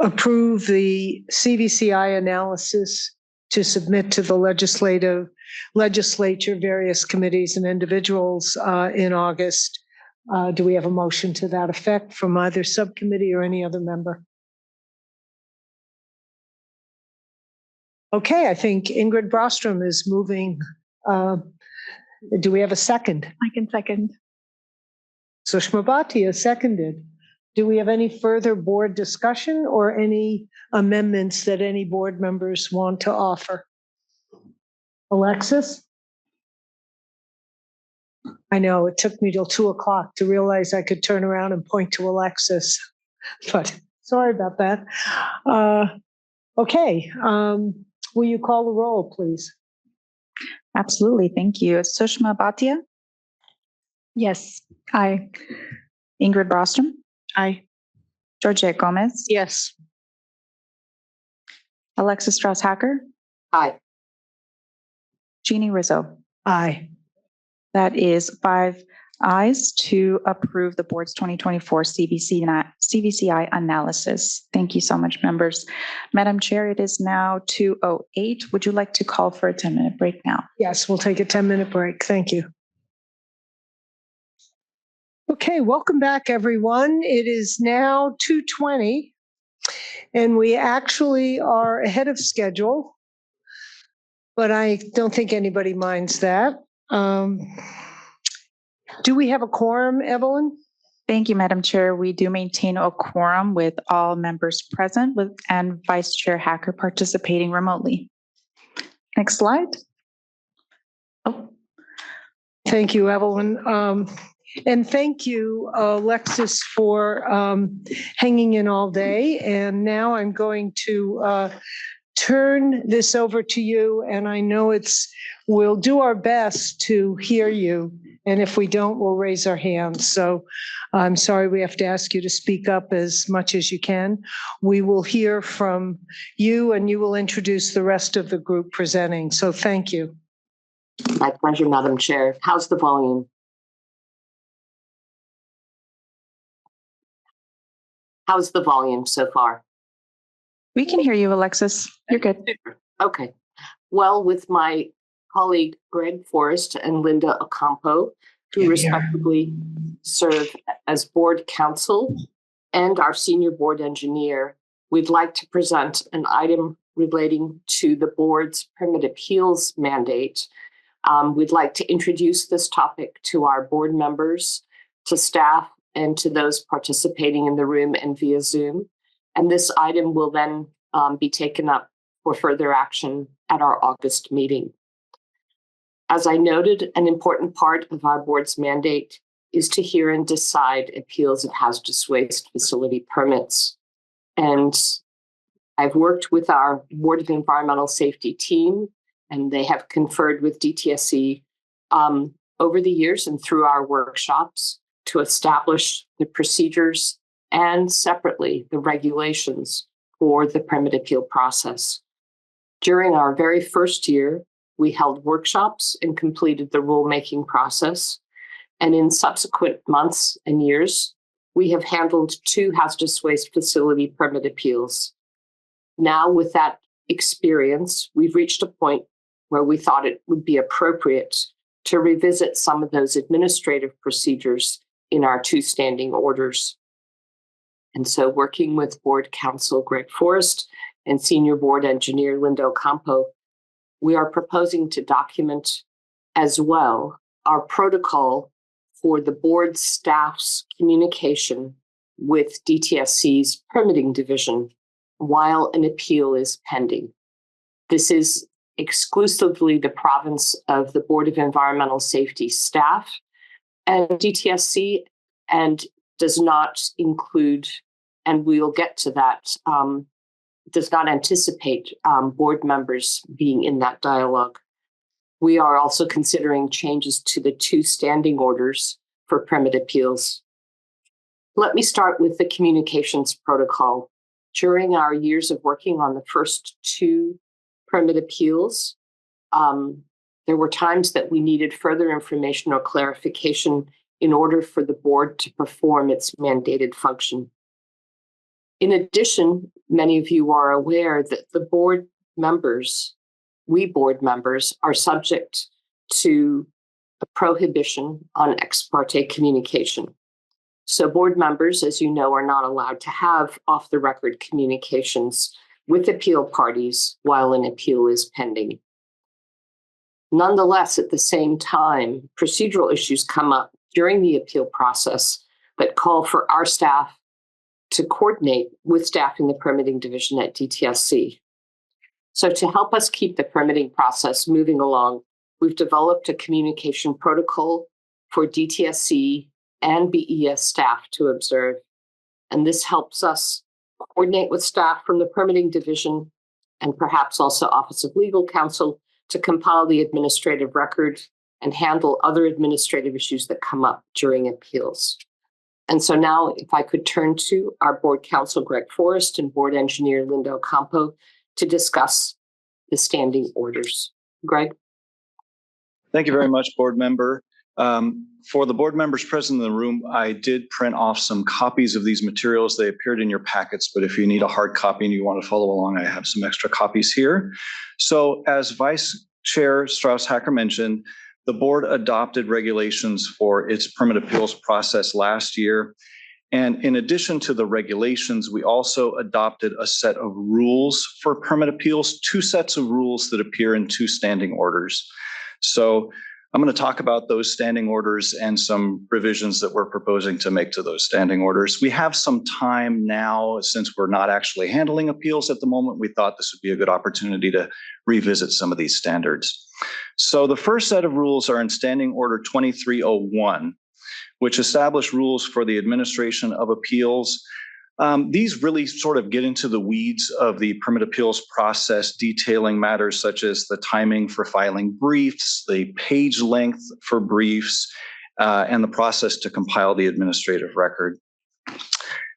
approve the CVCI analysis to submit to the legislature, various committees and individuals in August. Do we have a motion to that effect from either subcommittee or any other member? Okay, I think Ingrid Brostrom is moving. Do we have a second? I can second. Sushma Bhatia seconded. Do we have any further board discussion or any amendments that any board members want to offer? Alexis? I know it took me till 2:00 to realize I could turn around and point to Alexis, but sorry about that. Okay, will you call the roll, please? Absolutely. Thank you. Sushma Bhatia, Yes. Aye. Ingrid Brostrom, Aye. Georgette Gomez, Yes. Alexis Strauss-Hacker, Aye. Jeannie Rizzo. Aye. That is 5 ayes to approve the board's 2024 CVCI analysis. Thank you so much, members. Madam Chair, it is now 2:08. Would you like to call for a 10-minute break now? Yes, we'll take a 10-minute break. Thank you. Okay, welcome back, everyone. It is now 2:20, and we actually are ahead of schedule, but I don't think anybody minds that. Do we have a quorum, Evelyn? Thank you, Madam Chair. We do maintain a quorum with all members present and Vice Chair Hacker participating remotely. Next slide. Oh. Thank you, Evelyn. And thank you, Alexis, for hanging in all day. And now I'm going to turn this over to you. And I know we'll do our best to hear you. And if we don't, we'll raise our hands. So I'm sorry we have to ask you to speak up as much as you can. We will hear from you and you will introduce the rest of the group presenting. So thank you. My pleasure, Madam Chair. How's the volume? How's the volume so far? We can hear you, Alexis. You're good. Okay. Well, with my colleague Greg Forrest and Linda Ocampo, who respectively serve as board counsel and our senior board engineer, we'd like to present an item relating to the board's permit appeals mandate. We'd like to introduce this topic to our board members, to staff, and to those participating in the room and via Zoom. And this item will then be taken up for further action at our August meeting. As I noted, an important part of our board's mandate is to hear and decide appeals of hazardous waste facility permits. And I've worked with our Board of Environmental Safety team, and they have conferred with DTSC over the years and through our workshops to establish the procedures and separately the regulations for the permit appeal process. During our very first year, we held workshops and completed the rulemaking process. And in subsequent months and years, we have handled 2 hazardous waste facility permit appeals. Now, with that experience, we've reached a point where we thought it would be appropriate to revisit some of those administrative procedures in our 2 standing orders. And so working with board counsel Greg Forrest and senior board engineer Linda Ocampo, we are proposing to document as well our protocol for the board staff's communication with DTSC's permitting division while an appeal is pending. This is exclusively the province of the Board of Environmental Safety staff and DTSC, and does not include, and we'll get to that, does not anticipate board members being in that dialogue. We are also considering changes to the 2 standing orders for permit appeals. Let me start with the communications protocol. During our years of working on the first 2 permit appeals, there were times that we needed further information or clarification in order for the board to perform its mandated function. In addition, many of you are aware that the board members we board members are subject to a prohibition on ex parte communication. So board members, as you know, are not allowed to have off-the-record communications with appeal parties while an appeal is pending. Nonetheless, at the same time, procedural issues come up during the appeal process that call for our staff to coordinate with staff in the permitting division at DTSC. So to help us keep the permitting process moving along, we've developed a communication protocol for DTSC and BES staff to observe. And this helps us coordinate with staff from the permitting division and perhaps also Office of Legal Counsel to compile the administrative record and handle other administrative issues that come up during appeals. And so now if I could turn to our board counsel, Greg Forrest, and board engineer, Linda Ocampo, to discuss the standing orders. Greg? Thank you very much, board member. For the board members present in the room, I did print off some copies of these materials. They appeared in your packets, but if you need a hard copy and you want to follow along, I have some extra copies here. So as Vice Chair Strauss-Hacker mentioned, the board adopted regulations for its permit appeals process last year. And in addition to the regulations, we also adopted a set of rules for permit appeals, 2 sets of rules that appear in 2 standing orders. So I'm going to talk about those standing orders and some revisions that we're proposing to make to those standing orders. We have some time now, since we're not actually handling appeals at the moment. We thought this would be a good opportunity to revisit some of these standards. So the first set of rules are in Standing Order 2301, which establish rules for the administration of appeals. These really sort of get into the weeds of the permit appeals process, detailing matters such as the timing for filing briefs, the page length for briefs, and the process to compile the administrative record.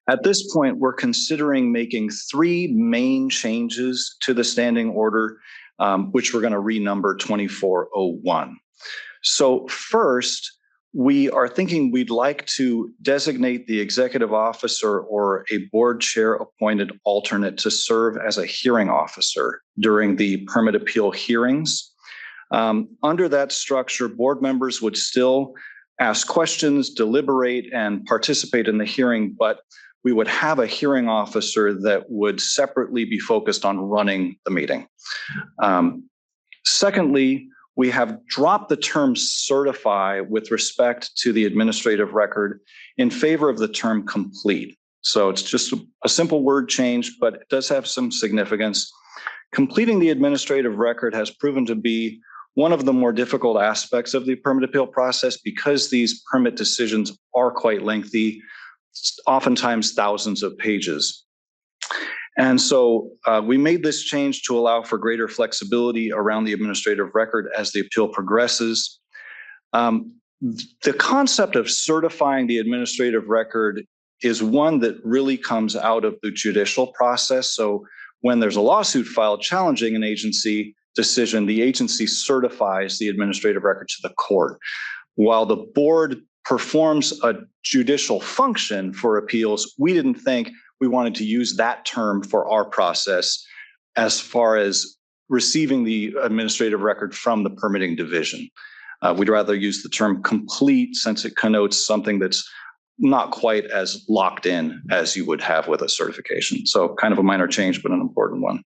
At this point, we're considering making 3 main changes to the standing order, which we're going to renumber 2401. So first, we are thinking we'd like to designate the executive officer or a board chair appointed alternate to serve as a hearing officer during the permit appeal hearings. Under that structure, board members would still ask questions, deliberate, and participate in the hearing, but we would have a hearing officer that would separately be focused on running the meeting. Secondly, we have dropped the term certify with respect to the administrative record in favor of the term complete. So it's just a simple word change, but it does have some significance. Completing the administrative record has proven to be one of the more difficult aspects of the permit appeal process because these permit decisions are quite lengthy, oftentimes thousands of pages. And so we made this change to allow for greater flexibility around the administrative record as the appeal progresses. The concept of certifying the administrative record is one that really comes out of the judicial process. So when there's a lawsuit filed challenging an agency decision, the agency certifies the administrative record to the court. While the board performs a judicial function for appeals, we didn't think we wanted to use that term for our process as far as receiving the administrative record from the permitting division. We'd rather use the term complete since it connotes something that's not quite as locked in as you would have with a certification. So kind of a minor change, but an important one.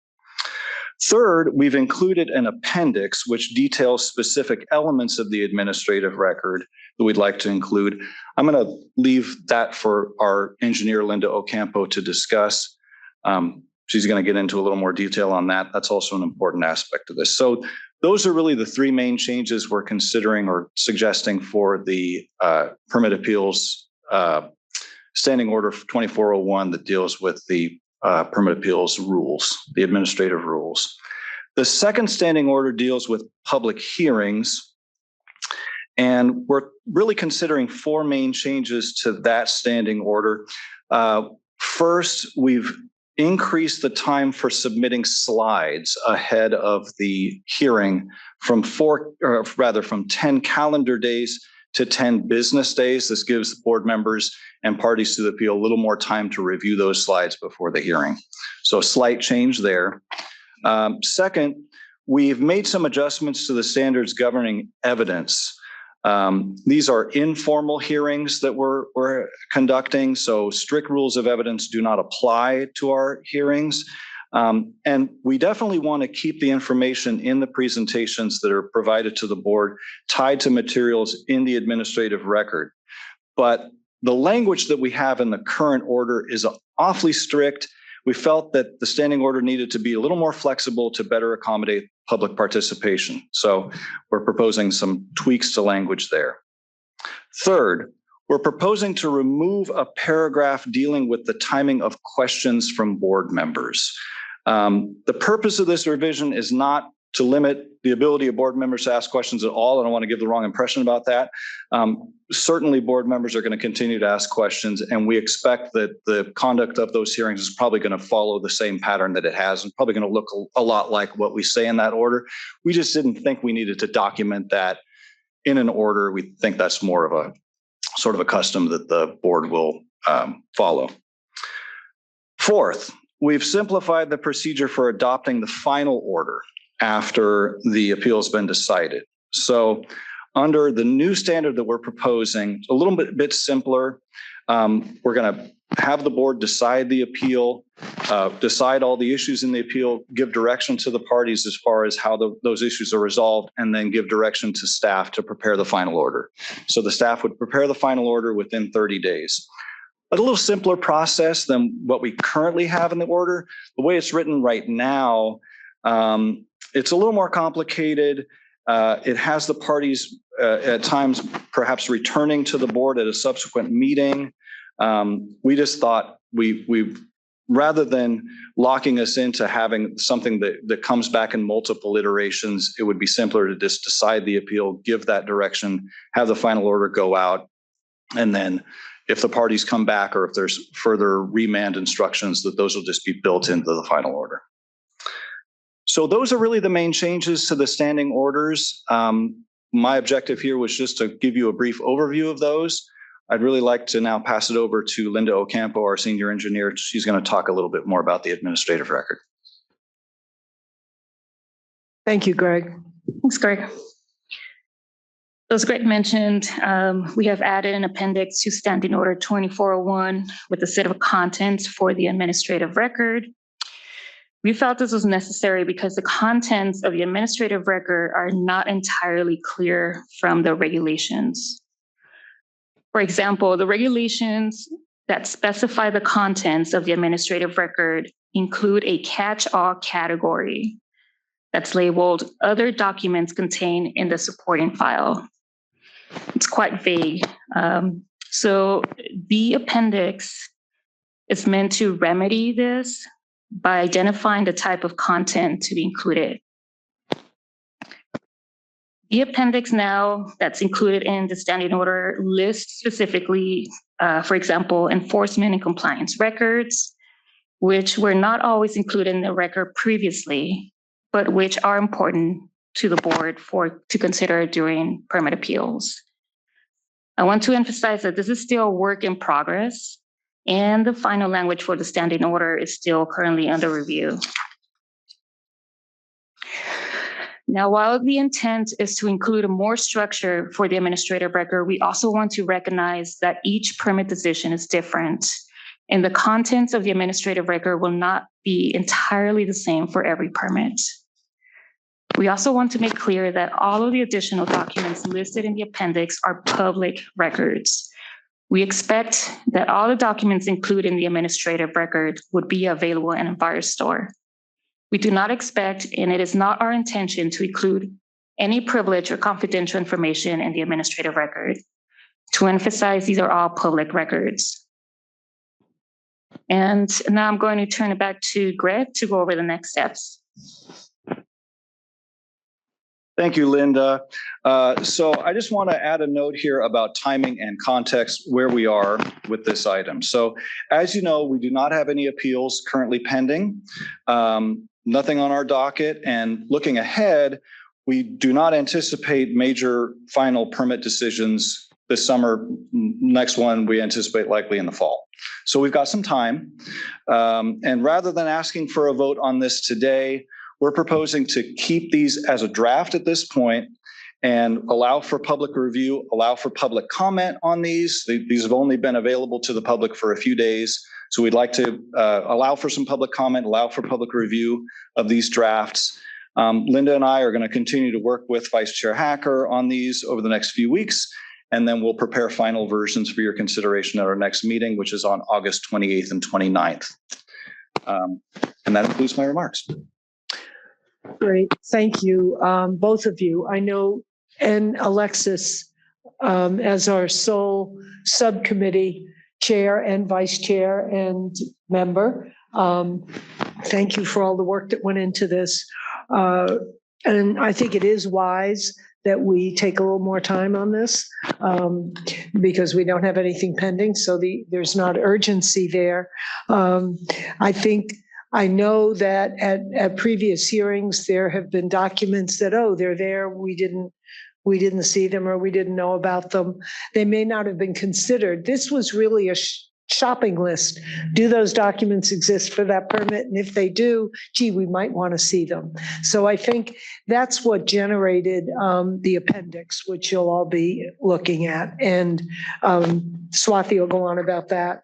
Third, we've included an appendix which details specific elements of the administrative record that we'd like to include. I'm going to leave that for our engineer, Linda Ocampo, to discuss. She's going to get into a little more detail on that. That's also an important aspect of this. So those are really the 3 main changes we're considering or suggesting for the permit appeals standing order 2401 that deals with the permit appeals rules, the administrative rules. The second standing order deals with public hearings. And we're really considering 4 main changes to that standing order. First, we've increased the time for submitting slides ahead of the hearing from 10 calendar days to 10 business days. This gives the board members and parties to the appeal a little more time to review those slides before the hearing. So a slight change there. Second, we've made some adjustments to the standards governing evidence. These are informal hearings that we're conducting, so strict rules of evidence do not apply to our hearings. And we definitely want to keep the information in the presentations that are provided to the board tied to materials in the administrative record. But the language that we have in the current order is awfully strict. We felt that the standing order needed to be a little more flexible to better accommodate public participation. So we're proposing some tweaks to language there. Third, we're proposing to remove a paragraph dealing with the timing of questions from board members. The purpose of this revision is not to limit the ability of board members to ask questions at all. I don't want to give the wrong impression about that. Certainly board members are going to continue to ask questions, and we expect that the conduct of those hearings is probably going to follow the same pattern that it has, and probably going to look a lot like what we say in that order. We just didn't think we needed to document that in an order. We think that's more of a sort of a custom that the board will follow. Fourth, we've simplified the procedure for adopting the final order after the appeal has been decided. So under the new standard that we're proposing, a little bit simpler. We're going to have the board decide the appeal, decide all the issues in the appeal, give direction to the parties as far as how those issues are resolved, and then give direction to staff to prepare the final order. So the staff would prepare the final order within 30 days. A little simpler process than what we currently have in the order. The way it's written right now, it's a little more complicated. It has the parties at times perhaps returning to the board at a subsequent meeting. We just thought we've rather than locking us into having something that comes back in multiple iterations, it would be simpler to just decide the appeal, give that direction, have the final order go out, and then if the parties come back or if there's further remand instructions, that those will just be built into the final order. So those are really the main changes to the standing orders. My objective here was just to give you a brief overview of those. I'd really like to now pass it over to Linda Ocampo, our senior engineer. She's going to talk a little bit more about the administrative record. Thank you, Greg. Thanks, Greg. As Greg mentioned, we have added an appendix to Standing Order 2401 with a set of contents for the administrative record. We felt this was necessary because the contents of the administrative record are not entirely clear from the regulations. For example, the regulations that specify the contents of the administrative record include a catch-all category that's labeled Other Documents Contained in the Supporting File. It's quite vague. So the appendix is meant to remedy this by identifying the type of content to be included. The appendix now that's included in the standing order lists specifically, for example, enforcement and compliance records, which were not always included in the record previously, but which are important to the board to consider during permit appeals. I want to emphasize that this is still a work in progress, and the final language for the standing order is still currently under review. Now, while the intent is to include a more structure for the administrative record, we also want to recognize that each permit decision is different, and the contents of the administrative record will not be entirely the same for every permit. We also want to make clear that all of the additional documents listed in the appendix are public records. We expect that all the documents included in the administrative record would be available in EnviroStore. We do not expect, and it is not our intention, to include any privileged or confidential information in the administrative record. To emphasize, these are all public records. And now I'm going to turn it back to Greg to go over the next steps. Thank you, Linda. So I just want to add a note here about timing and context where we are with this item. So as you know, we do not have any appeals currently pending, nothing on our docket. And looking ahead, we do not anticipate major final permit decisions this summer. Next one we anticipate likely in the fall. So we've got some time. And rather than asking for a vote on this today, we're proposing to keep these as a draft at this point and allow for public review, allow for public comment on these. These have only been available to the public for a few days. So we'd like to allow for some public comment, allow for public review of these drafts. Linda and I are going to continue to work with Vice Chair Hacker on these over the next few weeks, and then we'll prepare final versions for your consideration at our next meeting, which is on August 28th and 29th. And that concludes my remarks. Great, thank you, both of you. I know, and Alexis, as our sole subcommittee chair and vice chair and member, thank you for all the work that went into this. And I think it is wise that we take a little more time on this because we don't have anything pending, so there's not urgency there. I know that at previous hearings, there have been documents that, oh, they're there, we didn't see them or we didn't know about them. They may not have been considered. This was really a shopping list. Do those documents exist for that permit? And if they do, gee, we might want to see them. So I think that's what generated the appendix, which you'll all be looking at. And Swati will go on about that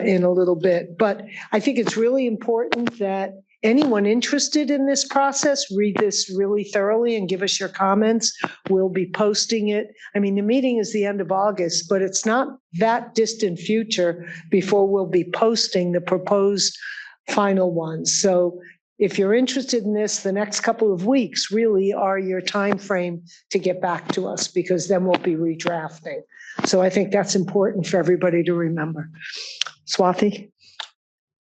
in a little bit. But I think it's really important that anyone interested in this process, read this really thoroughly and give us your comments. We'll be posting it. I mean, the meeting is the end of August, but it's not that distant future before we'll be posting the proposed final ones. So if you're interested in this, the next couple of weeks really are your time frame to get back to us, because then we'll be redrafting. So I think that's important for everybody to remember. Swati?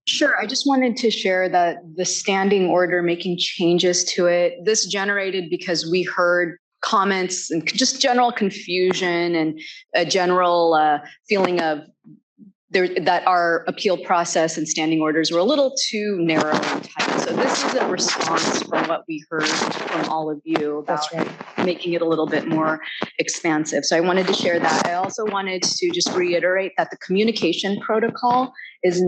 Sure. I just wanted to share that the standing order making changes to it, this generated because we heard comments and just general confusion and a general feeling of that our appeal process and standing orders were a little too narrow and tight. So this is a response from what we heard from all of you about making it a little bit more expansive. So I wanted to share that. I also wanted to just reiterate that the communication protocol is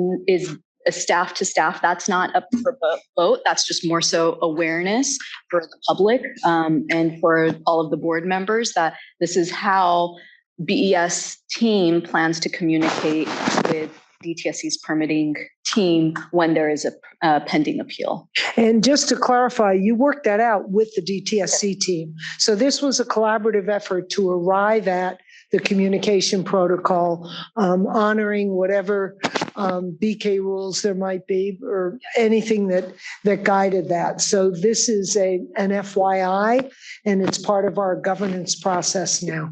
a staff to staff. That's not up for vote. That's just more so awareness for the public and for all of the board members that this is how BES team plans to communicate with DTSC's permitting team when there is a pending appeal. And just to clarify, you worked that out with the DTSC team. So this was a collaborative effort to arrive at the communication protocol, honoring whatever BK rules there might be or anything that guided that. So this is an FYI, and it's part of our governance process now.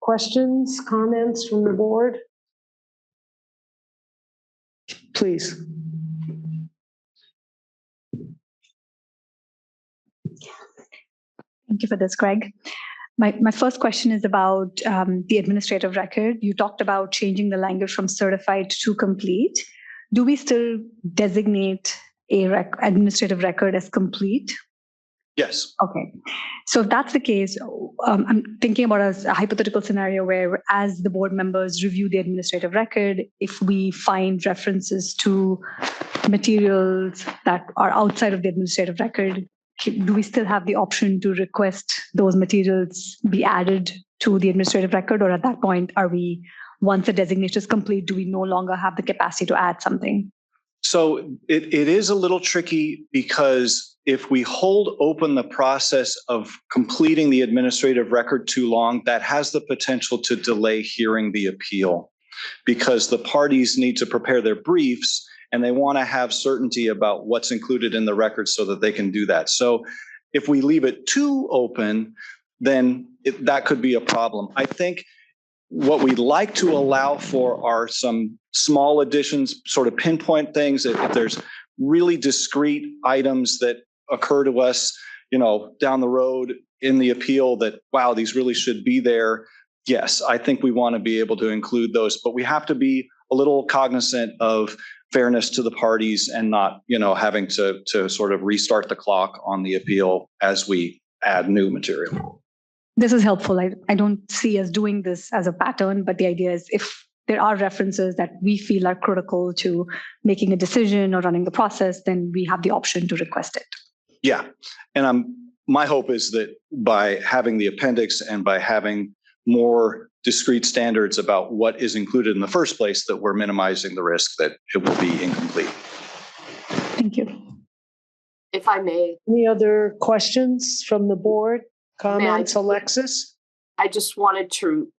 Questions, comments from the board? Please. Thank you for this, Greg. My first question is about the administrative record. You talked about changing the language from certified to complete. Do we still designate a administrative record as complete? Yes. Okay. So if that's the case, I'm thinking about a hypothetical scenario where, as the board members review the administrative record, if we find references to materials that are outside of the administrative record, do we still have the option to request those materials be added to the administrative record? Or at that point, once the designation is complete, do we no longer have the capacity to add something? So it is a little tricky, because if we hold open the process of completing the administrative record too long, that has the potential to delay hearing the appeal, because the parties need to prepare their briefs and they want to have certainty about what's included in the record so that they can do that. So if we leave it too open, then that could be a problem. I think what we'd like to allow for are some small additions, sort of pinpoint things. If there's really discrete items that occur to us, down the road in the appeal that, wow, these really should be there. Yes, I think we want to be able to include those, but we have to be a little cognizant of fairness to the parties and not, having to sort of restart the clock on the appeal as we add new material. This is helpful. I don't see us doing this as a pattern, but the idea is if there are references that we feel are critical to making a decision or running the process, then we have the option to request it. Yeah. And my hope is that by having the appendix and by having more discrete standards about what is included in the first place, that we're minimizing the risk that it will be incomplete. Thank you. If I may. Any other questions from the board? Comments, Alexis? I just wanted to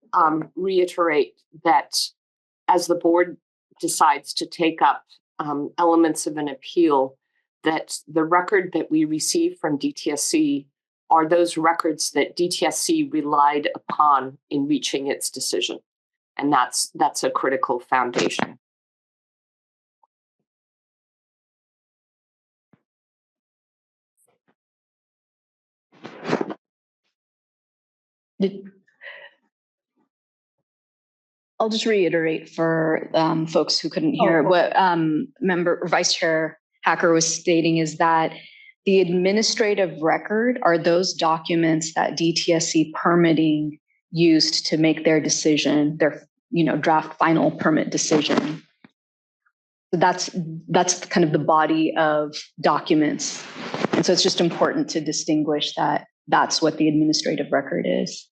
reiterate that as the board decides to take up elements of an appeal, that the record that we receive from DTSC are those records that DTSC relied upon in reaching its decision. And that's a critical foundation. I'll just reiterate for folks who couldn't hear what Vice Chair Hacker was stating is that the administrative record are those documents that DTSC permitting used to make their decision, their draft final permit decision. So that's kind of the body of documents. And so it's just important to distinguish that that's what the administrative record is.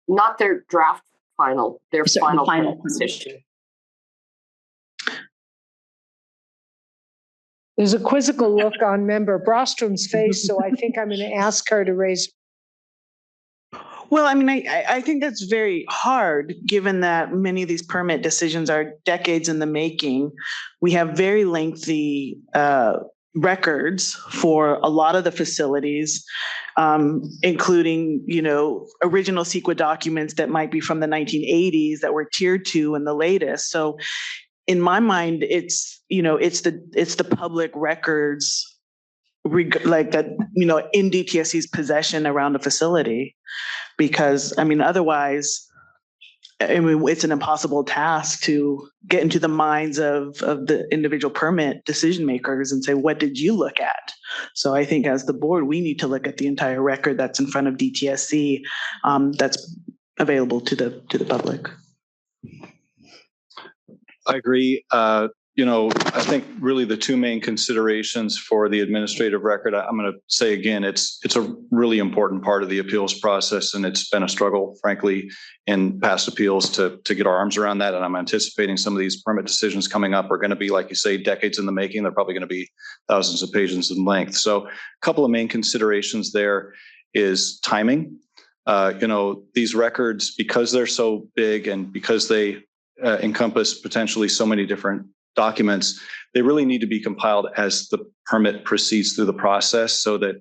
Not their draft final, their final decision. There's a quizzical look on Member Brostrom's face, so I think I'm going to ask her to raise. Well, I mean, I think that's very hard given that many of these permit decisions are decades in the making. We have very lengthy records for a lot of the facilities, including, original CEQA documents that might be from the 1980s that were tier 2 and the latest. So in my mind, it's the public records like that, in DTSC's possession around a facility, because otherwise, it's an impossible task to get into the minds of the individual permit decision makers and say, what did you look at? So I think as the board, we need to look at the entire record that's in front of DTSC that's available to the public. I agree. I think really the two main considerations for the administrative record, I'm going to say again, it's a really important part of the appeals process, and it's been a struggle, frankly, in past appeals to get our arms around that. And I'm anticipating some of these permit decisions coming up are going to be, like you say, decades in the making. They're probably going to be thousands of pages in length. So a couple of main considerations there is timing. These records, because they're so big and because they encompass potentially so many different documents, they really need to be compiled as the permit proceeds through the process so that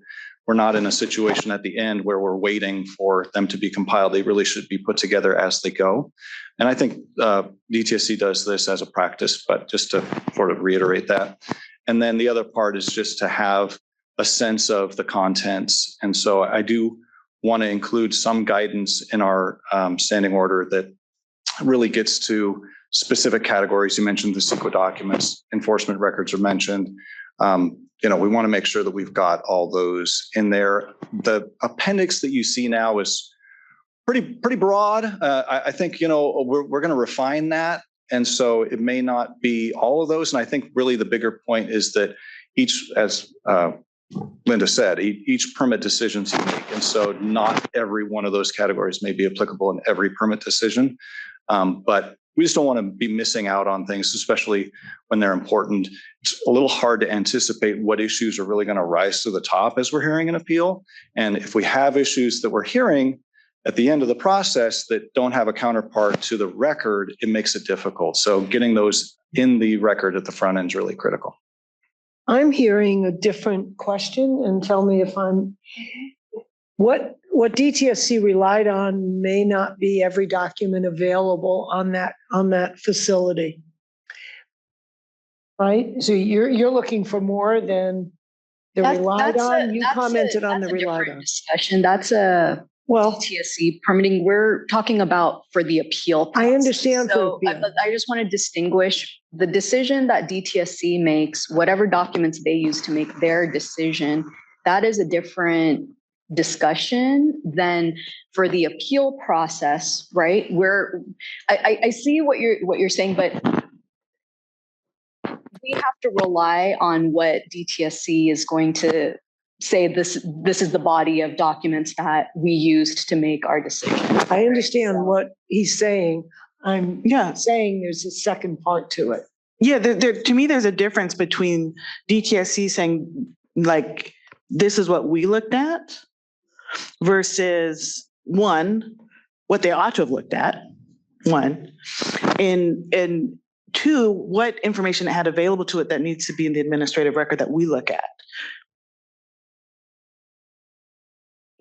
we're not in a situation at the end where we're waiting for them to be compiled. They really should be put together as they go. And I think DTSC does this as a practice, but just to sort of reiterate that. And then the other part is just to have a sense of the contents. And so I do want to include some guidance in our standing order that really gets to specific categories. You mentioned the CEQA documents, enforcement records are mentioned. We want to make sure that we've got all those in there. The appendix that you see now is pretty broad. I think, we're going to refine that. And so it may not be all of those. And I think really the bigger point is that each, as Linda said, each permit decision is unique. And so not every one of those categories may be applicable in every permit decision. But we just don't want to be missing out on things, especially when they're important. It's a little hard to anticipate what issues are really going to rise to the top as we're hearing an appeal. And if we have issues that we're hearing at the end of the process that don't have a counterpart to the record, it makes it difficult. So getting those in the record at the front end is really critical. I'm hearing a different question, and tell me if what DTSC relied on may not be every document available on that facility, right? So you're looking for more than the relied on. You commented on the relied on discussion. That's a DTSC permitting. We're talking about for the appeal process. I understand. So I just want to distinguish the decision that DTSC makes, whatever documents they use to make their decision. That is a different discussion, then for the appeal process, right? Where I see what you're saying, but we have to rely on what DTSC is going to say. This is the body of documents that we used to make our decision. I understand what he's saying. I'm saying there's a second part to it. Yeah, to me, there's a difference between DTSC saying, like, this is what we looked at versus one, what they ought to have looked at, one, and two, what information it had available to it that needs to be in the administrative record that we look at.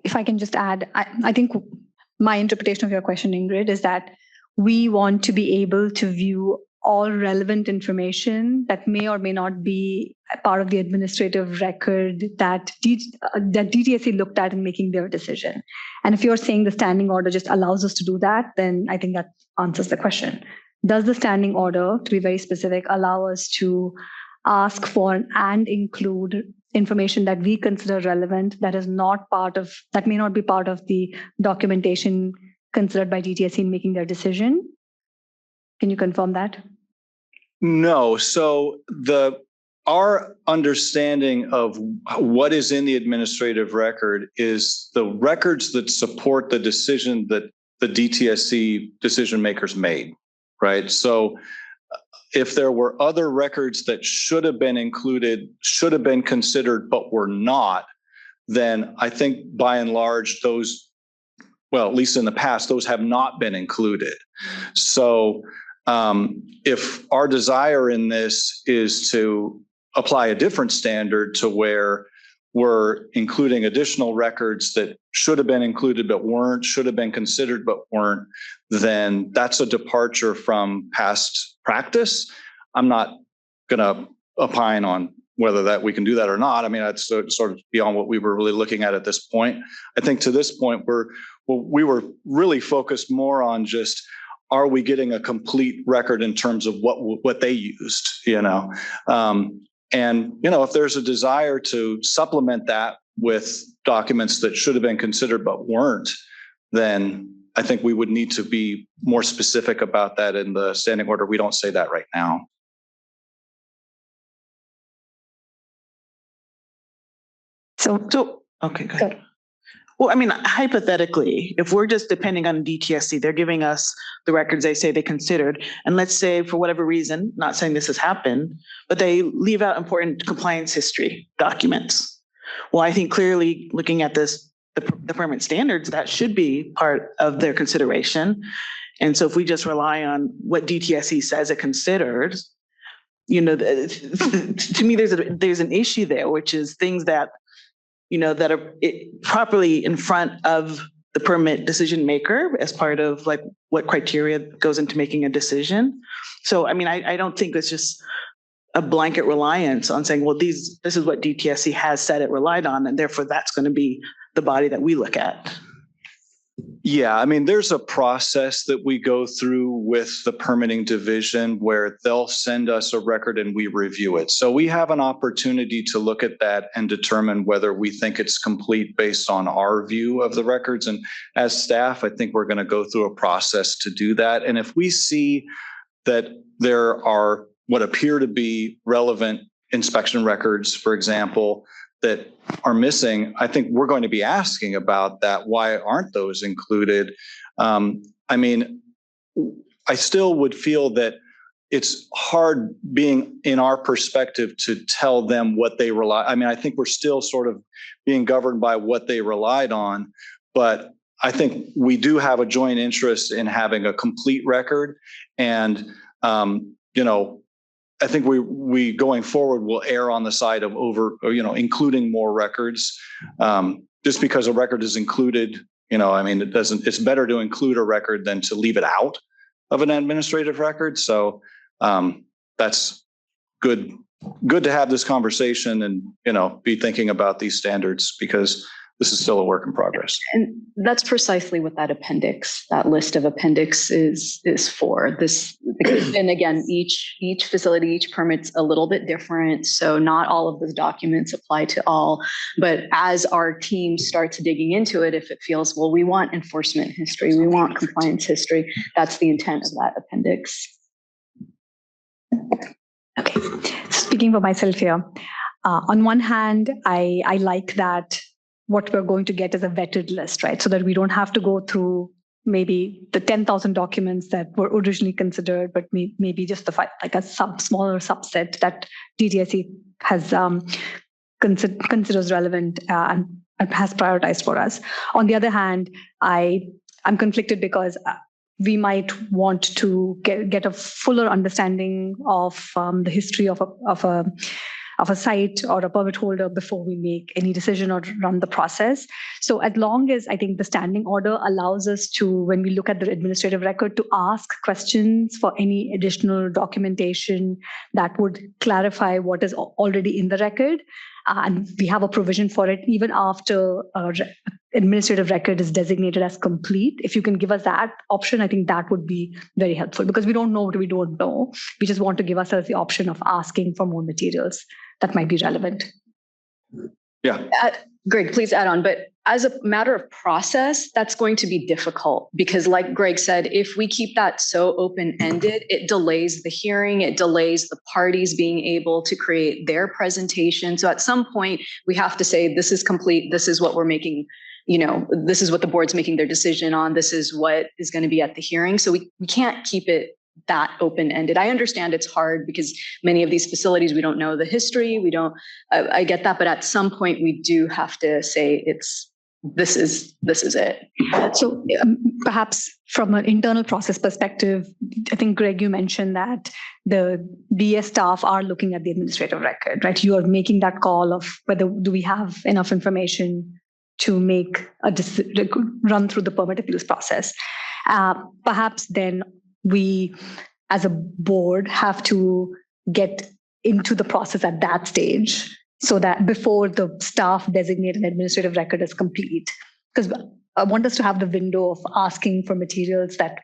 If I can just add, I think my interpretation of your question, Ingrid, is that we want to be able to view all relevant information that may or may not be part of the administrative record that DTSC looked at in making their decision. And if you're saying the standing order just allows us to do that, then I think that answers the question. Does the standing order, to be very specific, allow us to ask for and include information that we consider relevant that may not be part of the documentation considered by DTSC in making their decision? Can you confirm that? No. So our understanding of what is in the administrative record is the records that support the decision that the DTSC decision makers made, right? So if there were other records that should have been included, should have been considered, but were not, then I think by and large, those, well, at least in the past, those have not been included. So if our desire in this is to apply a different standard to where we're including additional records that should have been included but weren't, should have been considered but weren't, then that's a departure from past practice. I'm not going to opine on whether that we can do that or not. I mean, that's sort of beyond what we were really looking at this point. I think to this point, we were really focused more on just, are we getting a complete record in terms of what they used, you know? And, you know, if there's a desire to supplement that with documents that should have been considered but weren't, then I think we would need to be more specific about that in the standing order. We don't say that right now. So okay, go ahead. Well, I mean, hypothetically, if we're just depending on DTSC, they're giving us the records they say they considered. And let's say for whatever reason, not saying this has happened, but they leave out important compliance history documents. Well, I think clearly looking at this, the permit standards, that should be part of their consideration. And so if we just rely on what DTSC says it considered, you know, to me, there's an issue there, which is things that, you know, that are properly in front of the permit decision maker as part of like what criteria goes into making a decision. So, I mean, I don't think it's just a blanket reliance on saying, well, this is what DTSC has said it relied on, and therefore that's going to be the body that we look at. Yeah, I mean, there's a process that we go through with the permitting division where they'll send us a record and we review it. So we have an opportunity to look at that and determine whether we think it's complete based on our view of the records. And as staff, I think we're going to go through a process to do that. And if we see that there are what appear to be relevant inspection records, for example, that are missing, I think we're going to be asking about that. Why aren't those included? I mean, I still would feel that it's hard being in our perspective to tell them what they rely. I mean, I think we're still sort of being governed by what they relied on, but I think we do have a joint interest in having a complete record. And, you know, I think we going forward will err on the side of including more records. Just because a record is included, you know, I mean, it's better to include a record than to leave it out of an administrative record. So that's good to have this conversation and, you know, be thinking about these standards because this is still a work in progress. And that's precisely what that appendix, that list of appendix is for. This, and again, each facility, each permit's a little bit different. So not all of those documents apply to all. But as our team starts digging into it, if it feels, well, we want enforcement history, we want compliance history, that's the intent of that appendix. Okay, speaking for myself here, on one hand, I like that what we're going to get is a vetted list, right? So that we don't have to go through maybe the 10,000 documents that were originally considered, but maybe just a smaller subset that DTSC has considers relevant and has prioritized for us. On the other hand, I'm conflicted because we might want to get a fuller understanding of the history of a site or a permit holder before we make any decision or run the process. So as long as I think the standing order allows us to, when we look at the administrative record, to ask questions for any additional documentation that would clarify what is already in the record. And we have a provision for it even after administrative record is designated as complete. If you can give us that option, I think that would be very helpful, because we don't know what we don't know. We just want to give ourselves the option of asking for more materials that might be relevant. Yeah. Greg, please add on. But as a matter of process, that's going to be difficult because, like Greg said, if we keep that so open-ended, it delays the hearing, it delays the parties being able to create their presentation. So at some point, we have to say, this is complete, this is what we're making, this is what the board's making their decision on, this is what is going to be at the hearing. So we can't keep it that open-ended. I understand it's hard because many of these facilities, we don't know the history, I get that, but at some point we do have to say this is it. So perhaps from an internal process perspective, I think, Greg, you mentioned that the BES staff are looking at the administrative record, right? You are making that call of whether do we have enough information to make run through the permit appeals process. Perhaps then we, as a board, have to get into the process at that stage so that before the staff designate an administrative record as complete. Because I want us to have the window of asking for materials that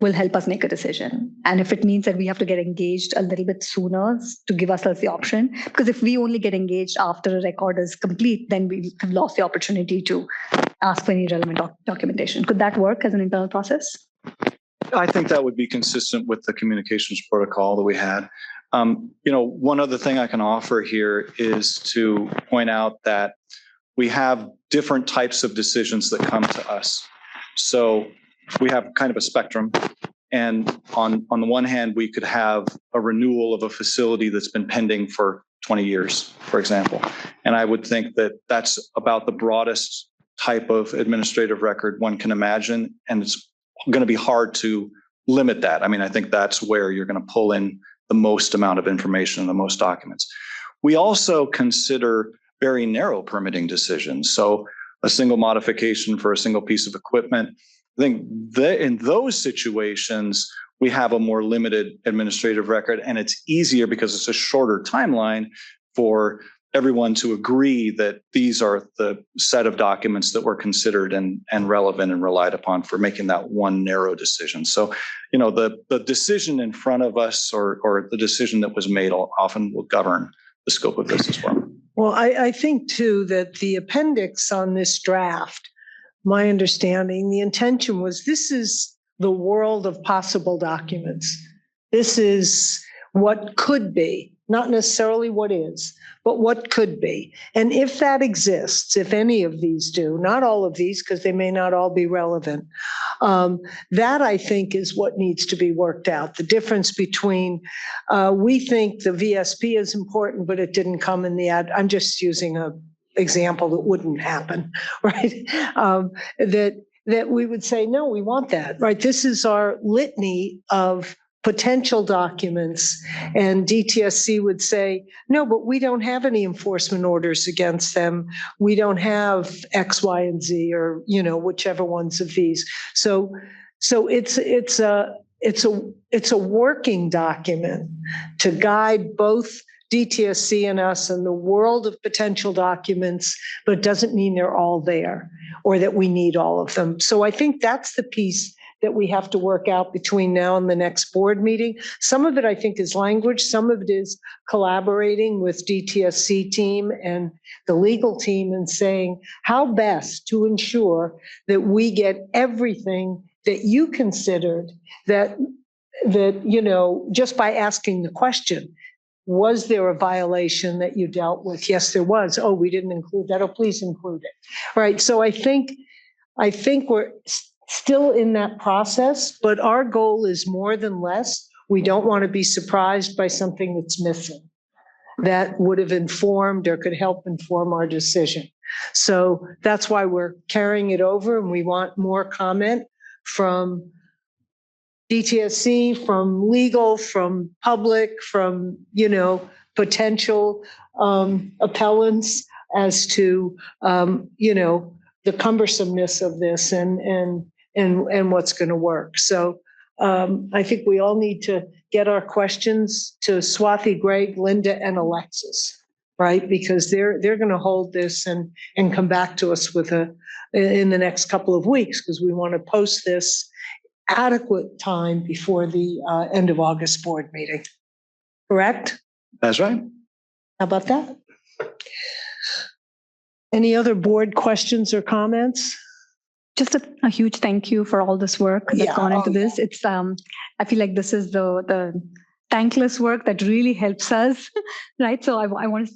will help us make a decision. And if it means that we have to get engaged a little bit sooner to give ourselves the option, because if we only get engaged after a record is complete, then we have lost the opportunity to ask for any relevant documentation. Could that work as an internal process? I think that would be consistent with the communications protocol that we had. One other thing I can offer here is to point out that we have different types of decisions that come to us. So we have kind of a spectrum. And on the one hand, we could have a renewal of a facility that's been pending for 20 years, for example. And I would think that that's about the broadest type of administrative record one can imagine. And it's going to be hard to limit that. I mean, I think that's where you're going to pull in the most amount of information and the most documents. We also consider very narrow permitting decisions. So a single modification for a single piece of equipment. I think that in those situations, we have a more limited administrative record, and it's easier because it's a shorter timeline for everyone to agree that these are the set of documents that were considered and relevant and relied upon for making that one narrow decision. So, the decision in front of us or the decision that was made often will govern the scope of this as well. Well, I think too that the appendix on this draft, my understanding, the intention was this is the world of possible documents. This is what could be, not necessarily what is, but what could be. And if that exists, if any of these do, not all of these, because they may not all be relevant, that I think is what needs to be worked out. The difference between, we think the VSP is important, but it didn't come in the ad. I'm just using an example that wouldn't happen, right? That we would say, no, we want that, right? This is our litany of potential documents, and DTSC would say, no, but we don't have any enforcement orders against them. We don't have X, Y, and Z, or whichever ones of these. So it's a working document to guide both DTSC and us and the world of potential documents, but it doesn't mean they're all there or that we need all of them. So I think that's the piece that we have to work out between now and the next board meeting. Some of it, I think, is language. Some of it is collaborating with DTSC team and the legal team and saying how best to ensure that we get everything that you considered that, you know, just by asking the question, was there a violation that you dealt with? Yes, there was. Oh, we didn't include that. Oh, please include it. Right. So I think we're still in that process, but our goal is more than less. We don't want to be surprised by something that's missing that would have informed or could help inform our decision. So that's why we're carrying it over, and we want more comment from DTSC, from legal, from public, from, you know, potential appellants as to, you know, the cumbersomeness of this and what's going to work. So I think we all need to get our questions to Swathi, Greg, Linda, and Alexis, right? Because they're going to hold this and come back to us with in the next couple of weeks, because we want to post this adequate time before the end of August board meeting. Correct? That's right. How about that? Any other board questions or comments? Just a huge thank you for all this work that's gone into this. It's I feel like this is the thankless work that really helps us, right? So I want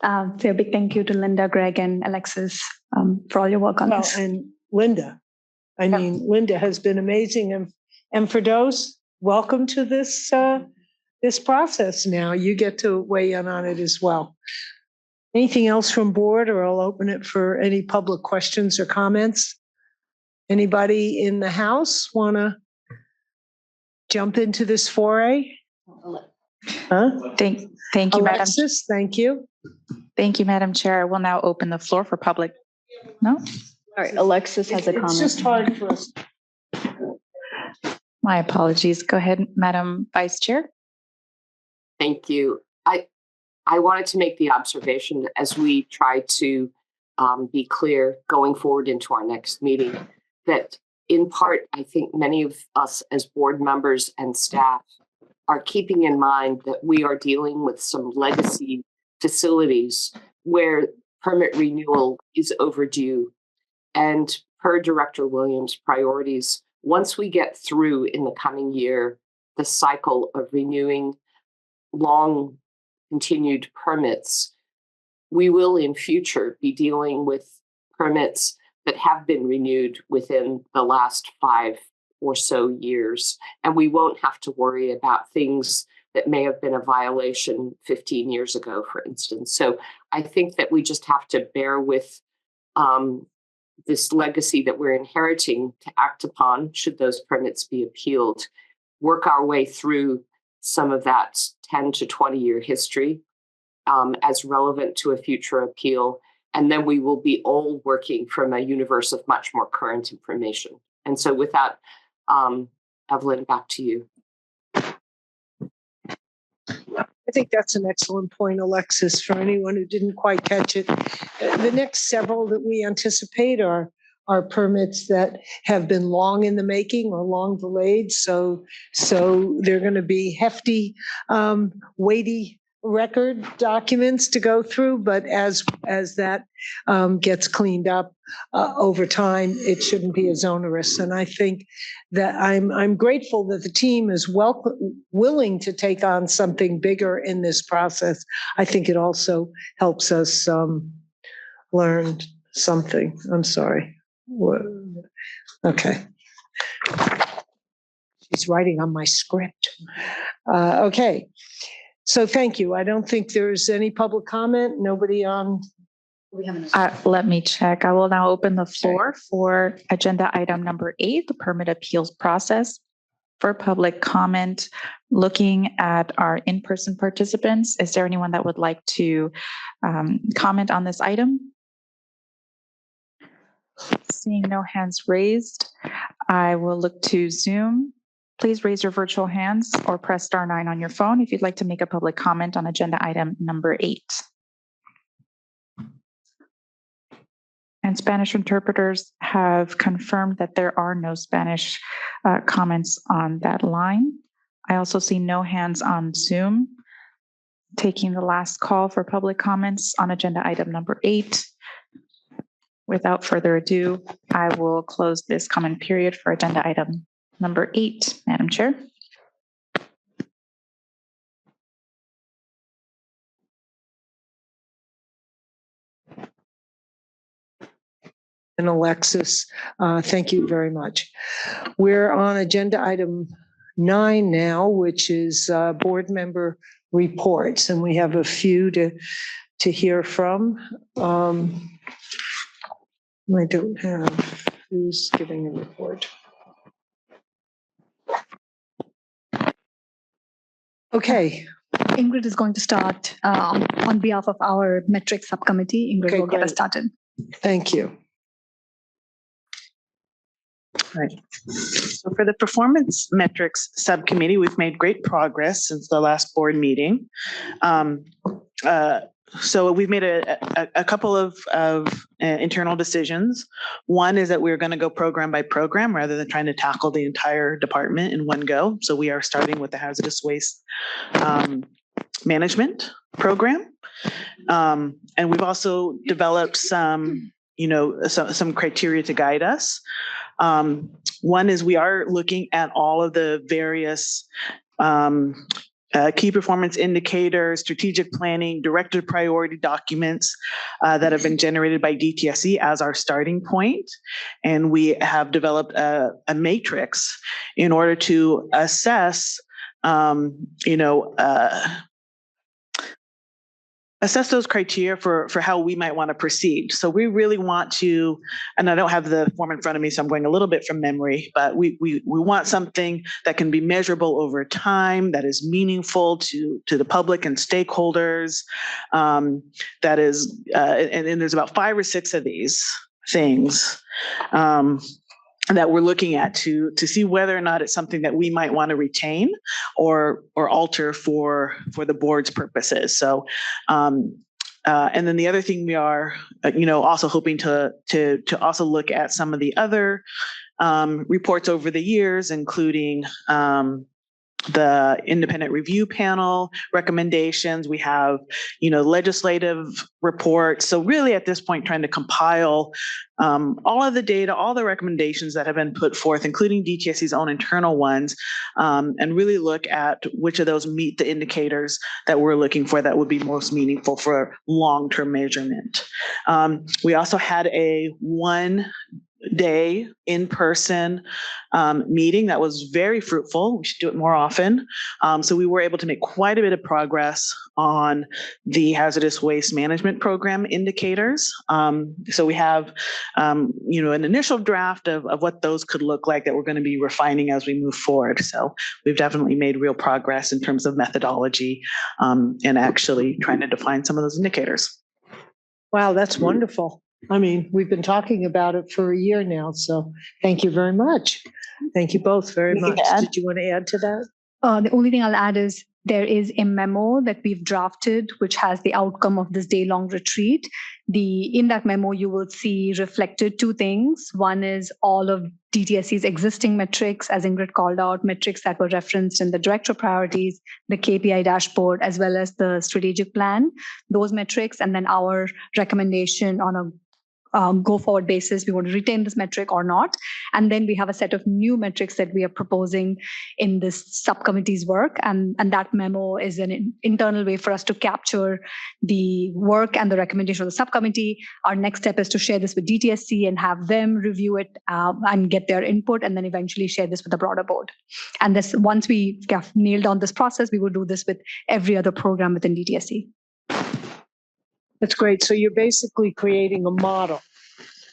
to say a big thank you to Linda, Greg, and Alexis for all your work on this. And Linda. I mean, Linda has been amazing. And Firdaus, welcome to this this process now. You get to weigh in on it as well. Anything else from board, or I'll open it for any public questions or comments? Anybody in the house want to jump into this foray? Huh? Thank you, Alexis, thank you. Thank you, Madam Chair. I will now open the floor for public. No? All right, Alexis has a comment. It's just hard for us. My apologies. Go ahead, Madam Vice Chair. Thank you. I wanted to make the observation as we try to be clear going forward into our next meeting that in part, I think many of us as board members and staff are keeping in mind that we are dealing with some legacy facilities where permit renewal is overdue. And per Director Williams' priorities, once we get through in the coming year, the cycle of renewing long continued permits, we will in future be dealing with permits that have been renewed within the last 5 or so years. And we won't have to worry about things that may have been a violation 15 years ago, for instance. So I think that we just have to bear with this legacy that we're inheriting to act upon should those permits be appealed, work our way through some of that 10 to 20 year history as relevant to a future appeal. And then we will be all working from a universe of much more current information. And so with that, Evelyn, back to you. I think that's an excellent point, Alexis, for anyone who didn't quite catch it. The next several that we anticipate are permits that have been long in the making or long delayed. So they're going to be hefty, weighty record documents to go through. But as that gets cleaned up over time, it shouldn't be as onerous. And I think that I'm grateful that the team is willing to take on something bigger in this process. I think it also helps us learn something. I'm sorry. Okay. She's writing on my script. Okay. So thank you. I don't think there's any public comment. Nobody on. Let me check. I will now open the floor for agenda item number 8, the permit appeals process for public comment. Looking at our in-person participants, is there anyone that would like to comment on this item? Seeing no hands raised, I will look to Zoom. please raise your virtual hands or press star 9 on your phone if you'd like to make a public comment on agenda item number 8. And Spanish interpreters have confirmed that there are no Spanish comments on that line. I also see no hands on Zoom. Taking the last call for public comments on agenda item number 8. Without further ado, I will close this comment period for agenda item number 8, Madam Chair. And Alexis, thank you very much. We're on agenda item 9 now, which is board member reports, and we have a few to hear from. I don't have who's giving a report. Okay. Ingrid is going to start on behalf of our metrics subcommittee. Ingrid will get us started. Thank you. Right. So for the performance metrics subcommittee, we've made great progress since the last board meeting. So we've made a couple of internal decisions. One is that we're going to go program by program rather than trying to tackle the entire department in one go. So we are starting with the hazardous waste management program. And we've also developed some criteria to guide us. One is we are looking at all of the various key performance indicators, strategic planning, directed priority documents that have been generated by DTSC as our starting point. And we have developed a matrix in order to assess, assess those criteria for how we might want to proceed. So we really want to, and I don't have the form in front of me, so I'm going a little bit from memory, but we want something that can be measurable over time, that is meaningful to the public and stakeholders. That is, and there's about 5 or 6 of these things that we're looking at to see whether or not it's something that we might want to retain or alter for the board's purposes. So, and then the other thing we are, also hoping to also look at some of the other reports over the years, including the independent review panel recommendations. We have, legislative reports. So really at this point, trying to compile all of the data, all the recommendations that have been put forth, including DTSC's own internal ones, and really look at which of those meet the indicators that we're looking for that would be most meaningful for long-term measurement. We also had a one-day in-person meeting that was very fruitful. We should do it more often. So we were able to make quite a bit of progress on the hazardous waste management program indicators. So we have, an initial draft of what those could look like that we're going to be refining as we move forward. So we've definitely made real progress in terms of methodology and actually trying to define some of those indicators. Wow, that's wonderful. I mean, we've been talking about it for a year now, so thank you very much. Thank you both very much. Did you want to add to that? The only thing I'll add is there is a memo that we've drafted, which has the outcome of this day-long retreat. In that memo, you will see reflected 2 things. One is all of DTSC's existing metrics, as Ingrid called out, metrics that were referenced in the director priorities, the KPI dashboard, as well as the strategic plan, those metrics, and then our recommendation on a go-forward basis, we want to retain this metric or not. And then we have a set of new metrics that we are proposing in this subcommittee's work. And that memo is an internal way for us to capture the work and the recommendation of the subcommittee. Our next step is to share this with DTSC and have them review it and get their input, and then eventually share this with the broader board. And this, once we have nailed down this process, we will do this with every other program within DTSC. That's great. So you're basically creating a model.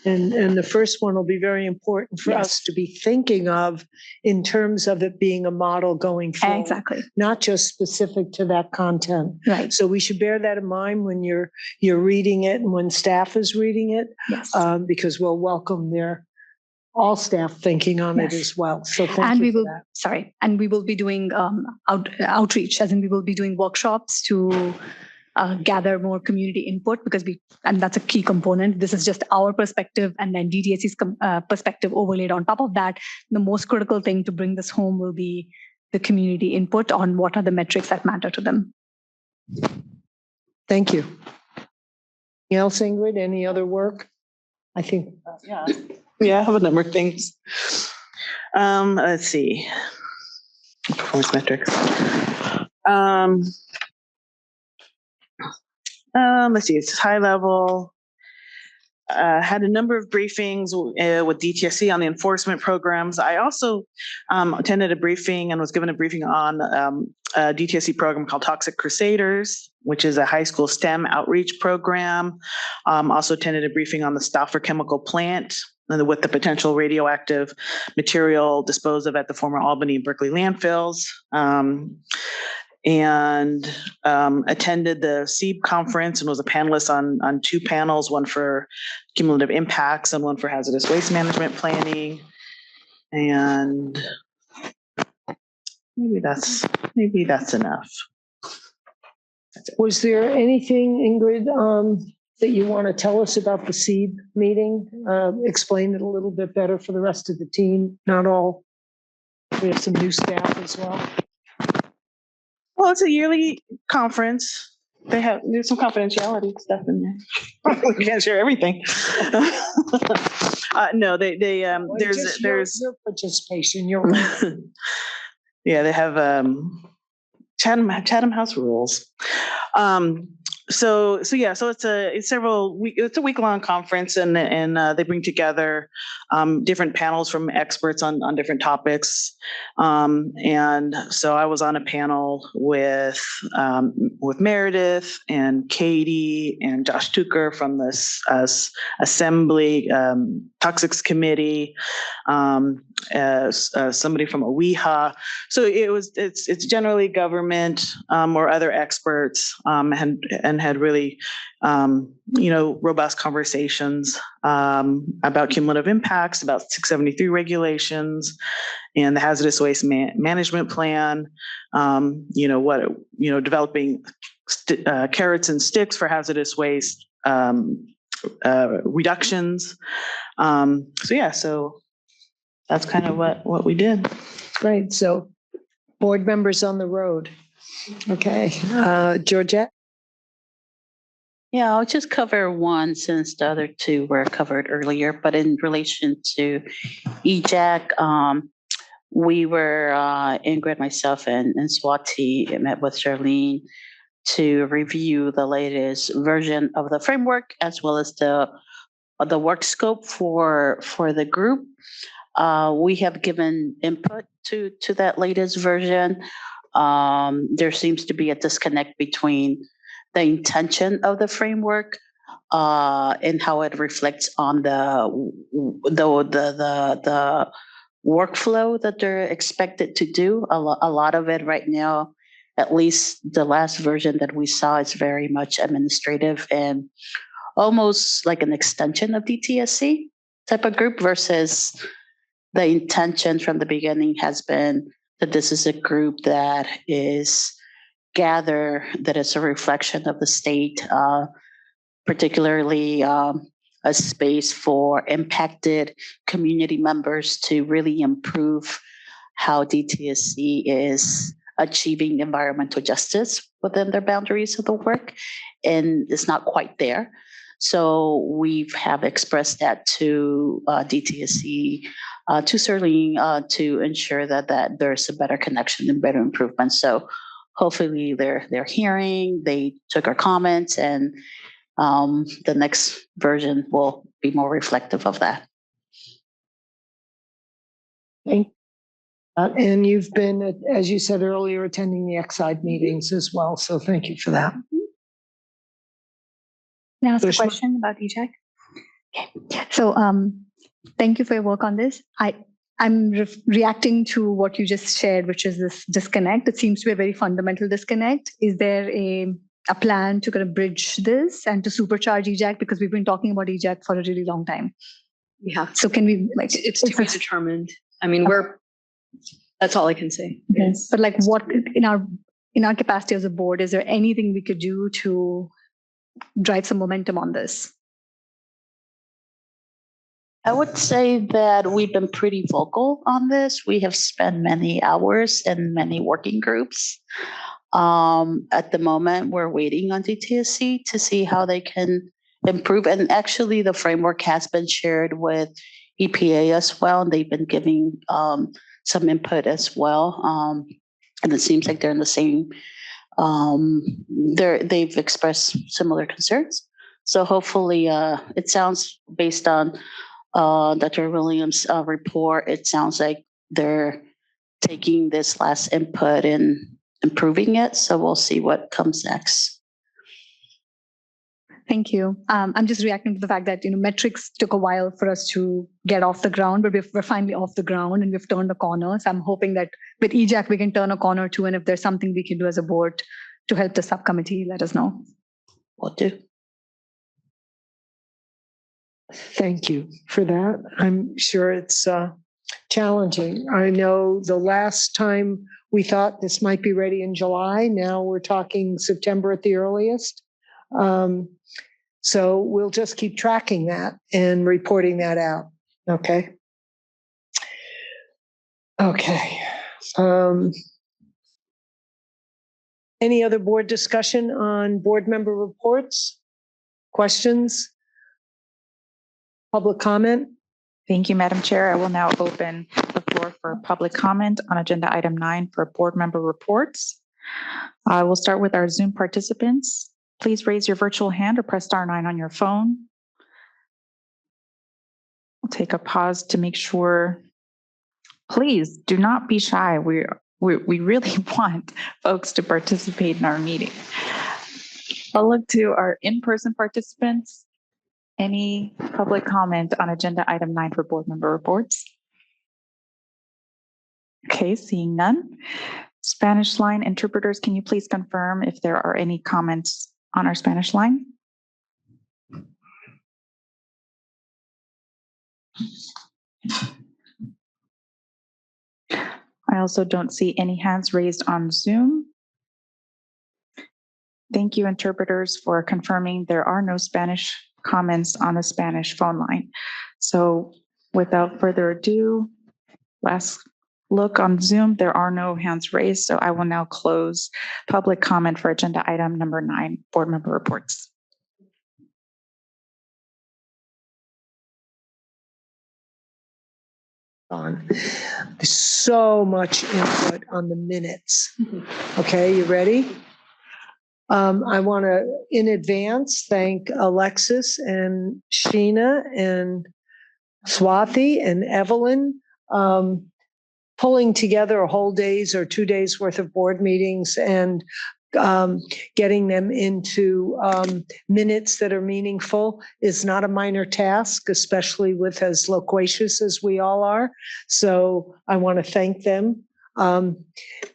And the first one will be very important for us to be thinking of in terms of it being a model going forward. Exactly. Not just specific to that content. Right. So we should bear that in mind when you're reading it and when staff is reading it, because we'll welcome all staff thinking on it Yes. as well. So thank And you we for will, that. sorry, and we will be doing outreach, as in we will be doing workshops to gather more community input and that's a key component. This is just our perspective and then DTSC's perspective overlaid on top of that. The most critical thing to bring this home will be the community input on what are the metrics that matter to them. Thank you. Anything else, Ingrid? Any other work? I think. Yeah, I have a number of things. Let's see. Performance metrics. Let's see, it's high level. Had a number of briefings with DTSC on the enforcement programs. I also attended a briefing and was given a briefing on a DTSC program called Toxic Crusaders, which is a high school STEM outreach program. Also attended a briefing on the Stauffer chemical plant with the potential radioactive material disposed of at the former Albany and Berkeley landfills. And attended the SEEB conference and was a panelist on two panels, one for cumulative impacts and one for hazardous waste management planning. And maybe that's enough. Was there anything, Ingrid, that you want to tell us about the SEEB meeting? Explain it a little bit better for the rest of the team. Not all. We have some new staff as well. Well, it's a yearly conference. There's some confidentiality stuff in there. We can't share everything. No, there's your participation. You're right. Yeah, they have Chatham House rules. So it's a week-long conference, and they bring together different panels from experts on different topics. And so I was on a panel with Meredith and Katie and Josh Tucker from this Assembly Toxics Committee, somebody from OEHA. So it's generally government or other experts, and had really robust conversations about cumulative impacts, about 673 regulations, and the hazardous waste management plan. Developing carrots and sticks for hazardous waste reductions. So that's kind of what we did. Great. So board members on the road. Okay. Georgette? Yeah, I'll just cover one since the other two were covered earlier. But in relation to EJAC, we were, Ingrid, myself, and Swati met with Charlene to review the latest version of the framework as well as the work scope for the group. We have given input to that latest version. There seems to be a disconnect between the intention of the framework and how it reflects on the workflow that they're expected to do. A lot of it right now, at least the last version that we saw, is very much administrative and almost like an extension of DTSC type of group, versus the intention from the beginning has been that this is a group that is that is a reflection of the state, particularly a space for impacted community members to really improve how DTSC is achieving environmental justice within their boundaries of the work, and it's not quite there. So we have expressed that to DTSC, to Serlene, to ensure that there's a better connection and better improvement. So hopefully they're hearing, they took our comments, and the next version will be more reflective of that. Thank you. And you've been, as you said earlier, attending the Exide meetings as well. So thank you for that. Can I ask a question about EJAC? Okay. So thank you for your work on this. I'm reacting to what you just shared, which is this disconnect. It seems to be a very fundamental disconnect. Is there a plan to kind of bridge this and to supercharge EJAC? Because we've been talking about EJAC for a really long time. Yeah. So can we like, It's to be determined. I mean, that's all I can say. yes. But like what in our capacity as a board, is there anything we could do to drive some momentum on this? I would say that we've been pretty vocal on this. We have spent many hours in many working groups. At the moment, we're waiting on DTSC to see how they can improve. And actually, the framework has been shared with EPA as well, and they've been giving some input as well. And it seems like they're in the same. They've expressed similar concerns. So hopefully, it sounds based on Dr. Williams' report, it sounds like they're taking this last input and improving it. So we'll see what comes next. Thank you. I'm just reacting to the fact that, metrics took a while for us to get off the ground, but we're finally off the ground and we've turned a corner. So I'm hoping that with EJAC, we can turn a corner too. And if there's something we can do as a board to help the subcommittee, let us know. Will do. Thank you for that. I'm sure it's challenging. I know the last time we thought this might be ready in July. Now we're talking September at the earliest. So we'll just keep tracking that and reporting that out. Okay. Okay. Any other board discussion on board member reports? Questions? Public comment? Thank you, Madam Chair. I will now open the floor for public comment on agenda item 9 for board member reports. We'll start with our Zoom participants. Please raise your virtual hand or press *9 on your phone. We'll take a pause to make sure. Please do not be shy. We really want folks to participate in our meeting. I'll look to our in-person participants. Any public comment on agenda item 9 for board member reports? Okay, seeing none. Spanish line interpreters, can you please confirm if there are any comments on our Spanish line? I also don't see any hands raised on Zoom. Thank you, interpreters, for confirming there are no Spanish comments on the Spanish phone line. So without further ado, last look on Zoom, there are no hands raised. So I will now close public comment for agenda item number 9, board member reports. There's so much input on the minutes. Okay, you ready? I want to, in advance, thank Alexis and Sheena and Swathi and Evelyn, pulling together a whole day's or 2 days worth of board meetings and getting them into minutes that are meaningful is not a minor task, especially with as loquacious as we all are. So I want to thank them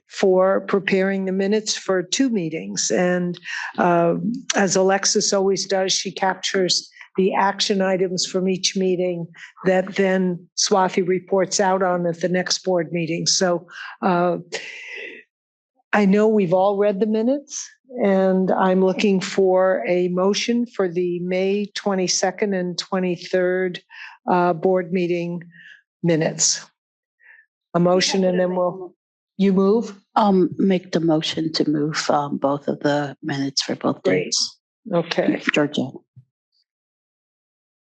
for preparing the minutes for 2 meetings. And as Alexis always does, she captures the action items from each meeting that then Swathi reports out on at the next board meeting. So I know we've all read the minutes, and I'm looking for a motion for the May 22nd and 23rd board meeting minutes. A motion, and then you move? Make the motion to move both of the minutes for both dates. Okay. Georgia.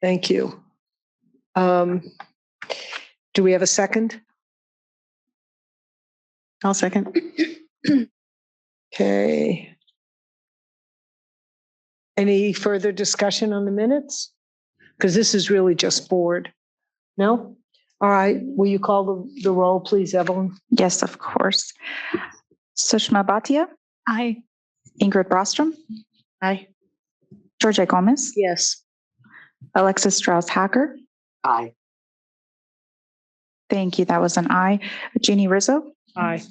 Thank you. Do we have a second? I'll second. Okay. Any further discussion on the minutes? Because this is really just board. No? All right. Will you call the roll, please, Evelyn? Yes, of course. Sushma Bhatia? Aye. Ingrid Brostrom? Aye. Georgia Gomez? Yes. Alexis Strauss-Hacker? Aye. Thank you. That was an aye. Jeannie Rizzo? Aye.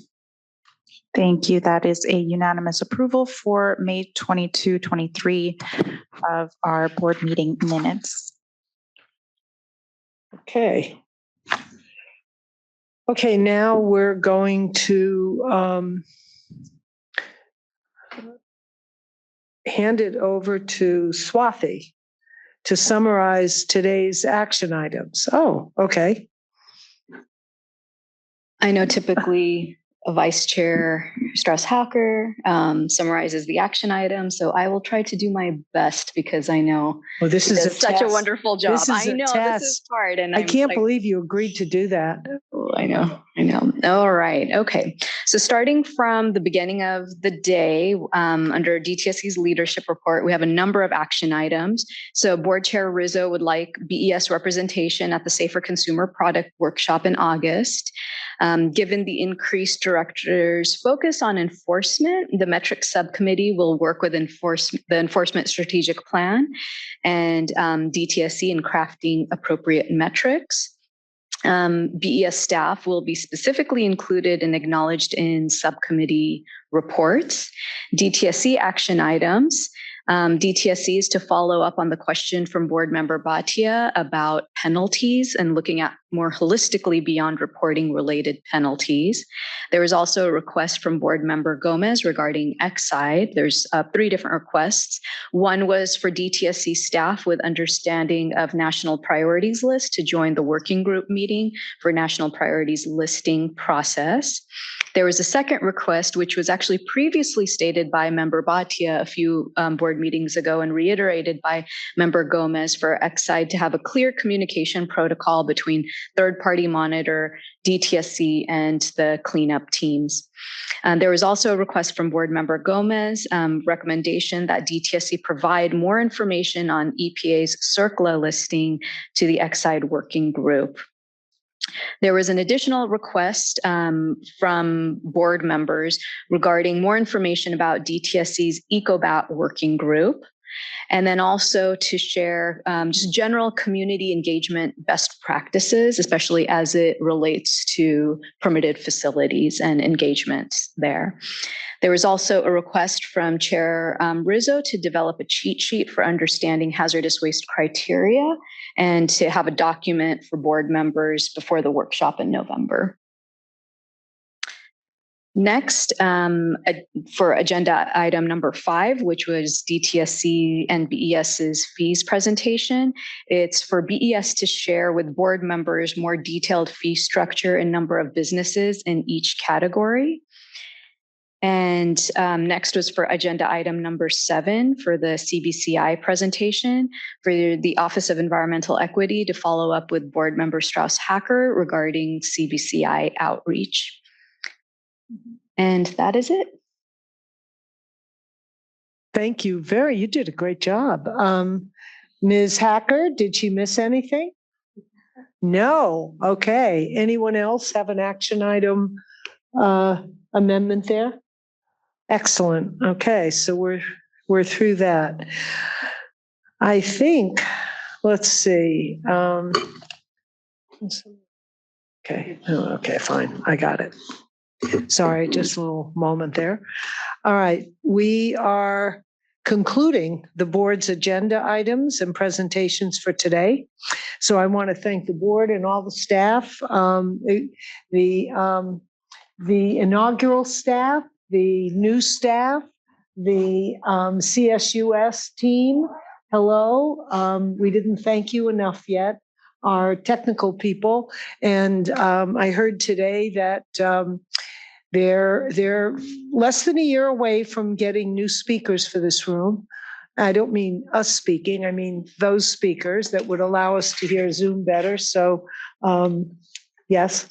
Thank you. That is a unanimous approval for May 22, 23 of our board meeting minutes. Okay. Okay, now we're going to hand it over to Swathi to summarize today's action items. Oh, okay. I know typically a Vice Chair Strauss-Hacker summarizes the action item, so I will try to do my best because I know this is such a wonderful job. This is I know this is hard, and I can't believe you agreed to do that. Oh, I know. All right. Okay. So starting from the beginning of the day, under DTSC's leadership report, we have a number of action items. So Board Chair Rizzo would like BES representation at the Safer Consumer Product Workshop in August. Given the increased director's focus on enforcement, the metrics subcommittee will work with the enforcement strategic plan and DTSC in crafting appropriate metrics. BES staff will be specifically included and acknowledged in subcommittee reports. DTSC action items. DTSC is to follow up on the question from board member Bhatia about penalties and looking at more holistically beyond reporting related penalties. There was also a request from board member Gomez regarding Exide. There's 3 different requests. One was for DTSC staff with understanding of national priorities list to join the working group meeting for national priorities listing process. There was a second request, which was actually previously stated by member Bhatia a few board meetings ago and reiterated by member Gomez for Exide to have a clear communication protocol between third-party monitor, DTSC, and the cleanup teams. There was also a request from board member Gomez, recommendation that DTSC provide more information on EPA's CERCLA listing to the Exide working group. There was an additional request from board members regarding more information about DTSC's EcoBat working group, and then also to share just general community engagement best practices, especially as it relates to permitted facilities and engagements there. There was also a request from Chair Rizzo to develop a cheat sheet for understanding hazardous waste criteria and to have a document for board members before the workshop in November. Next, for agenda item number 5, which was DTSC and BES's fees presentation, it's for BES to share with board members more detailed fee structure and number of businesses in each category. And next was for agenda item number 7 for the CBCI presentation for the Office of Environmental Equity to follow up with board member Strauss-Hacker regarding CBCI outreach. And that is it. Thank you. You did a great job. Ms. Hacker, did she miss anything? No. Okay. Anyone else have an action item amendment there? Excellent. Okay. So we're through that. I think, let's see. Okay. Okay, fine. I got it. Sorry, just a little moment there. All right, we are concluding the board's agenda items and presentations for today. So I want to thank the board and all the staff, the inaugural staff, the new staff, the CSUS team. Hello, we didn't thank you enough yet. Our technical people, and I heard today that they're less than a year away from getting new speakers for this room. I don't mean us speaking, I mean those speakers that would allow us to hear Zoom better. So, yes.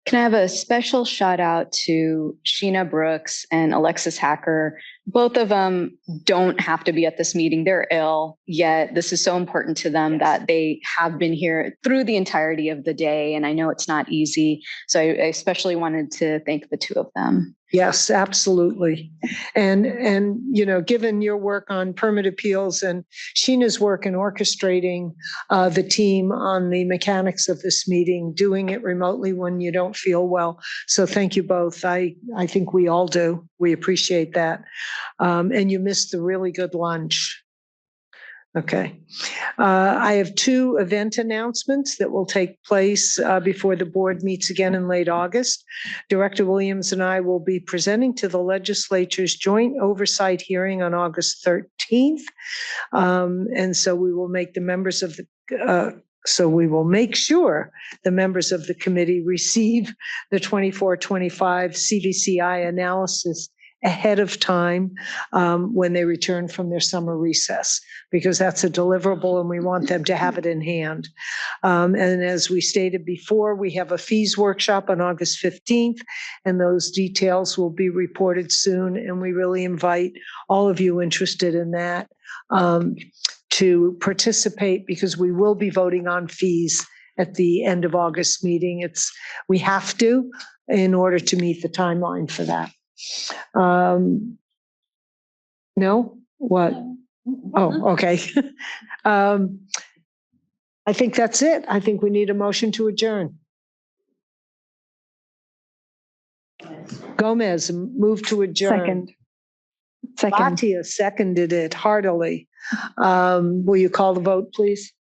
Can I have a special shout out to Sheena Brooks and Alexis Hacker? Both of them don't have to be at this meeting. They're ill, yet this is so important to them that they have been here through the entirety of the day. And I know it's not easy. So I especially wanted to thank the two of them. Yes, absolutely. And you know, given your work on permit appeals and Sheena's work in orchestrating the team on the mechanics of this meeting, doing it remotely when you don't feel well. So thank you both. I think we all do. We appreciate that. And you missed the really good lunch. Okay. I have two event announcements that will take place before the board meets again in late August. Director Williams and I will be presenting to the legislature's joint oversight hearing on August 13th. And so we will make the members of the so we will make sure the members of the committee receive the 24-25 CVCI analysis ahead of time when they return from their summer recess, because that's a deliverable and we want them to have it in hand. And as we stated before, we have a fees workshop on August 15th, and those details will be reported soon. And we really invite all of you interested in that to participate, because we will be voting on fees at the end of August meeting. We have to in order to meet the timeline for that. No? What? Oh, okay. I think that's it. I think we need a motion to adjourn. Gomez, move to adjourn. Second. Batia seconded it heartily. Will you call the vote, please?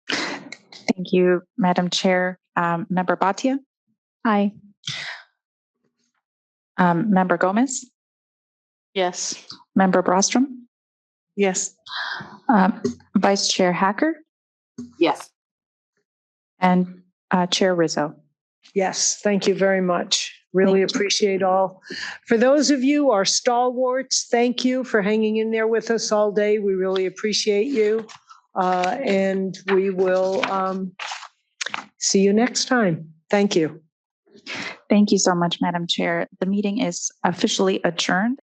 Thank you, Madam Chair. Member Bhatia? Aye. Member Gomez? Yes. Member Brostrom? Yes. Vice Chair Hacker? Yes. And Chair Rizzo? Yes, thank you very much. Really appreciate all. For those of you, our stalwarts, thank you for hanging in there with us all day. We really appreciate you. And we will see you next time. Thank you. Thank you so much, Madam Chair. The meeting is officially adjourned.